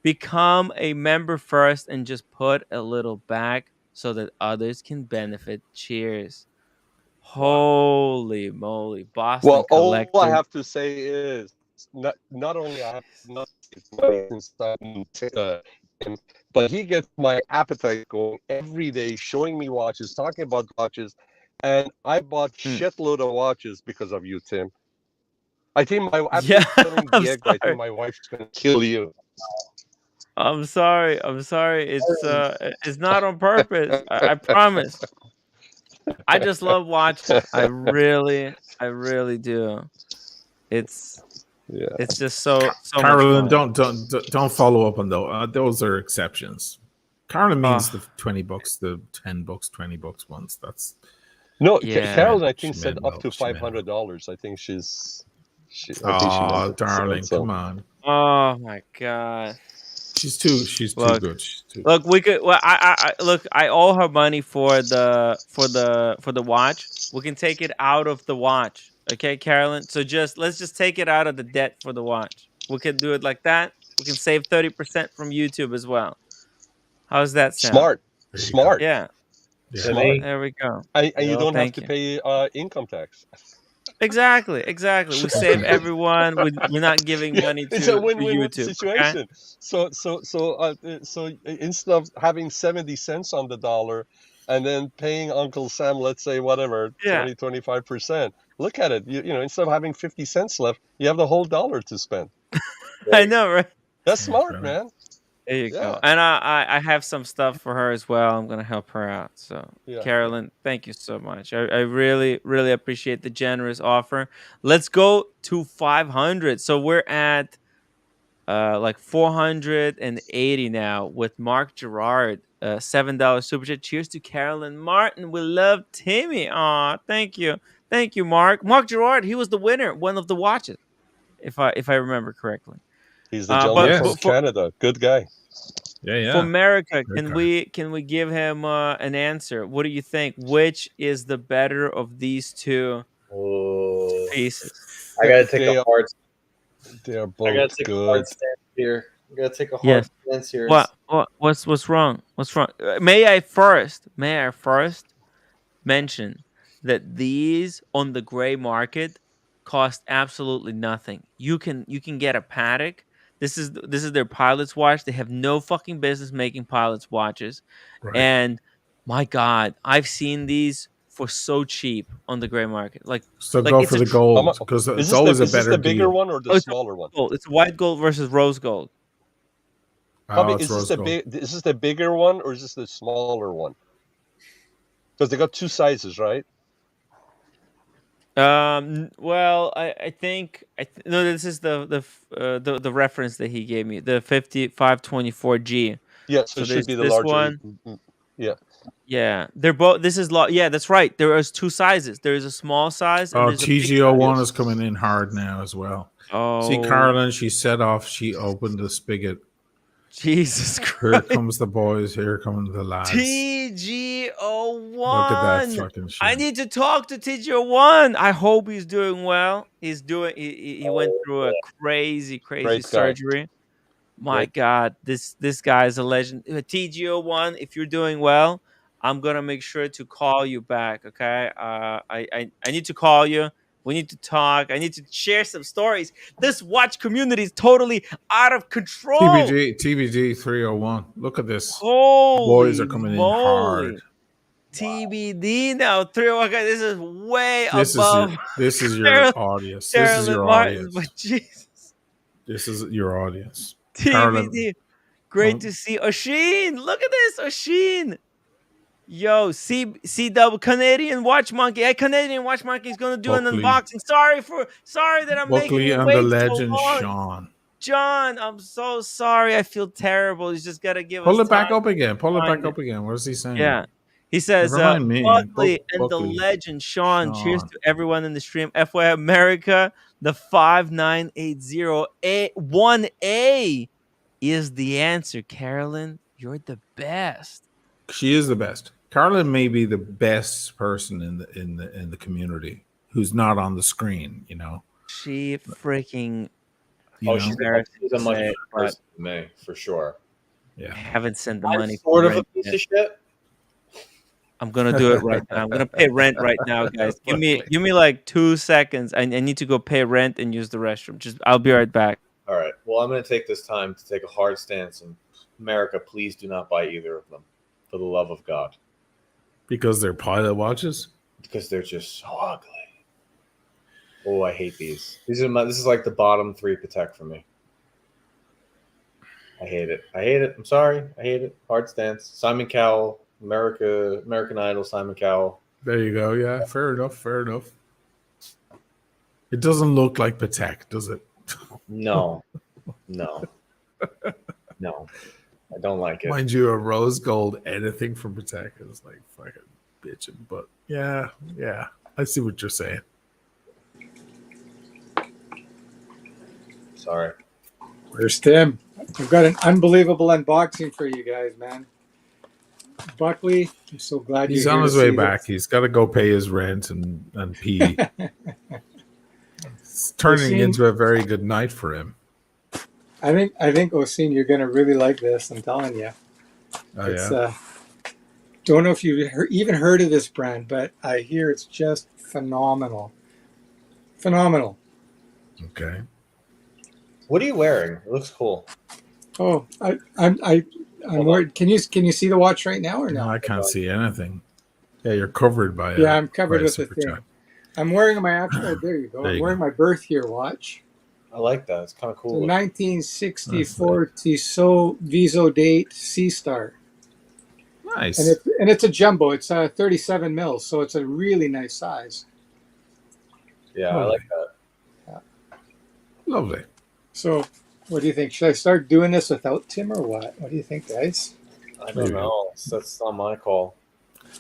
Become a member first and just put a little back so that others can benefit. Cheers. Holy moly. Boston Collector. All I have to say is not only I have not money inside him, but he gets my appetite going every day, showing me watches, talking about watches, and I bought shitload of watches because of you, Tim. I think I think my wife's gonna kill you. I'm sorry. It's not on purpose. I promise. I just love watching. I really do. It's just so Carolyn, much fun. don't follow up on those are exceptions. Carolyn means the $20, the $10, $20 ones. That's Carolyn, I think said up to $500. I think she's. Darling, come on. Oh my God. She's too good. Look, we could. Well, I owe her money for the watch. We can take it out of the watch, okay, Carolyn? So let's just take it out of the debt for the watch. We could do it like that. We can save 30% from YouTube as well. How's that sound? Smart. Yeah. Smart. There we go. And you don't have Thank to you. pay income tax. Exactly. We save everyone. We're not giving money to, It's a to win-win YouTube. situation. Okay? So instead of having 70 cents on the dollar and then paying Uncle Sam, let's say whatever, Yeah. 25%. Look at it. You know, instead of having 50 cents left, you have the whole dollar to spend. I know, right? That's smart, man. There you go. And I have some stuff for her as well. I'm gonna help her out. So Carolyn, thank you so much. I really, really appreciate the generous offer. Let's go to 500. So we're at like 480 now with Mark Gerard, $7 super chat. Cheers to Carolyn Martin. We love Timmy. Aw, thank you, Mark. Mark Gerard, he was the winner, one of the watches, if I remember correctly. He's the gentleman from Canada. Good guy. Yeah. For America, can we give him an answer? What do you think? Which is the better of these two pieces? I gotta take a hard. They're I both gotta take a hard stance here. I gotta take a hard stance here. What's wrong? May I first mention that these on the gray market cost absolutely nothing. You can get a Patek. This is their pilot's watch. They have no fucking business making pilot's watches. Right. And my God, I've seen these for so cheap on the gray market. So go for the gold because it's always a better deal. Is this the bigger one or the smaller one? It's white gold versus rose gold. Is this the bigger one or is this the smaller one? Because they got two sizes, right? Well, I think no. This is the reference that he gave me, the 5524G. Yeah, so it should be the larger one. Yeah. They're both. This is yeah, that's right. There is two sizes. There is a small size. And TGO1 is coming in hard now as well. Oh, see, Carolyn, she set off. She opened the spigot. Jesus Christ! Here comes the boys. Here come the lads. TGO1. Look at that fucking shit. I need to talk to TGO1. I hope he's doing well. He's doing. He went through a crazy surgery. My God, this guy is a legend. TGO1, if you're doing well, I'm gonna make sure to call you back. Okay, I need to call you. We need to talk. I need to share some stories. This watch community is totally out of control. TBG 301. Look at this. Holy boys are coming in hard. TBD now 301. This is way above. This is your audience. This is your audience. But Jesus. This is your audience. TBD. Great to see Oshin. Look at this, Oshin. Yo, CW Canadian Watch Monkey. Hey, Canadian Watch Monkey is gonna do an unboxing. Sorry that I'm making you wait the legend, so long. John, I'm so sorry. I feel terrible. He's just gotta give us. Pull it back up again. What is he saying? Yeah. He says, Buckley and the legend, Sean. Cheers to everyone in the stream. FYI America, the 5980A1A is the answer. Carolyn, you're the best. She is the best. Carolyn may be the best person in the community who's not on the screen, you know. She freaking she's a much better person than me, for sure. Yeah. I haven't sent the money. Sort of a piece of shit. I'm gonna do it right now. I'm gonna pay rent right now, guys. Give me like 2 seconds. I need to go pay rent and use the restroom. I'll be right back. All right. Well, I'm gonna take this time to take a hard stance. And America, please do not buy either of them, for the love of God. Because they're pilot watches? Because they're just so ugly. Oh, I hate these. This is like the bottom 3 Patek for me. I hate it. I'm sorry. I hate it. Hard stance. Simon Cowell, American Idol, Simon Cowell. There you go. Yeah, fair enough. It doesn't look like Patek, does it? No. I don't like it. Mind you, a rose gold anything from Patek is like fucking bitching. But yeah, I see what you're saying. Sorry. Where's Tim? We've got an unbelievable unboxing for you guys, man. Buckley, I'm so glad he's on his way back. He's got to go pay his rent and pee. It's turning into a very good night for him. I think Oseen, you're gonna really like this. I'm telling you. Oh It's yeah. don't know if you've even heard of this brand, but I hear it's just phenomenal. Phenomenal. Okay. What are you wearing? It looks cool. Oh, I'm worried. Can you see the watch right now or No, no? I can't see anything. Yeah, you're covered by Yeah, I'm covered a with the super thing. chat. I'm wearing my actual. Oh, there you go. There I'm you wearing go. my birth year watch. I like that. It's kind of It's cool. a looking. 1964 Tissot Viso Date Sea Star. Nice. And it's a jumbo. It's 37 mils, so it's a really nice size. Yeah, I like that. Lovely. So, what do you think? Should I start doing this without Tim or what? What do you think, guys? I don't know. That's not my call.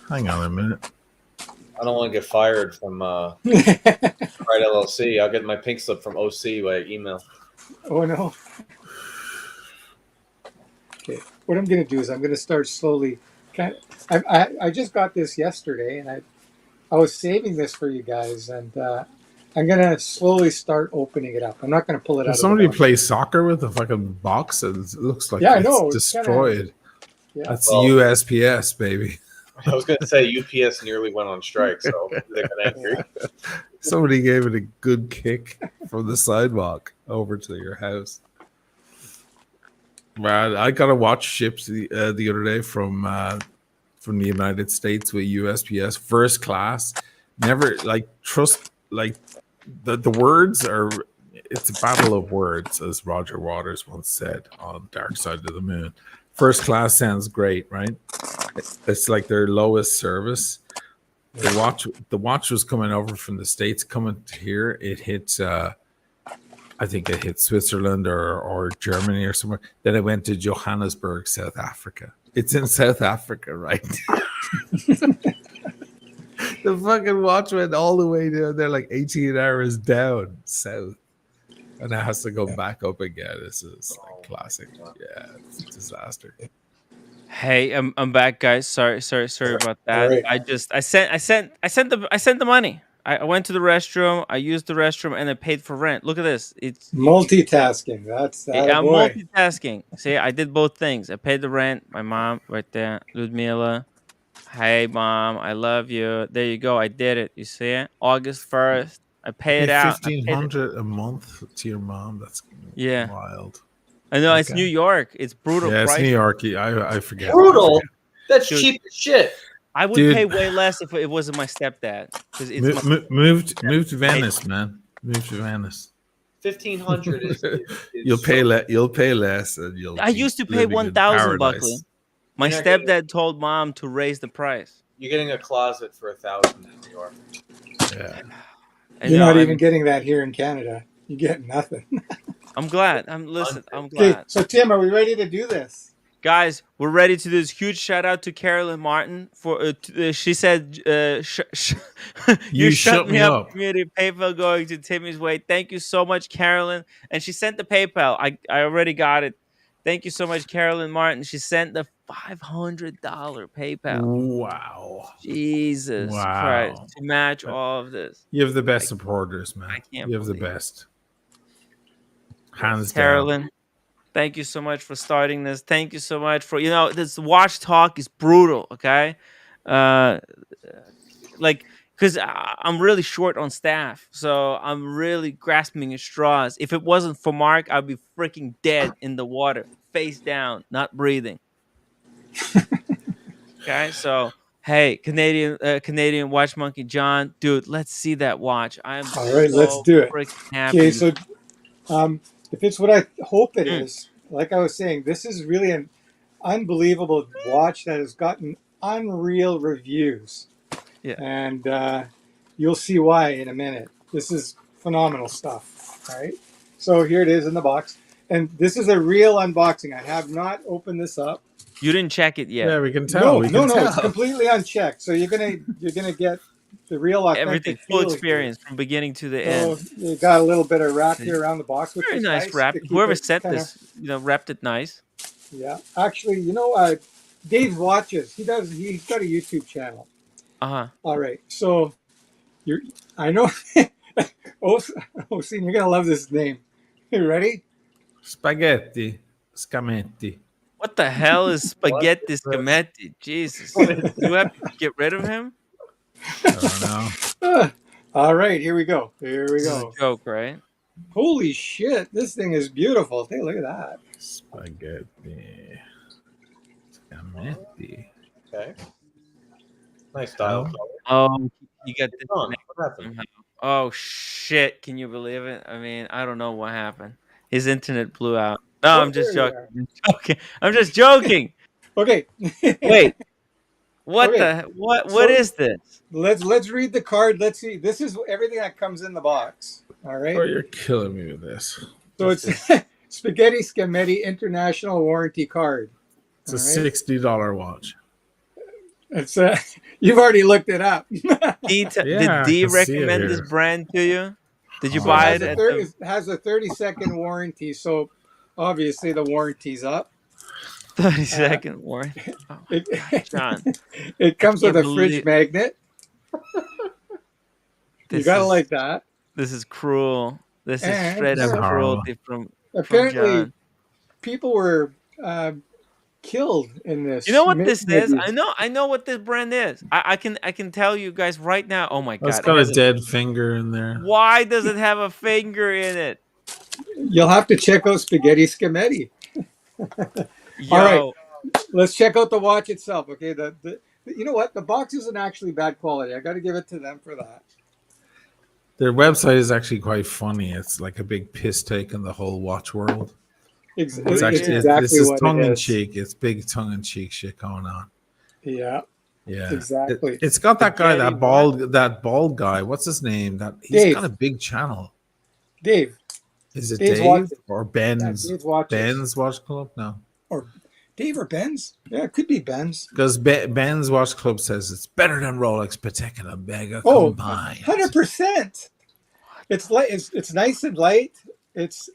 Hang on a minute. I don't want to get fired from Pride LLC. I'll get my pink slip from OC by email. Oh no. Okay. What I'm going to do is I'm going to start slowly. I just got this yesterday, and I was saving this for you guys, and I'm going to slowly start opening it up. I'm not going to pull it out Does of somebody the box. play soccer with a fucking box? It looks like Yeah, I it's know. It's destroyed. Yeah. That's Well, USPS, baby. I was going to say UPS nearly went on strike, so they're going to angry. Somebody gave it a good kick from the sidewalk over to your house. Man, I got a watch shipped the other day from the United States with USPS, first class. Never trust the words are. It's a battle of words, as Roger Waters once said on Dark Side of the Moon. First class sounds great, right? It's like their lowest service. The watch was coming over from the States, coming to here. It hit, I think it hit Switzerland or Germany or somewhere. Then it went to Johannesburg, South Africa. It's in South Africa, right? The fucking watch went all the way down there, like 18 hours down south. And it has to go back up again. This is like classic. Yeah, it's a disaster. Hey, I'm back, guys. Sorry about that. Right. I sent the money. I went to the restroom. I used the restroom, and I paid for rent. Look at this. It's Multitasking. That's that. I'm Boy. multitasking. See, I did both things. I paid the rent. My mom, right there, Ludmila. Hey, mom, I love you. There you go. I did it. You see it? August 1st. I paid Pay out. $1,500 a month to your mom. That's wild. I know it's New York. It's brutal. Yeah, it's price. New York. I forget. Brutal. That's Dude, cheap as shit. I would pay way less if it wasn't my stepdad. Because it's move to Venice, man. Move to Venice. 1,500 is You'll pay less, and I used to pay 1,000, Buckley. My stepdad told mom to raise the price. You're getting a closet for 1,000 in New York. Yeah. You're not even getting that here in Canada. You get nothing. I'm glad. I'm glad. Okay, so Tim, are we ready to do this? Guys, we're ready to do this. Huge shout out to Carolyn Martin for she said you shut me up. Community PayPal going to Timmy's way. Thank you so much, Carolyn. And she sent the PayPal. I already got it. Thank you so much, Carolyn Martin. She sent the $500 PayPal. Wow. Jesus Christ. To match all of this. You have the best supporters, man. You have the best. Hands Carolyn, down. Thank you so much for starting this. Thank you so much for, this watch talk is brutal, okay? Because I'm really short on staff, so I'm really grasping at straws. If it wasn't for Mark, I'd be freaking dead in the water, face down, not breathing. Okay, so hey, Canadian watch monkey John, dude, let's see that watch. I'm all right. Let's do it. Happy. Okay, so if it's what I hope it is, like I was saying, this is really an unbelievable watch that has gotten unreal reviews. Yeah. And you'll see why in a minute. This is phenomenal stuff. All right. So here it is in the box. And this is a real unboxing. I have not opened this up. You didn't check it yet. Yeah, we can tell. No, it's completely unchecked. So you're gonna get the real authentic everything full experience from beginning to the end. You got a little bit of wrap here around the box, which very is nice wrap. Whoever sent this, wrapped it nice. Yeah, actually, Dave watches. He's got a YouTube channel. All right, so I know. Oseen, you're gonna love this name. You ready? Spaghetti. Scametti. What the hell is spaghetti scametti? Jesus. Do you have to get rid of him? I don't know. All right, here we go. Here we This is a go. joke, right? Holy shit, this thing is beautiful. Take a look at that. Spaghetti. Scametti. Okay. Nice style. Oh, you got this. What mixed happened? somehow. Oh shit! Can you believe it? I mean, I don't know what happened. His internet blew out. No, I'm just there you joking. I'm just joking. Okay. Wait. What Okay. what So- is this? Let's read the card. Let's see. This is everything that comes in the box. All right. Oh, you're killing me with this. So it's Spaghetti Scametti International Warranty Card. It's a $60 watch. It's you've already looked it up. Did I D can see it recommend this here. brand to you? Did you Oh, buy it it? has it has a 30-second warranty, so obviously the warranty's up. 30-second warranty. Oh, It, John, it comes with can't a fridge believe- magnet. You this gotta is- like that. This is cruel. This is And- straight up Horrible. cruelty from Apparently, John. people were killed in this. You know what this is? Maybe. I know what this brand is. I can tell you guys right now. Oh my god! It's it got a has dead finger in there. Why does it have a finger in it? You'll have to check out Spaghetti Scametti. Yo, All right. Let's check out the watch itself. Okay, you know what? The box isn't actually bad quality. I got to give it to them for that. Their website is actually quite funny. It's like a big piss take in the whole watch world. It's It's actually exactly this is what tongue it in is. cheek. It's big tongue in cheek shit going on. Yeah, Yeah, exactly. It's got that guy, Spaghetti that bald guy. What's his name? That he's Dave. got a big channel. Dave. Is it Dave's Dave watches. or Yeah, Ben's? Dave's watches. Ben's Watch Club? No, Or Dave or Ben's? Yeah, it could be Ben's. because Ben's Watch Club says it's better than Rolex Patek and Omega Oh, combined. 100%. It's light. It's nice and light. It's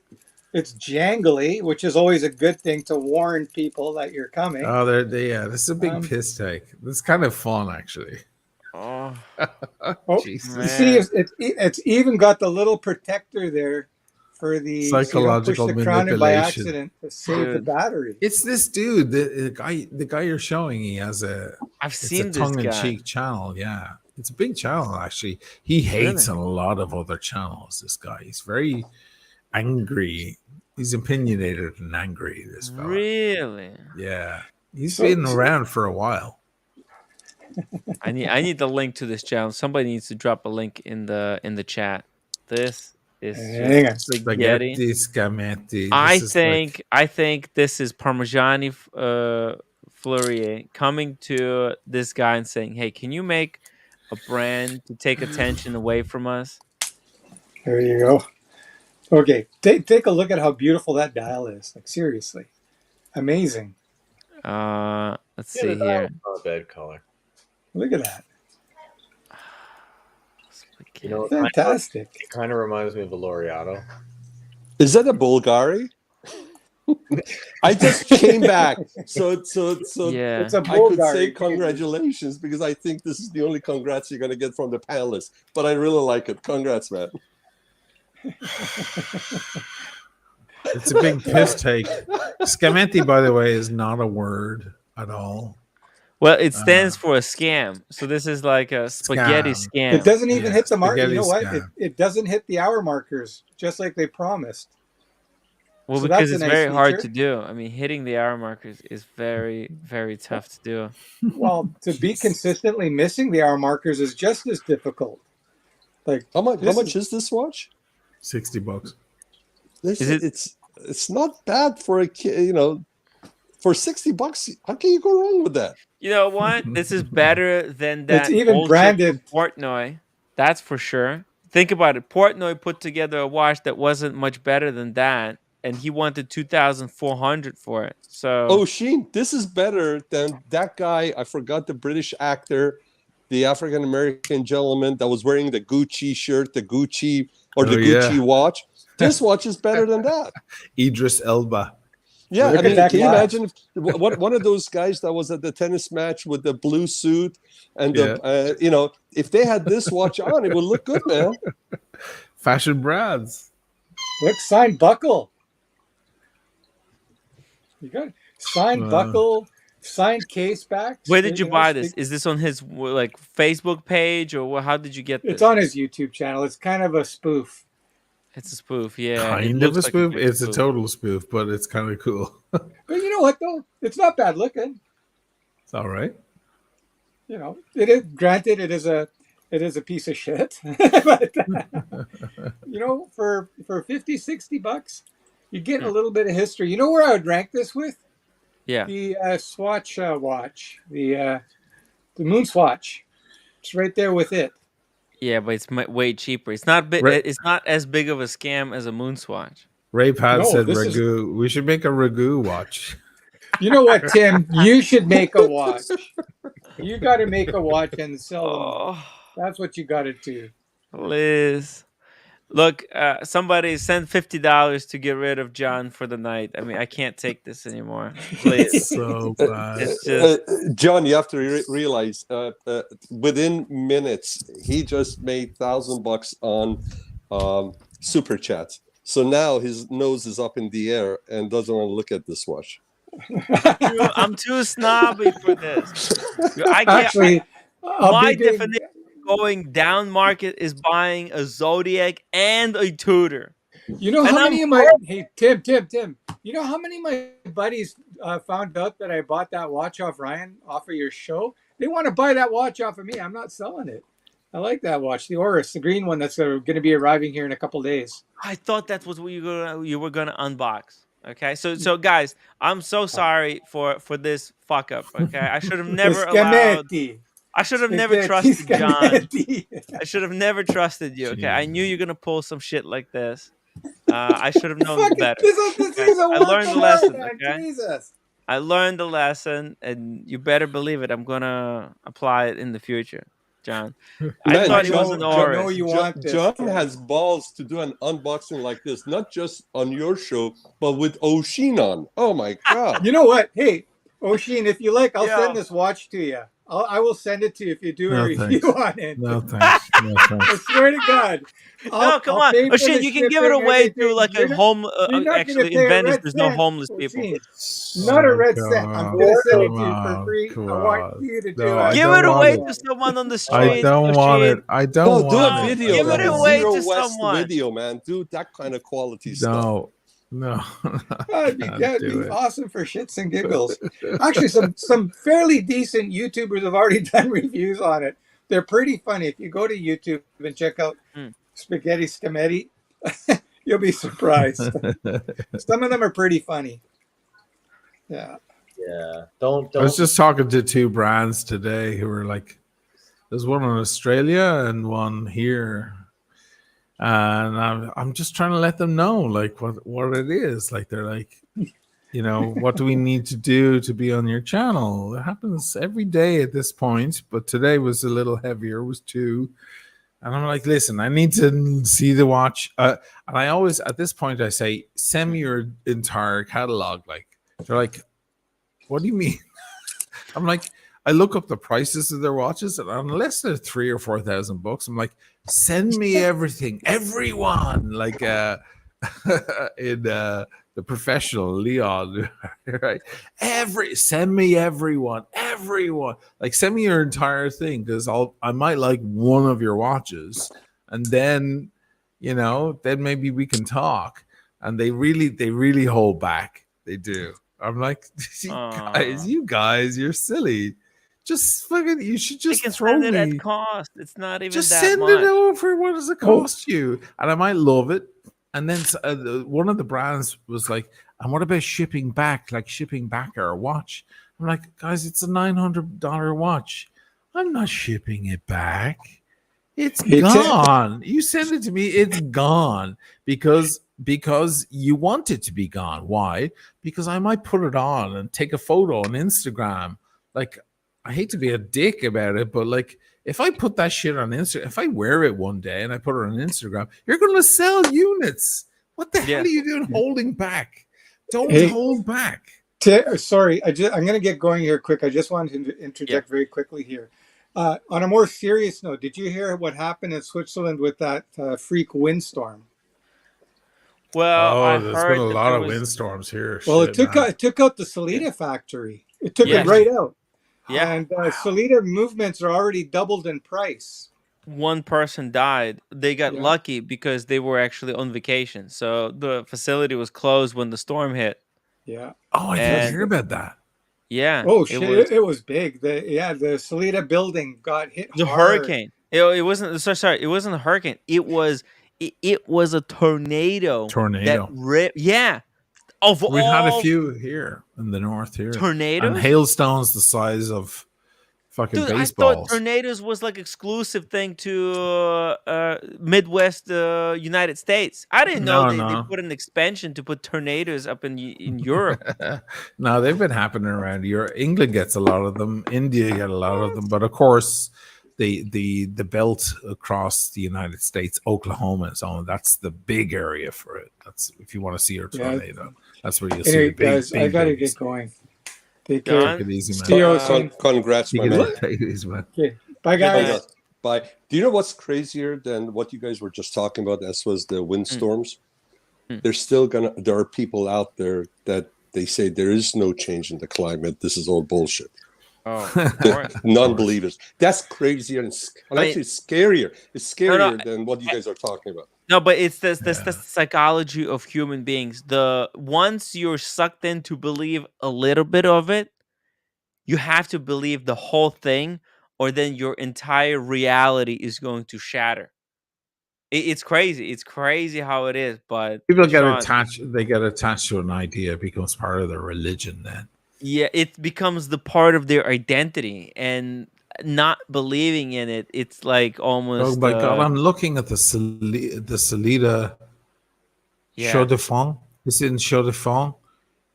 jangly, which is always a good thing to warn people that you're coming. Oh, yeah. This is a big piss take. This is kind of fun, actually. oh, Oh, Jesus. you see, it's even got the little protector there for the Psychological so you don't push the crown in by manipulation. accident to save the Dude. battery. It's this dude, the guy you're showing. He has I've it's seen a this tongue in guy. cheek channel. Yeah, it's a big channel actually. He hates on a lot of other channels. This guy, he's very angry. He's opinionated and angry. This fella. Really? Yeah, he's So- been around for a while. I need the link to this channel. Somebody needs to drop a link in the chat. This is Hang on. spaghetti. Spaghetti Scametti. I This is think this is Parmigiani Fleurier coming to this guy and saying, "Hey, can you make a brand to take attention away from us?" There you go. Okay, take a look at how beautiful that dial is. Like seriously, amazing. Let's Yeah, see the here. dial's not a bad color. Look at that. You know, Fantastic. It kind of reminds me of a Laureato. Is that a Bulgari? I just came back, so Yeah. It's a I could say Bulgari. congratulations because I think this is the only congrats you're going to get from the panelists. But I really like it. Congrats, man. It's a big piss take. Scametti, by the way, is not a word at all. Well, it stands for a scam. So this is like a spaghetti scam. It doesn't even hit the mark. You spaghetti know what? scam. It doesn't hit the hour markers, just like they promised. Well, So because that's it's a nice very hard feature. to do. I mean, hitting the hour markers is very, very tough to do. Well, to be consistently missing the hour markers is just as difficult. Like How much? How This much is this watch? $60. This, Is it- it's not bad for a kid. You know, for $60, how can you go wrong with that? You know what? This is better than that. It's even old branded. chick from Portnoy. That's for sure. Think about it. Portnoy put together a watch that wasn't much better than that, and he wanted 2,400 for it. So Oh, Sheen, this is better than that guy. I forgot the British actor, the African American gentleman that was wearing the Gucci shirt, the Gucci or the Oh, yeah. Gucci watch. This watch is better than that. Idris Elba. Yeah, Look I at mean, that can you glass. imagine if, one of those guys that was at the tennis match with the blue suit and the, you know, if they had this watch on, it would look good, man. Fashion brands. look, signed buckle. You got signed buckle, signed case back. Where did you buy this? Is this on his like Facebook page, or how did you get this? It's on his YouTube channel. It's kind of a spoof. It's a spoof, yeah. Kind of a spoof. It's a total spoof, but it's kind of cool. But you know what though? It's not bad looking. It's all right. You know, it is. Granted, it is a piece of shit. But you know, for 50, $60, you get a little bit of history. You know where I would rank this with? Yeah. The Swatch watch, the MoonSwatch. It's right there with it. Yeah, but it's way cheaper. It's not big. It's not as big of a scam as a MoonSwatch. Ray Pad said ragu. We should make a ragu watch. You know what, Tim? You should make a watch. You got to make a watch and sell them. That's what you got to do. Liz. Look, somebody send $50 to get rid of John for the night. I mean, I can't take this anymore. Please. So bad. It's just... John, you have to realize within minutes, he just made $1,000 on Super Chat. So now his nose is up in the air and doesn't want to look at this watch. I'm too snobby for this. Actually, my definition of going down market is buying a Zodiac and a Tudor. You know how many of my Tim? You know how many of my buddies found out that I bought that watch off Ryan off of your show? They want to buy that watch off of me. I'm not selling it. I like that watch, the Oris, the green one that's going to be arriving here in a couple days. I thought that was what you were gonna unbox. Okay, so guys, I'm so sorry for this fuck up. Okay, I should have never allowed. I should have never trusted John. I should have never trusted you. Okay, I knew you're gonna pull some shit like this. I should have known better. I learned the lesson. Okay, Jesus. I learned the lesson, and you better believe it. I'm gonna apply it in the future, John. I thought he was an Oris. John has balls to do an unboxing like this, not just on your show, but with Oshin on. Oh my God! You know what? Hey, Oshin, if you like, I'll send this watch to you. I will send it to you if you do a review on it. No thanks. No thanks. I swear to God. No, come on. Oshin, you can give it away to like a home. Actually, in Venice, there's no homeless people. Not a red cent. I'm going to send it to you for free. I want you to do it. Give it away to someone on the street. I don't want it. I don't want it. Do a video. Give it away to West someone. Video, man. Do that kind of quality stuff. No. That'd be awesome for shits and giggles. Actually, some fairly decent YouTubers have already done reviews on it. They're pretty funny. If you go to YouTube and check out Spaghetti Scametti, you'll be surprised. Some of them are pretty funny. Yeah. Don't. I was just talking to two brands today who were like, there's one in Australia and one here. And I'm just trying to let them know like what it is. Like they're like, you know, what do we need to do to be on your channel? It happens every day at this point, but today was a little heavier. It was 2. And I'm like, listen, I need to see the watch. And I always, at this point, I say, send me your entire catalog. Like, they're like, what do you mean? I'm like, I look up the prices of their watches, and unless they're $3,000 or $4,000, I'm like, send me everything, everyone. Like in the professional Leon, right? Send me everyone. Like, send me your entire thing, because I might like one of your watches, and then, you know, then maybe we can talk. And they really hold back. They do. I'm like, you guys, you're silly. Just fucking, you should just throw send me. it at cost. It's not even just that send much. it over. What does it cost you? And I might love it. And then one of the brands was like, and what about shipping back? Like shipping back our watch. I'm like, guys, it's a $900 watch. I'm not shipping it back. It's gone. You send it to me, it's gone. Because you want it to be gone. Why? Because I might put it on and take a photo on Instagram. Like, I hate to be a dick about it, but like, if I put that shit on Instagram, if I wear it one day and I put it on Instagram, you're going to sell units. What the hell are you doing holding back? Don't hold back. Sorry, I'm going to get going here quick. I just wanted to interject very quickly here. On a more serious note, did you hear what happened in Switzerland with that freak windstorm? Well, I there's been heard a that lot there of was. windstorms here. Well, Shit, man. it took out the Salida factory. It took it Yes. right out. Yeah. And Salida movements are already doubled in price. One person died. They got Yeah. lucky because they were actually on vacation. So the facility was closed when the storm hit. Yeah. Oh, I didn't hear about that. Yeah. Oh shit! It was big. The Salida building got hit The hard. hurricane. It wasn't. Sorry. It wasn't a hurricane. It was a tornado. Tornado. That ripped. Yeah. Of We've all had a few here in the north here. tornadoes And hailstones the size of fucking Dude, I baseballs. thought tornadoes was like exclusive thing to Midwest United States. I didn't know they put an expansion to put tornadoes up in Europe. No, they've been happening around Europe. England gets a lot of them. India get a lot of them. But of course, the belt across the United States, Oklahoma and so on, that's the big area for it. That's if you want to see a tornado. That's where you'll see the big, guys, I gotta big get going. Take care. care. Take it easy, man. Congrats, my man. Take it easy, man. Okay. Bye, guys. Bye. Do you know what's crazier than what you guys were just talking about? As was the windstorms. There's still there are people out there that they say there is no change in the climate. This is all bullshit. Oh, non-believers. That's crazier and actually scarier. It's scarier than what you guys are talking about. No, but it's the psychology of human beings. Once you're sucked in to believe a little bit of it, you have to believe the whole thing, or then your entire reality is going to shatter. It's crazy. It's crazy how it is. But people get attached. They get attached to an idea. It becomes part of their religion. Then yeah, it becomes the part of their identity, and not believing in it, it's like almost. Oh my god! I'm looking at the Salida Show de Fond. It's in Show de Fond.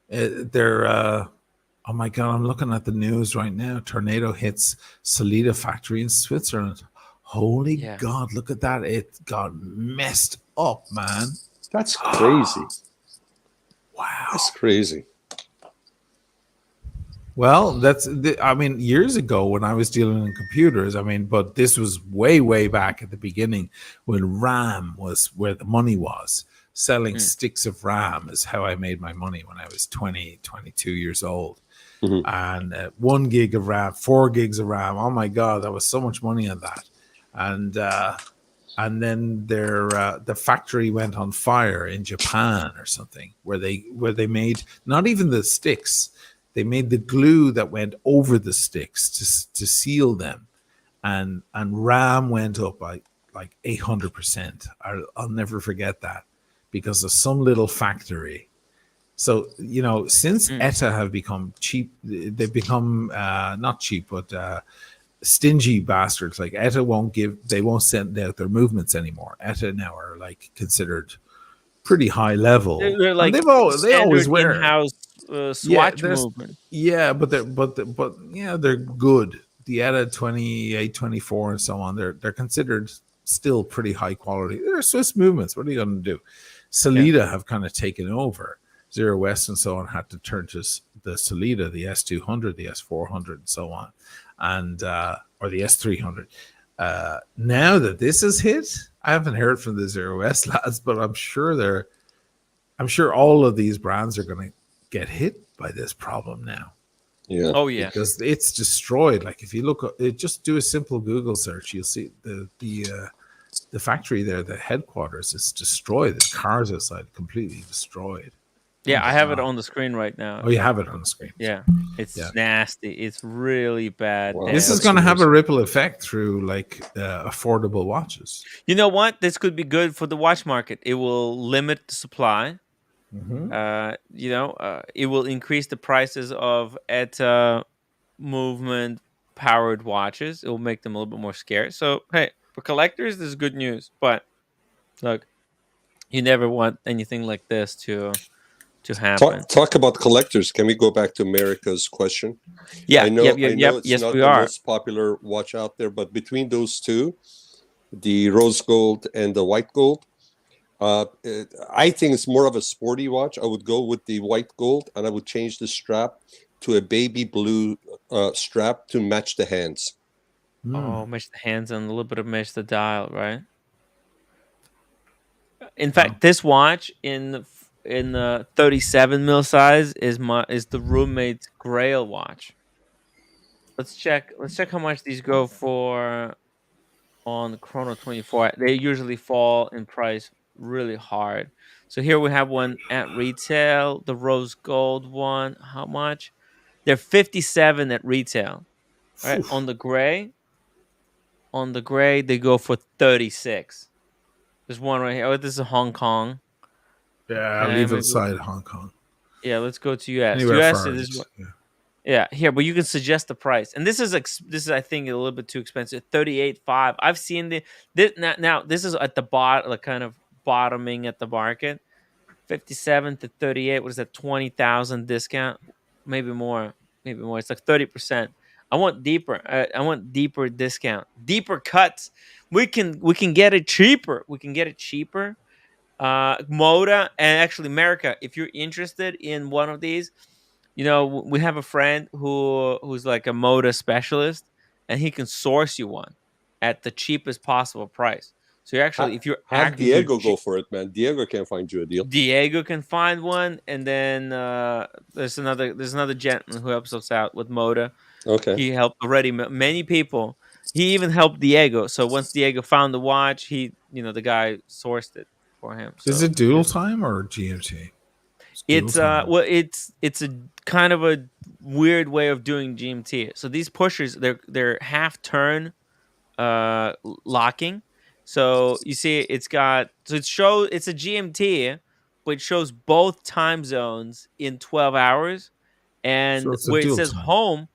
They're. Oh my god! I'm looking at the news right now. Tornado hits Salida factory in Switzerland. Holy god! Look at that! It got messed up, man. That's crazy. Wow, that's crazy. Well, I mean, years ago when I was dealing in computers, but this was way back at the beginning when RAM was where the money was. Selling sticks of RAM is how I made my money when I was 20, 22 years old. Mm-hmm. And 1 gig of RAM, 4 gigs of RAM. Oh my God, that was so much money on that. And then the factory went on fire in Japan or something where they made not even the sticks. They made the glue that went over the sticks to seal them, and RAM went up by like 800%. I'll never forget that because of some little factory. So since ETA have become cheap, they've become not cheap, but stingy bastards. Like ETA they won't send out their movements anymore. ETA now are like considered pretty high level. They're like they always wear in-house swatch movement. Yeah, but they're good. The ETA 28, 24, and so on. They're considered still pretty high quality. They're Swiss movements. What are you going to do? Salida have kind of taken over. Zero West and so on had to turn to the Salida, the S200, the S400, and so on, and or the S300. Now that this is hit, I haven't heard from the Zero West lads, but I'm sure all of these brands are going to get hit by this problem now. Yeah. Oh yeah. Because it's destroyed. Like if you look, just do a simple Google search, you'll see the factory there, the headquarters is destroyed. The cars outside completely destroyed. Yeah, I have it on the screen right now. Oh, you have it on the screen. Yeah, it's nasty. It's really bad. Wow. This is going to have a ripple effect through like affordable watches. You know what? This could be good for the watch market. It will limit the supply. Mm-hmm. It will increase the prices of ETA movement powered watches. It will make them a little bit more scarce. So, hey, for collectors, this is good news. But look, you never want anything like this to happen. Talk about collectors. Can we go back to America's question? Yeah, I know it's yes, not we the are. most popular watch out there, but between those two, the rose gold and the white gold, I think it's more of a sporty watch. I would go with the white gold, and I would change the strap to a baby blue strap to match the hands. Oh, match the hands and a little bit of match the dial, right? In fact, this watch in the 37 mil size is the roommate's Grail watch. Let's check how much these go for on Chrono 24. They usually fall in price really hard. So here we have one at retail, the rose gold one. How much? They're 57 at retail. Right? On the gray, they go for 36. There's one right here. Oh, this is Hong Kong. Yeah, Okay, leave maybe aside Hong Kong. yeah, let's go to US. Anywhere US far is east. Yeah. yeah, here, but you can suggest the price. And this is I think a little bit too expensive. 38.5. I've seen this now this is at the bottom, like kind of bottoming at the market. 57 to 38. What is that? 20,000 discount? Maybe more. Maybe more. It's like 30%. I want deeper. I want deeper discount. Deeper cuts. We can get it cheaper. We can get it cheaper. Moda and actually America, if you're interested in one of these, we have a friend who's like a Moda specialist, and he can source you one at the cheapest possible price. So you're actually, if you're have active, Diego go for it, man. Diego can find you a deal. Diego can find one, and then there's another gentleman who helps us out with Moda. Okay. He helped already many people. He even helped Diego. So once Diego found the watch, the guy sourced it for him. So Is it dual time or GMT? it's it's a kind of a weird way of doing GMT. So these pushers, they're half turn locking. So you see it's a GMT, but it shows both time zones in 12 hours. And So it's a where it dual says time. home,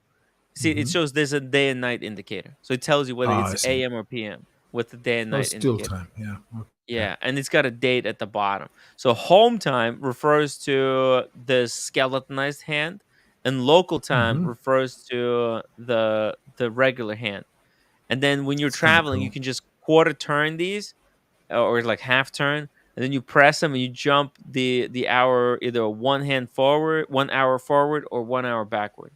see, it shows there's a day and night indicator. So it tells you whether I it's see. AM or PM with the day and Oh, night it's dual indicator. time. Yeah. Okay. Yeah, and it's got a date at the bottom. So home time refers to the skeletonized hand, and local time Mhm. refers to the regular hand. And then when you're That's kinda traveling, you cool. can just quarter turn these, or like half turn, and then you press them and you jump the hour, either 1 hour forward or 1 hour backward.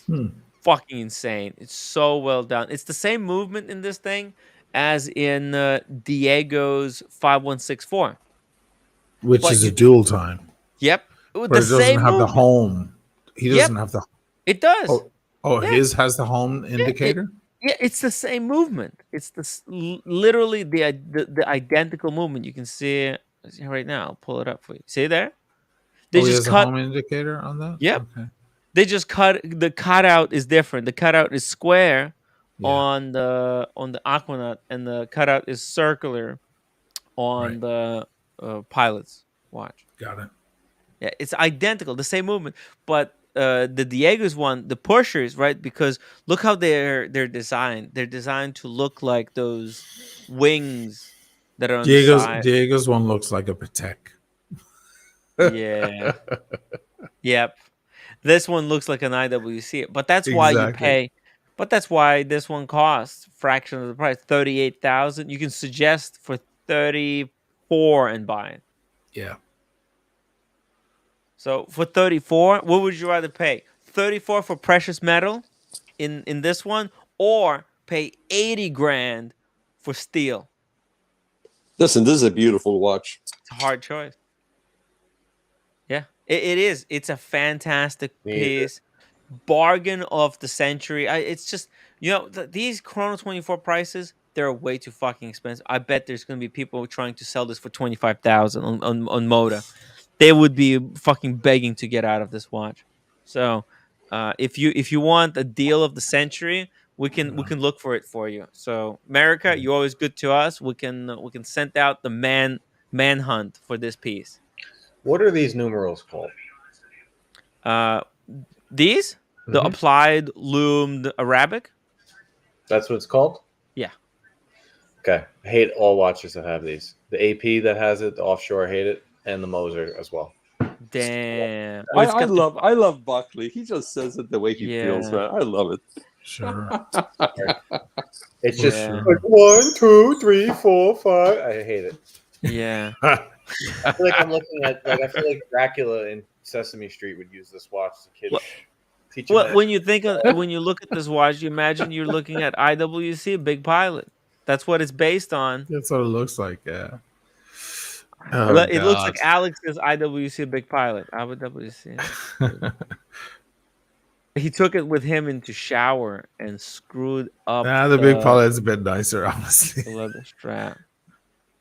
Hmm. Fucking insane. It's so well done. It's the same movement in this thing as in Diego's 5164. Which But is a dual time. Yep. But The it doesn't same have the movement. home. He Yep. doesn't have the. It does. Oh, Yeah. his has the home indicator. Yeah, it's the same movement. It's literally the identical movement. You can see it right now. I'll pull it up for you. See there? They He just has a cut. home indicator on that. Yep. Okay. They just cut. The cutout is different. The cutout is square Yeah. on the Aquanaut, and the cutout is circular on the Pilot's watch. Got it. Yeah, it's identical, the same movement. But the Diego's one, the pushers, right? Because look how they're designed. They're designed to look like those wings that are on the side. Diego's one looks like a Patek. Yeah. Yep. This one looks like an IWC, but that's why you Exactly. pay. But that's why this one costs fraction of the price, 38,000. You can suggest for 34 and buy it. Yeah. So for 34, what would you rather pay? 34 for precious metal in this one, or pay 80 grand for steel? Listen, this is a beautiful watch. It's a hard choice. Yeah, it is. It's a fantastic piece. Bargain of the century. It's just, these Chrono 24 prices, they're way too fucking expensive. I bet there's going to be people trying to sell this for 25,000 on Moda. They would be fucking begging to get out of this watch. So, if you want a deal of the century, we can look for it for you. So, America, you're always good to us. We can send out the manhunt for this piece. What are these numerals called? These the applied loomed Arabic. That's what it's called. Yeah. Okay. I hate all watches that have these. The AP that has it, the offshore, I hate it, and the Moser as well. Damn. I love Buckley. He just says it the way he feels, man. I love it. Sure. It's just like 1, 2, 3, 4, 5. I hate it. Yeah. I feel like I'm looking at I feel like Dracula in Sesame Street would use this watch as a kid. When you look at this watch, you imagine you're looking at IWC, Big Pilot. That's what it's based on. That's what it looks like. Yeah. Oh, It looks like God. Alex's IWC Big Pilot. IWC. He took it with him into shower and screwed up The Big Pilot is a bit nicer, honestly. the leather strap.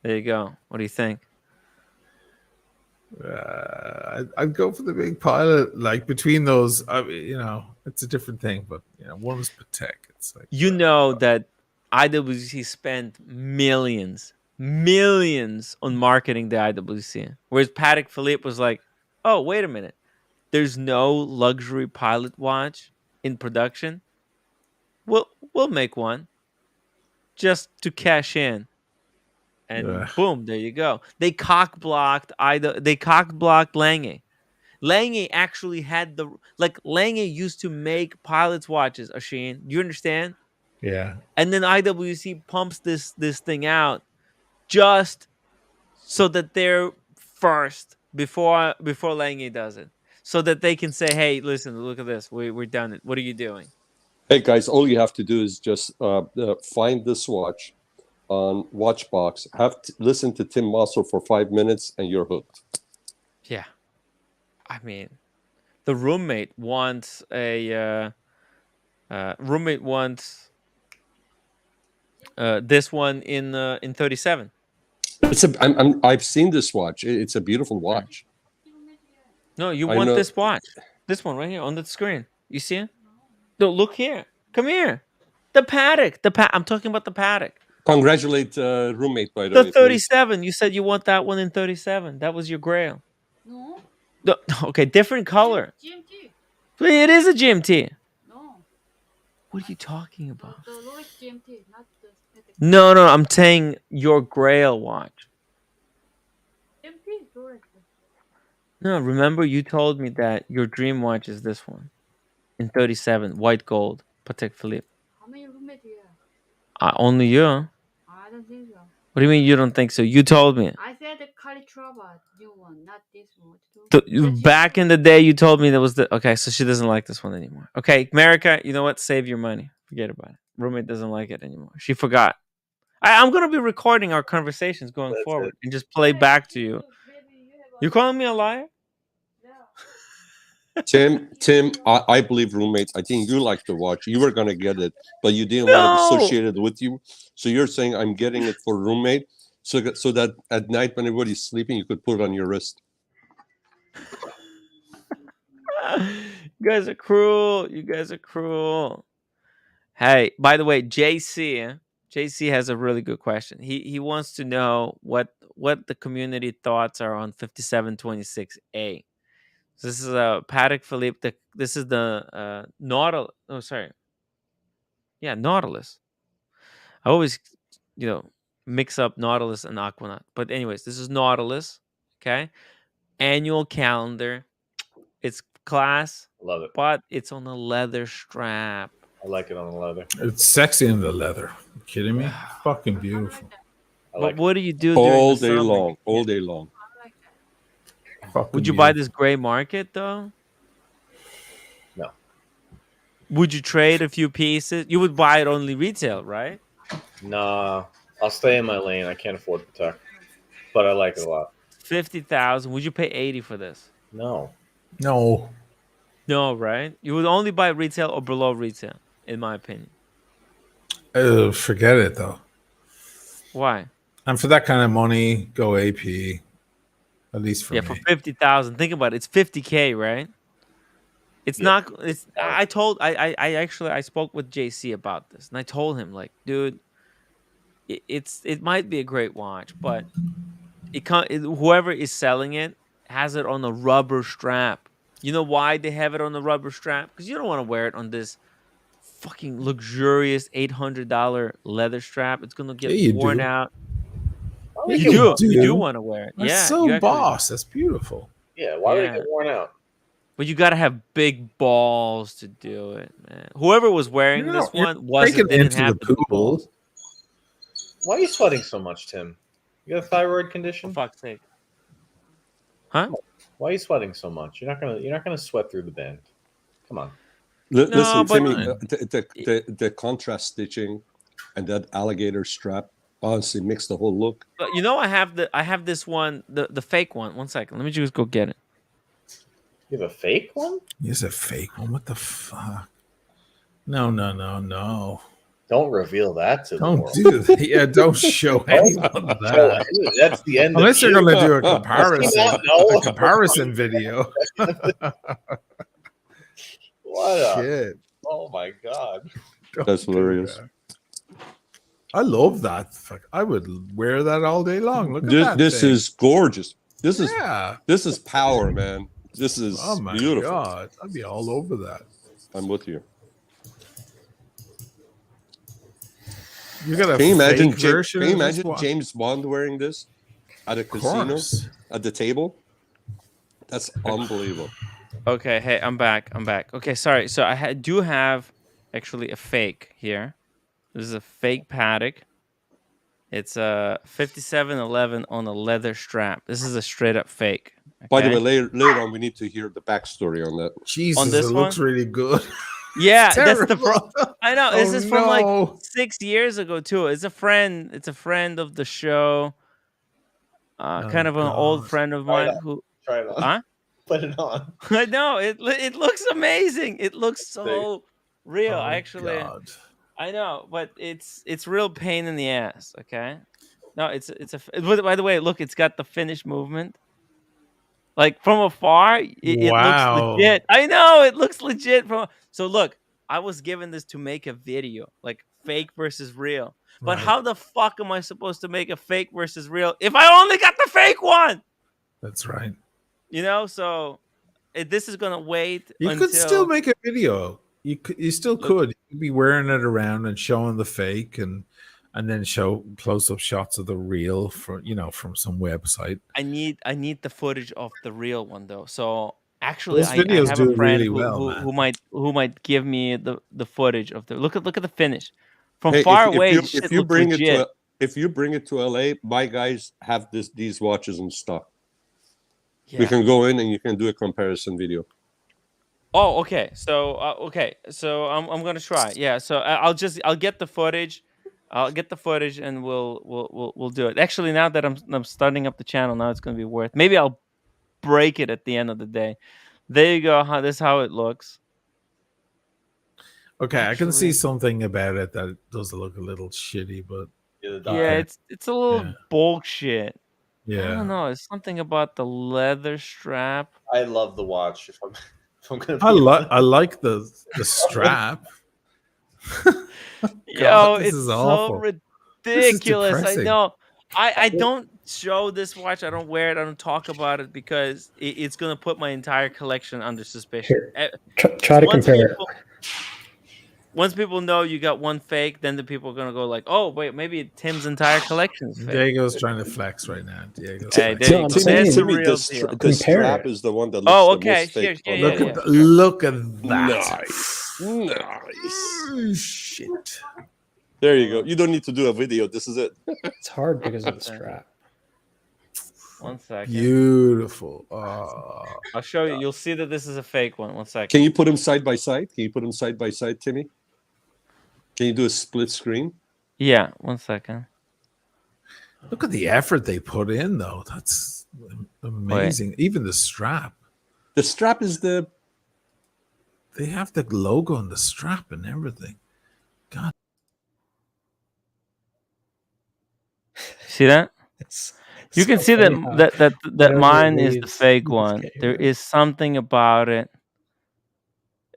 There you go. What do you think? I'd go for the Big Pilot. Like between those, you know, it's a different thing. But you know, one was Patek. It's like You know that IWC spent millions on marketing the IWC, whereas Patek Philippe was like, "Oh, wait a minute, there's no luxury pilot watch in production. We'll make one just to cash in." And boom, there you go. They cock blocked Lange. Lange actually had Lange used to make pilots watches, Asheen. Do you understand? Yeah. And then IWC pumps this thing out just so that they're first before Lange does it. So that they can say, "Hey, listen, look at this. We're done it. What are you doing?" Hey guys, all you have to do is just find this watch on Watchbox. Listen to Tim Mossel for 5 minutes, and you're hooked. Yeah, I mean, the roommate wants this one in 37. I've seen this watch. It's a beautiful watch. No, you want this watch. This one right here on the screen. You see it? No, look here. Come here. The Patek. I'm talking about the Patek. Congratulate roommate, by the way. The 37. Please. You said you want that one in 37. That was your grail. No. Okay, different color. GMT. It is a GMT. No. What are you talking about? The Rolex GMT, not the Patek. No, I'm saying your grail watch. GMT is Rolex. No, remember you told me that your dream watch is this one in 37, white gold, Patek Philippe. How many roommates do you have? Only you. I don't think so. What do you mean you don't think so? You told me. I said the Calitrava new one, not this one. Back in the day, you told me that was the... Okay, so she doesn't like this one anymore. Okay, America, you know what? Save your money. Forget about it. Roommate doesn't like it anymore. She forgot. I'm going to be recording our conversations going forward and just play back to you. You calling me a liar? Tim, I believe roommate. I think you like the watch. You were gonna get it, but you didn't want to be associated with you. So you're saying I'm getting it for roommate, so that at night when everybody's sleeping, you could put it on your wrist. You guys are cruel. Hey, by the way, JC has a really good question. He wants to know what the community thoughts are on 5726A. So this is a Patek Philippe. This is the Nautilus. Oh, sorry. Yeah, Nautilus. I always, mix up Nautilus and Aquanaut. But anyways, this is Nautilus. Okay. Annual calendar. It's class. Love it. But it's on a leather strap. I like it on the leather. It's sexy in the leather. Are you kidding me? Fucking beautiful. But what do you do all day long? All day long. Would you buy this gray market though? No. Would you trade a few pieces? You would buy it only retail, right? Nah, I'll stay in my lane. I can't afford Patek, but I like it a lot. 50,000. Would you pay 80 for this? No, right? You would only buy retail or below retail, in my opinion. Forget it though. Why? And for that kind of money, go AP. At least for me. For 50,000. Think about it. It's 50K, right? It's not. It's. I spoke with JC about this, and I told him, like, dude, it might be a great watch, but whoever is selling it has it on a rubber strap. You know why they have it on the rubber strap? Because you don't want to wear it on this fucking luxurious $800 leather strap. It's gonna get worn out. You do want to wear it. That's so boss. That's beautiful. Yeah, why would it get worn out? But you got to have big balls to do it, man. Whoever was wearing this one didn't have the balls. Why are you sweating so much, Tim? You got a thyroid condition? For fuck's sake. Huh? Why are you sweating so much? You're not gonna sweat through the band. Come on. Listen, Timmy, the contrast stitching And that alligator strap honestly makes the whole look. But you know, I have this one, the fake one. 1 second, let me just go get it. You have a fake one? Here's a fake one. What the fuck? No. Don't reveal that to the Don't world. do that. Yeah, don't show anyone that. That's the end. Unless you're going to do a comparison, comparison video. What Shit. Oh my god. That's hilarious. I love that. Fuck, I would wear that all day long. Look at that. This thing. is gorgeous. This Yeah. is power, man. This is Oh my beautiful. god. I'd be all over that. I'm with you. You got a Can you imagine, fake version can you of this imagine watch? James Bond wearing this at a casino, course. at the table? That's unbelievable. Okay, hey, I'm back. Okay, sorry. So I do have actually a fake here. This is a fake Patek. It's a 5711 on a leather strap. This is a straight up fake. By the okay? way, later on, we need to hear the backstory on that. Jesus, On this it looks really good. Yeah, It's that's the terrible. I know. This Oh, is from no. like 6 years ago too. It's a friend of the show. Kind of an old friend of Try it mine on. who Try it on. Huh? Put it on. I know it looks amazing. It looks so real. I actually God. I know, but it's real pain in the ass, okay? No, it's by the way, look, it's got the finish movement. Like from afar, it looks Wow. legit. I know it looks legit from. So look, I was given this to make a video, like fake versus real. But Right. how the fuck am I supposed to make a fake versus real if I only got the fake one? That's right. You know, so this is gonna wait. You until... could still make a video. You still could. You could be wearing it around and showing the fake and then show close-up shots of the real from some website. I need the footage of the real one though. So actually, Those I videos have do a friend really well, man. who might give me the footage of the look at the finish from Hey, far if away. you, Shit if you looks bring legit. it to if you bring it to LA, my guys have these watches in stock. We Yeah. can go in and you can do a comparison video. Oh, okay. So I'm gonna try. Yeah. So I'll get the footage. I'll get the footage and we'll do it. Actually, now that I'm starting up the channel, now it's gonna be worth. Maybe I'll break it at the end of the day. There you go. This is how it looks. Okay, I can see Actually- something about it that does look a little shitty, but Yeah, it's a little bullshit. I yeah. don't know. It's something about the leather strap. I love the watch. If I'm gonna I like the strap. Yo, God, this it's is so awful. ridiculous. I depressing. know. I don't show this watch. I don't wear it. I don't talk about it because it's gonna put my entire collection under suspicion. Here, try to compare it. Once people know you got one fake, then the people are gonna go like, "Oh, wait, maybe Tim's entire collection is fake." Diego's trying to flex right now. Diego's Hey, flexing. there you go. There's the Timmy, real the deal. the strap is the one that looks Oh, the okay. most fake. Yeah, on yeah, that yeah, one. yeah. Look at that. Nice. Shit. There you go. You don't need to do a video. This is it. It's hard because of the strap. 1 second. Beautiful. I'll show you. You'll see that this is a fake one. 1 second. Can you put them side by side? Can you put them side by side, Timmy? Can you do a split screen? Yeah, 1 second. Look at the effort they put in, though. That's amazing. Even the strap. The strap is the. They have the logo on the strap and everything. God. See that? You so can see funny how that whatever mine it is the leaves, fake you just one. can't hear There it. is something about it.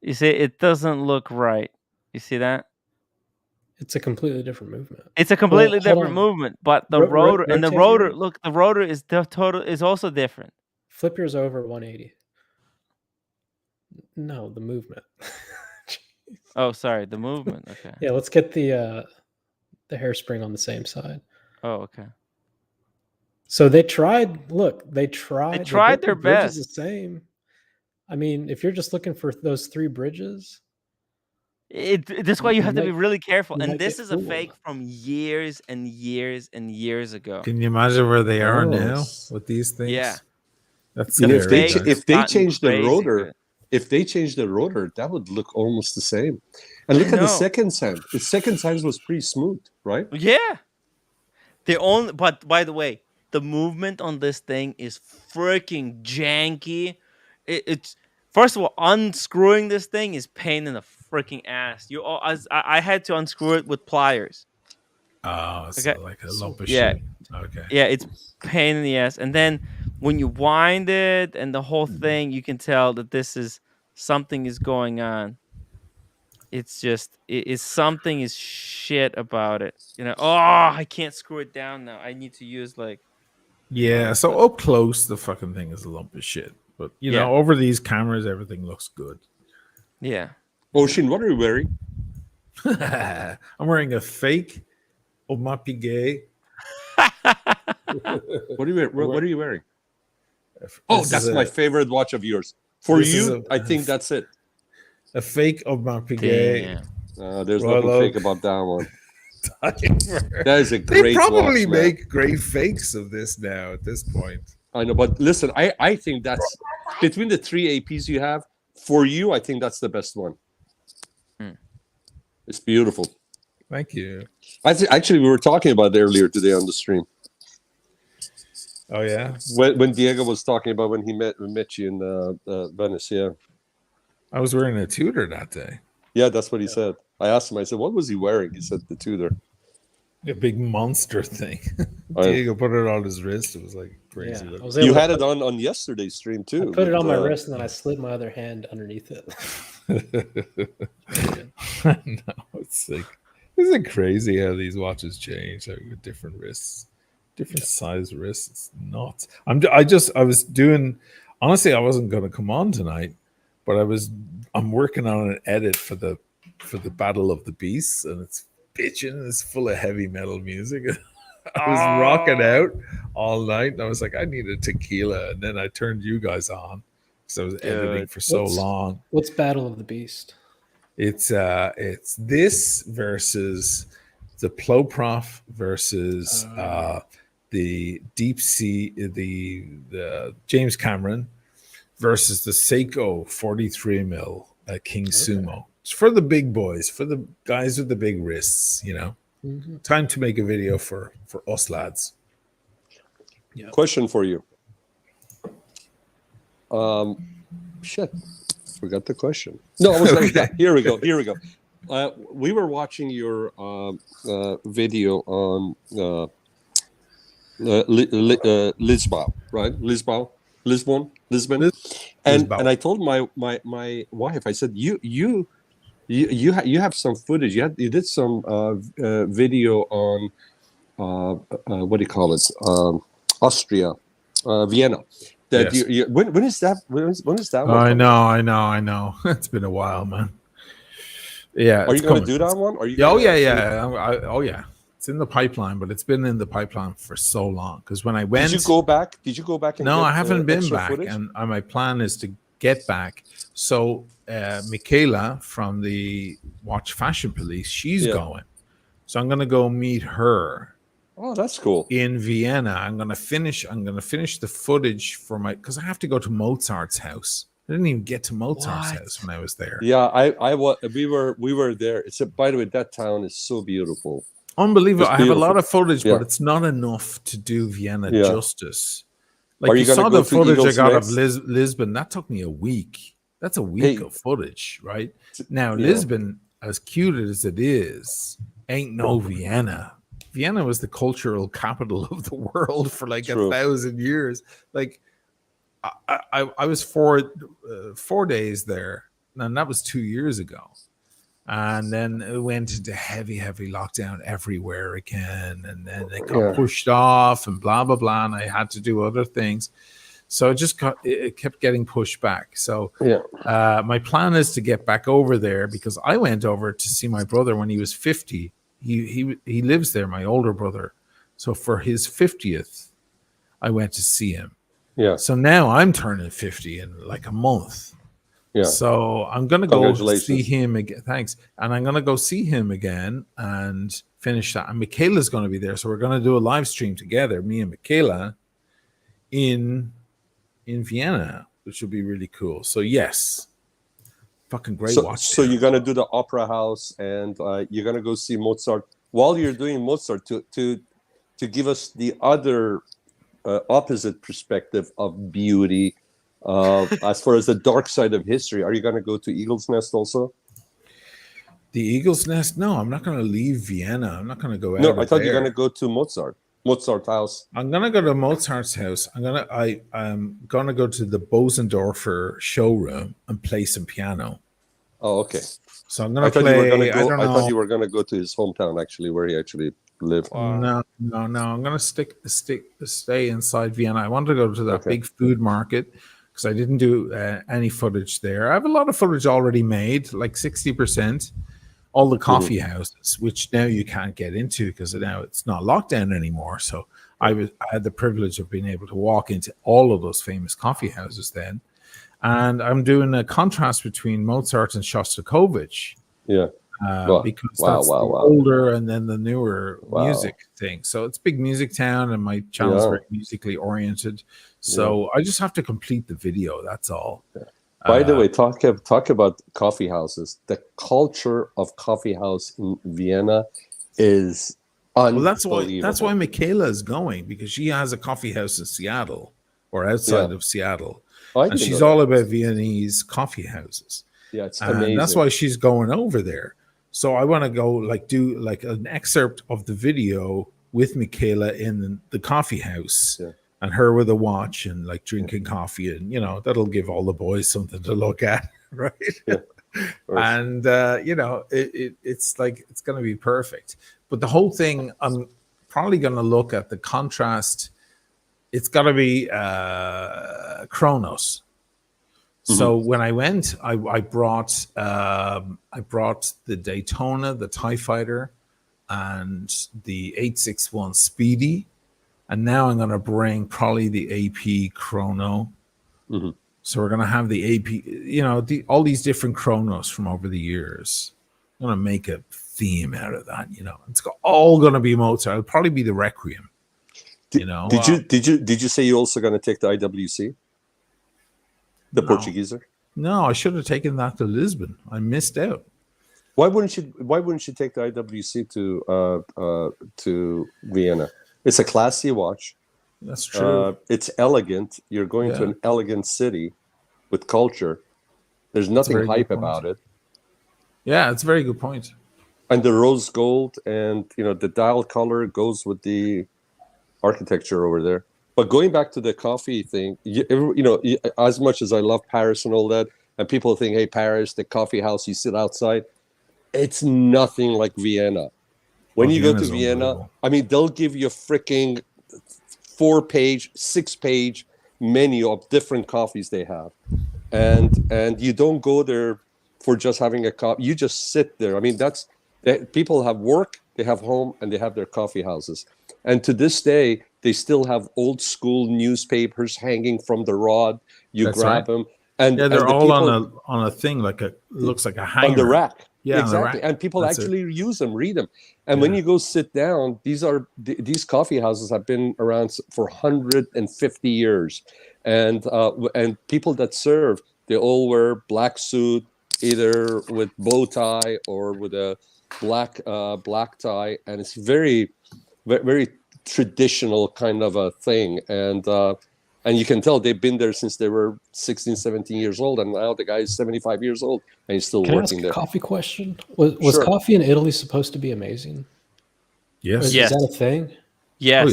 You see, it doesn't look right. You see that? It's a completely different movement. It's a completely Well, hold different on. movement, but the rotor and the rotor. Look, the rotor is is also different. Flip yours over 180. No, the movement. Oh, sorry, the movement. Okay. Yeah, let's get the hairspring on the same side. Oh, okay. So they tried. Look, they tried. tried the their bridge is best. the same. I mean, if you're just looking for those three bridges, That's why you have to be really careful. you And might this get is a fooled. fake from years and years and years ago. Can you imagine where they are now Yes. with these things? Yeah. That's And scary. if they Fake if they gotten change the crazy rotor, good. if they change the rotor, that would look almost the same. And look at the second sand. The second sand was pretty smooth, right? Yeah. But by the way, the movement on this thing is freaking janky. It's first of all, unscrewing this thing is pain in the freaking ass. I had to unscrew it with pliers. Oh, so like a lump of yeah, shit. Okay. Yeah, it's pain in the ass. And then when you wind it and the whole thing, you can tell that something is going on. It's just something is shit about it. I can't screw it down now. I need to use like Yeah, so up close the fucking thing is a lump of shit. But over these cameras everything looks good. Yeah. Ocean, what are you wearing? I'm wearing a fake Aromatics. What are you wearing? Oh, that's my favorite watch of yours. For you, I think that's it. A fake Aromatics. There's nothing fake about that one. That is a great. They probably watch, make great fakes of this now at this point. I know, but listen, I think that's between the 3 APs you have. For you, I think that's the best one. It's beautiful. Thank you. Actually, we were talking about it earlier today on the stream. Oh yeah. When Diego was talking about when he met you in Venice, yeah. I was wearing a Tudor that day. Yeah, that's what he said. I asked him. I said, "What was he wearing?" He said, "The Tudor." A big monster thing. Diego put it on his wrist. It was like crazy. Yeah, you had it on yesterday's stream too. I put it on my wrist and then I slid my other hand underneath it. No, it's like, isn't it crazy how these watches change? Like with different wrists, different size wrists. It's nuts. I was doing. Honestly, I wasn't going to come on tonight, but I'm working on an edit for the Battle of the Beasts, and it's bitching. It's full of heavy metal music. I was rocking out all night, and I was like, I need a tequila, and then I turned you guys on because I was editing for so long. What's Battle of the Beast? It's this versus the Ploprof versus the Deep Sea, the James Cameron versus the Seiko 43 mil King Sumo. It's for the big boys, for the guys with the big wrists, Time to make a video for us lads. Yeah. Question for you. Shit, forgot the question. No, I was like, here we go. We were watching your video on Lisbon, right? Lisbon, and I told my wife, I said, you have some footage. You did some video on what do you call it? Austria, Vienna. That yes. When is that? When is that? I know. It's been a while, man. Yeah. Are you going to do that one? Are you? Yeah. It's in the pipeline, but it's been in the pipeline for so long. Because when I went, did you go back? And no, I haven't been back, footage? And my plan is to get back. So Michaela from the Watch Fashion Police, she's going. So I'm going to go meet her. Oh, that's cool. In Vienna, I'm going to finish the footage for because I have to go to Mozart's house. I didn't even get to Mozart's house when I was there. Yeah, we were there. By the way, that town is so beautiful. Unbelievable. I have a lot of footage, but it's not enough to do Vienna justice. Like you saw the footage I got of Lisbon. That took me a week. That's a week of footage, right? Now, Lisbon, as cute as it is, ain't no Vienna. Vienna was the cultural capital of the world for like 1,000 years. Like I was 4 days there, and that was 2 years ago. And then it went into heavy lockdown everywhere again. And then it got pushed off and blah, blah, blah. And I had to do other things. So it kept getting pushed back. So my plan is to get back over there because I went over to see my brother when he was 50. He lives there, my older brother. So for his 50th, I went to see him. Yeah. So now I'm turning 50 in like a month. Yeah. So I'm going to go see him again. Thanks. And I'm going to go see him again and finish that. And Michaela's going to be there. So we're going to do a live stream together, me and Michaela, in Vienna, which will be really cool. So yes, Fucking great So, watch. so you're gonna do the opera house, and you're gonna go see Mozart. While you're doing Mozart, to give us the other opposite perspective of beauty, as far as the dark side of history, are you gonna go to Eagle's Nest also? The Eagle's Nest? No, I'm not going to leave Vienna. I'm not going to go out. No, I thought there. you're gonna go to Mozart house. I'm gonna go to Mozart's house. I'm gonna go to the Bosendorfer showroom and play some piano. Oh, okay. So I'm gonna I thought play. you were gonna go. I don't know. thought you were gonna go to his hometown, actually, where he actually lived. No. I'm gonna stay inside Vienna. I want to go to that Okay. big food market because I didn't do any footage there. I have a lot of footage already made, like 60%. All the coffee houses, which now you can't get into because now it's not locked down anymore. So I had the privilege of being able to walk into all of those famous coffee houses then. And I'm doing a contrast between Mozart and Shostakovich. Yeah. Because that's the older and then the newer music thing. So it's big music town, and my channel is very musically oriented. So I just have to complete the video. That's all. Yeah. By the way, talk about coffee houses. The culture of coffee house in Vienna is unbelievable. Well, that's why Michaela is going, because she has a coffee house in Seattle or outside of Seattle, and she's all about Viennese coffee houses. Yeah, it's amazing. That's why she's going over there. So I want to go do an excerpt of the video with Michaela in the coffee house. Yeah. And her with a watch and drinking coffee, and that'll give all the boys something to look at, right? Yeah, and it's going to be perfect. But the whole thing, I'm probably going to look at the contrast. It's got to be Chronos. So when I went, I brought the Daytona, the TIE Fighter, and the 861 Speedy. And now I'm going to bring probably the AP Chrono. So we're going to have the AP, all these different Chronos from over the years. I'm going to make a theme out of that. It's all going to be Mozart. It'll probably be the Requiem. Did you say you're also going to take the IWC? The Portuguese? No, I should have taken that to Lisbon. I missed out. Why wouldn't you take the IWC to Vienna? It's a classy watch. That's true. It's elegant. You're going to an elegant city with culture. There's nothing hype about it. Yeah, it's a very good point. And the rose gold and the dial color goes with the architecture over there. But going back to the coffee thing, as much as I love Paris and all that, and people think, hey, Paris, the coffee house, you sit outside. It's nothing like Vienna. When you go to Vienna, I mean, they'll give you a freaking 4-page, 6-page menu of different coffees they have. And you don't go there for just having a coffee. You just sit there. I mean, people have work, they have home, and they have their coffee houses. And to this day, they still have old school newspapers hanging from the rod. You grab them. And they're all on a thing, looks like a hanger. On the rack. Yeah, exactly. And people actually use them, read them. And when you go sit down, these coffee houses have been around for 150 years. And people that serve, they all wear black suit, either with bow tie or with a black tie. And it's very, very traditional kind of a thing. And you can tell they've been there since they were 16, 17 years old. And now the guy is 75 years old and he's still working there. Can I ask a coffee question? Was coffee in Italy supposed to be amazing? Yes. Is that a thing? Yes. Oh,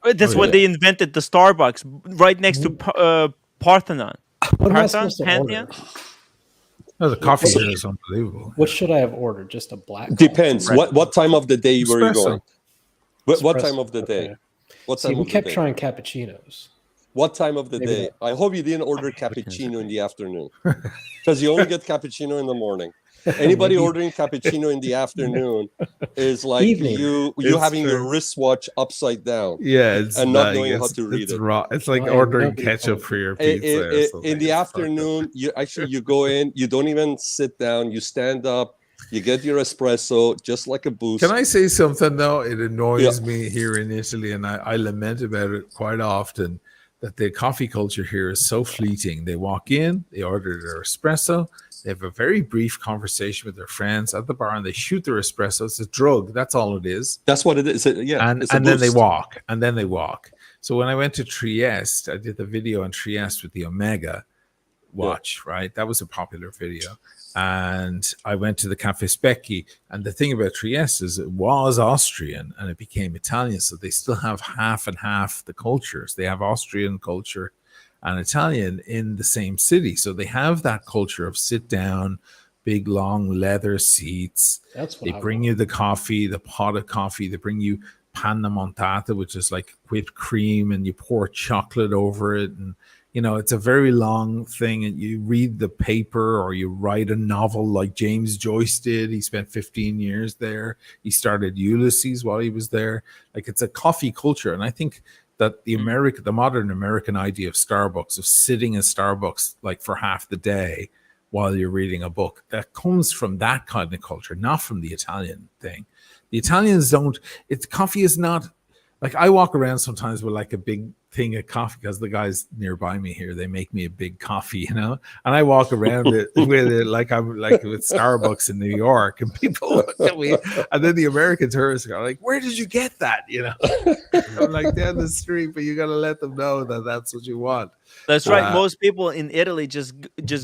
yeah. That's when they invented the Starbucks right next to Parthenon. What am I supposed to Pantheon? order? No, the coffee here is unbelievable. What should I have ordered? Just a black? Depends. What time of the day were you going? What time of the day? Okay. What See, time we of the kept day? trying cappuccinos. What time of the Maybe day? I hope you didn't order cappuccino in the afternoon, because you only get cappuccino in the morning. Anybody ordering cappuccino in the afternoon is like you having your wristwatch upside down. Yeah, and not knowing how to read it. Raw. It's like ordering ketchup for your pizza. In the afternoon, you go in, you don't even sit down, you stand up, you get your espresso just like a boost. Can I say something though? It annoys me here in Italy, and I lament about it quite often, that the coffee culture here is so fleeting. They walk in, they order their espresso, They have a very brief conversation with their friends at the bar, and they shoot their espresso. It's a drug. That's all it is. That's what it is. Yeah, And then they walk. And then they walk. So when I went to Trieste, I did the video on Trieste with the Omega watch, right? That was a popular video. And I went to the Cafe Specchi. And the thing about Trieste is it was Austrian and it became Italian. So they still have half and half the cultures. They have Austrian culture and Italian in the same city. So they have that culture of sit down, big long leather seats. That's what they bring you the coffee, the pot of coffee. They bring you panna montata, which is like whipped cream, and you pour chocolate over it. And, you know, it's a very long thing. And you read the paper or you write a novel like James Joyce did. He spent 15 years there. He started Ulysses while he was there. Like, it's a coffee culture. And I think that the modern American idea of Starbucks, of sitting in Starbucks like for half the day while you're reading a book, that comes from that kind of culture, not from the Italian thing. The Italians don't. Coffee is not like, I walk around sometimes with like a big thing of coffee because the guys nearby me here, they make me a big coffee, you know, and I walk around it with it like I'm like with Starbucks in New York, and people look at me, and then the American tourists are like, "Where did you get that?" You know, I'm like, down the street, but you got to let them know that that's what you want. That's right. Most people in Italy just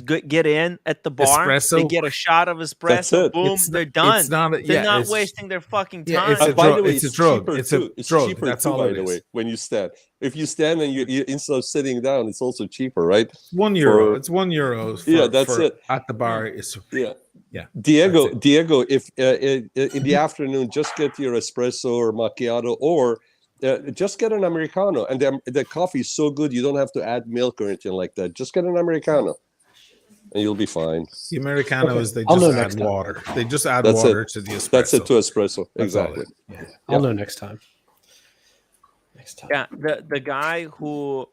get in at the bar. Espresso. They get a shot of espresso. Boom, they're done. They're not wasting their fucking time. It's a by drug. the way, It's a drug. cheaper It's too. a It's drug. cheaper That's too, all by it the is. way. When you stand, if you stand and you instead of sitting down, it's also cheaper, right? €1. It's €1. Yeah, that's it. At the bar, it's yeah. Diego, if in the afternoon, just get your espresso or macchiato, or just get an Americano. And the coffee is so good, you don't have to add milk or anything like that. Just get an Americano, and you'll be fine. The Americano is they just add water. They just add water to the espresso. That's it to espresso. That's exactly. I'll know next time. Yeah, the guy who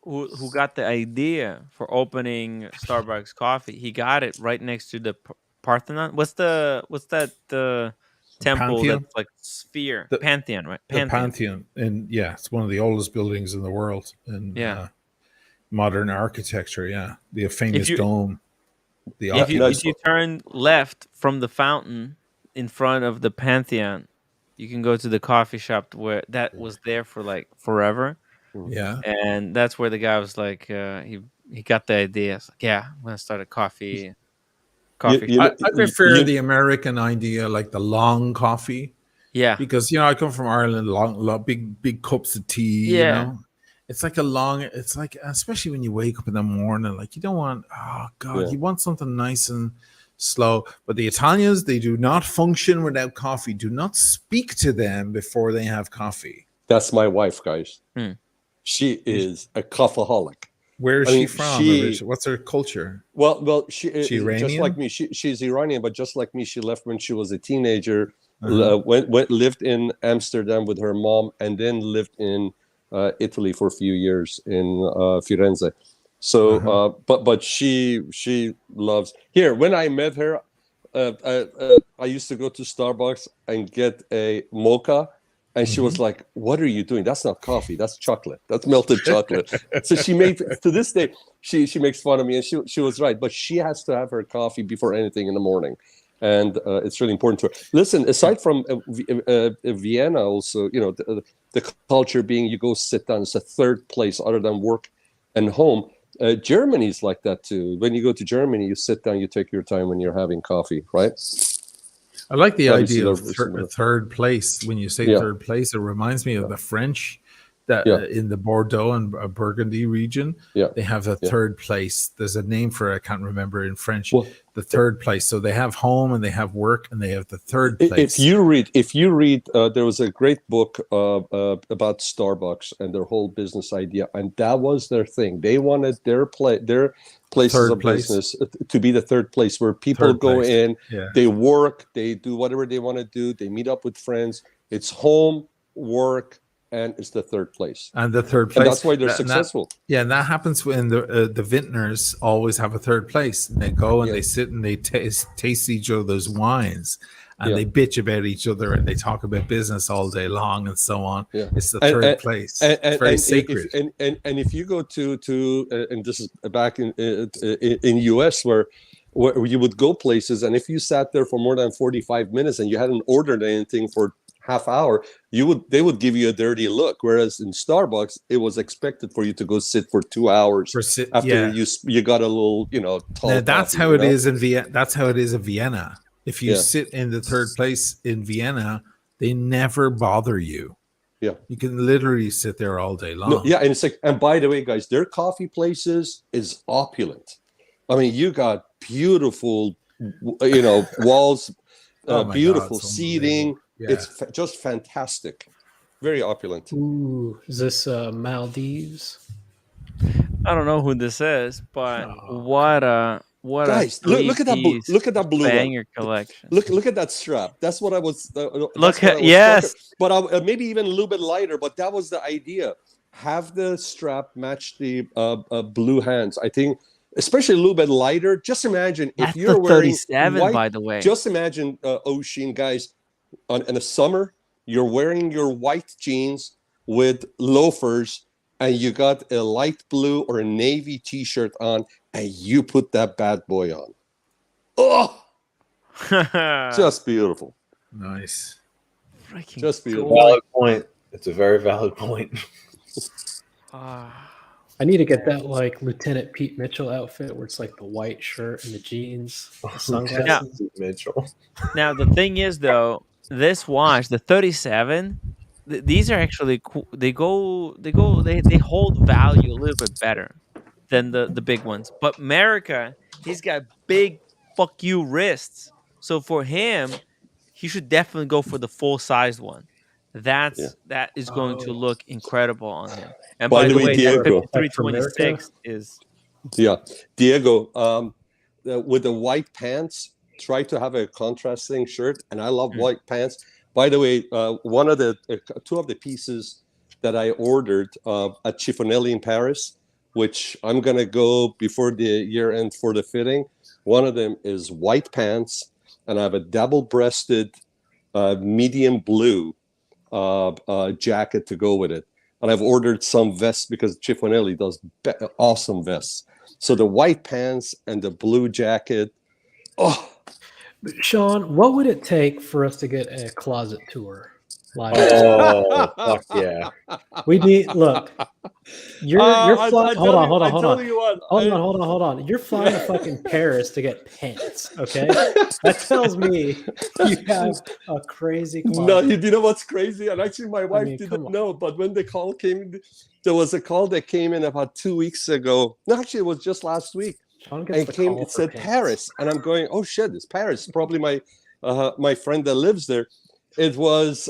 got the idea for opening Starbucks coffee, he got it right next to the Parthenon. What's that the temple Pantheon? that's like sphere? Pantheon, right? The Pantheon, and it's one of the oldest buildings in the world, and modern architecture. Yeah, the famous dome. If you turn left from the fountain in front of the Pantheon, you can go to the coffee shop where that was there for like forever. Yeah, and that's where the guy was like, he got the idea. It's like, I'm gonna start a coffee. I prefer the American idea, like the long coffee. Yeah, because I come from Ireland, long big cups of tea. You know, it's like it's like, especially when you wake up in the morning, like you don't want, you want something nice and slow. But the Italians, they do not function without coffee. Do not speak to them before they have coffee. That's my wife, guys. She is a coffeeholic. Where is she from? What's her culture? Well, she Iranian? just like me. She's Iranian, but just like me, she left when she was a teenager. Lived in Amsterdam with her mom, and then lived in Italy for a few years in Firenze. So, but she loves here. When I met her, I used to go to Starbucks and get a mocha. And she was like, "What are you doing? That's not coffee. That's chocolate. That's melted chocolate." So she made, to this day, she makes fun of me, and she was right. But she has to have her coffee before anything in the morning, and it's really important to her. Listen, aside from Vienna, also, the culture being you go sit down. It's a third place other than work and home. Germany's like that too. When you go to Germany, you sit down, you take your time when you're having coffee, right? I like the idea of third place. When you say third place, it reminds me of the French that in the Bordeaux and Burgundy region, they have a third place. There's a name for it, I can't remember in French. The third place. So they have home and they have work and they have the third place. If you read, there was a great book about Starbucks and their whole business idea, and that was their thing. They wanted their places of business to be the third place where people go in, they work, they do whatever they want to do, they meet up with friends. It's home, work, and it's the third place. And the third place. And that's why they're successful. And that happens when the vintners always have a third place. And they go and they sit and they taste each other's wines. And they bitch about each other and they talk about business all day long and so on. It's the third place. It's very sacred. And if you go to and this is back in US where where you would go places, and if you sat there for more than 45 minutes and you hadn't ordered anything for half hour, they would give you a dirty look. Whereas in Starbucks, it was expected for you to go sit for 2 hours after you got a little, tall Now, that's coffee, how it is in Vienna. That's how it is in Vienna. If you Yeah. sit in the third place in Vienna, they never bother you. Yeah. You can literally sit there all day long. No, yeah, and it's like, and by the way, guys, their coffee places is opulent. I mean, you got beautiful, walls, Oh my beautiful God, it's seating. Yeah. It's just fantastic, very opulent. Ooh, is this Maldives? I don't know who this is, but what a Guys, look at that blue. Look at that blue banger one. collection. Look at that strap. That's what I was. Yes, but maybe even a little bit lighter. But that was the idea. Have the strap match the blue hands. I think, especially a little bit lighter. Just imagine That's if you're the wearing 37, white, by the way. Just imagine, Oshin, guys, in the summer, you're wearing your white jeans with loafers, and you got a light blue or a navy T-shirt on, and you put that bad boy on. Oh, just beautiful. Nice. Freaking just beautiful. Valid point. It's a very valid point. I need to get that like Lieutenant Pete Mitchell outfit where it's like the white shirt and the jeans, the sunglasses. Mitchell. Now the thing is, though, this watch, the 37, these are actually cool. They hold value a little bit better than the big ones. But America, he's got big fuck you wrists, so for him, he should definitely go for the full sized one. That is going to look incredible on him. And by the way, that 5326 is Diego. With the white pants, try to have a contrasting shirt, and I love white pants. By the way, one of the two of the pieces that I ordered at Chiffonelli in Paris, which I'm gonna go before the year end for the fitting. One of them is white pants, and I have a double-breasted medium blue jacket to go with it. And I've ordered some vests because Chiffonelli does awesome vests. So the white pants and the blue jacket. Oh, Sean, what would it take for us to get a closet tour? Live? Oh, fuck yeah. We need, look, you're flying. Hold on. Hold on. You're flying to fucking Paris to get pants. Okay, that tells me you have a crazy closet. No, you know what's crazy? And actually, my wife didn't know. But when the call came, there was a call that came in about 2 weeks ago. No, actually, it was just last week. It said Paris, and I'm going, oh shit, it's Paris. Probably my friend that lives there. It was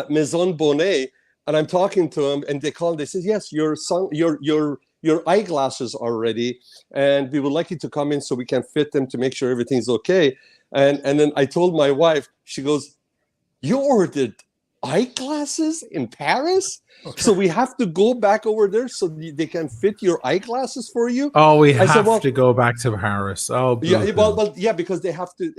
Maison Bonnet, and I'm talking to him, and they called. They said, "Yes, your eyeglasses are ready, and we would like you to come in so we can fit them to make sure everything's okay." And then I told my wife. She goes, "You ordered eyeglasses in Paris, so we have to go back over there so they can fit your eyeglasses for you." Oh, we have to go back to Paris. Oh, yeah, yeah, because they have to.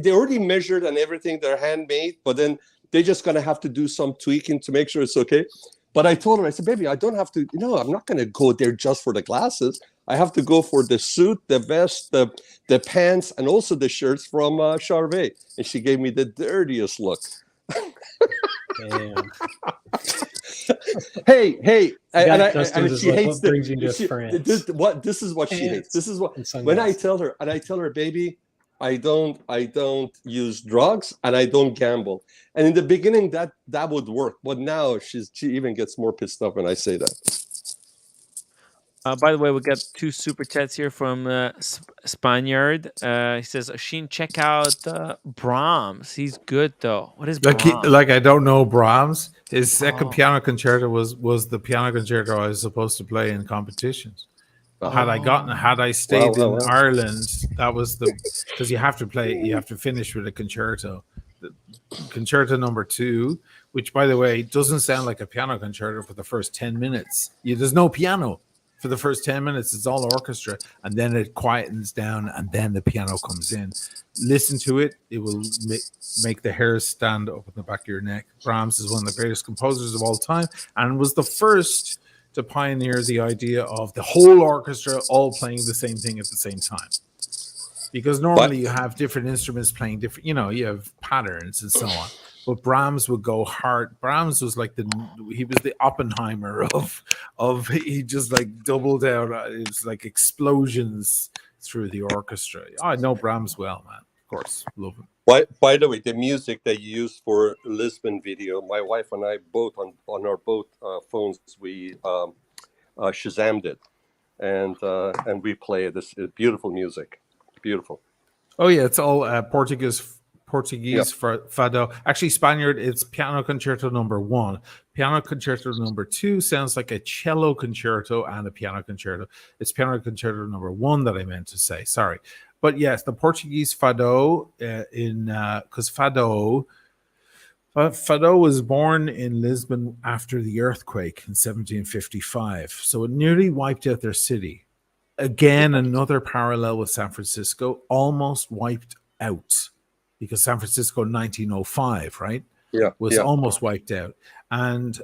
They already measured and everything. They're handmade, but then they're just gonna have to do some tweaking to make sure it's okay. But I told her, I said, "Baby, I don't have to. I'm not gonna go there just for the glasses. I have to go for the suit, the vest, the pants, and also the shirts from Charvet." And she gave me the dirtiest look. Damn. Hey, and she hates brings you to France. This is what she hates. This is what when I tell her, baby, I don't use drugs and I don't gamble. And in the beginning that would work, but now she even gets more pissed off when I say that. By the way, we got 2 super chats here from Spaniard. He says, "Sheen, check out Brahms. He's good though. What is Brahms?" Like I don't know Brahms. His second piano concerto was the piano concerto I was supposed to play in competitions. Had I stayed in Ireland, that was because you have to finish with a concerto. The concerto number 2, which by the way doesn't sound like a piano concerto for the first 10 minutes. There's no piano. For the first 10 minutes, it's all orchestra, and then it quietens down, and then the piano comes in. Listen to it; it will make the hairs stand up in the back of your neck. Brahms is one of the greatest composers of all time, and was the first to pioneer the idea of the whole orchestra all playing the same thing at the same time. Because normally you have different instruments playing different, you have patterns and so on. But Brahms would go hard. Brahms was like he was the Oppenheimer of he just like doubled out. It was like explosions through the orchestra. I know Brahms well, man. Of course, love him. By the way, the music that you used for Lisbon video, my wife and I both on our both phones, we Shazammed it, and we play it. This is beautiful music, beautiful. Oh yeah, it's all Portuguese Yep. fado. Actually, Spaniard, it's Piano Concerto number 1. Piano Concerto number 2 sounds like a cello concerto and a piano concerto. It's Piano Concerto number 1 that I meant to say. Sorry. But yes, the Portuguese fado because fado was born in Lisbon after the earthquake in 1755. So it nearly wiped out their city. Again, another parallel with San Francisco, almost wiped out because San Francisco 1905, right? Yeah, was almost wiped out. And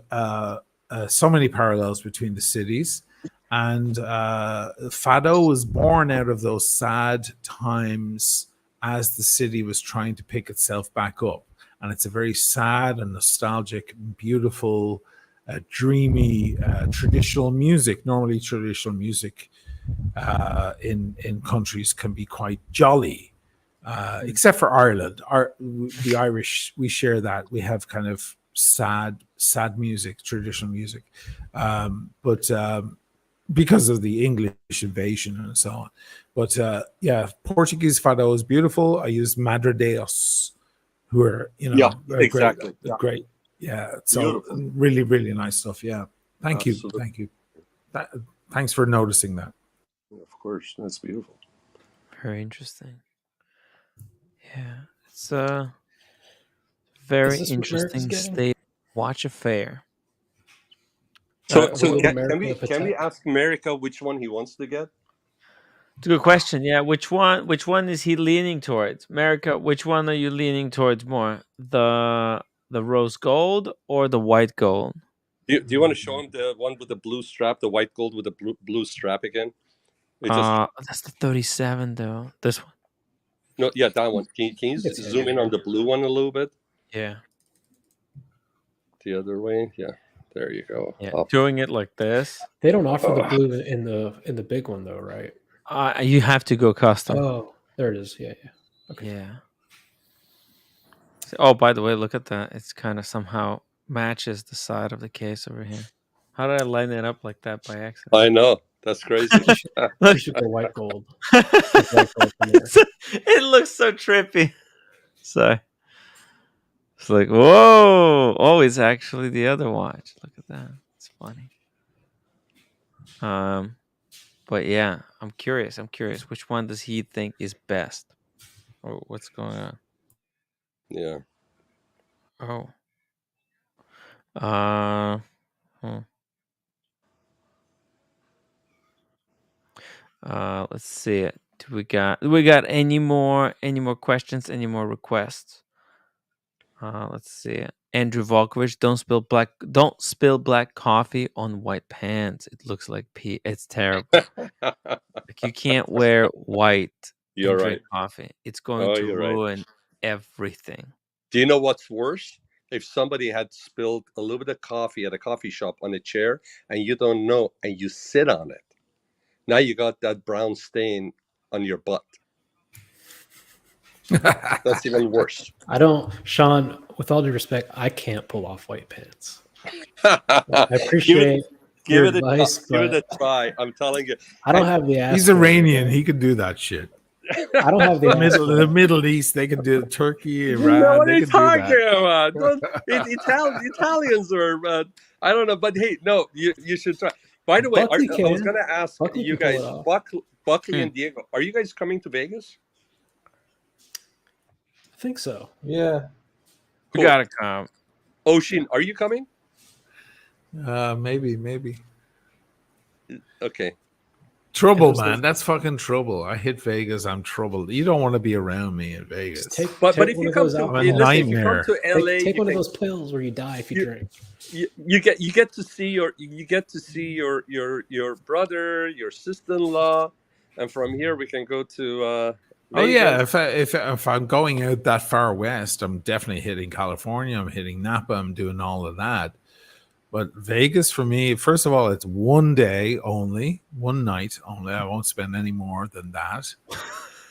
so many parallels between the cities. And fado was born out of those sad times as the city was trying to pick itself back up. And it's a very sad and nostalgic, beautiful, dreamy, traditional music. Normally traditional music in countries can be quite jolly, except for Ireland. The Irish, we share that. We have kind of sad music, traditional music. But because of the English invasion and so on. But Portuguese fado is beautiful. I use Madre-Deus, who are, exactly. Great. Yeah, so really, really nice stuff. Yeah. Thank you. Thanks for noticing that. Of course, that's beautiful. Very interesting. Yeah, it's a very interesting state watch affair. So can we ask America which one he wants to get? It's a good question. Yeah, which one is he leaning towards? America, which one are you leaning towards more? The rose gold or the white gold? Do you want to show him the one with the blue strap, the white gold with the blue strap again? That's the 37 though. This one. No, yeah, that one. Can you zoom in on the blue one a little bit? Yeah. The other way, yeah. There you go. Yeah, doing it like this. They don't offer the blue in the big one though, right? You have to go custom. Oh, there it is. Yeah. Okay. Yeah. Oh, by the way, look at that. It's kind of somehow matches the side of the case over here. How did I line it up like that by accident? I know. That's crazy. You should go white gold. It looks so trippy. So it's like, whoa. Oh, it's actually the other watch. Look at that. It's funny. But yeah, I'm curious. Which one does he think is best? Or what's going on? Yeah. Oh. Let's see it. Do we got any more questions? Any more requests? Let's see it. Andrew Volkovich, don't spill black coffee on white pants. It looks like pee. It's terrible. Like you can't wear white and drink coffee. It's going to ruin everything. Do you know what's worse? If somebody had spilled a little bit of coffee at a coffee shop on a chair and you don't know and you sit on it. Now you got that brown stain on your butt. That's even worse. Sean, with all due respect, I can't pull off white pants. I appreciate your advice, give it a try. I'm telling you. I don't have the ass. He's Iranian. He could do that shit. I don't have the Middle East. They can do Turkey, Iran. What are you talking about? Italians are. I don't know, but hey, no, you should try. By the way, I was going to ask you guys, Buckley and Diego, are you guys coming to Vegas? I think so. Yeah. We gotta come. Oshin, are you coming? Maybe. Okay. Trouble, It was man. That's fucking trouble. I hit Vegas. I'm troubled. You don't want to be around me in Vegas. But take if one you of come those to I'm a alcohol. listen, if you come nightmare. to LA, Take you one of can those pills where you die if you drink. you get to see your brother, your sister-in-law, and from here we can go to Oh yeah, Vegas. if I'm going out that far west, I'm definitely hitting California. I'm hitting Napa. I'm doing all of that. But Vegas for me, first of all, it's one day only, one night only. I won't spend any more than that,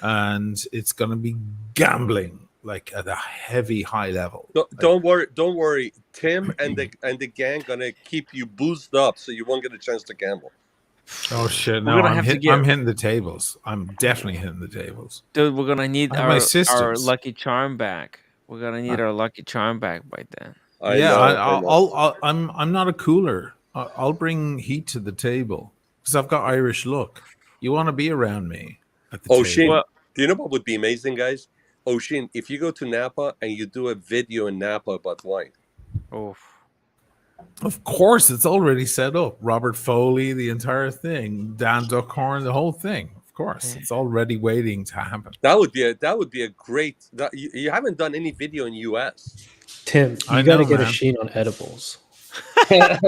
and it's going to be gambling like at a heavy high level. Don't worry. Tim and the gang gonna keep you boozed up, so you won't get a chance to gamble. Oh shit! We're No, gonna I'm have to I'm get- hitting the tables. I'm definitely hitting the tables. Dude, we're gonna need I have my our systems. Lucky Charm back. We're gonna need our Lucky Charm back by then. I know. I'm not a cooler. I'll bring heat to the table because I've got Irish look. You want to be around me at the table. Shane, do you know what would be amazing, guys? Shane, if you go to Napa and you do a video in Napa about wine. Oh. Of course, it's already set up. Robert Foley, the entire thing, Dan Duckhorn, the whole thing. Of course, it's already waiting to happen. That would be a great. You haven't done any video in US. Tim, you got to get a sheen on edibles. That's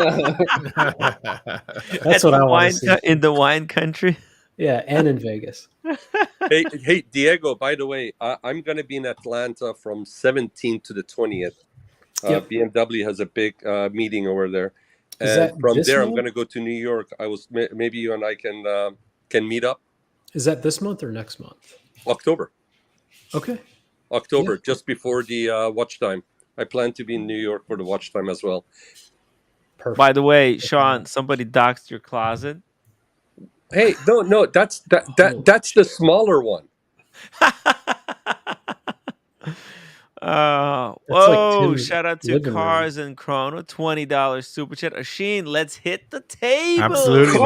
what I want to see. In the wine country. Yeah, and in Vegas. hey, Diego. By the way, I'm going to be in Atlanta from 17th to the 20th. Yep. BMW has a big meeting over there, Is and that from this there I'm month? going to go to New York. Maybe you and I can meet up. Is that this month or next month? October. Okay. October, just before the watch time. I plan to be in New York for the watch time as well. Perfect. By the way, Sean, somebody doxed your closet. Hey, no, that's the smaller one. Whoa! Shout out to Cars and Chrono, $20 super chat. Asheen, let's hit the table. Absolutely,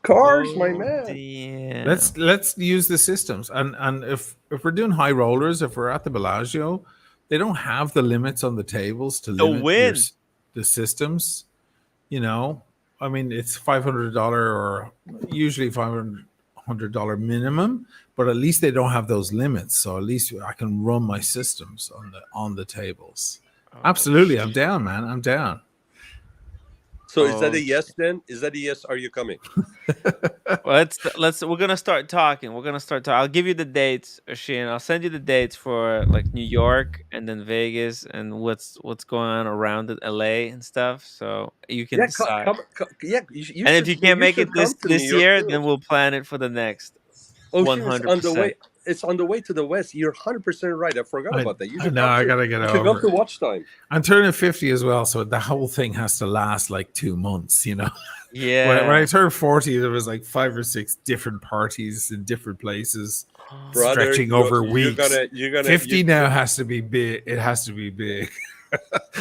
Cars, my man. Let's use the systems, and if we're doing high rollers, if we're at the Bellagio, they don't have the limits on the tables to limit the systems. You know, I mean, it's $500 or usually $500 minimum, but at least they don't have those limits. So at least I can run my systems on the tables. Absolutely, I'm down, man. I'm down. So is that a yes then? Is that a yes? Are you coming? Well, we're gonna start talking. I'll give you the dates, Asheen. I'll send you the dates for like New York and then Vegas and what's going on around it, LA and stuff. So you can decide. You and if you can't make it this year, then we'll plan it for the next. 100%. It's on the way to the west. You're 100% right. I forgot about that. I gotta get over. Come to watch time. I'm turning 50 as well, so the whole thing has to last like 2 months. You know. Yeah. When I turned 40, there was like 5 or 6 different parties in different places, stretching over weeks. 50 now has to be big. It has to be big.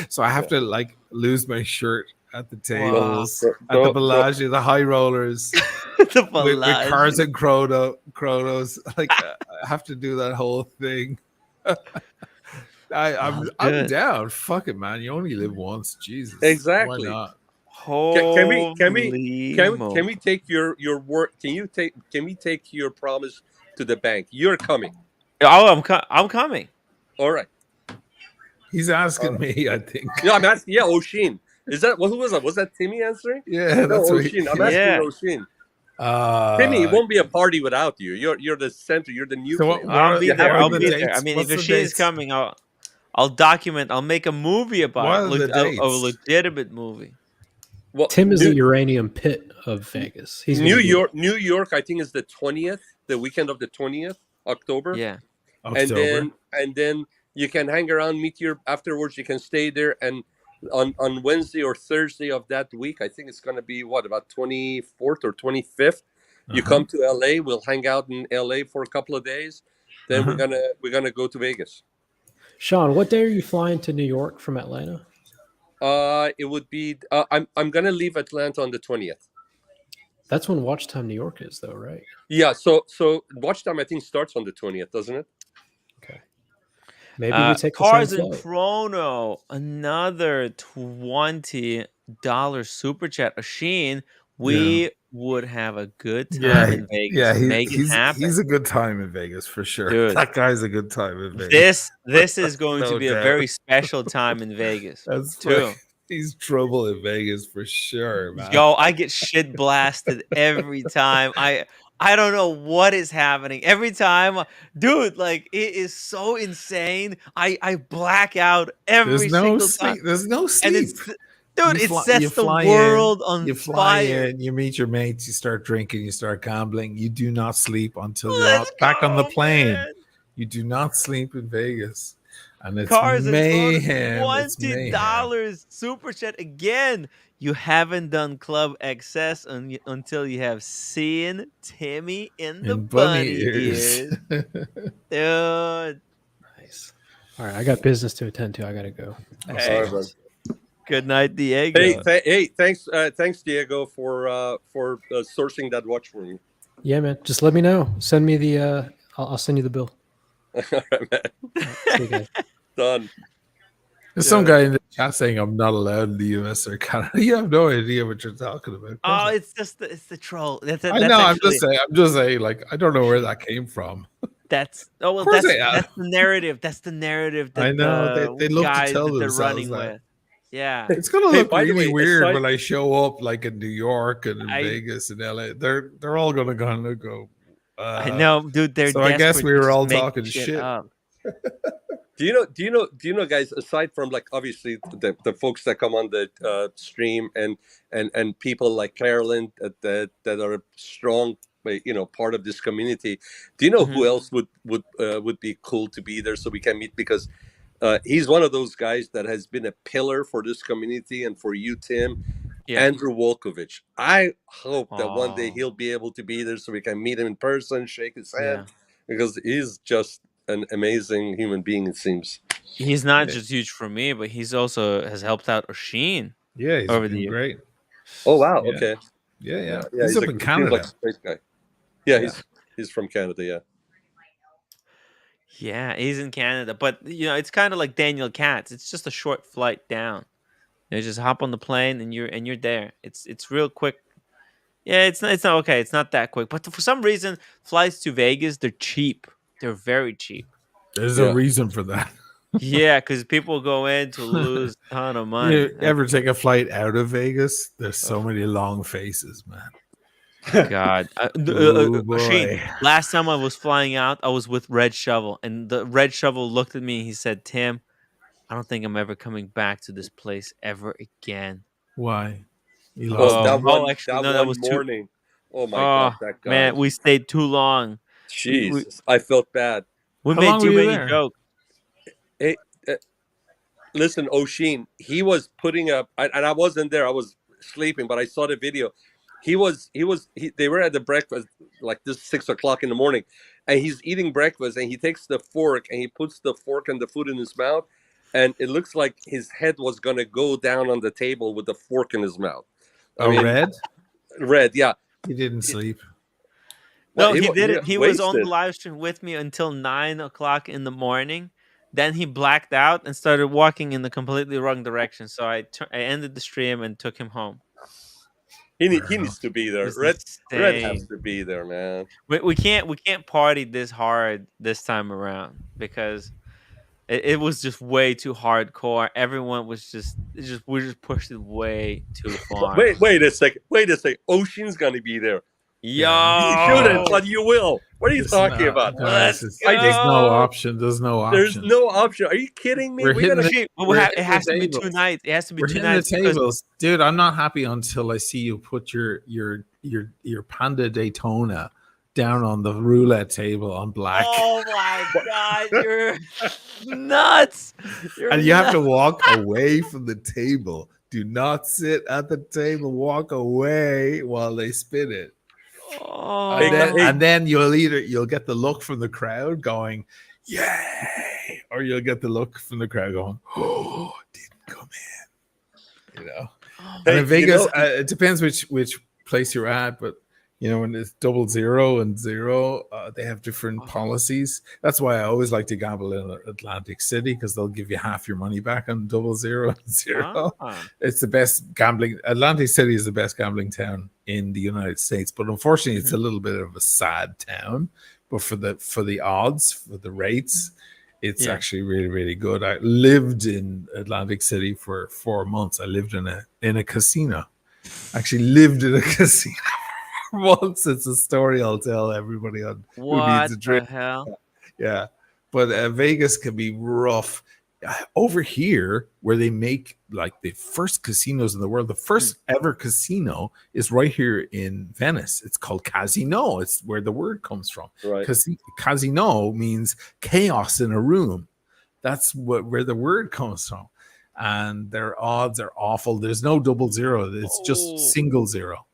So I have to like lose my shirt at the tables, at the Bellagio, the high rollers, with Cars and Chronos. Like I have to do that whole thing. I'm down. Fuck it, man. You only live once. Jesus. Exactly. Why not? Can we take your work? Can we take your promise to the bank? You're coming. Oh, I'm coming. All right. He's asking me, I think. Yeah, I'm asking. Yeah, Oshin. Is that who was that? Was that Timmy answering? Yeah, that's Oshin. I'm asking Oshin. Timmy, it won't be a party without you. You're the center. You're the nucleus. I'll be there. I mean, if Oshin's coming, I'll document. I'll make a movie about it. A legitimate movie. Well, Tim is a uranium pit of Vegas. He's New York. I think is the 20th, the weekend of the 20th, October. Yeah, and then you can hang around, meet you afterwards. You can stay there, and on Wednesday or Thursday of that week, I think it's going to be about 24th or 25th. You come to LA. We'll hang out in LA for a couple of days. Then we're gonna go to Vegas. Sean, what day are you flying to New York from Atlanta? It would be. I'm gonna leave Atlanta on the 20th. That's when Watch Time New York is, though, right? Yeah. So Watch Time I think starts on the 20th, doesn't it? Okay. Maybe we take Cars and Chrono, another $20 super chat. Asheen, we would have a good Yeah, time in Vegas. yeah, Make it happen. he's a good time in Vegas for sure. Dude. That guy's a good time in Vegas. This is going to No be a doubt. very special time in Vegas That's too. he's trouble in Vegas for sure, man. Yo, I get shit blasted every time. I don't know what is happening. Every time, dude, like it is so insane. I black out every There's no single sleep. time. There's no sleep. And it's dude, You it fly- sets you the fly world in, on you fly fire. in, you meet your mates, you start drinking, you start gambling. You do not sleep until you're Let's back on the go, plane. man. You do not sleep in Vegas. And it's Cars are mayhem. It's mayhem. $20 super chat again. You haven't done Club XS until you have seen Timmy in the And bunny ears. Dude. Nice. All right, I got business to attend to. I gotta go. Hey. All right, bud. Good night, Diego. Hey, thanks, Diego, for sourcing that watch for me. Yeah, man. Just let me know. Send me the. I'll send you the bill. All right, man. See you guys. Done. There's some guy in the chat saying I'm not allowed in the US or Canada. You have no idea what you're talking about. Oh, it's the troll. That's I know. I'm just saying. Like, I don't know where that came from. That's course that's they are. the narrative. That's the narrative that I know, they love to guys tell that they're themselves running that. with. Yeah. It's gonna Hey, look by the really way, weird aside- when I show up, like in New York and in I- Vegas and LA. They're all gonna go. I know, dude. They're So I guess desperate we to were just all make talking shit. up. Do you know, guys? Aside from like obviously the folks that come on the stream and people like Carolyn that are strong, part of this community. Do you know who else would be cool to be there so we can meet? Because he's one of those guys that has been a pillar for this community and for you, Tim. Yeah. Andrew Wolkovich. I hope that one day Aw. he'll be able to be there so we can meet him in person, shake his hand, Yeah. because he's just an amazing human being, it seems. He's not just huge for me, but he's also has helped out Oshin. Yeah, he's over the been years. great. Oh wow, Yeah. okay. Yeah. He's up in seems Canada. like a great guy. Yeah, Yeah. he's from Canada, yeah. Yeah, he's in Canada, but it's kind of like Daniel Katz. It's just a short flight down. You just hop on the plane and you're there. It's real quick. Yeah, it's not okay. It's not that quick, but for some reason, flights to Vegas, they're cheap. They're very cheap. There's Yeah. a reason for that. Yeah, because people go in to lose a ton of money. You ever take a flight out of Vegas? There's so many long faces, man. God. Oh, boy. Shane, last time I was flying out, I was with Red Shovel, and the Red Shovel looked at me and he said, Tim, I don't think I'm ever coming back to this place ever again. Why? He Oh, lost that money? one, actually, that no, that one was too- morning. Oh my God, that guy. Man, we stayed too long. Jesus, I felt bad. We How made long too were you many there? jokes. Hey, listen, Oshin, he was putting up, and I wasn't there. I was sleeping, but I saw the video. They were at the breakfast, like this 6 o'clock in the morning, and he's eating breakfast, and he takes the fork and he puts the fork and the food in his mouth, and it looks like his head was gonna go down on the table with the fork in his mouth. Red, yeah. He didn't sleep. No, Well, he didn't. He was on the wasted. live stream with me until 9 o'clock in the morning. Then he blacked out and started walking in the completely wrong direction. So I ended the stream and took him home. He needs to be there. It's Red has insane. to be there, man. We can't party this hard this time around because it was just way too hardcore. Everyone was we just pushed it way too far. Wait a second. Ocean's gonna be there. Yo, You shouldn't, but you will. What are you talking about? Let's There's go. no option. There's no option. There's no option. Are you kidding me? We're hitting gotta- the- Well, we're it hitting has the to be tables. 2 nights. It has to be We're 2 hitting the nights. because- tables, dude. I'm not happy until I see you put your Panda Daytona down on the roulette table on black, Oh my God, you're nuts. and you have to walk away from the table. Do not sit at the table. Walk away while they spin it. Oh, And then you'll get the look from the crowd going, yay, or you'll get the look from the crowd going, oh, didn't come in. And Hey, in Vegas, it depends which place you're at, but You know, when it's 00 and 0, they have different policies. That's why I always like to gamble in Atlantic City, because they'll give you half your money back on 00 and 0. It's the best gambling. Atlantic City is the best gambling town in the United States, but unfortunately, it's a little bit of a sad town. But for the odds, for the rates, it's actually really, really good. I lived in Atlantic City for 4 months. I lived in a casino. Actually lived in a casino once. It's a story I'll tell everybody on who needs a drink. What the hell? Yeah, but Vegas can be rough. Over here, where they make like the first casinos in the world, the first ever casino is right here in Venice. It's called Casino. It's where the word comes from. Right. Casino means chaos in a room. That's where the word comes from. And their odds are awful. There's no 00. It's just single 0.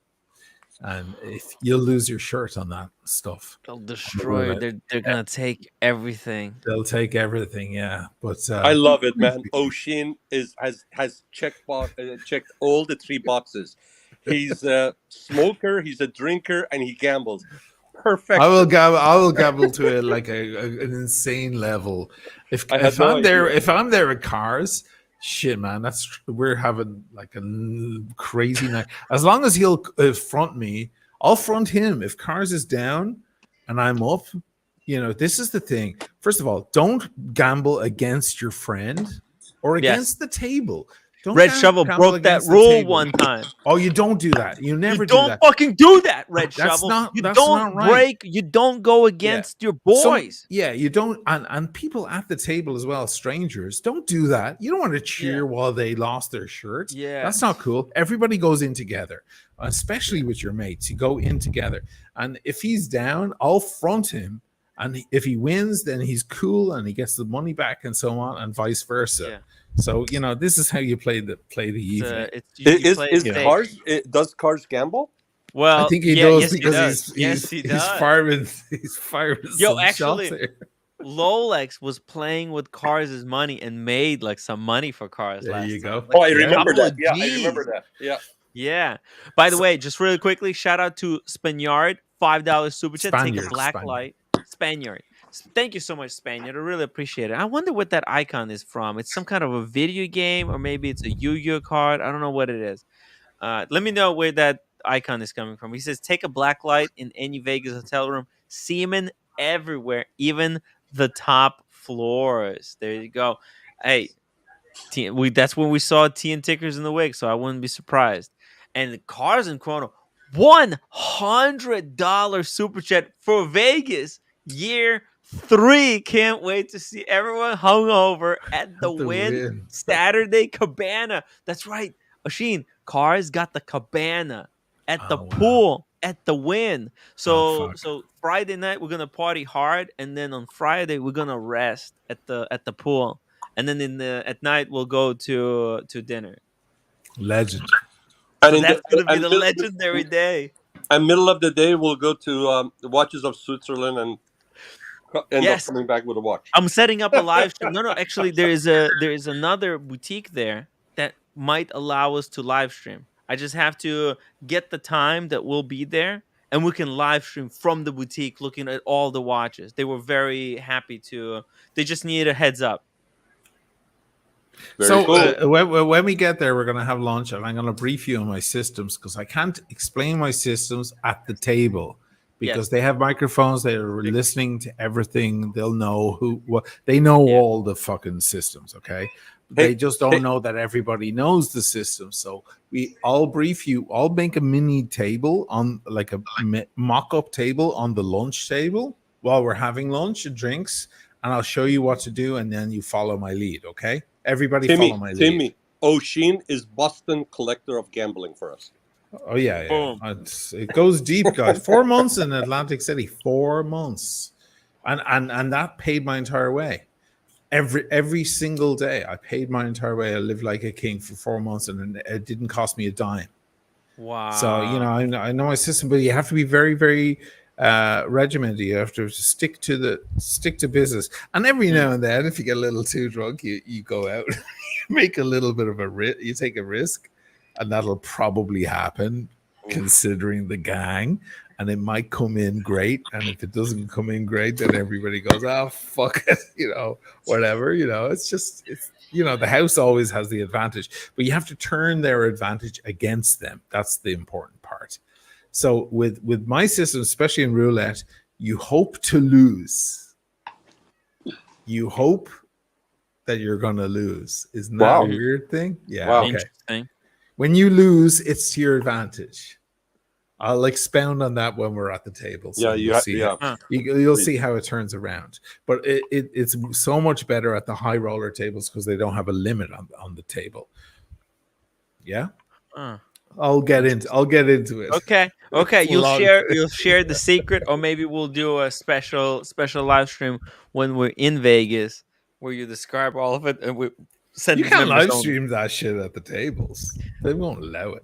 And if you'll lose your shirt on that stuff, they'll destroy. They're gonna take everything. They'll take everything, yeah. But I love it, man. O'Sheen has checked all the 3 boxes. He's a smoker, he's a drinker, and he gambles. Perfect. I will gamble to like an insane level. If I'm there at cars. Shit, man, we're having like a crazy night. As long as he'll front me, I'll front him. If cars is down and I'm up, you know, this is the thing. First of all, don't gamble against your friend or against the table. Don't Red Shovel broke that rule one time. Oh, you don't do that. You never do don't that. fucking do that, Red Shovel. You That's don't not right. break. You don't go against your boys. You don't. And people at the table as well, strangers, don't do that. You don't want to cheer while they lost their shirts. Yeah. That's not cool. Everybody goes in together, especially with your mates. You go in together. And if he's down, I'll front him. And if he wins, then he's cool and he gets the money back and so on, and vice versa. Yeah. So, you know, this is how you play the evening. Does Cars gamble? Well, I think he does because he's firing some actually, shots here. Rolex was playing with Cars' money and made like some money for Cars. There you go. Oh, I remember that. Yeah, I remember that. Yeah. Yeah. By the way, just really quickly, shout out to Spaniard, $5 super chat. Take a black light. Spaniard. Thank you so much, Spaniard. I really appreciate it. I wonder what that icon is from. It's some kind of a video game, or maybe it's a Yu-Gi-Oh card. I don't know what it is. Let me know where that icon is coming from. He says, take a black light in any Vegas hotel room. Semen everywhere, even the top floors. There you go. Hey, that's when we saw tea and tickers in the wig, so I wouldn't be surprised. And the Cars and Chrono, $100 super chat for Vegas year 3. Can't wait to see everyone hungover at the Wynn Saturday Cabana. That's right, Oshin. Cars got the Cabana at the pool at the Wynn. So Friday night we're gonna party hard, and then on Friday we're gonna rest at the pool, and then at night we'll go to dinner. Legend. So that's gonna be the legendary day. And middle of the day we'll go to the Watches of Switzerland and end up coming back with a watch. I'm setting up a live stream. No, actually, there is another boutique there that might allow us to live stream. I just have to get the time that we'll be there, and we can live stream from the boutique, looking at all the watches. They were very happy to. They just needed a heads up. Very cool. When we get there, we're going to have lunch, and I'm going to brief you on my systems, because I can't explain my systems at the table. Because they have microphones, they're listening to everything. They'll know they know all the fucking systems. Okay, they just don't know that everybody knows the system. So I'll brief you. I'll make a mini table on like a mock-up table on the lunch table while we're having lunch and drinks, and I'll show you what to do, and then you follow my lead. Okay, everybody follow my lead. Timmy, O'Sheen is Boston collector of gambling for us. Oh yeah. It goes deep, guys. 4 months in Atlantic City, 4 months, and that paid my entire way. Every single day, I paid my entire way. I lived like a king for 4 months, and it didn't cost me a dime. Wow. So I know my system, but you have to be very, very regimented. You have to stick to business. And every now and then, if you get a little too drunk, you go out, you make a little bit of you take a risk. And that'll probably happen, considering the gang. and it might come in great. And if it doesn't come in great, then everybody goes, "Oh fuck it," whatever. It's the house always has the advantage, but you have to turn their advantage against them. That's the important part. So with my system, especially in roulette, you hope to lose. You hope that you're going to lose. Isn't that a weird thing? Yeah. Wow. Okay. Interesting. When you lose, it's to your advantage. I'll expound on that when we're at the table. So you'll see how it turns around. But it's so much better at the high roller tables because they don't have a limit on the table. Yeah. I'll get into it. Okay. You'll share the secret, or maybe we'll do a special live stream when we're in Vegas where you describe all of it, and we send you can't members live only. stream that shit at the tables. They won't allow it.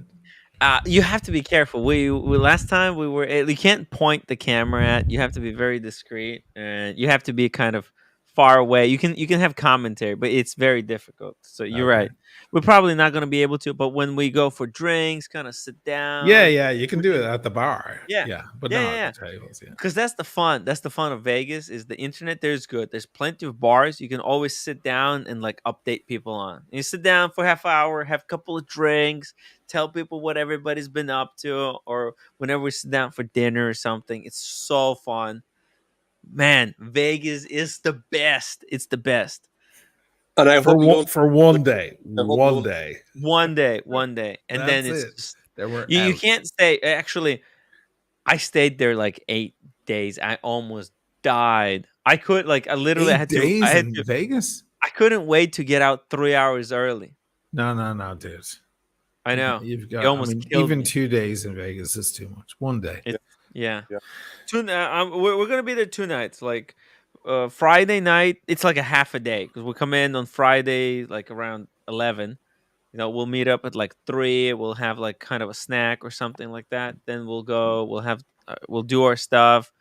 You have to be careful. We last time we were. You can't point the camera at. You have to be very discreet, and you have to be kind of far away. You can have commentary, but it's very difficult. So you're right. We're probably not going to be able to. But when we go for drinks, kind of sit down. Yeah, you can do it at the bar. Yeah, but not at the tables. Yeah, because that's the fun. That's the fun of Vegas. Is the internet there's good. There's plenty of bars. You can always sit down and like update people on. And you sit down for half hour, have a couple of drinks, tell people what everybody's been up to, or whenever we sit down for dinner or something. It's so fun. Man, Vegas is the best. It's the best. And I for hope one day, and then it's just, you can't stay. Actually, I stayed there like 8 days. I almost died. I literally had to. I had to Vegas. I couldn't wait to get out 3 hours early. No, dude. I know. You've got. Almost killed even me. 2 days in Vegas is too much. 1 day. Yeah. We're gonna be there 2 nights. Like Friday night, it's like a half a day because we'll come in on Friday like around 11. We'll meet up at like 3. We'll have like kind of a snack or something like that. Then we'll go. We'll do our stuff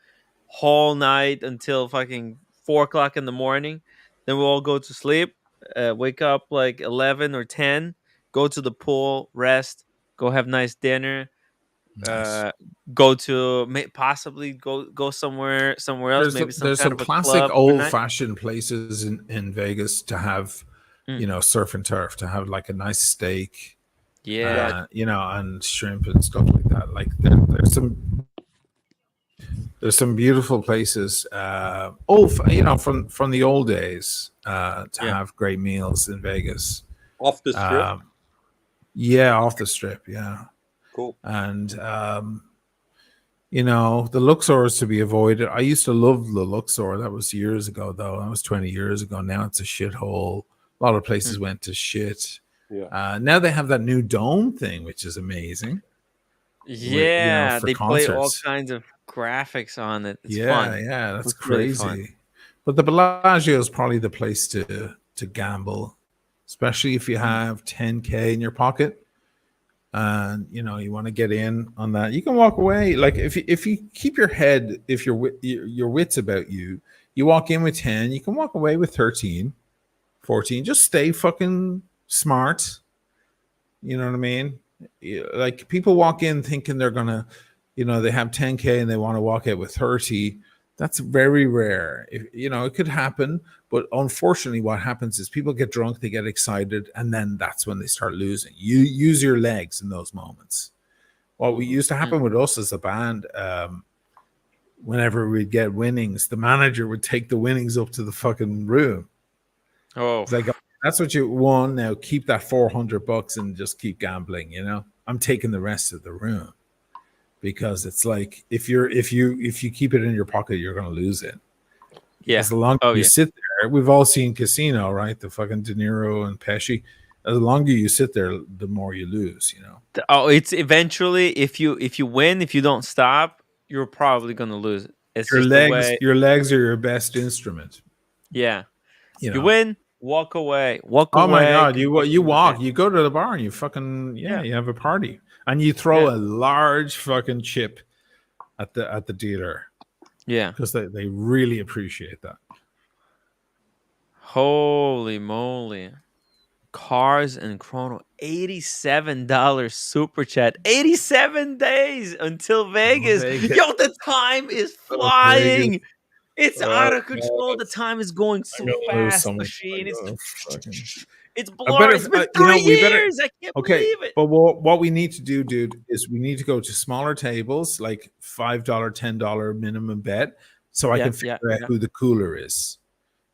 whole night until fucking 4:00 in the morning. Then we'll all go to sleep. Wake up like 11 or 10. Go to the pool, rest. Go have nice dinner. Nice. Go to possibly go somewhere else. Maybe there's some classic old-fashioned places in Vegas to have, surf and turf, to have like a nice steak, and shrimp and stuff like that. Like there's some beautiful places. From the old days to have great meals in Vegas off the strip. Off the strip. Yeah. Cool. And the Luxor is to be avoided. I used to love the Luxor. That was years ago, though. That was 20 years ago. Now it's a shithole. A lot of places went to shit. Yeah. Now they have that new dome thing, which is amazing. Yeah, for they concerts. play all kinds of graphics on it. It's fun. Yeah, that's It's crazy. really fun. But the Bellagio is probably the place to gamble, especially if you have 10K in your pocket. And you want to get in on that. You can walk away. Like if you keep your head, if your wits about you, you walk in with 10, you can walk away with 13, 14. Just stay fucking smart. You know what I mean? Like people walk in thinking they're gonna, they have 10K and they want to walk out with 30. That's very rare. It could happen, but unfortunately what happens is people get drunk, they get excited, and then that's when they start losing. You use your legs in those moments. What we used to happen with us as a band, whenever we'd get winnings, the manager would take the winnings up to the fucking room. Oh, it's like, that's what you won. Now keep that $400 and just keep gambling. I'm taking the rest of the room. Because it's like if you keep it in your pocket, you're going to lose it. Yeah. As long as you sit there, we've all seen Casino, right? The fucking De Niro and Pesci. As longer you sit there, the more you lose. It's eventually if you win, if you don't stop, you're probably going to lose it. It's your just legs. Your legs are your best instrument. Yeah. You win, walk away. Walk away. Oh my god! You walk. You go to the bar and you fucking you have a party. And you throw a large fucking chip at the dealer. Yeah. Because they really appreciate that. Holy moly. Cars and Chrono, $87 super chat. 87 days until Vegas. Vegas. Yo, the time is Oh, flying. Vegas. It's Oh, out of control. The God. time is going so I'm gonna lose fast, so much. machine. Fucking. It's I blurry. better, It's been you know, 3 we better. years. I can't Okay, believe it. but what we need to do, dude, is we need to go to smaller tables, like $5, $10 minimum bet, so I can figure out who the cooler is.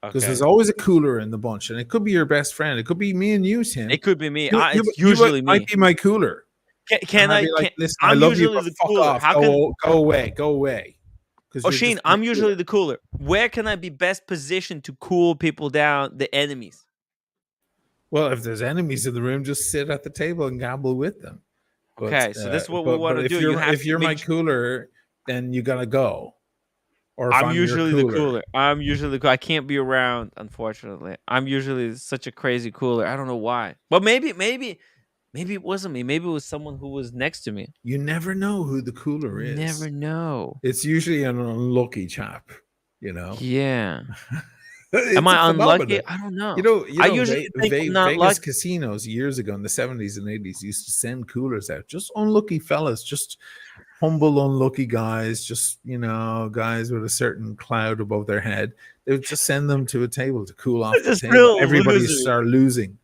Because there's always a cooler in the bunch, and it could be your best friend. It could be me and you, Tim. It could be me. You It's usually might me. be my cooler. Can I? Be like, listen, I'm I love you, usually but the fuck cooler. off. How Go away. Go away. Oh, Shane, I'm usually the cooler. Where can I be best positioned to cool people down, the enemies? Well, if there's enemies in the room, just sit at the table and gamble with them. Okay, so this is what we want to do. If you're my cooler, then you gotta go. Or if I'm usually the cooler. cooler. I'm usually the cooler. I can't be around, unfortunately. I'm usually such a crazy cooler. I don't know why. But maybe it wasn't me. Maybe it was someone who was next to me. You never know who the cooler is. Never know. It's usually an unlucky chap, you know. Yeah. Am I unlucky? I don't know. You know, I usually think I'm not Vegas lucky. casinos years ago in the 70s and 80s used to send coolers out. Just unlucky fellas, just humble, unlucky guys, just, you know, guys with a certain cloud above their head. They would just send them to a table to cool off the table. Everybody start losing.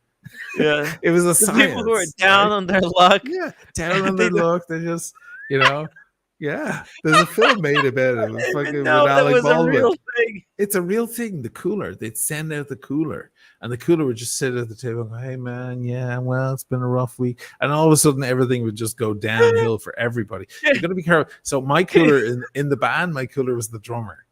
Yeah. It was a The science. people who are down on their luck. Yeah, down on their luck. They just, you know, yeah. There's a film made about it. It was fucking with Alec Baldwin. A real thing. It's a real thing. The cooler. They'd send out the cooler, and the cooler would just sit at the table and go, "Hey, man, yeah, well, it's been a rough week." And all of a sudden, everything would just go downhill for everybody. You're gonna be careful. So my cooler in the band, my cooler was the drummer.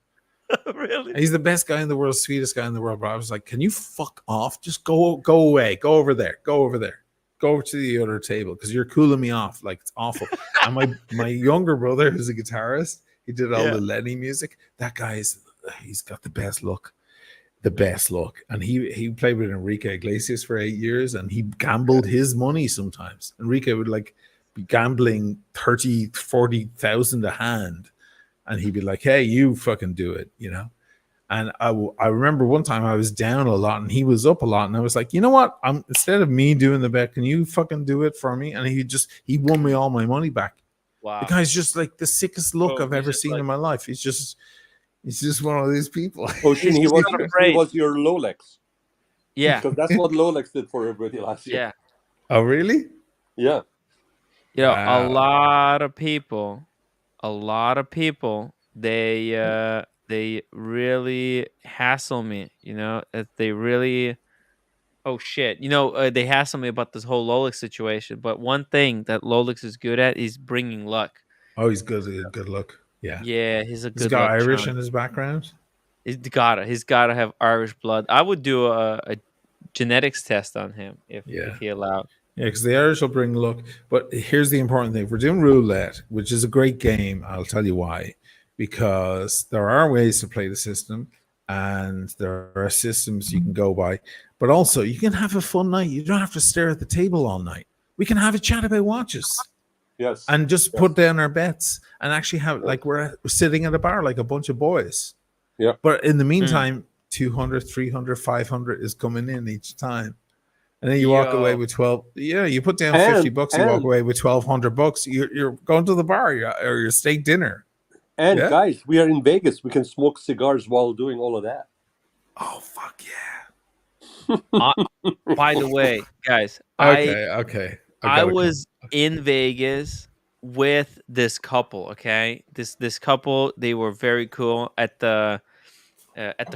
Really? He's the best guy in the world, sweetest guy in the world. But I was like, "Can you fuck off? Just go away. Go over there. Go over there. Go over to the other table because you're cooling me off. Like it's awful." And my younger brother, who's a guitarist, he did all the Lenny music. That guy he's got the best look. And he played with Enrique Iglesias for 8 years, and he gambled his money sometimes. Enrique would like be gambling 30,000-40,000 a hand, and he'd be like, "Hey, you fucking do it," you know. And I remember one time I was down a lot and he was up a lot, and I was like, you know what? Instead of me doing the bet, can you fucking do it for me? And he won me all my money back. Wow. The guy's just like the sickest look I've ever seen in my life. He's just one of these people. Oh, shit, he was your Rolex. Yeah. Because that's what Rolex did for everybody last year. Yeah. Oh, really? Yeah. You know, a lot of people, they really hassle me, you know, they really, oh shit, you know, they hassle me about this whole Rolex situation. But one thing that Rolex is good at is bringing luck. Oh, he's good. Good luck. Yeah. Yeah, he's a good. He's got luck Irish charm. in his background. He's gotta have Irish blood. I would do a genetics test on him if he allowed. Yeah, because the Irish will bring luck. But here's the important thing: if we're doing roulette, which is a great game, I'll tell you why. Because there are ways to play the system, and there are systems you can go by. But also, you can have a fun night. You don't have to stare at the table all night. We can have a chat about watches. Yes. And just put down our bets and actually have, like, we're sitting at a bar like a bunch of boys. Yeah. But in the meantime, 200, 300, 500 is coming in each time. And then you walk away with 12. Yeah, you put down $50, you walk away with $1,200. You're going to the bar or your steak dinner. And guys, we are in Vegas. We can smoke cigars while doing all of that. Oh, fuck yeah. By the way, guys, okay. I was in Vegas with this couple. Okay, this couple, they were very cool at the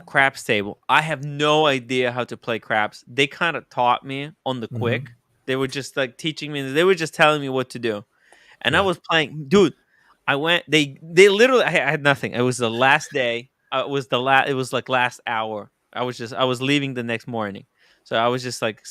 craps table. I have no idea how to play craps. They kind of taught me on the quick. They were just like teaching me. They were just telling me what to do, and I was playing. Dude, I went. They literally. I had nothing. It was the last day. It was like last hour. I was leaving the next morning. So I was just like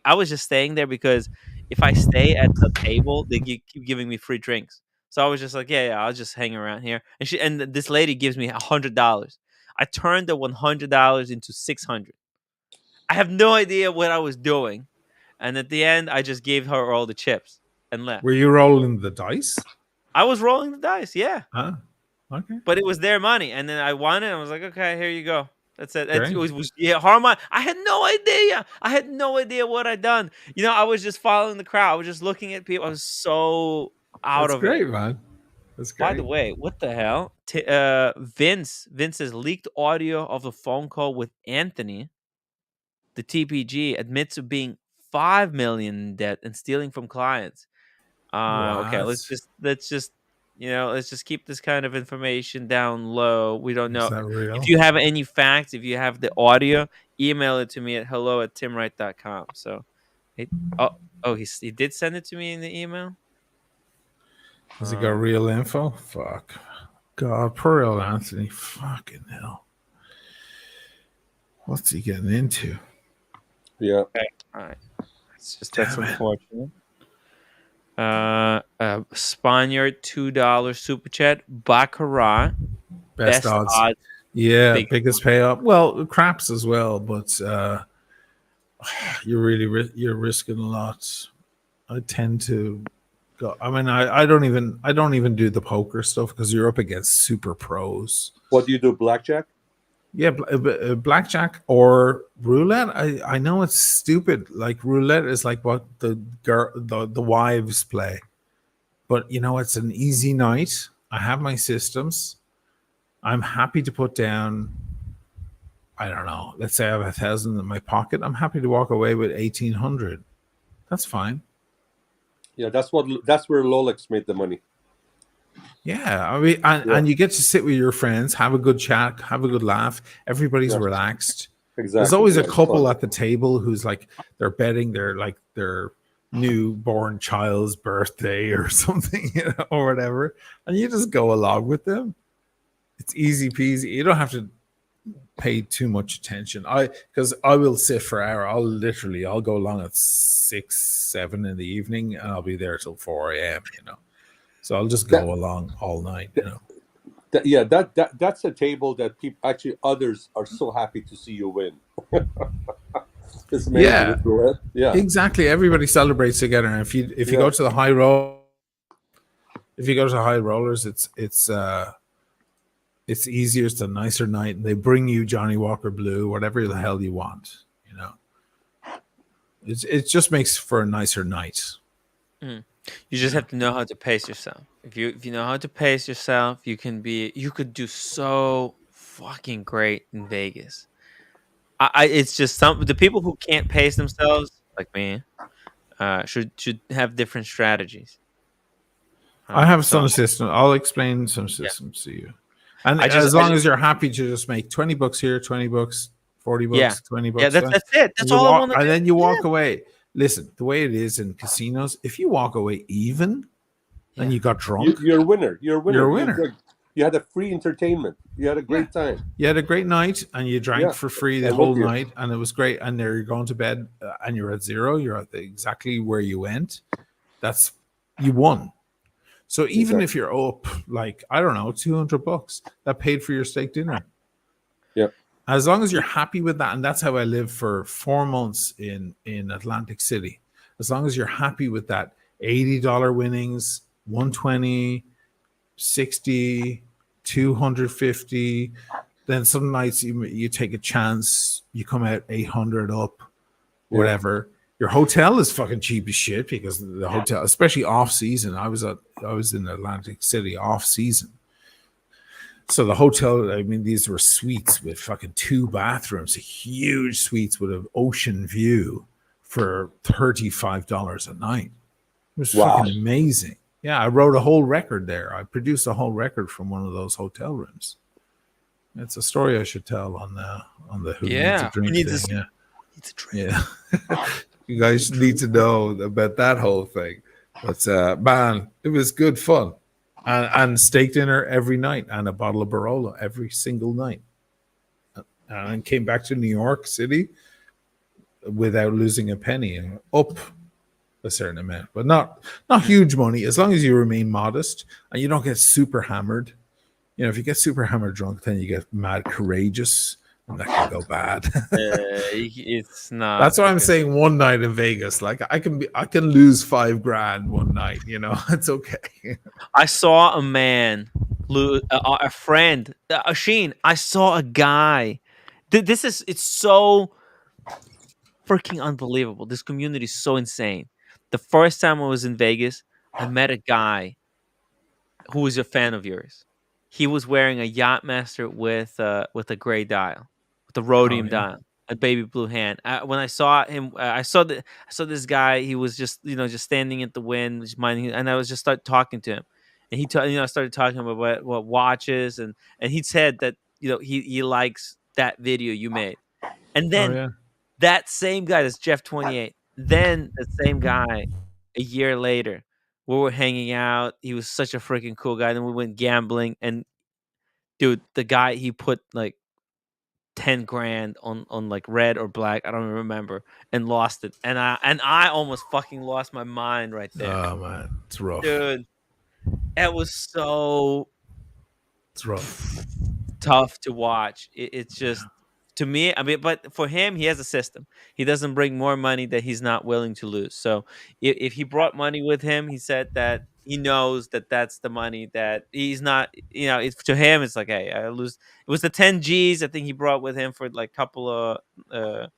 I was just staying there because if I stay at the table, they keep giving me free drinks. So I was just like, yeah, I'll just hang around here. And this lady gives me $100. I turned the $100 into $600. I have no idea what I was doing, and at the end, I just gave her all the chips and left. Were you rolling the dice? I was rolling the dice, yeah. Huh? Okay. But it was their money, and then I won it. And I was like, okay, here you go. That's it. Great. It was Harmon. I had no idea. I had no idea what I'd done. You know, I was just following the crowd. I was just looking at people. I was so out That's of great, it. man. That's By great. the way, what the hell? Vince's leaked audio of the phone call with Anthony, the TPG, admits to being $5 million in debt and stealing from clients. Okay, let's just keep this kind of information down low. We don't know. Is that real? If you have any facts, if you have the audio, email it to me at hello@timwright.com. So he did send it to me in the email. Has he got real info? Fuck. God, poor old Anthony. Fucking hell. What's he getting into? Yeah. Okay. All right. That's unfortunate. Spaniard $2 super chat. Baccarat. Best odds. Yeah, biggest payout. Well, craps as well, but you're risking a lot. I tend to go. I mean, I don't even do the poker stuff because you're up against super pros. What do you do? Blackjack? Yeah, blackjack or roulette. I know it's stupid. Like roulette is like what the wives play, but you know it's an easy night. I have my systems. I'm happy to put down, I don't know, let's say I have 1,000 in my pocket. I'm happy to walk away with 1,800. That's fine. Yeah, that's where Rolex made the money. Yeah, I mean, and you get to sit with your friends, have a good chat, have a good laugh. Everybody's relaxed. Exactly. There's always a couple at the table who's like they're betting their newborn child's birthday or something, or whatever, and you just go along with them. It's easy peasy. You don't have to pay too much attention. Because I will sit for an hour. I'll go along at 6, 7 in the evening, and I'll be there till 4 a.m. So I'll just go along all night. That's a table that others are so happy to see you win. It's amazing. Yeah, exactly. Everybody celebrates together. And if you go to the high rollers, it's easier. It's a nicer night, and they bring you Johnny Walker Blue, whatever the hell you want. It just makes for a nicer night. You just have to know how to pace yourself. If you know how to pace yourself, you could do so fucking great in Vegas. It's just the people who can't pace themselves, like me, should have different strategies. I have some system. I'll explain some systems to you. And as long as you're happy to just make $20 here, $20, $40, $20. Yeah, that's it. That's all I want to do. And then you walk away. Listen, the way it is in casinos, if you walk away even and you got drunk, you're a winner. You're a winner. You're You had a free entertainment. You had a great time. You had a great night, and you drank for free the whole night, and it was great. And there you're going to bed, and you're at zero. You're at exactly where you went. You won. So even if you're up, like, I don't know, $200, that paid for your steak dinner. Yeah. As long as you're happy with that, and that's how I lived for 4 months in Atlantic City. As long as you're happy with that, $80 winnings, 120, 60, 250. Then some nights you take a chance, you come out 800 up, whatever. Your hotel is fucking cheap as shit because the hotel, especially off season. I was in Atlantic City off season. So the hotel, I mean, these were suites with fucking 2 bathrooms, huge suites with an ocean view for $35 a night. It was fucking amazing. Yeah, I wrote a whole record there. I produced a whole record from one of those hotel rooms. It's a story I should tell on the Who Needs a Drink thing. Yeah. You guys need to know about that whole thing. But man, it was good fun. And steak dinner every night and a bottle of Barolo every single night. And came back to New York City without losing a penny and up a certain amount, but not huge money, as long as you remain modest and you don't get super hammered. If you get super hammered drunk, then you get mad courageous, and that can go bad. It's not. That's why I'm saying one night in Vegas, like I can lose $5,000 one night. It's okay. I saw a man lose a friend, Sheen. I saw a guy It's so freaking unbelievable. This community is so insane. The first time I was in Vegas, I met a guy who was a fan of yours. He was wearing a Yachtmaster with a gray dial, with a rhodium dial, a baby blue hand. When I saw him, I saw this guy. He was just just standing at the wind, just minding, and I was just start talking to him, and I started talking about what watches, and he said that he likes that video you made, and Oh then yeah. that same guy, that's Jeff 28. Then the same guy, a year later, we were hanging out. He was such a freaking cool guy. Then we went gambling, and dude, the guy he put like 10 grand on like red or black, I don't even remember, and lost it. And I almost fucking lost my mind right there, Oh man, it's rough. dude. It was so It's rough. tough to watch. It's just to me. I mean, but for him, he has a system. He doesn't bring more money that he's not willing to lose. So if he brought money with him, he said that he knows that that's the money that he's not. It's to him. It's like, hey, I lose. It was the 10 G's I think he brought with him for like couple of The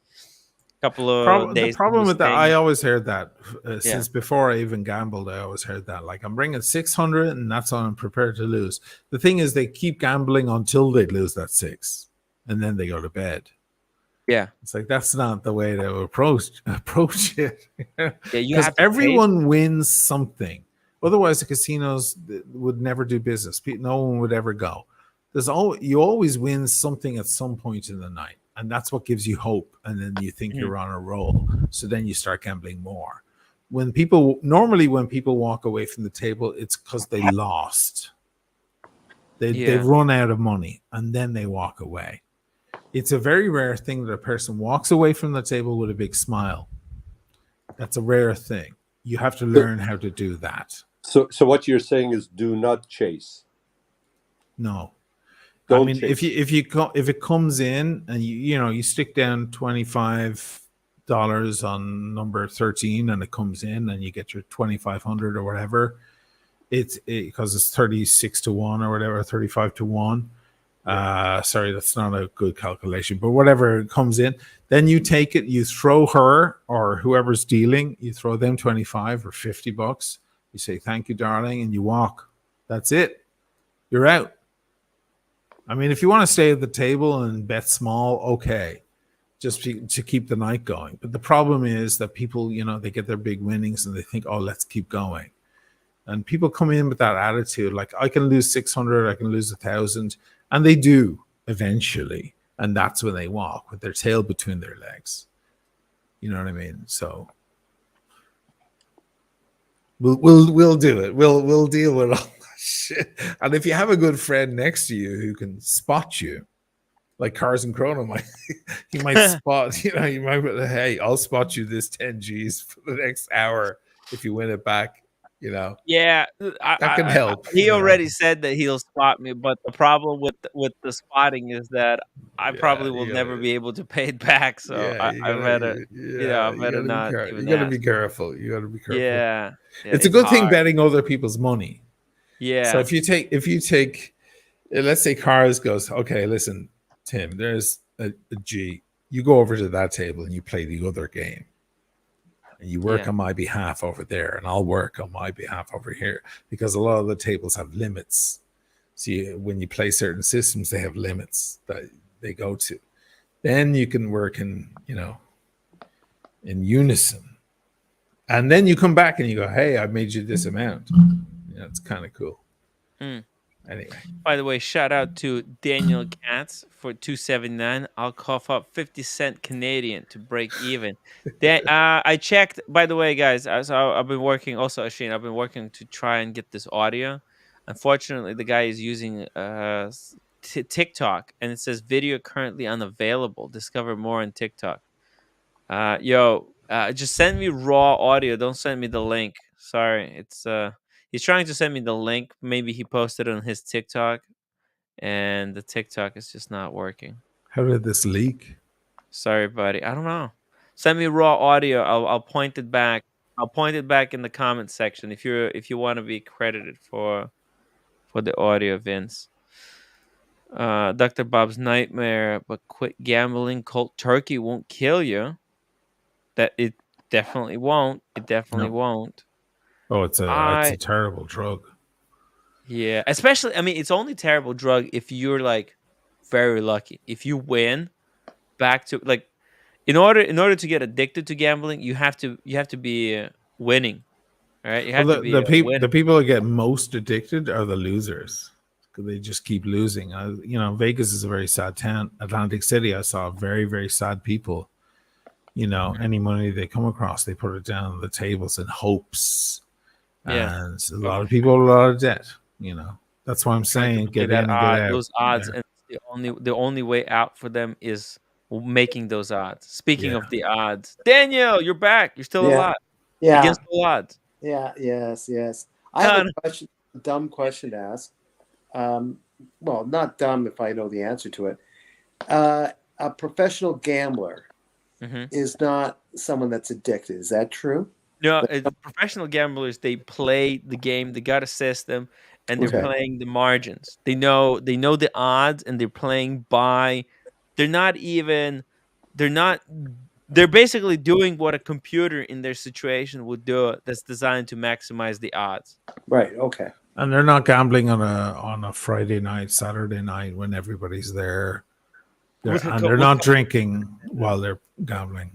days. He problem was with that, I staying. always heard that Yeah. since before I even gambled. I always heard that, like, I'm bringing 600, and that's all I'm prepared to lose. The thing is, they keep gambling until they lose that 6, and then they go to bed. Yeah, it's like that's not the way to approach it. Yeah, you Because have to pay. everyone wins something. Otherwise, the casinos would never do business. No one would ever go. You always win something at some point in the night, and that's what gives you hope. And then you think you're on a roll, so then you start gambling more. When people walk away from the table, it's because they lost. They've run out of money, and then they walk away. It's a very rare thing that a person walks away from the table with a big smile. That's a rare thing. You have to learn how to do that. So what you're saying is, do not chase. No. Don't chase. if it comes in and you stick down $25 on number 13 and it comes in and you get your 2,500 or whatever, because it's 36 to 1 or whatever, 35 to 1. Sorry, that's not a good calculation, but whatever comes in, then you take it, you throw her or whoever's dealing, you throw them 25 or $50. You say, thank you, darling, and you walk. That's it. You're out. I mean, if you want to stay at the table and bet small, okay, just to keep the night going. But the problem is that people, they get their big winnings and they think, oh, let's keep going. And people come in with that attitude, like, I can lose 600, I can lose 1,000. And they do eventually. And that's when they walk with their tail between their legs. You know what I mean? So we'll do it. We'll deal with all that shit. And if you have a good friend next to you who can spot you, like Cars and Chrono he might spot, you might, hey, I'll spot you this 10 G's for the next hour if you win it back. Yeah, that can help. He already said that he'll spot me, but the problem with the spotting is that I probably will never be able to pay it back. So I better, I better not. You got to be careful. You got to be careful. Yeah, it's a good thing betting other people's money. Yeah. So if you take, let's say Cars goes, okay, listen, Tim, there's a G. You go over to that table and you play the other game. And you work on my behalf over there, and I'll work on my behalf over here, because a lot of the tables have limits. See, when you play certain systems, they have limits that they go to. Then you can work in unison, and then you come back and you go, "Hey, I made you this amount." It's kind of cool. Anyway, by the way, shout out to Daniel Katz for $2.79. I'll cough up 50 cents Canadian to break even. I checked, by the way, guys. I've been working also, Asheen. I've been working to try and get this audio. Unfortunately, the guy is using TikTok, and it says video currently unavailable. Discover more on TikTok. Just send me raw audio. Don't send me the link. Sorry, it's he's trying to send me the link. Maybe he posted it on his TikTok, and the TikTok is just not working. How did this leak? Sorry, buddy. I don't know. Send me raw audio. I'll point it back. I'll point it back in the comment section if you want to be credited for the audio, Vince. Dr. Bob's nightmare, but quit gambling. Cold turkey won't kill you. That it definitely won't. It definitely No. won't. Oh, it's a terrible drug. Yeah, especially, I mean, it's only terrible drug if you're like very lucky. If you win back to like in order to get addicted to gambling, you have to be winning, right? You Well, have to be a winner. the people that get most addicted are the losers because they just keep losing. Vegas is a very sad town. Atlantic City, I saw very, very sad people. Any money they come across, they put it down on the tables in hopes. Yeah. And a lot of people have a lot of debt. That's why I'm saying get in and get out. Those odds, and the only way out for them is making those odds. Speaking of the odds, Daniel, you're back. You're still alive. Yeah. Against all odds. Yeah. Yes. I have a dumb question to ask. Well, not dumb if I know the answer to it. A professional gambler is not someone that's addicted. Is that true? No, professional gamblers, they play the game. They got a system, and they're playing the margins. They know the odds, and they're playing by. They're basically doing what a computer in their situation would do. That's designed to maximize the odds. Right. Okay. And they're not gambling on a Friday night, Saturday night when everybody's there. They're not drinking while they're gambling.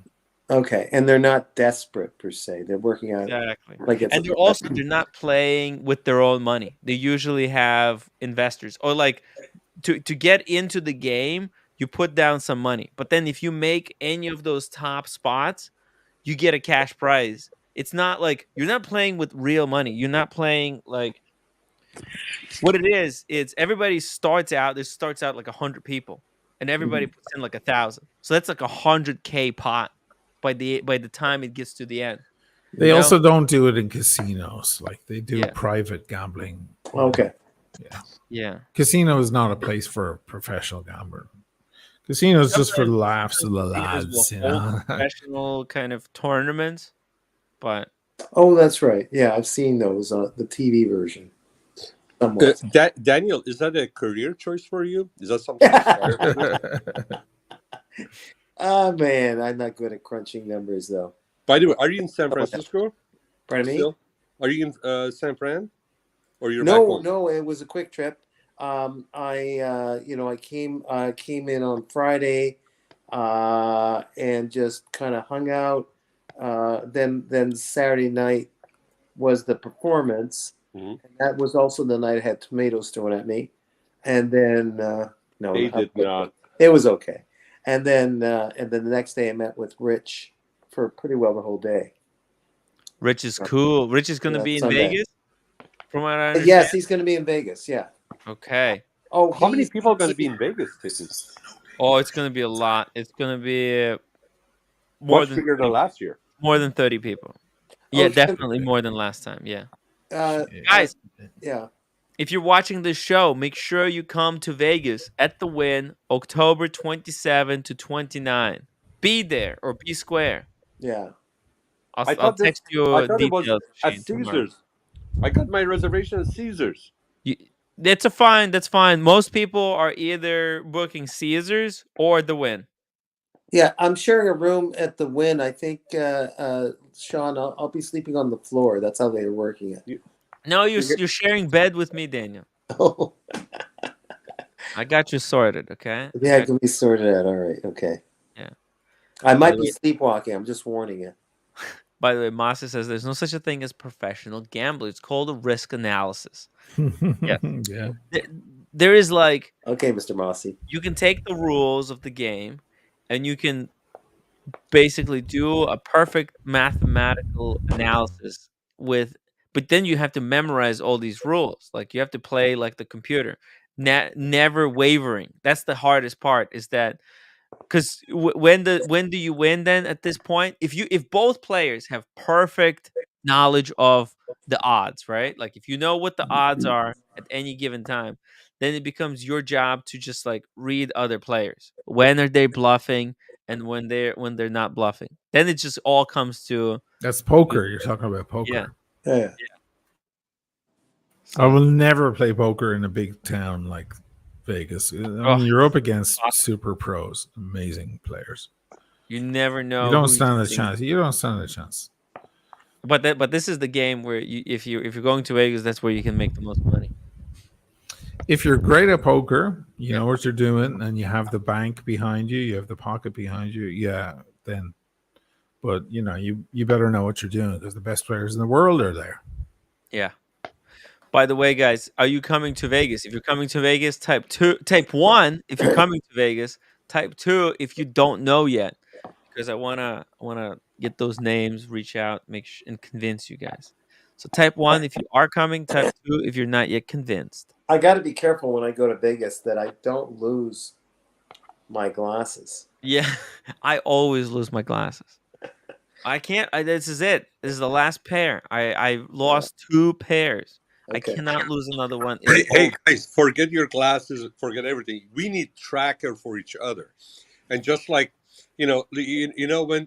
Okay, and they're not desperate per se. They're working on exactly. And they're not playing with their own money. They usually have investors, or like to get into the game, you put down some money. But then if you make any of those top spots, you get a cash prize. It's not like you're not playing with real money. You're not playing like what it is. It's everybody starts out. This starts out like 100 people, and everybody puts in like 1,000. So that's like $100K pot. By the time it gets to the end, they also don't do it in casinos. Like they do private gambling. Okay. Yeah. Casino is not a place for a professional gambler. Casino is just for the laughs of the lads. Professional kind of tournaments, but that's right. Yeah, I've seen those the TV version. Daniel, is that a career choice for you? Is that something? Oh man, I'm not good at crunching numbers though. By the way, are you in San Francisco? Pardon me? Still? Are you in San Fran? Or you're No, it was a quick trip. I came in on Friday, and just kind of hung out. Then Saturday night was the performance. And that was also the night I had tomatoes thrown at me. And then no, they did not. It was okay. And then the next day I met with Rich for pretty well the whole day. Rich is cool. Rich is going to be in Vegas, from what I understand. Yes, he's going to be in Vegas. Yeah. Okay. Oh, how many people are going to be in Vegas? Oh, it's going to be a lot. It's going to be much bigger than last year. More than 30 people. Yeah, definitely more than last time. Yeah. Guys. Yeah. If you're watching this show, make sure you come to Vegas at the Wynn, October 27 to 29. Be there or be square. Yeah. I'll text you details. It was at Caesars. I got my reservation at Caesars. That's fine. That's fine. Most people are either booking Caesars or the Wynn. Yeah, I'm sharing a room at the Wynn. I think, Sean, I'll be sleeping on the floor. That's how they're working it. No, you're sharing bed with me, Daniel. Oh. I got you sorted, okay? Yeah, I can be sorted out. All right, okay. Yeah. I might be sleepwalking. I'm just warning you. By the way, Masa says there's no such a thing as professional gambling. It's called a risk analysis. Yeah. There is like... Okay, Mr. Mossy. You can take the rules of the game and you can basically do a perfect mathematical analysis with... But then you have to memorize all these rules. Like you have to play like the computer, never wavering. That's the hardest part. Is that because when do you win? Then at this point, if both players have perfect knowledge of the odds, right? Like if you know what the odds are at any given time, then it becomes your job to just like read other players. When are they bluffing and when they're not bluffing? Then it just all comes to that's poker. You're talking about poker. Yeah. I will never play poker in a big town like Vegas. I mean, Oh, you're up against super pros, amazing players. you never know. You don't who stand a sitting- chance. You don't stand a chance. But this is the game where if you're going to Vegas, that's where you can make the most money. If you're great at poker, you know what you're doing, and you have the bank behind you, you have the pocket behind you. Yeah, then. But you know, you better know what you're doing because the best players in the world are there. Yeah. By the way, guys, are you coming to Vegas? If you're coming to Vegas, type 1 if you're coming to Vegas, type 2 if you don't know yet. Because I wanna get those names, reach out, and convince you guys. So type 1 if you are coming, type 2 if you're not yet convinced. I got to be careful when I go to Vegas that I don't lose my glasses. Yeah, I always lose my glasses. I can't. This is it. This is the last pair. I lost 2 pairs. Okay. I cannot lose another one. Hey guys, forget your glasses, forget everything. We need tracker for each other, and just like you know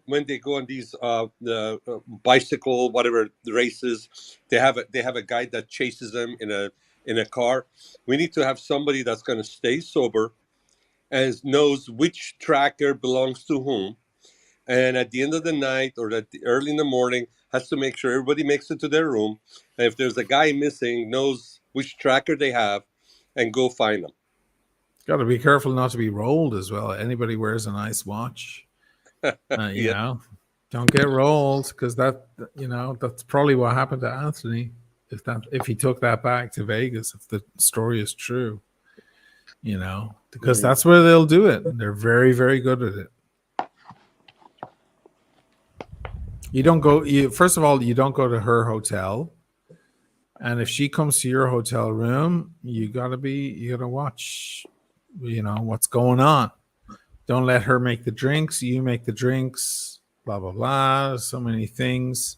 when they go on these the bicycle whatever races, they have a guy that chases them in a car. We need to have somebody that's going to stay sober and knows which tracker belongs to whom. And at the end of the night or early in the morning, has to make sure everybody makes it to their room. And if there's a guy missing, knows which tracker they have and go find them. Got to be careful not to be rolled as well. Anybody wears a nice watch, you know, don't get rolled because that's probably what happened to Anthony if he took that back to Vegas, if the story is true, you know, because that's where they'll do it. They're very, very good at it. You don't go. First of all, you don't go to her hotel, and if she comes to your hotel room, you gotta watch, you know, what's going on. Don't let her make the drinks. You make the drinks. Blah blah blah. So many things,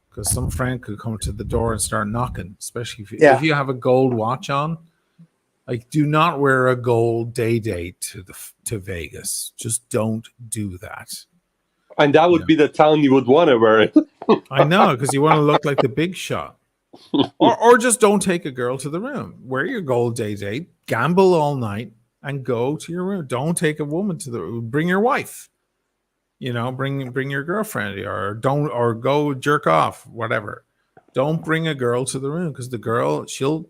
because some friend could come to the door and start knocking. Especially if you have a gold watch on. Like, do not wear a gold day date to Vegas. Just don't do that. And that would be the town you would want to wear it. I know, because you want to look like the big shot. Or just don't take a girl to the room. Wear your gold day date, gamble all night, and go to your room. Don't take a woman to the room. Bring your wife. You know, bring your girlfriend, or go jerk off, whatever. Don't bring a girl to the room because the girl she'll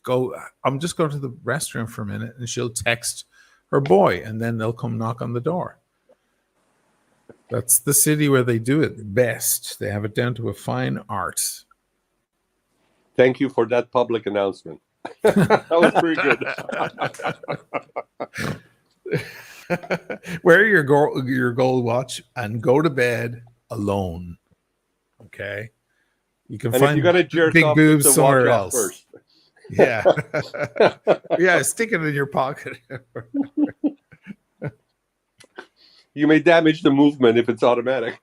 go. I'm just going to the restroom for a minute, and she'll text her boy, and then they'll come knock on the door. That's the city where they do it best. They have it down to a fine art. Thank you for that public announcement. That was pretty good. Wear your gold watch and go to bed alone. Okay, you can find if you gotta jerk big off, boobs just somewhere watch else. first. Yeah, yeah, stick it in your pocket. You may damage the movement if it's automatic.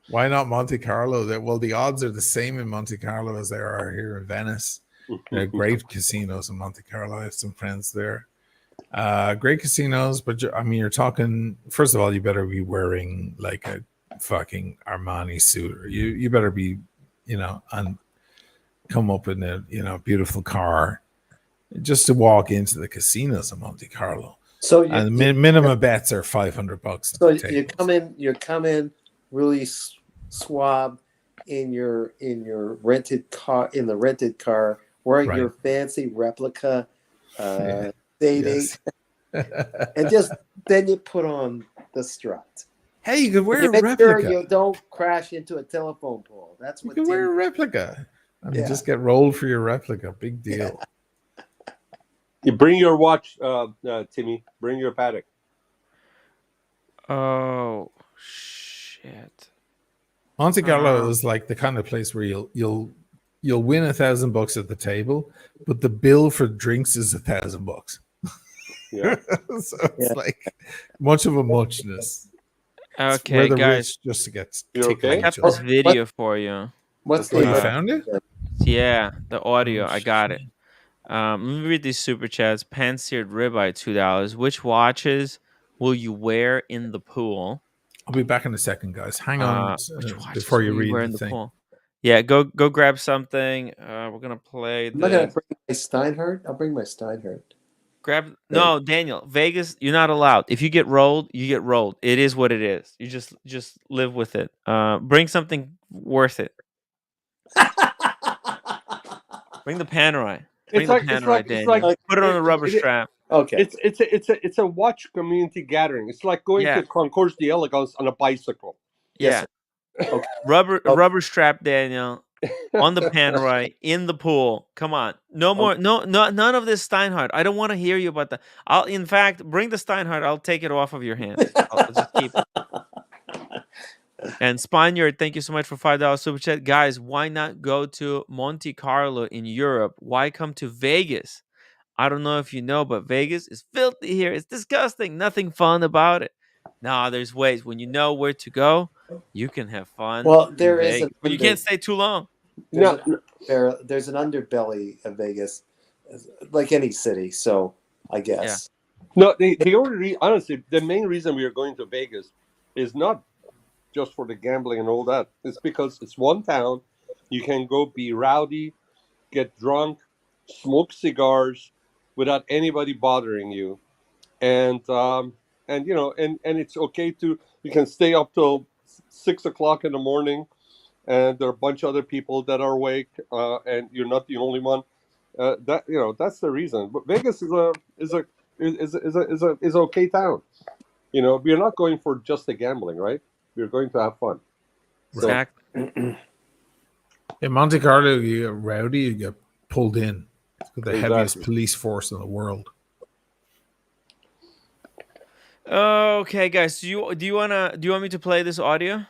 Why not Monte Carlo? Well, the odds are the same in Monte Carlo as there are here in Venice. They're great casinos in Monte Carlo. I have some friends there. Great casinos, but I mean, you're talking. First of all, you better be wearing like a fucking Armani suit, or you better be, you know, and come up in a beautiful car just to walk into the casinos in Monte Carlo. So minimum bets are $500. So you come in really suave in your rented car, wearing your fancy replica dating, and then you put on the strut. Hey, you could wear a replica. Sure you don't crash into a telephone pole. That's what you can wear a replica. I mean, just get rolled for your replica. Big deal. You bring your watch, Timmy. Bring your Patek. Oh shit! Monte Carlo is like the kind of place where you'll win $1,000 at the table, but the bill for drinks is $1,000. Yeah, so it's like much of a muchness. Okay, guys, just to get. I got this video for you. What's you found it? Yeah, the audio. I got it. Let me read these super chats. Pan-seared ribeye, $2. Which watches will you wear in the pool? I'll be back in a second, guys. Hang on before you read the thing. Pool? Yeah, go grab something. We're gonna play I'm not gonna this. bring my Steinhardt. I'll bring my Steinhardt. Grab no, Daniel. Vegas, you're not allowed. If you get rolled, you get rolled. It is what it is. You just live with it. Bring something worth it. Bring the Panerai. Bring the Panerai, Daniel. Put it on a rubber strap. Okay. It's a watch community gathering. It's like going Yeah. to Concours d'Elegance on a bicycle. Yeah. Okay. Rubber strap, Daniel. On the Panerai, in the pool. Come on. No more. No, none of this Steinhardt. I don't want to hear you about that. In fact, bring the Steinhardt. I'll take it off of your hands. I'll just keep it. And Spaniard, thank you so much for $5 super chat. Guys, why not go to Monte Carlo in Europe? Why come to Vegas? I don't know if you know, but Vegas is filthy here. It's disgusting. Nothing fun about it. No, there's ways. When you know where to go, you can have fun. Well, in there is Vegas. But you can't stay too long. There's an underbelly of Vegas, like any city. So I guess. No, the only honestly, the main reason we are going to Vegas is not just for the gambling and all that. It's because it's one town. You can go be rowdy, get drunk, smoke cigars without anybody bothering you, and you know, and it's okay to you can stay up till 6 o'clock in the morning, and there are a bunch of other people that are awake, and you're not the only one. That you know, that's the reason. But Vegas is okay town. You know, we're not going for just the gambling, right? We're going to have fun. So, Exactly. In Monte Carlo, you get rowdy, you get pulled in. It's got the Exactly. heaviest police force in the world. Okay, guys. Do you want me to play this audio?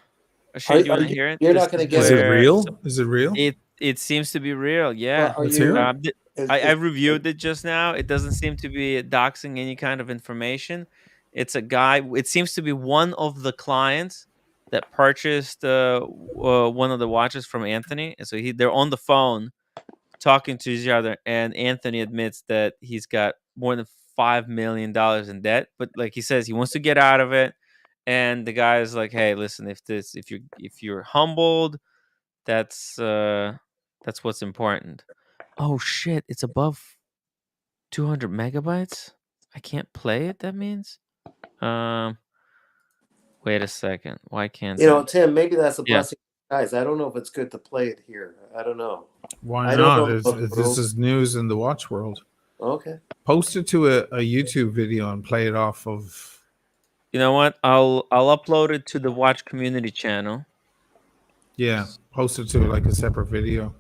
Or do you want to hear it? You're not going to get Is it real? Is it real? It seems to be real. Yeah. Well, Let's hear it. I reviewed it just now. It doesn't seem to be doxing any kind of information. It's a guy. It seems to be one of the clients that purchased one of the watches from Anthony. And so they're on the phone talking to each other, and Anthony admits that he's got more than $5 million in debt. But like he says, he wants to get out of it. And the guy's like, "Hey, listen, if you're humbled, that's what's important." Oh shit, it's above 200 megabytes. I can't play it. That means, wait a second. Why can't Tim? Maybe that's a blessing, guys. I don't know if it's good to play it here. I don't know. Why not? This is news in the watch world. Okay. Post it to a YouTube video and play it off of. You know what? I'll upload it to the Watch Community channel. Yeah, post it to like a separate video.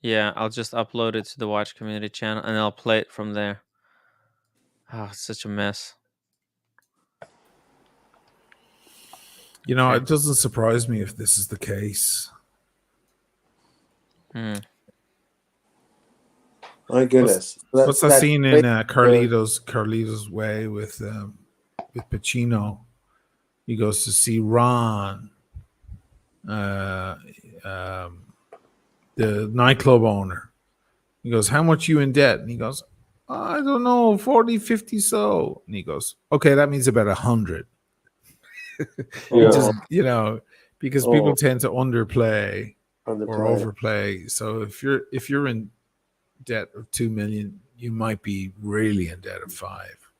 Yeah, I'll just upload it to the Watch Community channel and I'll play it from there. Oh, it's such a mess. You know, it doesn't surprise me if this is the case. My goodness. What's that scene in Carlito's Way with Pacino? He goes to see Ron, the nightclub owner. He goes, "How much you in debt?" And he goes, "I don't know, 40, 50 so." And he goes, "Okay, that means about 100." Just, you know, because people tend to underplay or overplay. So if you're in debt of 2 million, you might be really in debt of 5.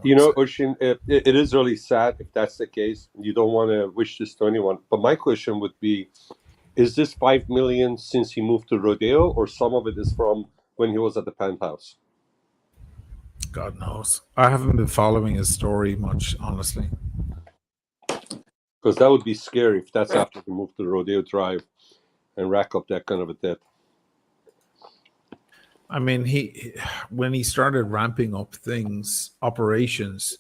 You know, Oshin, it is really sad if that's the case. You don't want to wish this to anyone. But my question would be, is this 5 million since he moved to Rodeo, or some of it is from when he was at the penthouse? God knows. I haven't been following his story much, honestly. Because that would be scary if that's after he moved to Rodeo Drive and rack up that kind of a debt. I mean, when he started ramping up operations,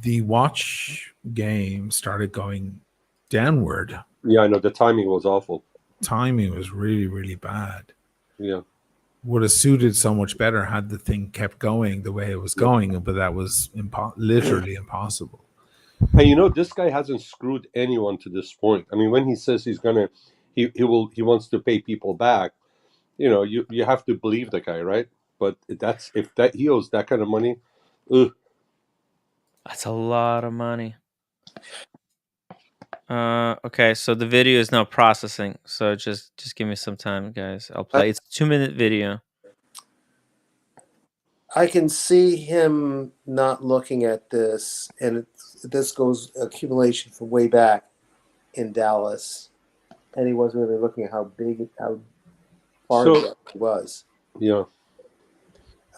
the watch game started going downward. Yeah, I know. The timing was awful. Timing was really, really bad. Yeah. Would have suited so much better had the thing kept going the way it was going, but that was literally impossible. And you know, this guy hasn't screwed anyone to this point. I mean, when he says he wants to pay people back, you know, you have to believe the guy, right? But if he owes that kind of money, that's a lot of money. Okay, so the video is now processing. So just give me some time, guys. I'll play. It's a 2-minute video. I can see him not looking at this, and this goes accumulation from way back in Dallas, and he wasn't really looking at how far it was. Yeah.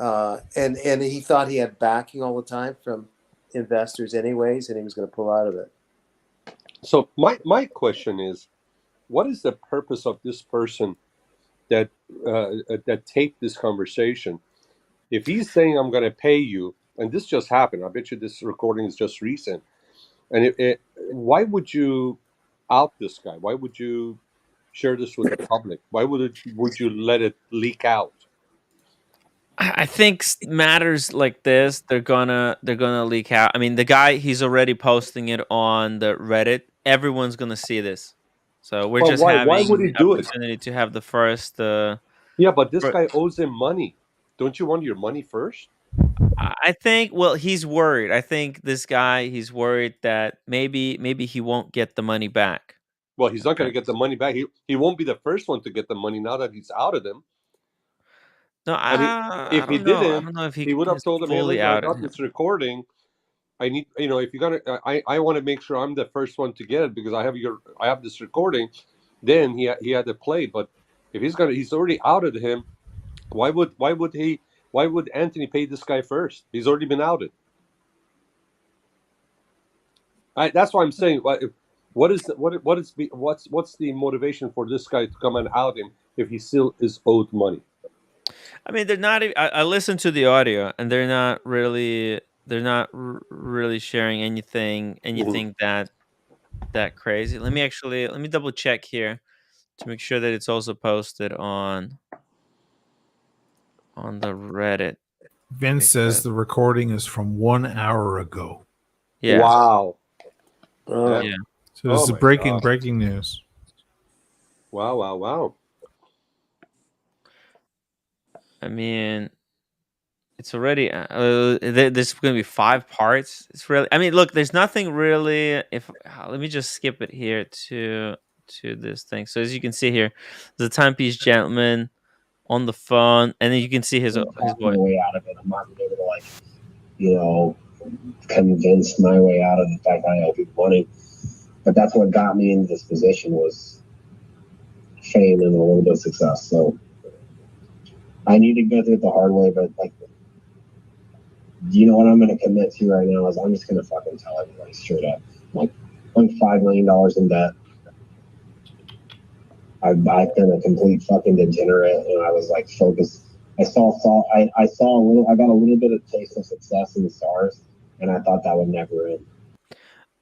And he thought he had backing all the time from investors, anyways, and he was going to pull out of it. So my question is, what is the purpose of this person that taped this conversation? If he's saying I'm going to pay you, and this just happened, I bet you this recording is just recent. And why would you out this guy? Why would you share this with the public? Why would you let it leak out? I think matters like this, they're gonna leak out. I mean, the guy, he's already posting it on the Reddit. Everyone's gonna see this, so we're just having why would he the do it? opportunity to have the first. Yeah, but this guy owes him money. Don't you want your money first? I think. Well, he's worried. I think this guy, he's worried that maybe he won't get the money back. Well, he's not going to get the money back. He won't be the first one to get the money now that he's out of them. No, if he didn't, I don't know if he would have told him, "Hey, listen, I got this recording. I need, if you're gonna, I want to make sure I'm the first one to get it because I have this recording." Then he had to play. But if he's already outed him. Why would Anthony pay this guy first? He's already been outed. That's why I'm saying. What's the motivation for this guy to come and out him if he still is owed money? I mean, they're not. I listened to the audio, and they're not really sharing anything that crazy. Let me double check here to make sure that it's also posted on the Reddit. Vince says the recording is from 1 hour ago. Yeah. Wow. Yeah. So this is breaking news. Wow. I mean, it's already there's going to be 5 parts. It's really. I mean, look, there's nothing really. Let me just skip it here to this thing. So as you can see here, the timepiece gentleman on the phone, and then you can see his voice. Way out of it. I'm not able to convince my way out of the fact that I owe people money. But that's what got me in this position was fame and a little bit of success. So I need to go through it the hard way, but you know what I'm going to commit to right now is I'm just going to fucking tell everybody straight up. I'm $5 million in debt. I've been a complete fucking degenerate, and I was focused. I got a little bit of taste of success in the stars, and I thought that would never end.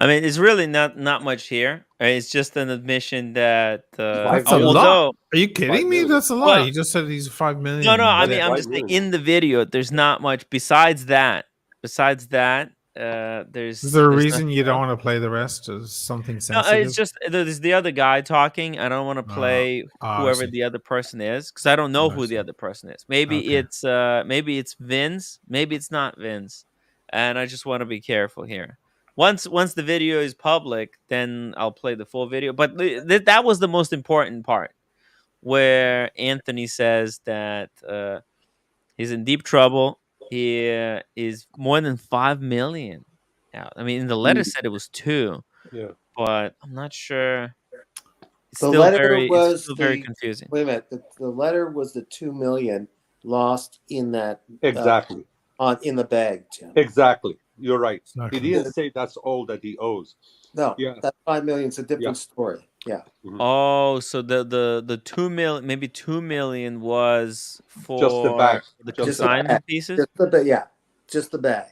I mean, it's really not much here. It's just an admission that that's a lot. Are you kidding me? That's a lot. Well, you just said he's 5 million. No. I mean, I'm just saying in the video, there's not much. Besides that, there's. Is there a reason you don't want to play the rest? Is something sensitive? No, it's just there's the other guy talking. I don't want to play whoever the other person is because I don't know who the other person is. Maybe it's Vince. Maybe it's not Vince, and I just want to be careful here. Once the video is public, then I'll play the full video. But that was the most important part, where Anthony says that he's in deep trouble. He is more than 5 million out. I mean, in the letter said it was 2. Yeah, but I'm not sure. It's The still letter was very confusing. Wait a minute. The letter was the 2 million lost in that exactly in the bag, Tim. Exactly. You're right. He clear. didn't say that's all that he owes. No, that 5 million is a different story. Yeah. Mm-hmm. Oh, so the 2 million, maybe 2 million was for just the bag, the consignment pieces. Just the bag.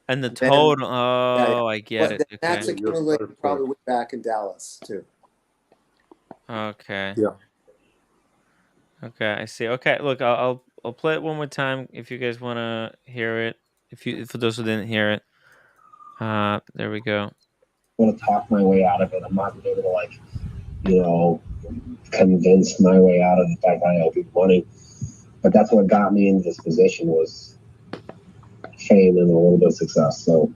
And the total. I get it. Okay. That's accumulated probably way back in Dallas too. Okay. Yeah. Okay, I see. Okay, look, I'll play it one more time if you guys want to hear it. For those who didn't hear it. There we go. I'm going to talk my way out of it. I'm not able to convince my way out of the fact that I owe people money. But that's what got me in this position was fame and a little bit of success. So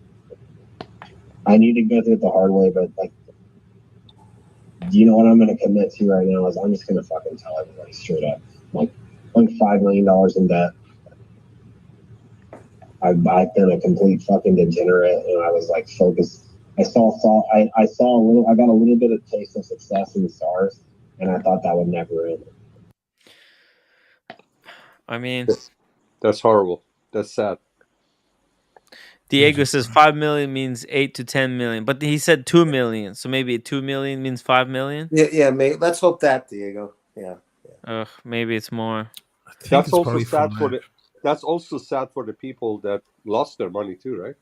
I need to go through it the hard way, but you know what I'm going to commit to right now is I'm just going to fucking tell everybody straight up. Like $5 million in debt. I've been a complete fucking degenerate, and I was like focused. I saw a little. I got a little bit of taste of success in the stars, and I thought that would never end. I mean, that's horrible. That's sad. Diego says 5 million means 8 to 10 million, but he said 2 million, so maybe 2 million means 5 million. Yeah, mate. Let's hope that, Diego. Yeah. Maybe it's more. That's also sad for the. That's also sad for the people that lost their money too, right?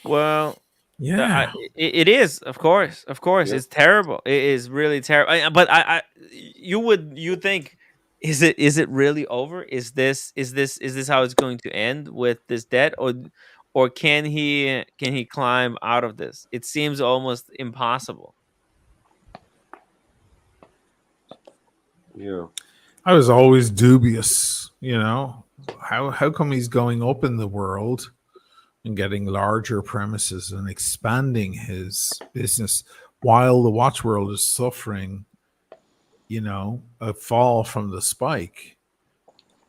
Well, yeah, it is. Of course, yeah. It's terrible. It is really terrible. But you think, is it really over? Is this how it's going to end with this debt, or can he climb out of this? It seems almost impossible. Yeah. I was always dubious, how come he's going up in the world and getting larger premises and expanding his business while the watch world is suffering, a fall from the spike.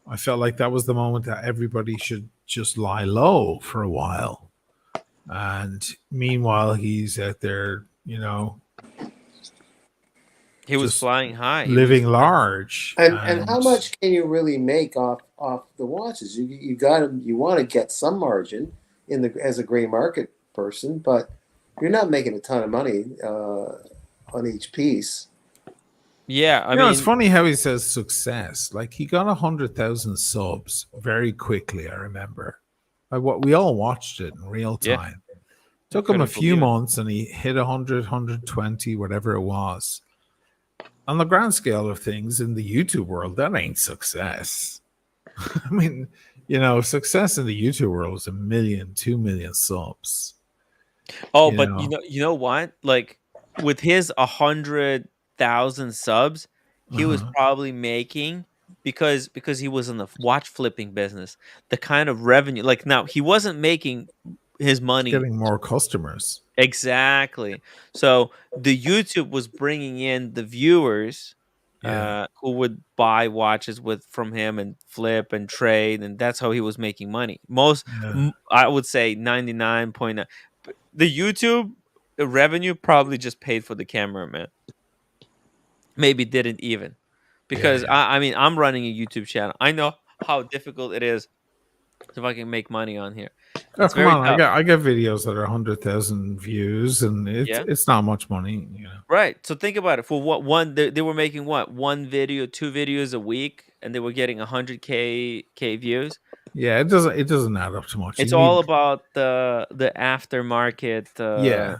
I felt like that was the moment that everybody should just lie low for a while. And meanwhile, he's out there, he was flying high, living large. And how much can you really make off the watches? You want to get some margin as a gray market person, but you're not making a ton of money on each piece. Yeah, I mean, it's funny how he says success. Like he got 100,000 subs very quickly. I remember, we all watched it in real time. Yeah. Took him a few months, and he hit 100, 120, whatever it was. On the grand scale of things in the YouTube world, that ain't success. I mean, success in the YouTube world is 1 million, 2 million subs. Oh, but you know what? Like with his 100,000 subs, he was probably making because he was in the watch flipping business, the kind of revenue. Like now, he wasn't making his money. He's getting more customers. Exactly. So the YouTube was bringing in the viewers who would buy watches from him and flip and trade, and that's how he was making money. I would say 99.9. The YouTube revenue probably just paid for the cameraman. Maybe didn't even, because I mean, I'm running a YouTube channel. I know how difficult it is to fucking make money on here. Oh, come on! I got videos that are 100,000 views, and it's not much money, Right. So think about it. For they were making one video, 2 videos a week, and they were getting 100K views. Yeah, it doesn't add up to much. It's all about the aftermarket. The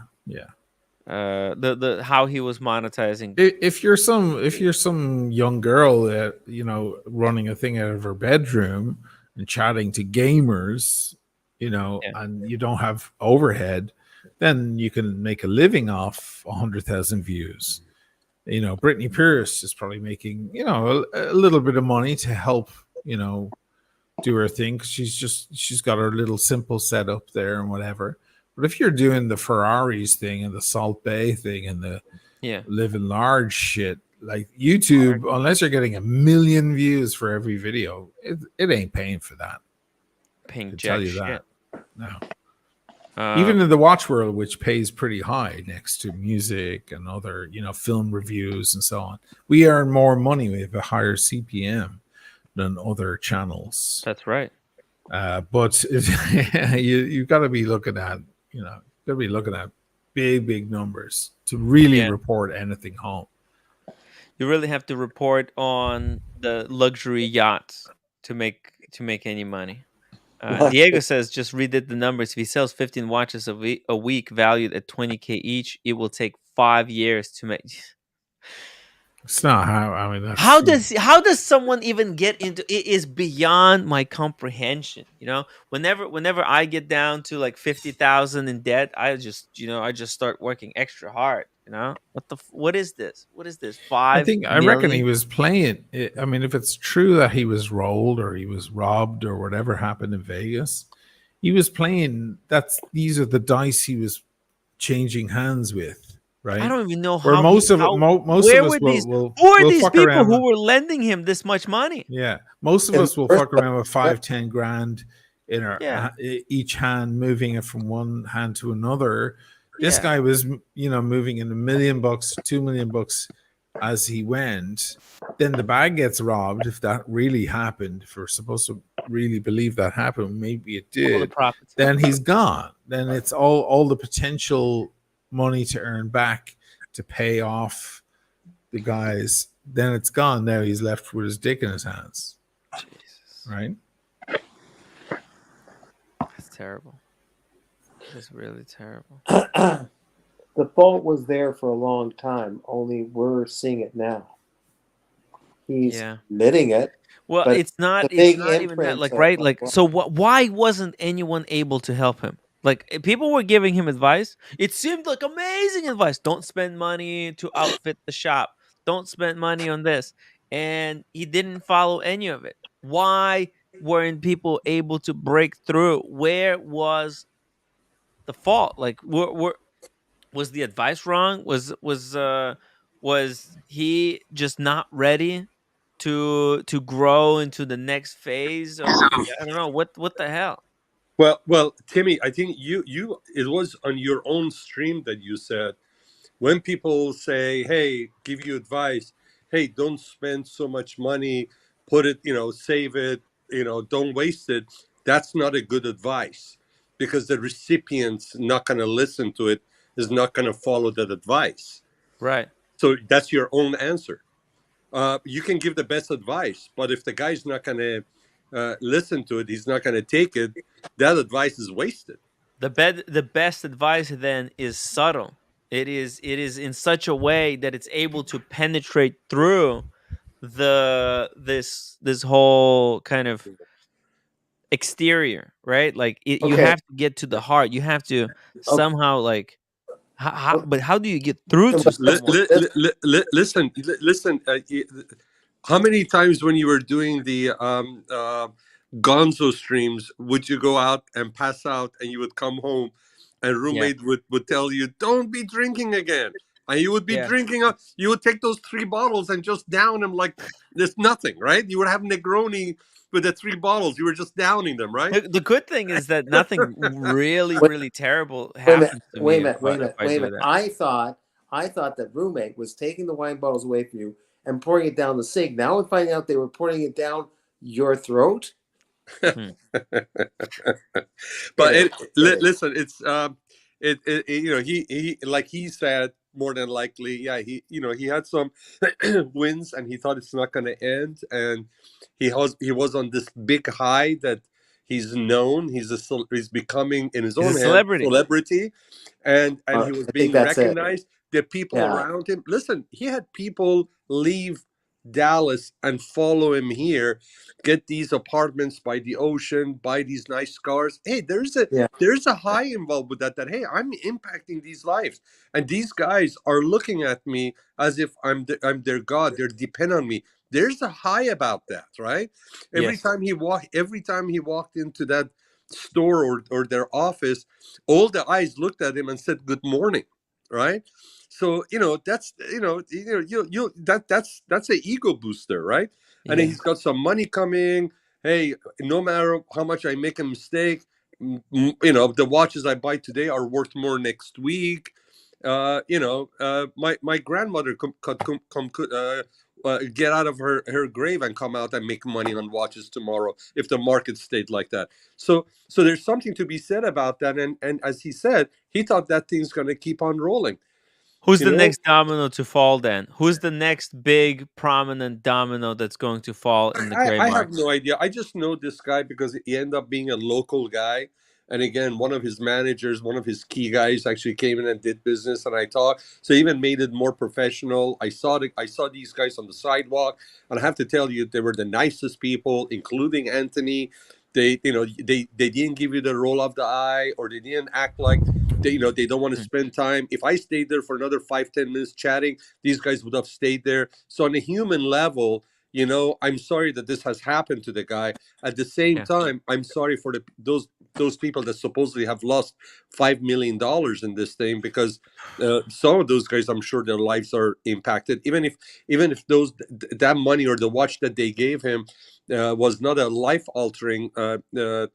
how he was monetizing. If you're some young girl that running a thing out of her bedroom and chatting to gamers, and you don't have overhead, then you can make a living off 100,000 views. Britney Pierce is probably making, a little bit of money to help, do her thing. She's got her little simple setup there and whatever. But if you're doing the Ferraris thing and the Salt Bay thing and the living large shit, like YouTube, unless you're getting 1 million views for every video, it ain't paying for that. Paying jack shit. That. No. Even in the watch world, which pays pretty high next to music and other, film reviews and so on, we earn more money. We have a higher CPM than other channels. That's right. But you've got to be looking at, big numbers to really report anything home. You really have to report on the luxury yachts to make any money. Diego says, just redid the numbers. If he sells 15 watches a week valued at 20K each, it will take 5 years to make. It's not how. I mean, that's, how does someone even get into it? Is beyond my comprehension. Whenever I get down to like 50,000 in debt, I just start working extra hard. What is this? What is this? I reckon he was playing. I mean, if it's true that he was rolled or he was robbed or whatever happened in Vegas, he was playing. These are the dice he was changing hands with, right? I don't even know Where how. most of Where us were these? will Who are these fuck people around. who were lending him this much money? Yeah, most of And us will first fuck around with 5-10 grand in our Yeah. each hand, moving it from one hand to another. This Yeah. guy was, moving in $1 million, $2 million as he went. Then the bag gets robbed. If that really happened, if we're supposed to really believe that happened, maybe it All the did. profits. Then he's gone. Then it's all the potential money to earn back to pay off the guys. Then it's gone. Now he's left with his dick in his hands. Jesus. Right? That's terrible. It's really terrible. The fault was there for a long time. Only we're seeing it now. He's admitting it. Well, it's not even that. Like, right? Like, so why wasn't anyone able to help him? Like, people were giving him advice. It seemed like amazing advice. Don't spend money to outfit the shop. Don't spend money on this. And he didn't follow any of it. Why weren't people able to break through? Where was the fault? Like, was the advice wrong? Was he just not ready to grow into the next phase of, I don't know, what the hell? Well, Timmy, I think you it was on your own stream that you said, when people say, hey, give you advice, hey, don't spend so much money, put it, save it, don't waste it. That's not a good advice, because the recipient's not going to listen to it, is not going to follow that advice. Right. So that's your own answer. You can give the best advice, but if the guy's not going to listen to it, he's not going to take it, that advice is wasted. The best advice then is subtle. It is in such a way that it's able to penetrate through this whole kind of exterior, right? Like, you have to get to the heart. You have to somehow, like, but how do you get through to someone? Listen. How many times when you were doing the Gonzo streams would you go out and pass out, and you would come home, and roommate would tell you, "Don't be drinking again," and you would be drinking up. You would take those 3 bottles and just down them like there's nothing, right? You would have Negroni with the 3 bottles. You were just downing them, right? The good thing is that nothing really terrible happens to me. Wait a minute. I thought that roommate was taking the wine bottles away from you and pouring it down the sink. Now I'm finding out they were pouring it down your throat. But listen, it's he like he said, more than likely, he had some wins, and he thought it's not going to end, and he was on this big high that he's known, he's becoming in his own head celebrity, and he was being recognized. The people around him, listen, he had people leave Dallas and follow him here, get these apartments by the ocean, buy these nice cars. Hey, there's a high involved with that hey, I'm impacting these lives, and these guys are looking at me as if I'm their god. They're depend on me. There's a high about that, right? Every time he walked into that store or their office, all the eyes looked at him and said good morning, right? So that's that's an ego booster, right? And then he's got some money coming. Hey, no matter how much I make a mistake, the watches I buy today are worth more next week. My grandmother could get out of her grave and come out and make money on watches tomorrow if the market stayed like that. So there's something to be said about that. And as he said, he thought that thing's going to keep on rolling. Who's the next domino to fall then? Who's the next big prominent domino that's going to fall in the gray market? I have no idea. I just know this guy because he ended up being a local guy. And again, one of his managers, one of his key guys actually came in and did business, and I talked. So even made it more professional. I saw these guys on the sidewalk, and I have to tell you, they were the nicest people, including Anthony. They didn't give you the roll of the eye, or they didn't act like they don't want to spend time. If I stayed there for another 5-10 minutes chatting, these guys would have stayed there. So on a human level, I'm sorry that this has happened to the guy. At the same time, I'm sorry for those those people that supposedly have lost $5 million in this thing, because some of those guys, I'm sure their lives are impacted. Even if that money or the watch that they gave him was not a life-altering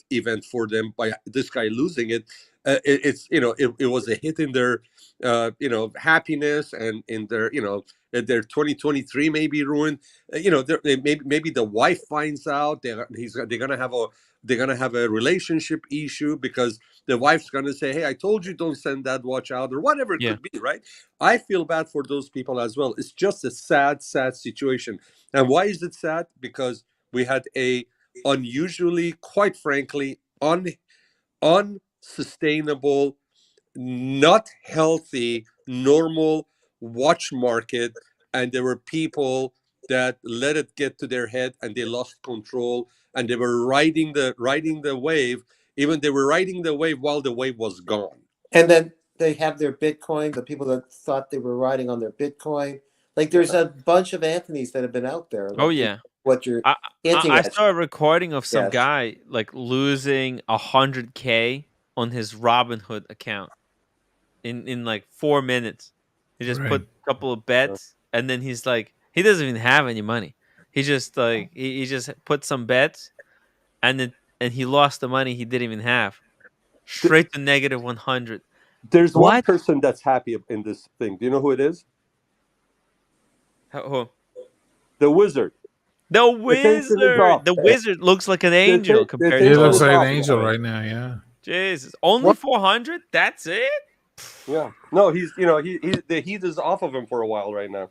event for them by this guy losing it, it was a hit in their happiness, and in their 2023 may be ruined. Maybe the wife finds out they're gonna have a relationship issue, because the wife's gonna say, "Hey, I told you don't send that watch out," or whatever it could be, right? I feel bad for those people as well. It's just a sad situation. And why is it sad? Because we had a unusually, quite frankly, unsustainable, not healthy, normal watch market, and there were people that let it get to their head and they lost control, and they were riding the wave. Even they were riding the wave while the wave was gone. And then they have their Bitcoin, the people that thought they were riding on their Bitcoin. Like there's a bunch of Anthony's that have been out there. Oh yeah. What you're hinting I at. saw a recording of some guy like losing $100K on his Robinhood account in like 4 minutes. He just put a couple of bets, and then he's like, he doesn't even have any money. He just like he just put some bets, and he lost the money he didn't even have. Straight to negative 100. There's one person that's happy in this thing. Do you know who it is? Who? The Wizard. The Wizard. The Wizard looks like an angel compared to. He looks like an angel right now. Yeah. Jesus, only 400. That's it. Yeah. No, the heat is off of him for a while right now.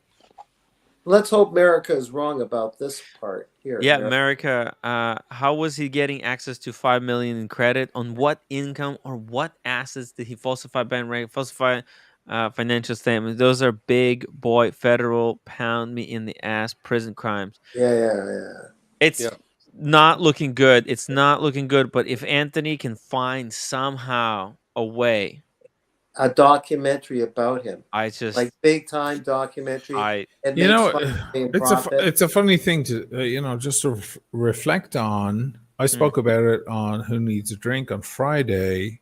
Let's hope America is wrong about this part here. Yeah, America. How was he getting access to $5 million in credit? On what income or what assets did he falsify bank rate, falsify financial statements? Those are big boy federal pound me in the ass prison crimes. Yeah. It's not looking good. It's not looking good. But if Anthony can find somehow a way, a documentary about him, like big time documentary. It's a funny thing to just to reflect on. I spoke about it on Who Needs a Drink on Friday.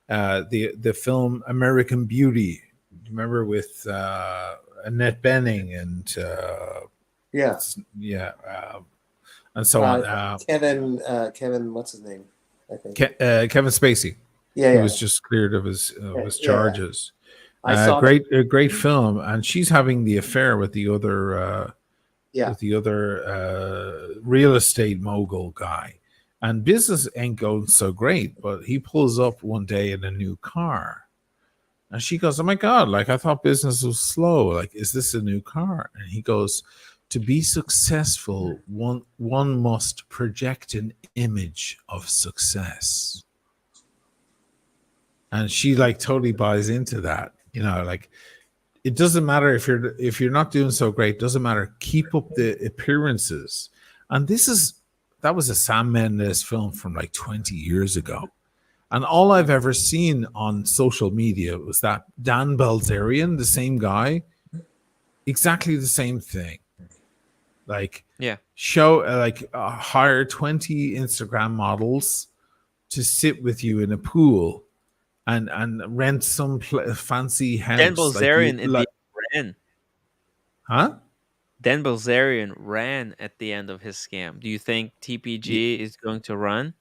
The film American Beauty, remember, with Annette Bening and and so on. Kevin, what's his name? I think Kevin Spacey. Yeah, he was just cleared of his charges. Great film, and she's having the affair with the other real estate mogul guy, and business ain't going so great. But he pulls up one day in a new car, and she goes, "Oh my God! Like, I thought business was slow. Like, is this a new car?" And he goes, "To be successful, one must project an image of success." And she like totally buys into that, like it doesn't matter if you're not doing so great, doesn't matter. Keep up the appearances. And that was a Sam Mendes film from like 20 years ago. And all I've ever seen on social media was that Dan Bilzerian, the same guy, exactly the same thing. Like hire 20 Instagram models to sit with you in a pool. And rent some fancy house. Dan Bilzerian ran. Huh? Dan Bilzerian ran at the end of his scam. Do you think TPG is going to run?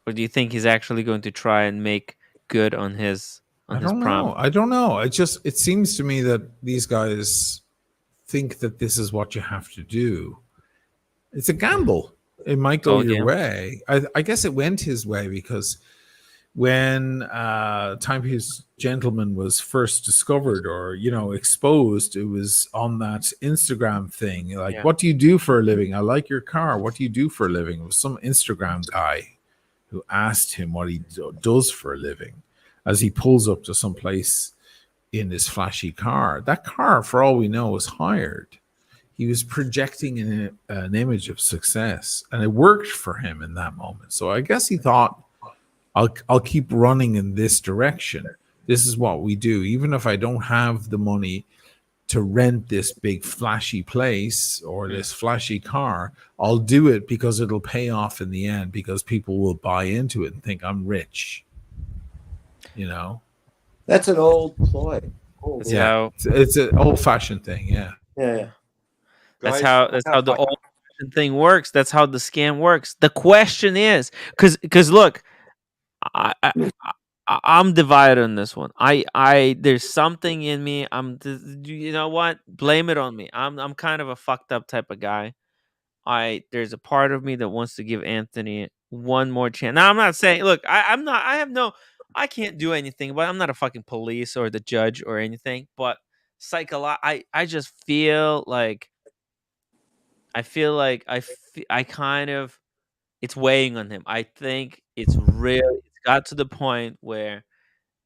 Or do you think he's actually going to try and make good on his promise? I don't know. It seems to me that these guys think that this is what you have to do. It's a gamble. It might go your way. I guess it went his way because when Timepiece Gentleman was first discovered or exposed, it was on that Instagram thing, like, what do you do for a living? I like your car. What do you do for a living? It was some Instagram guy who asked him what he does for a living as he pulls up to some place in this flashy car. That car, for all we know, was hired. He was projecting an image of success, and it worked for him in that moment. So I guess he thought, I'll keep running in this direction. This is what we do. Even if I don't have the money, to rent this big flashy place or this flashy car. I'll do it because it'll pay off in the end, because people will buy into it and think I'm rich. You know, That's an old ploy. That's yeah, how it's an old-fashioned thing. Yeah, Yeah. that's Guys, how the old thing works. That's how the scam works. The question is, because look, I'm divided on this one. There's something in me. You know what? Blame it on me. I'm kind of a fucked up type of guy. There's a part of me that wants to give Anthony one more chance. Now, I'm not saying, look, I'm not. I can't do anything, but I'm not a fucking police or the judge or anything. But I just feel like I kind of, it's weighing on him. I think it's got to the point where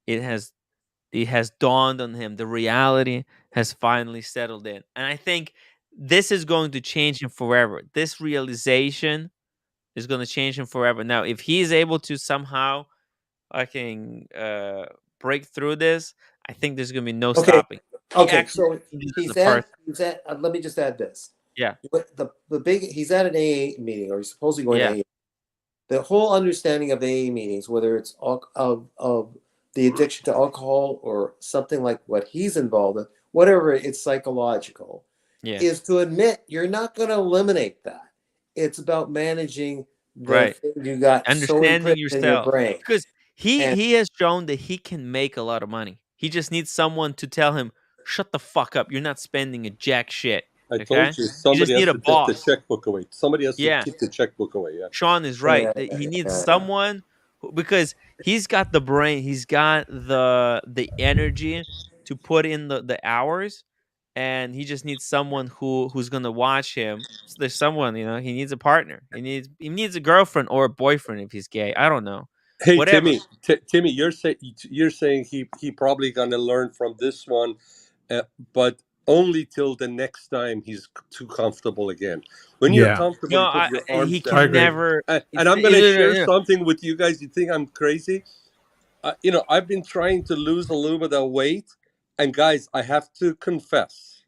it has dawned on him. The reality has finally settled in. And I think this is going to change him forever. This realization is going to change him forever. Now, if he's able to somehow break through this, I think there's going to be no Okay. stopping. Okay. So He's at. Let me just add this. Yeah. He's at an AA meeting, or he's supposedly going Yeah. to AA. The whole understanding of AA meetings, whether it's of the addiction to alcohol or something like what he's involved in, whatever it's psychological, is to admit you're not going to eliminate that. It's about managing the thing you got so Understanding imprinted in your yourself, brain. because he has shown that he can make a lot of money. He just needs someone to tell him, "Shut the fuck up! You're not spending a jack shit." I Okay, told you, you somebody just has need a to take the boss. checkbook away. Somebody has to Yeah. keep the checkbook away. Yeah. Sean is right. That he needs someone because he's got the brain, he's got the energy to put in the hours, and he just needs someone who's gonna watch him. So there's someone, he needs a partner. He needs a girlfriend or a boyfriend if he's gay. I don't know. Hey, Whatever. Timmy, you're saying he probably gonna learn from this one, but only till the next time he's too comfortable again. When you're comfortable, No, you put your arms he down. can never. And I'm gonna share something with you guys. You think I'm crazy? I've been trying to lose a little bit of weight, and guys, I have to confess.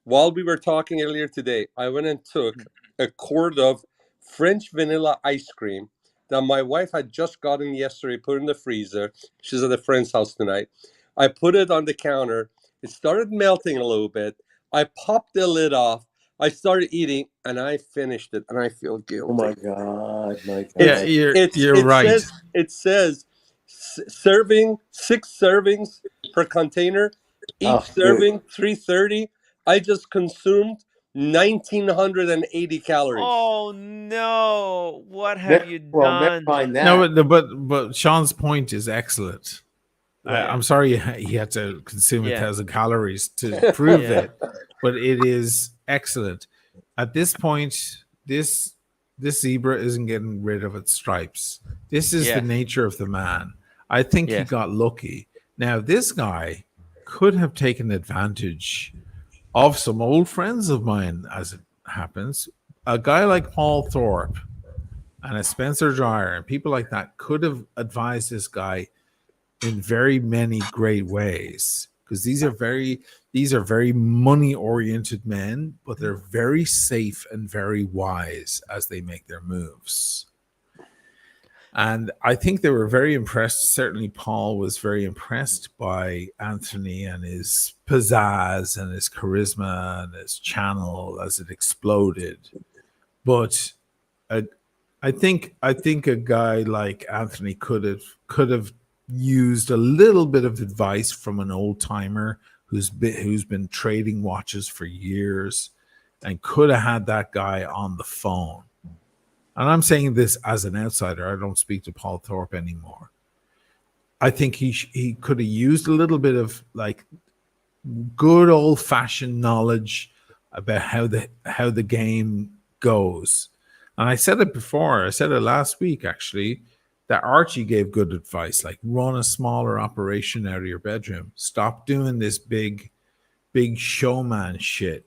While we were talking earlier today, I went and took a quart of French vanilla ice cream that my wife had just gotten yesterday, put in the freezer. She's at a friend's house tonight. I put it on the counter. It started melting a little bit. I popped the lid off. I started eating, and I finished it, and I feel guilty. Oh my god! Yeah, you're right. It says serving 6 servings per container. Each serving 330. I just consumed 1,980 calories. Oh no! What have you done? No, but Sean's point is excellent. I'm sorry he had to consume 1,000 calories to prove it, but it is excellent. At this point, this zebra isn't getting rid of its stripes. This is the nature of the man. I think he got lucky. Now, this guy could have taken advantage of some old friends of mine, as it happens. A guy like Paul Thorpe and a Spencer Dryer and people like that could have advised this guy in very many great ways, because these are very money oriented men, but they're very safe and very wise as they make their moves. And I think they were very impressed. Certainly Paul was very impressed by Anthony and his pizzazz and his charisma and his channel as it exploded. But I think a guy like Anthony could have used a little bit of advice from an old timer who's been trading watches for years, and could have had that guy on the phone. And I'm saying this as an outsider. I don't speak to Paul Thorpe anymore. I think he could have used a little bit of like good old fashioned knowledge about how the game goes. And I said it before. I said it last week actually, that Archie gave good advice, like run a smaller operation out of your bedroom. Stop doing this big showman shit.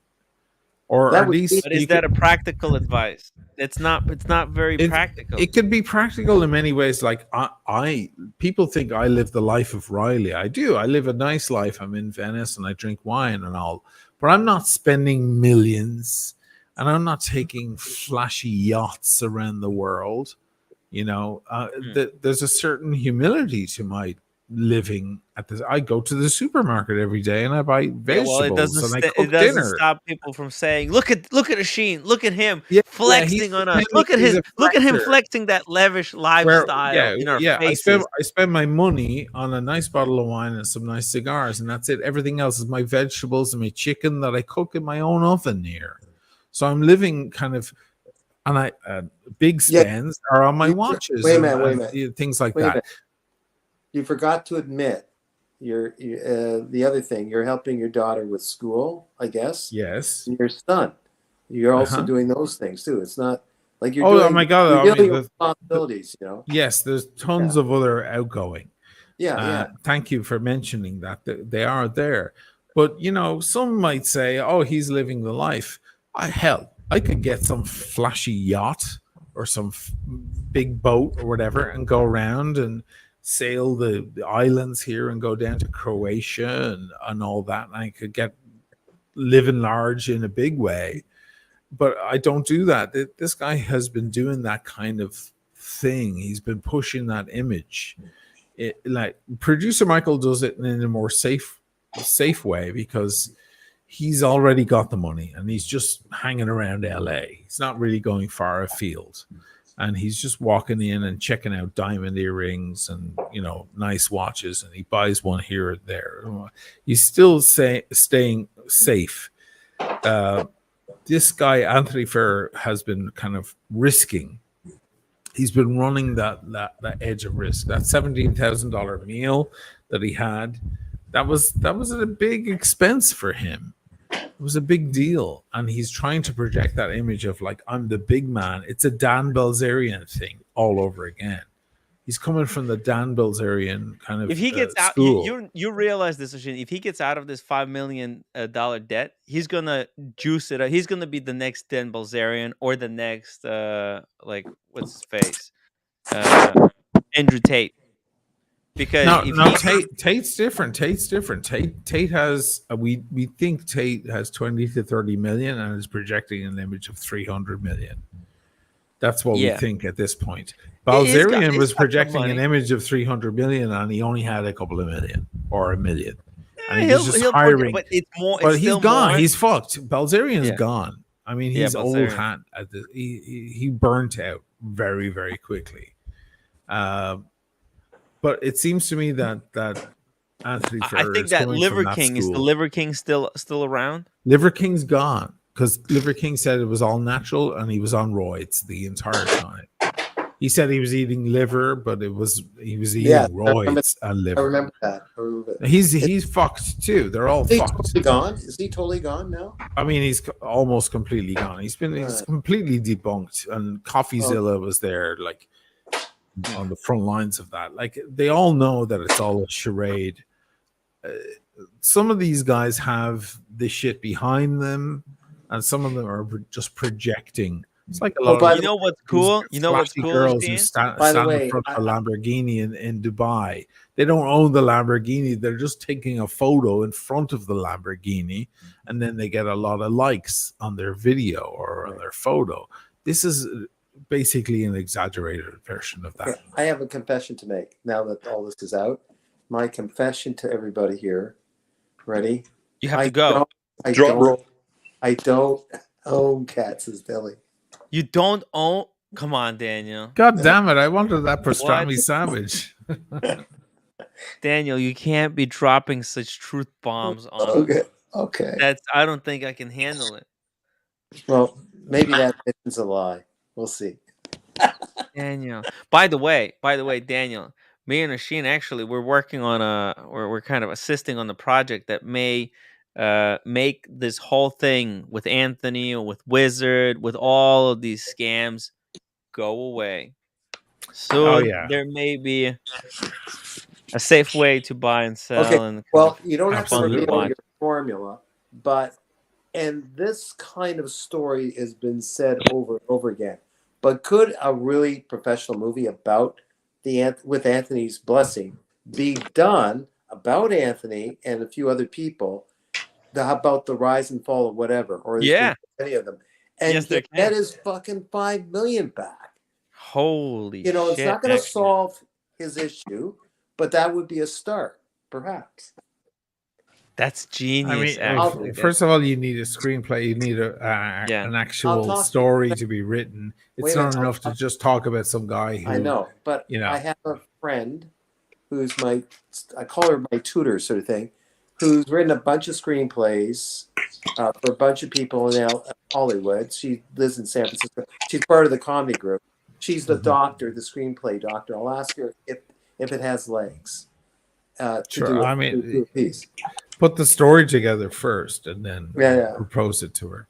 or That at would least But is you that could, a practical advice? It's not very practical. it could be practical in many ways. Like I people think I live the life of Riley. I do. I live a nice life. I'm in Venice and I drink wine and all, but I'm not spending millions, and I'm not taking flashy yachts around the world. You know, there's a certain humility to my living at this. I go to the supermarket every day and I buy Yeah, well, vegetables and I it cook doesn't dinner. stop people from saying, "Look at Sheen, look at him Yeah, he's flexing on us. pretending he's a Look at him flexer. flexing that lavish Where lifestyle in our faces." I spend my money on a nice bottle of wine and some nice cigars, and that's it. Everything else is my vegetables and my chicken that I cook in my own oven here. So I'm living kind of, and I big spends are on my watches Wait a and minute. things like Wait a that. minute. You forgot to admit the other thing. You're helping your daughter with school, I guess. Yes. And your son. You're also Uh-huh. doing those things too. It's not like you're Oh, doing. my God! You're I mean, dealing with responsibilities. You know. Yes, there's tons of other outgoing. Yeah. Thank you for mentioning that. They are there. But, you know, some might say, oh, he's living the life. I could get some flashy yacht or some big boat or whatever and go around and sail the islands here and go down to Croatia and all that. And I could get living large in a big way. But I don't do that. This guy has been doing that kind of thing. He's been pushing that image. Like producer Michael does it in a more safe way because he's already got the money and he's just hanging around LA. He's not really going far afield, and he's just walking in and checking out diamond earrings and, you know, nice watches, and he buys one here or there. He's still staying safe. This guy Anthony Fair has been kind of risking. He's been running that edge of risk. That $17,000 meal that he had, that was a big expense for him. It was a big deal, and he's trying to project that image of like, I'm the big man. It's a Dan Bilzerian thing all over again. He's coming from the Dan Bilzerian kind of. If he gets out, school. you realize this, Oshin. If he gets out of this $5 million debt, he's gonna juice it up. He's gonna be the next Dan Bilzerian or the next like what's his face, Andrew Tate. Because Tate's different. Tate has we think Tate has 20 to 30 million and is projecting an image of 300 million. That's what we think at this point. Bilzerian was projecting an image of 300 million and he only had a couple of million or a million. And he's just hiring. But it's more. But it's he's still gone. More. He's fucked. Bilzerian's gone. I mean, he's old Bilzerian. hat. He burnt out very, very quickly. But it seems to me that Anthony Fair, I think that Liver King is the Liver King still around. Liver King's gone because Liver King said it was all natural and he was on roids the entire time. He said he was eating liver, but he was eating roids and liver. I remember that. He's fucked too. They're all fucked. Totally gone? Is he totally gone now? I mean, he's almost completely gone. He's completely debunked, and Coffeezilla was there, like on the front lines of that. Like they all know that it's all a charade. Some of these guys have the shit behind them, and some of them are just projecting. It's like a lot of you know what's cool? You know what's cool? Girls who stand in front of a Lamborghini in Dubai. They don't own the Lamborghini. They're just taking a photo in front of the Lamborghini, and then they get a lot of likes on their video or on their photo. This is basically an exaggerated version of that. Okay, I have a confession to make now that all this is out. My confession to everybody here. Ready? You have to go. I don't own Katz's Deli. You don't own? Come on, Daniel. God damn it. I wanted that pastrami sandwich. Daniel, you can't be dropping such truth bombs on us. Okay. I don't think I can handle it. Well, maybe that is a lie. We'll see. Daniel. By the way, Daniel, me and Oshin actually we're working on we're kind of assisting on the project that may make this whole thing with Anthony or with Wizard, with all of these scams go away. Soon there may be a safe way to buy and sell. Okay. And well, you don't have to reveal your formula, but And this kind of story has been said over and over again. But could a really professional movie about with Anthony's blessing be done about Anthony and a few other people about the rise and fall of whatever, or Yeah. any of them, and Yes, there get can. his fucking $5 million back? Holy You know, it's shit! not going to Actually. solve his issue, but that would be a start, perhaps. That's I genius. mean, Actually, first of all, you need a screenplay. You need Yeah. an I'll actual talk to story to be written. It's Wait a minute, not enough to just talk about some guy who I know, but you know. I have a friend who's I call her my tutor sort of thing, who's written a bunch of screenplays for a bunch of people in Hollywood. She lives in San Francisco. She's part of the comedy group. She's the doctor, the screenplay doctor. I'll ask her if it has legs to Sure. do I to mean, do a piece. put the story together first, and then Yeah. propose it to her.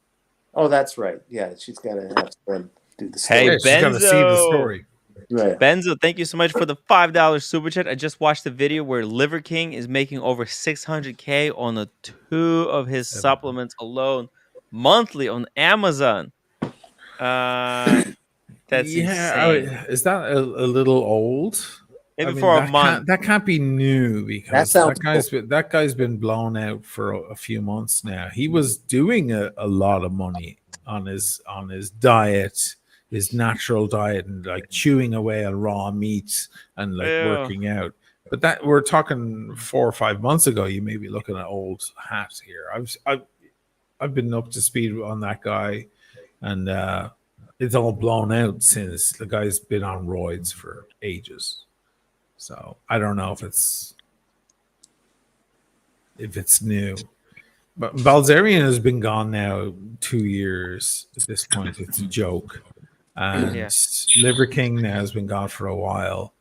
Oh, that's right. Yeah, she's got to have someone do the Hey, story. Yeah, she's got to see the story. Right. Benzo, thank you so much for the $5 super chat. I just watched the video where Liver King is making over $600K on the 2 of his supplements alone monthly on Amazon. That's insane. Is that a little old? Maybe for a month. That can't be new because sounds that guy's been blown out for a few months now. He was doing a lot of money on his diet, his natural diet, and like chewing away on raw meat and like working out. But that we're talking 4 or 5 months ago. You may be looking at old hat here. I've been up to speed on that guy, and it's all blown out since the guy's been on roids for ages. So I don't know if it's new, but Balzerian has been gone now 2 years at this point. It's a joke, and Liver King now has been gone for a while.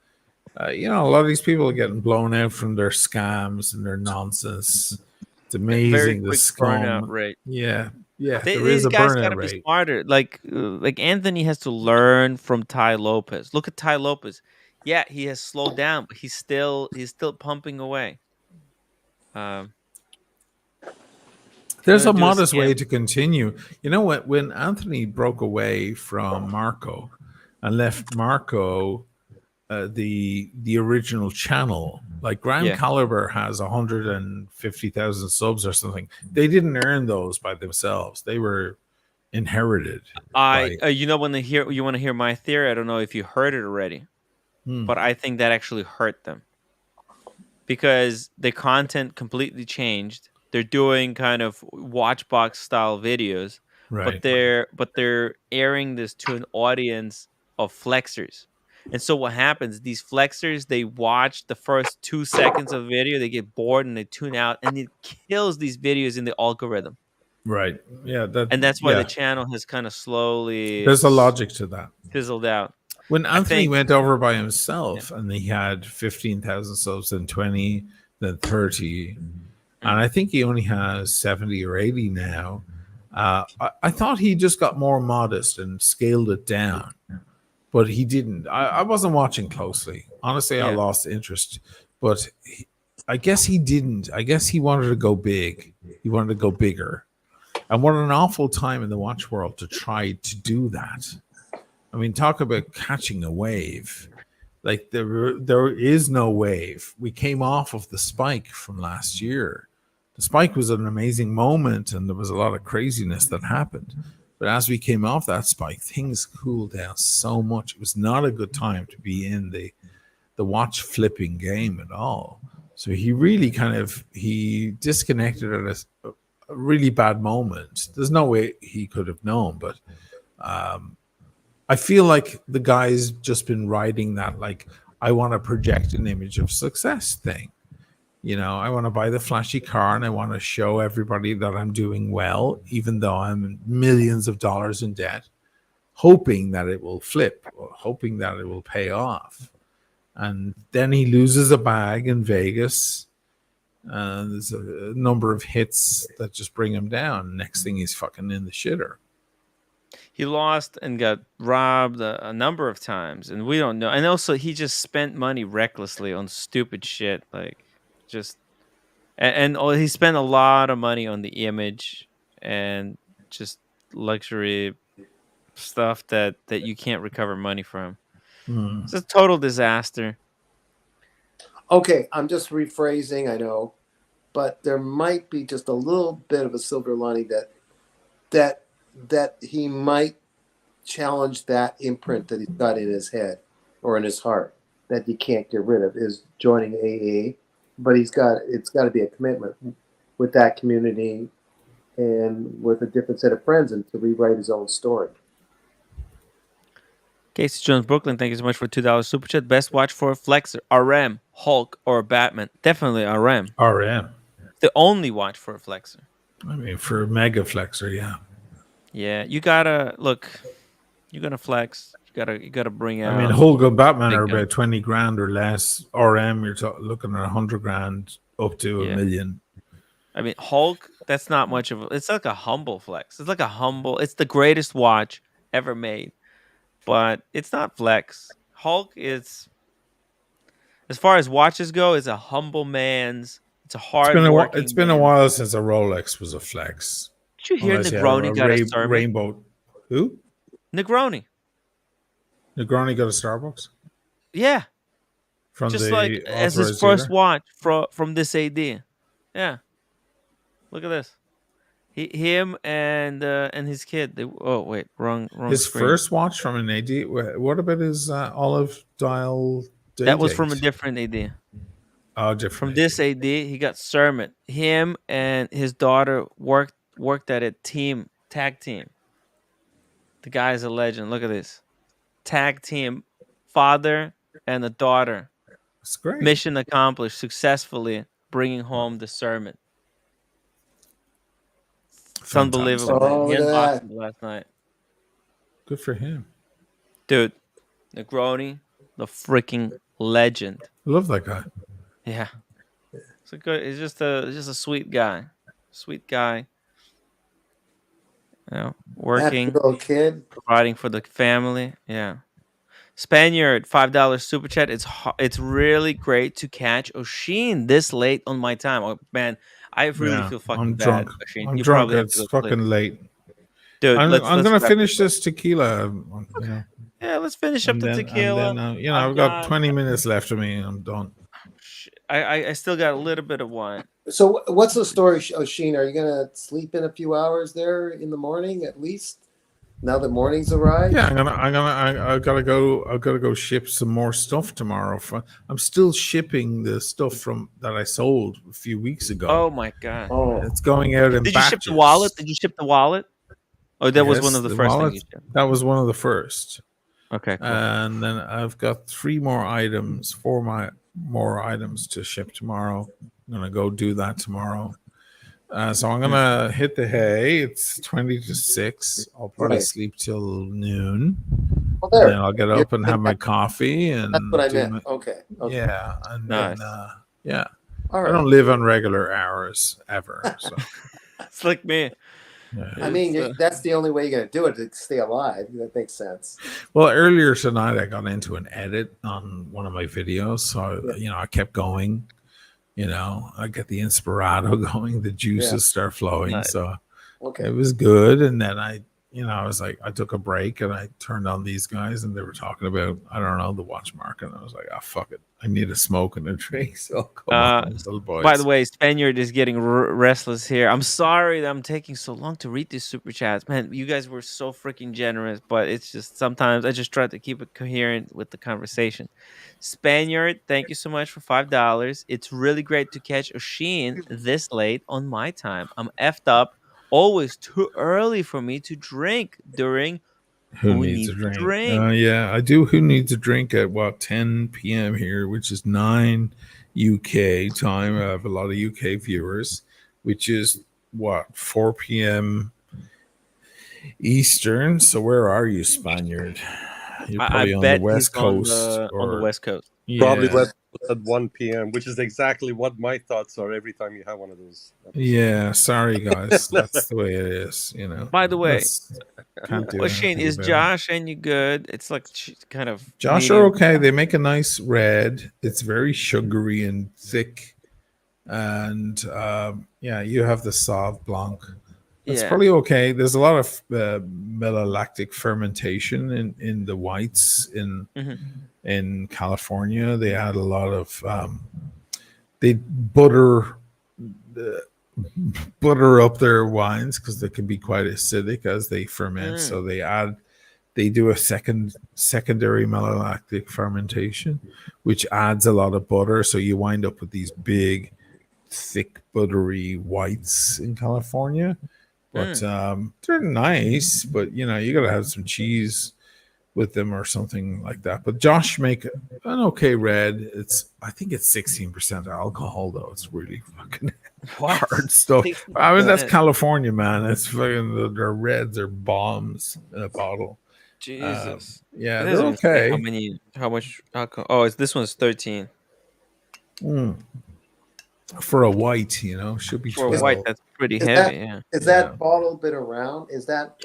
A lot of these people are getting blown out from their scams and their nonsense. It's amazing the burnout rate. Yeah, there These is a guys burnout gotta be rate. smarter. Like Anthony has to learn from Ty Lopez. Look at Ty Lopez. Yeah, he has slowed down, but he's still pumping away. There's a modest way to continue. You know what? When Anthony broke away from Marco and left Marco the original channel, like Grand Caliber has 150,000 subs or something. They didn't earn those by themselves. They were inherited. When you want to hear my theory, I don't know if you heard it already, but I think that actually hurt them because the content completely changed. They're doing kind of Watchbox style videos, right? But they're airing this to an audience of flexers. And so what happens, these flexers, they watch the first 2 seconds of video, they get bored and they tune out, and it kills these videos in the algorithm. Right. Yeah. And that's why the channel has kind of slowly... There's a logic to that. Fizzled out. When Anthony went over by himself and he had 15,000 subs, then 20, then 30, and I think he only has 70 or 80 now, I thought he just got more modest and scaled it down. But he didn't. I wasn't watching closely. Honestly, I lost interest. But I guess he didn't. I guess he wanted to go big. He wanted to go bigger. And what an awful time in the watch world to try to do that. I mean, talk about catching a wave. Like there is no wave. We came off of the spike from last year. The spike was an amazing moment, and there was a lot of craziness that happened. But as we came off that spike, things cooled down so much. It was not a good time to be in the watch flipping game at all. So he really he disconnected at a really bad moment. There's no way he could have known, but I feel like the guy's just been riding that, like, I want to project an image of success thing. I want to buy the flashy car and I want to show everybody that I'm doing well, even though I'm millions of dollars in debt, hoping that it will flip or hoping that it will pay off. And then he loses a bag in Vegas. There's a number of hits that just bring him down. Next thing, he's fucking in the shitter. He lost and got robbed a number of times, and we don't know. And also, he just spent money recklessly on stupid shit, like. And he spent a lot of money on the image, and just luxury stuff that you can't recover money from. Hmm. It's a total disaster. Okay, I'm just rephrasing, I know, but there might be just a little bit of a silver lining that he might challenge that imprint that he's got in his head or in his heart that he can't get rid of, is joining AA. But it's got to be a commitment with that community and with a different set of friends, and to rewrite his own story. Casey Jones, Brooklyn, thank you so much for $2 super chat. Best watch for a flexor, RM, Hulk, or Batman? Definitely RM. RM. The only watch for a flexor. I mean, for a mega flexor, yeah. Yeah, you gotta look. You're gonna flex. You gotta bring out. I mean, Hulk or Batman big are gun. about 20 grand or less. RM, you're looking at 100 grand up to Yeah. $1 million. I mean, Hulk. That's not much of. It's like a humble flex. It's like a humble. It's the greatest watch ever made, but it's not flex. Hulk is, as far as watches go, is a humble man's. It's a hard working. It's been a while since a Rolex was a flex. Did you hear Unless you have Negroni got a sermon? rainbow. Who? Negroni. Negroni got a Starbucks? Yeah. From Just the like as his authorized first dealer? watch from this AD. Yeah. Look at this. Him and his kid. Oh wait, wrong His screen. first watch from an AD? What about his olive dial That was from a date? different AD. Oh, different. From this AD, he got sermon. Him and his daughter worked at a tag team. The guy's a legend. Look at this. Tag team, father and a daughter. That's great. Mission accomplished, successfully bringing home the sermon. It's unbelievable. Oh, He look at unboxed that. it last night. Good for him. Dude, Negroni, the freaking legend. I love that guy. Yeah. It's a good. He's just a sweet guy. Sweet guy. You know, working, Happy little kid. providing for the family. Yeah. Spaniard, $5 super chat. It's really great to catch Oshin this late on my time. Oh man, I really Yeah, feel fucking I'm bad. drunk. Oshin. I'm You drunk. probably have to It's go sleep. fucking late. Dude, I'm let's gonna wrap finish this up. this tequila. You know, Yeah, let's finish up and the then, tequila. And then, I've got 20 minutes left of me, and I'm done. I still got a little bit of wine. So what's the story, Oshin? Are you gonna sleep in a few hours there in the morning at least? Now that morning's arrived? Yeah, I gotta go ship some more stuff tomorrow. I'm still shipping the stuff that I sold a few weeks ago. Oh my god! Oh, It's going out in Did you ship batches. the wallet? Did you ship the wallet? Oh, that was Yes, one of the first wallet, things you shipped. That was one of the first. Okay, cool. And then I've got 4 more items to ship tomorrow. I'm gonna go do that tomorrow. So I'm gonna hit the hay. It's 20 to 6. I'll probably Right. sleep till noon. Well, there. And then I'll get up and have my coffee. And That's what I do meant. Okay. Yeah, and Nice. then yeah. All I right. don't live on regular hours ever. So It's like me. yeah. I mean, that's the only way you're gonna do it to stay alive. That makes sense. Well, earlier tonight I got into an edit on one of my videos, so I kept going. I get the inspirato going, the juices start flowing. Nice. So Okay. it was good. And then I was like, I took a break and I turned on these guys and they were talking about, I don't know, the watch market. And I was like, oh, fuck it. I need a smoke and a drink. So come on, little boys. By the way, Spaniard is getting restless here. I'm sorry that I'm taking so long to read these super chats. Man, you guys were so freaking generous, but it's just sometimes I just try to keep it coherent with the conversation. Spaniard, thank you so much for $5. It's really great to catch Oshin this late on my time. I'm effed up. Always too early for me to drink during Who needs a drink? Yeah, I do. Who needs a drink at 10 p.m. here, which is 9 UK time. I have a lot of UK viewers, which is 4 p.m. Eastern. So where are you, Spaniard? You're probably on the West Coast. On the West Coast. Probably West Coast at 1 p.m., which is exactly what my thoughts are every time you have one of those episodes. Yeah, sorry guys. That's the way it is, By the way, can't do Shane, anything is about it. Josh and you good? It's like kind of Josh medium. are okay. They make a nice red. It's very sugary and thick. And you have the Sauv Blanc. That's Yeah. probably okay. There's a lot of malolactic fermentation in the whites in California. They add a lot of they butter up their wines because they can be quite acidic as they ferment. So they do a secondary malolactic fermentation, which adds a lot of butter. So you wind up with these big, thick, buttery whites in California. But they're nice. But you gotta have some cheese with them or something like that. But Josh make an okay red. I think it's 16% alcohol though. It's really fucking hard stuff. I mean, that's California, man. It's fucking their reds are bombs in a bottle. Jesus. Yeah, It they're doesn't say okay. how much alcohol? Oh, this one's 13. For a white, should be For 12. a white, that's pretty Is heavy. Is that bottle been around? Is that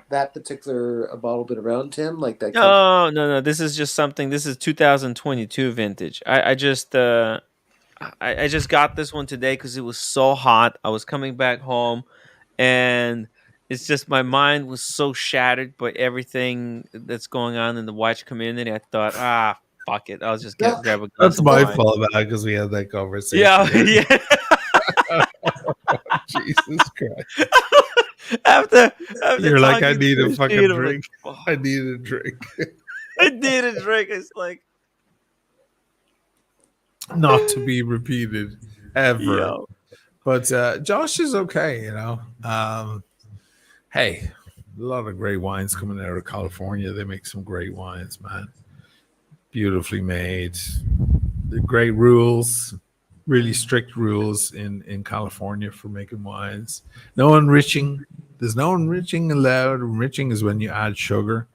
that particular bottle been around, Tim? Like that? No. This is just something. This is 2022 vintage. I just I just got this one today because it was so hot. I was coming back home, and it's just my mind was so shattered by everything that's going on in the watch community. I thought, fuck it, I'll just grab a glass That's of my wine. fault, man, because we had that conversation. Yeah. Jesus Christ. After You're like, I talking need to a fucking Rashid, I'm drink. like, I need a drink. I need a drink. It's like, Not to be repeated ever. Yo. But Josh is okay, hey, a lot of great wines coming out of California. They make some great wines, man. Beautifully made. The great rules, really strict rules in California for making wines. No enriching. There's no enriching allowed. Enriching is when you add sugar.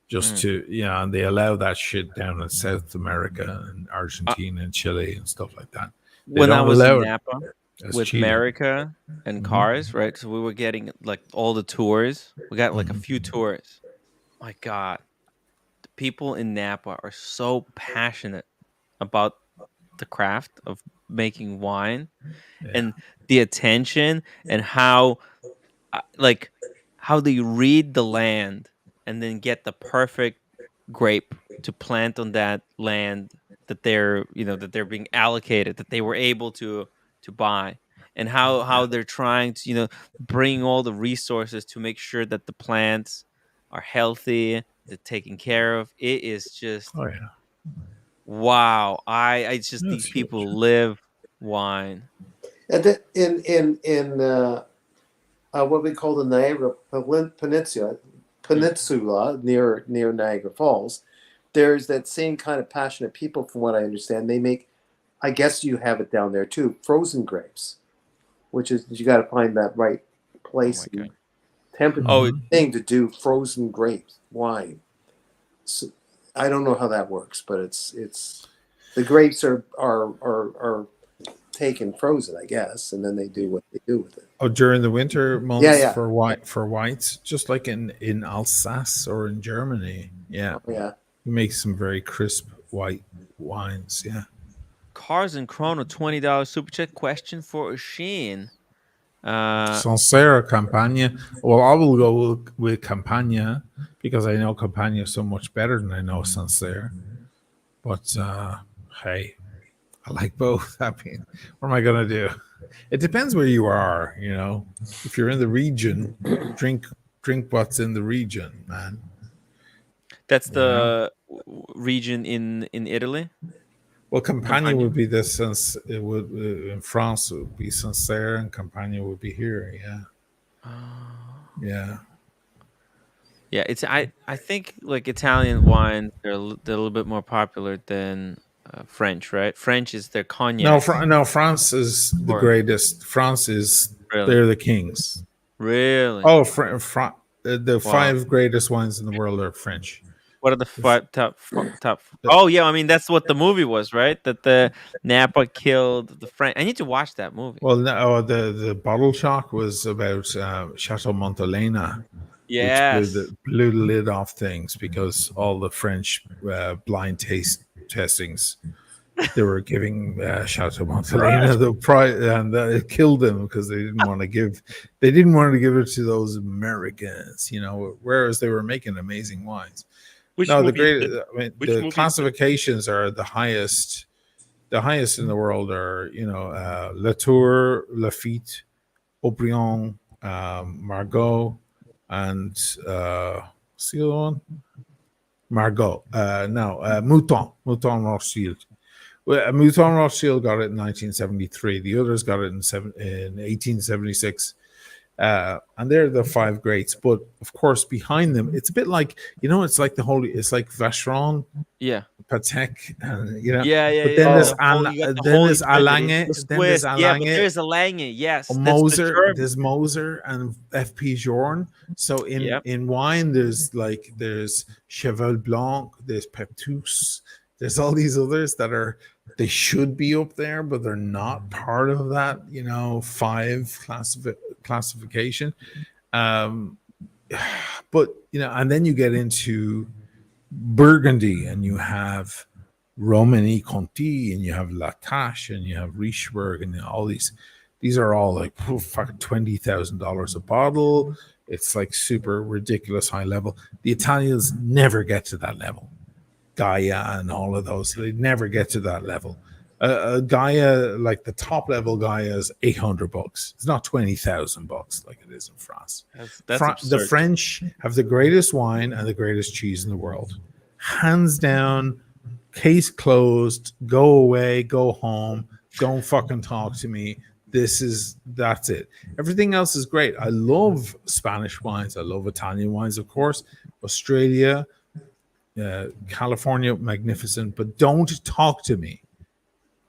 Just to, and they allow that shit down in South America and Argentina and Chile and stuff like that. They when I don't was in allow it. Napa That's with cheating. America and cars, right? So we were getting like all the tours. We got like a few tours. My God, the people in Napa are so passionate about the craft of making wine and the attention and how they read the land and then get the perfect grape to plant on that land that they're being allocated, that they were able to buy, and how they're trying to bring all the resources to make sure that the plants are healthy, they're taken care of. It is just wow. I just these people live wine. And then in what we call the Niagara Peninsula near Niagara Falls, there's that same kind of passionate people. From what I understand, they make, I guess you have it down there too, frozen grapes, which is you got to find that right place and temperature thing to do frozen grapes wine. So, I don't know how that works, but it's the grapes are taken frozen, I guess, and then they do what they do with it. Oh, during the winter months Yeah. for whites, just like in Alsace or in Germany. Yeah. Oh, yeah. You make some very crisp white wines. Yeah. Cars and Chrono, $20 super chat question for Sheen. Sancerre Campania. Well, I will go with Campania because I know Campania so much better than I know Sancerre. But hey, I like both. I mean, what am I gonna do? It depends where you are. If you're in the region, drink what's in the region, man. That's the region in Italy. Well, Campania would be the sense. It would in France it would be Sancerre, and Campania would be here. Yeah. Yeah. Yeah, it's I think like Italian wines they're a little bit more popular than French, right? French is their cognac. No, France is the greatest. France is they're the kings. Really? Oh, the 5 greatest wines in the world are French. What are the 5 top? Oh yeah, I mean that's what the movie was, right? That the Napa killed the French. I need to watch that movie. Well, no, the bottle shock was about Chateau Montelena. Yes. Which blew the lid off things because all the French blind tastings they were giving Chateau Montelena the prize, and it killed them because they didn't want to give it to those Americans, whereas they were making amazing wines. Which No, movie? the classifications are the highest. The highest in the world are, Latour, Lafitte, Aubryon, Margot, and what's the other one? Margot. Mouton Rothschild. Well, Mouton Rothschild got it in 1973. The others got it in 1876. And they're the five greats. But of course, behind them, it's a bit like, it's like it's like Vacheron, Yeah. Patek, and Yeah. But then there's there's Alange, then there's Yeah, but Alange, there's Alange. Yes, Moser, there's Moser and FP Journe. So in wine, there's Cheval Blanc, there's Petrus, there's all these others that they should be up there, but they're not part of that, 5 classification. But and then you get into Burgundy, and you have Romanée-Conti, and you have Latache, and you have Richebourg, and all these are all like fucking $20,000 a bottle. It's like super ridiculous high level. The Italians never get to that level. Gaia and all of those, they never get to that level. Gaia, like the top level Gaia, is $800. It's not $20,000 like it is in France. The French have the greatest wine and the greatest cheese in the world, hands down. Case closed. Go away. Go home. Don't fucking talk to me. That's it. Everything else is great. I love Spanish wines. I love Italian wines, of course. Australia, California, magnificent. But don't talk to me.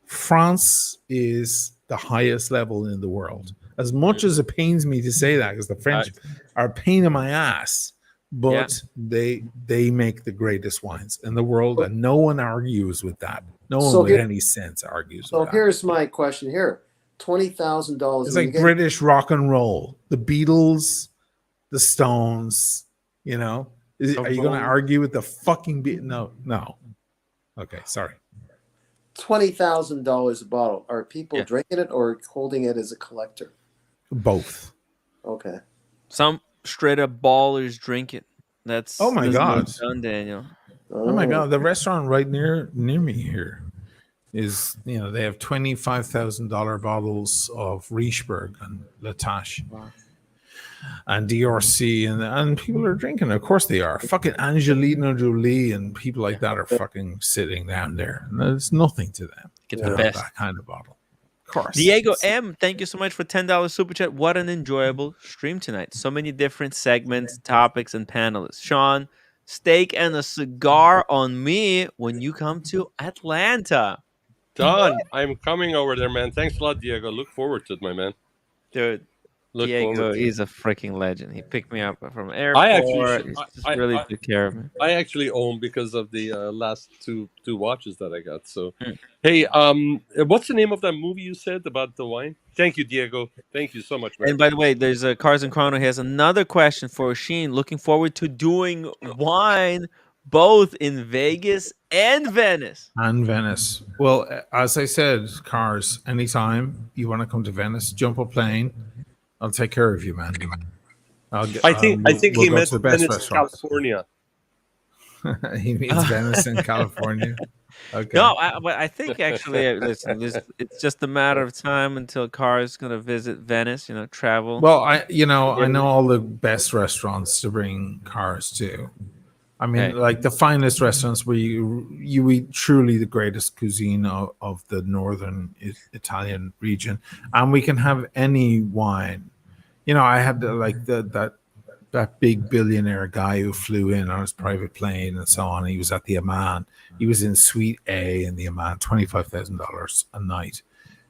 France is the highest level in the world. As much as it pains me to say that, because the French are a pain in my ass, but they make the greatest wines in the world, and no one argues with that. No one with any sense argues with that. So here's my question here. $20,000. It's like British rock and roll. The Beatles, the Stones, are you going to argue with the fucking No. Okay, sorry. $20,000 a bottle. Are people drinking it or holding it as a collector? Both. Okay. Some straight up ballers drink it. That's oh my god, done, Daniel. Oh my god, the restaurant right near me here is they have $25,000 bottles of Richebourg and Latache. Wow. And DRC, and people are drinking. Of course they are. Fucking Angelina Jolie and people like that are fucking sitting down there. And there's nothing to them. Get the best. That kind of bottle. Of course. Diego M, thank you so much for $10 super chat. What an enjoyable stream tonight. So many different segments, topics, and panelists. Sean, steak and a cigar on me when you come to Atlanta. Done. I'm coming over there, man. Thanks a lot, Diego. Look forward to it, my man. Dude. Diego, he's a freaking legend. He picked me up from airport. He really took care of me. I actually own because of the last two watches that I got. So, hey, what's the name of that movie you said about the wine? Thank you, Diego. Thank you so much, man. And by the way, there's a Cars and Chrono. He has another question for Sheen. Looking forward to doing wine both in Vegas and Venice. Well, as I said, Cars, anytime you want to come to Venice, jump a plane. I'll take care of you, man. I think he meant Venice, California. He means Venice in California. Okay. No, but I think actually, listen, it's just a matter of time until Car's going to visit Venice. Travel. Well, I know all the best restaurants to bring Cars to. I mean, like the finest restaurants where you eat truly the greatest cuisine of the northern Italian region, and we can have any wine. I had that big billionaire guy who flew in on his private plane and so on. He was at the Amman. He was in Suite A in the Amman, $25,000 a night,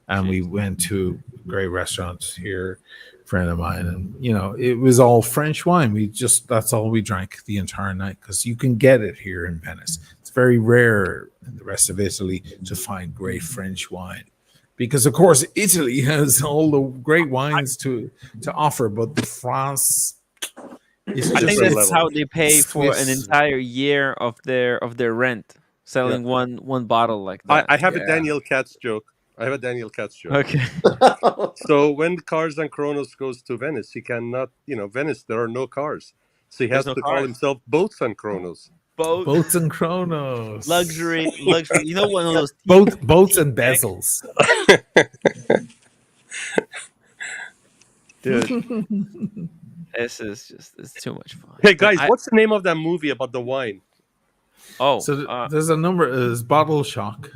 and we went to a great restaurant here. Friend of mine, and it was all French wine. That's all we drank the entire night, because you can get it here in Venice. It's very rare in the rest of Italy to find great French wine, because of course Italy has all the great wines to offer, but France is I think that's how they pay for an entire year of their rent. selling one bottle like that. I have a Daniel Katz joke. Okay. So when Cars and Kronos goes to Venice, he cannot, Venice, there are no cars. So he has There's no to call cars. himself Boats and Kronos. Boats and Kronos. Luxury. You know, one of those boats and bezels. Dude. It's too much fun. Hey guys, what's the name of that movie about the wine? Oh, so there's a number. There's Bottle Shock.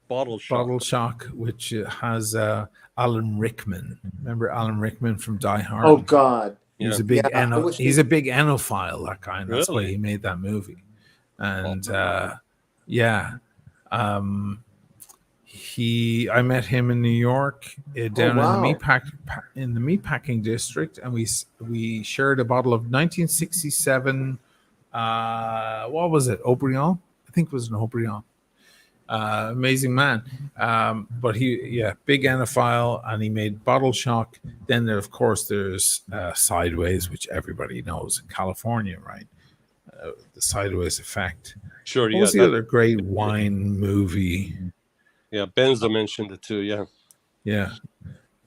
Bottle Shock, which has Alan Rickman. Remember Alan Rickman from Die Hard? Oh God, He's a big he's a big enophile, that guy, and that's why he made that movie. And I met him in New York down in the meatpacking district, and we shared a bottle of 1967. What was it? Haut-Brion? I think it was an Haut-Brion. Amazing man. But big enophile, and he made Bottle Shock. Then there, of course, there's Sideways, which everybody knows in California, right? The Sideways Effect. Sure. What was the other great wine movie? Yeah, Benzo mentioned it too. Yeah.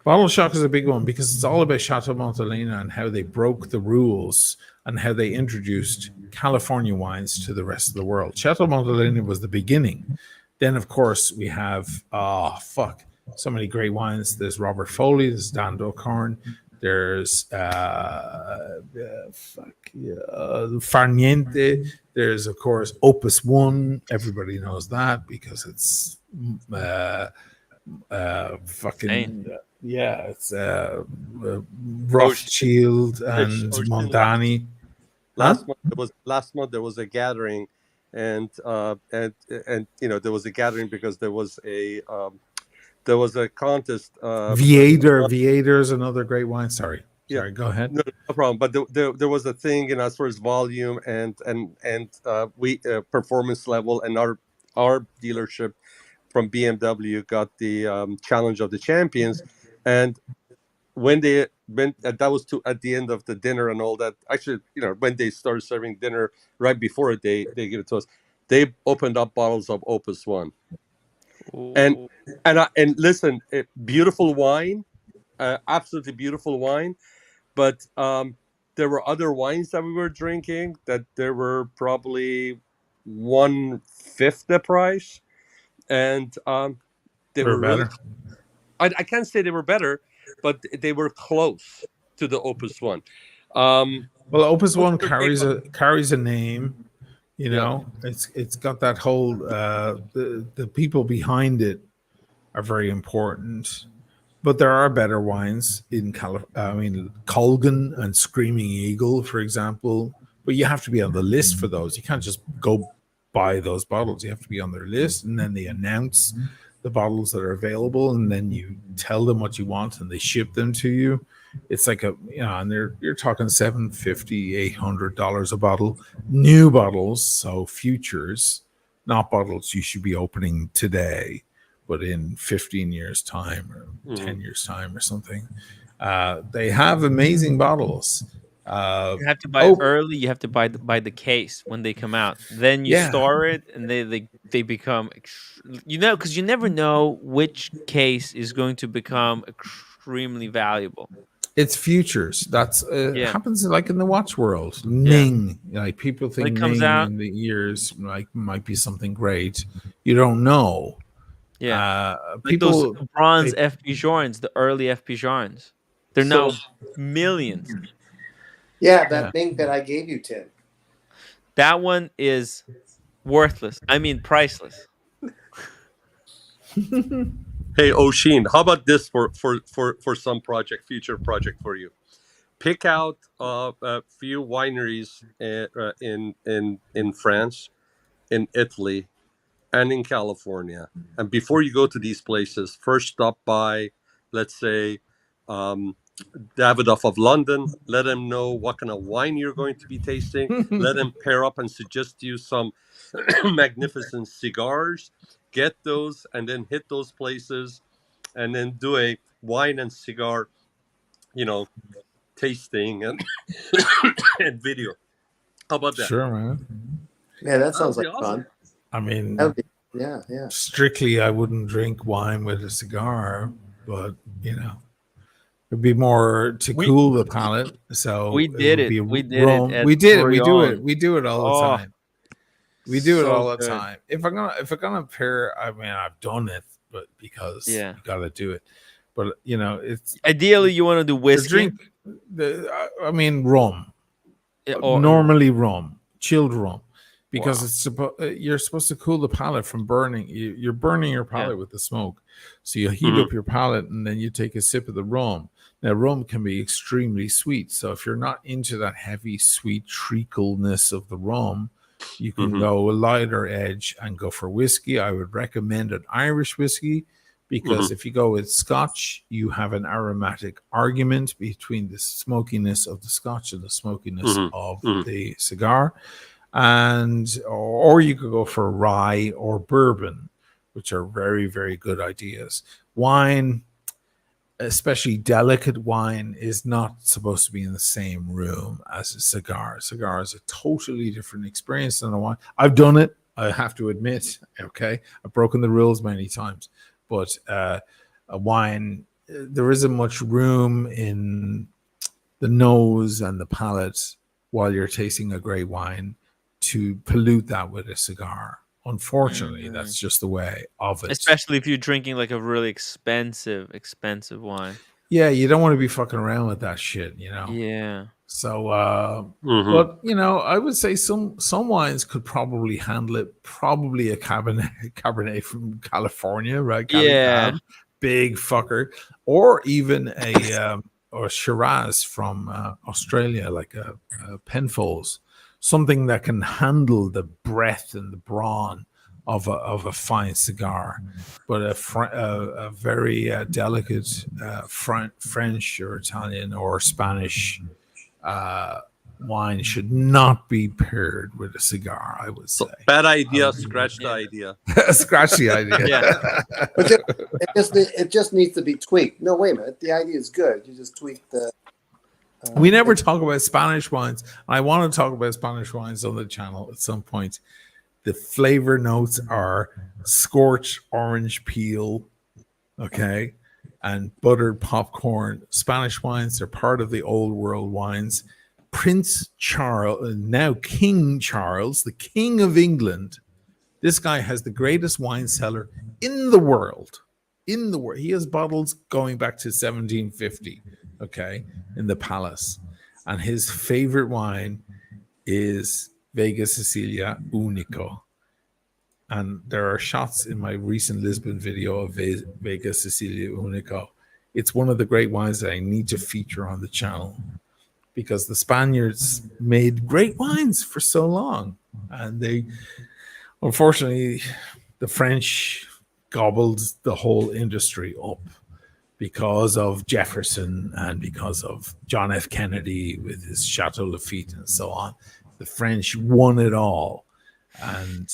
Bottle Shock is a big one because it's all about Chateau Montelena and how they broke the rules and how they introduced California wines to the rest of the world. Chateau Montelena was the beginning. Then, of course, we have, so many great wines. There's Robert Foley, there's Dan Docorn, there's Farniente, there's, of course, Opus One. Everybody knows that because it's it's Rothschild and Mondani. Last month there was a gathering, and there was a gathering because there was a contest. Viator is another great wine. Sorry, go ahead. No problem. But there was a thing, as far as volume and performance level, and our dealership from BMW got the challenge of the champions, and when that was at the end of the dinner and all that. Actually, when they started serving dinner right before they give it to us, they opened up bottles of Opus One. And listen, beautiful wine, absolutely beautiful wine. But there were other wines that we were drinking that there were probably 1/5 the price, and they were really. Better. I can't say they were better, but they were close to the Opus One. Well, Opus One carries a name. It's got that whole the people behind it are very important. But there are better wines in Colgan and Screaming Eagle, for example. But you have to be on the list for those. You can't just go buy those bottles. You have to be on their list, and then they announce the bottles that are available, and then you tell them what you want, and they ship them to you. It's like and you're talking $750, $800 a bottle, new bottles, so futures, not bottles you should be opening today, but in 15 years' time or 10 years' time or something. They have amazing bottles. You have to buy early. You have to buy the case when they come out. Then you store it, and they become, because you never know which case is going to become extremely valuable. It's futures. That's happens like in the watch world. Ning, like people think Ning in the years might be something great. You don't know. Yeah, people those bronze FP Journes, the early FP Journes, they're now millions. Yeah, that thing that I gave you, Tim. That one is worthless. I mean, priceless. Hey, Oshin, how about this for some future project for you? Pick out a few wineries in France, in Italy, and in California. And before you go to these places, first stop by, let's say, Davidoff of London. Let them know what kind of wine you're going to be tasting. Let them pair up and suggest you some magnificent cigars. Get those and then hit those places, and then do a wine and cigar, tasting and and video. How about that? Sure, man. Yeah, that sounds like fun. I mean, yeah. strictly, I wouldn't drink wine with a cigar, but you know, it'd be more to cool the palate. So We it did would it. be We did it rum. at We did it. We do it. Orion. We do it all the Oh, time. We do it so all the good. time. If I'm gonna pair, I mean, I've done it, but because Yeah. you got to do it. But you know, it's Ideally you want to do the whiskey. drink. I mean, rum. Normally rum, chilled rum, because it's you're supposed to cool the palate from burning. You're burning your palate with the smoke, so you heat up your palate and then you take a sip of the rum. Now, rum can be extremely sweet, so if you're not into that heavy, sweet treacleness of the rum, you can go a lighter edge and go for whiskey. I would recommend an Irish whiskey. Because if you go with Scotch, you have an aromatic argument between the smokiness of the Scotch and the smokiness of the cigar. Or you could go for rye or bourbon, which are very, very good ideas. Wine, especially delicate wine, is not supposed to be in the same room as a cigar. A cigar is a totally different experience than a wine. I've done it, I have to admit. Okay, I've broken the rules many times. But a wine, there isn't much room in the nose and the palate while you're tasting a great wine to pollute that with a cigar. Unfortunately, that's just the way of it. Especially if you're drinking like a really expensive wine. Yeah, you don't want to be fucking around with that shit, you know? Yeah. So, but, you know, I would say some wines could probably handle it. Probably a Cabernet from California, right? Yeah. Cab, big fucker. Or even or Shiraz from Australia, like a Penfolds. Something that can handle the breath and the brawn of a fine cigar, but a very delicate French or Italian or Spanish wine should not be paired with a cigar, I would say. Bad idea. Scratch the idea. Scratch the idea. It just needs to be tweaked. No, wait a minute. The idea is good. You just tweak the. We never talk about Spanish wines. I want to talk about Spanish wines on the channel at some point. The flavor notes are scorched orange peel, okay, and buttered popcorn. Spanish wines are part of the old world wines. Prince Charles, now King Charles, the King of England. This guy has the greatest wine cellar in the world. In the world. He has bottles going back to 1750, okay, in the palace. And his favorite wine is Vega Sicilia Unico. And there are shots in my recent Lisbon video of Vega Sicilia Unico. It's one of the great wines that I need to feature on the channel because the Spaniards made great wines for so long. And they, unfortunately, the French gobbled the whole industry up because of Jefferson and because of John F. Kennedy with his Chateau Lafite and so on. The French won it all. And,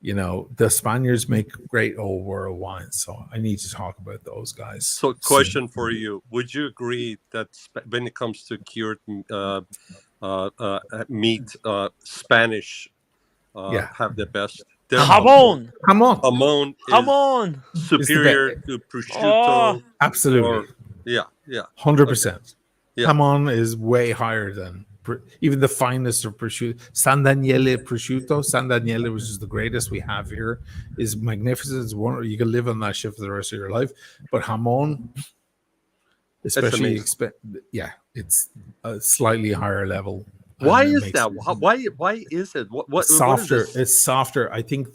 you know, the Spaniards make great old world wines. So I need to talk about those guys. So question for you. Would you agree that when it comes to cured meat, Spanish have the best? Jamón. Jamón is superior to prosciutto. Absolutely. Yeah. 100%. Yeah. Jamón is way higher than even the finest of prosciutto. San Daniele prosciutto, San Daniele, which is the greatest we have here, is magnificent. It's one you can live on that shit for the rest of your life. But jamón, especially, it's a slightly higher level. Why is that? Why is it? What softer? What is it's softer. I think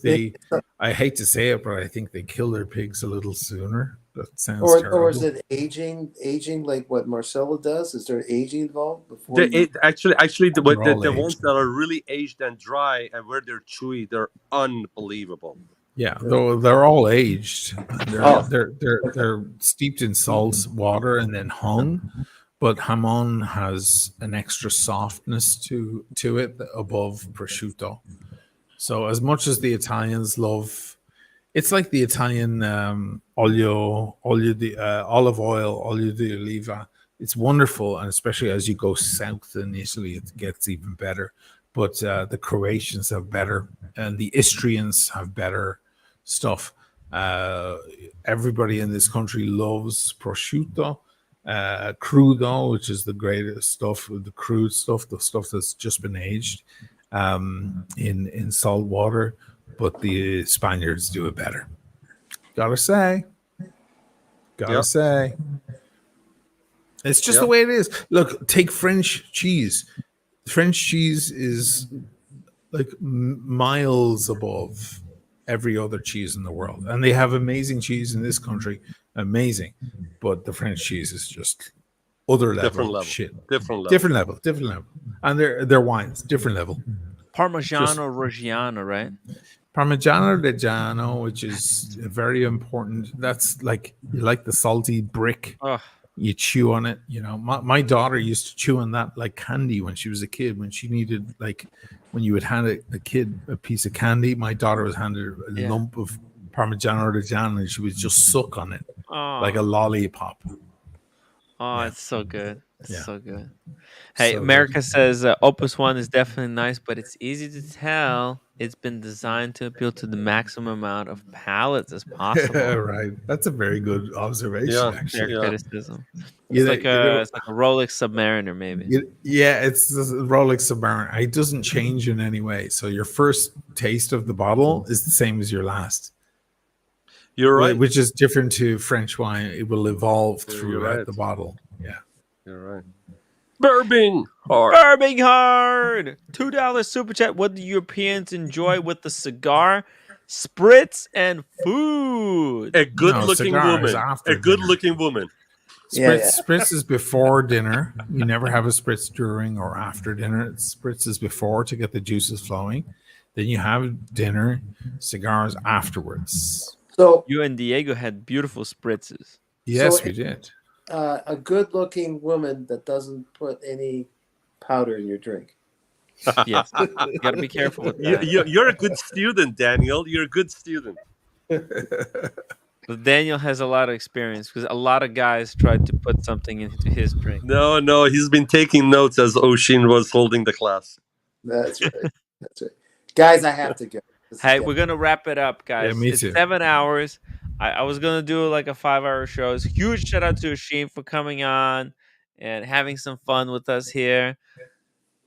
I hate to say it, but I think they kill their pigs a little sooner. That sounds terrible. Or is it aging like what Marcelo does? Is there aging involved before? Actually, the ones that are really aged and dry and where they're chewy, they're unbelievable. Yeah, though they're all aged. They're steeped in salt water and then hung. But jamón has an extra softness to it above prosciutto. So as much as the Italians love, it's like the Italian olive oil, olio di oliva. It's wonderful, and especially as you go south in Italy, it gets even better. but the Croatians have better, and the Istrians have better stuff. Everybody in this country loves prosciutto, crudo, which is the greatest stuff, the crude stuff, the stuff that's just been aged in salt water. But the Spaniards do it better. Gotta say. It's just the way it is. Look, take French cheese. French cheese is like miles above every other cheese in the world, and they have amazing cheese in this country, amazing. But the French cheese is just other level, Different level. shit. Different level. Different level, and their wines different level. Parmigiano Reggiano, right? Parmigiano Reggiano, which is very important. That's like you like the salty brick. Ugh. You chew on it. You know, my daughter used to chew on that like candy when she was a kid. When she needed, like, when you would hand a kid a piece of candy, my daughter was handed a lump of Parmigiano Reggiano, and she would just suck on it like a lollipop. Oh, it's so good. It's so good. Hey, So America good. says Opus One is definitely nice, but it's easy to tell it's been designed to appeal to the maximum amount of palettes as possible. Right. That's a very good observation. Yeah, Actually, Fair criticism. You It's know- like you know- it's like a Rolex Submariner, maybe. Yeah, it's the Rolex Submariner. It doesn't change in any way. So your first taste of the bottle is the same as your last. You're right. Which is different to French wine. It will evolve throughout right. the bottle. Yeah. You're right. Burping hard. Burping hard. $2 super chat. What do Europeans enjoy with the cigar? Spritz and food. A good-looking woman. A good-looking woman. Spritz is before dinner. You never have a spritz during or after dinner. Spritz is before to get the juices flowing. Then you have dinner, cigars afterwards. So you and Diego had beautiful spritzes. Yes, we did. A good-looking woman that doesn't put any powder in your drink. Yes, you got to be careful with that. You're a good student, Daniel. You're a good student. But Daniel has a lot of experience because a lot of guys tried to put something into his drink. No, he's been taking notes as Oshin was holding the class. That's right. That's right. Guys, I have to go. Hey, we're going to wrap it up, guys. Yeah, me it's too. 7 hours. I was going to do like a 5-hour show. Huge shout out to Oshin for coming on and having some fun with us here.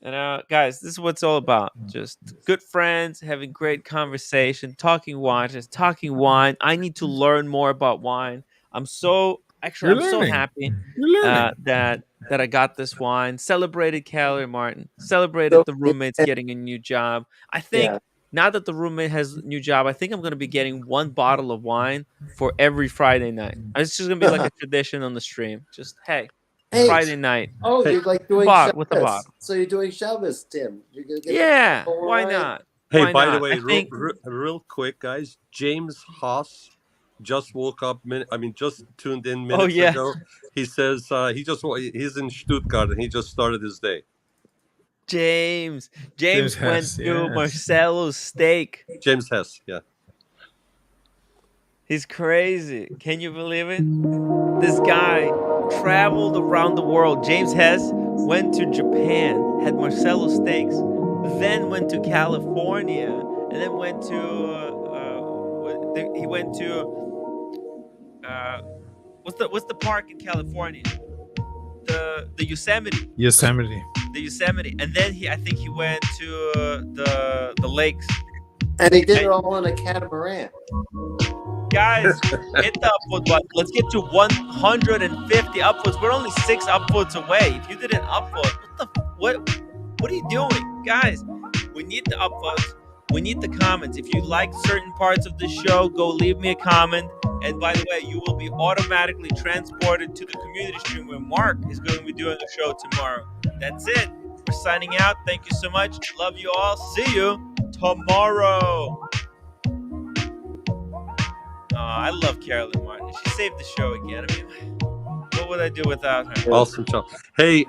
And guys, this is what it's all about. Just good friends, having great conversation, talking watches, talking wine. I need to learn more about wine. I'm so happy that I got this wine. Celebrated Callie Martin. Celebrated the roommates getting a new job. I think now that the roommate has a new job, I think I'm going to be getting one bottle of wine for every Friday night. It's just going to be like a tradition on the stream. Just, hey, Friday night. Oh, you're like doing with the bottle. So you're doing Shabbos, Tim. You're gonna get why not? Hey, Why by not? the way, I think- real quick, guys. James Haas just woke up. Just tuned in minutes ago. He says he's in Stuttgart and he just started his day. James Hess, went to Marcelo's steak. James Hess, yeah. He's crazy. Can you believe it? This guy traveled around the world. James Hess went to Japan, had Marcelo steaks, then went to California, and then went to what's the park in California? The Yosemite. The Yosemite, and then I think he went to the lakes. And he did it all on a catamaran. Guys, hit the upvote button. Let's get to 150 upvotes. We're only 6 upvotes away. If you didn't upvote, what are you doing? Guys, we need the upvotes. We need the comments. If you like certain parts of the show, go leave me a comment. And by the way, you will be automatically transported to the community stream where Mark is going to be doing a show tomorrow. That's it. We're signing out. Thank you so much. Love you all. See you tomorrow. I love Carolyn Martin. She saved the show again. I mean, what would I do without her? Awesome job. Hey,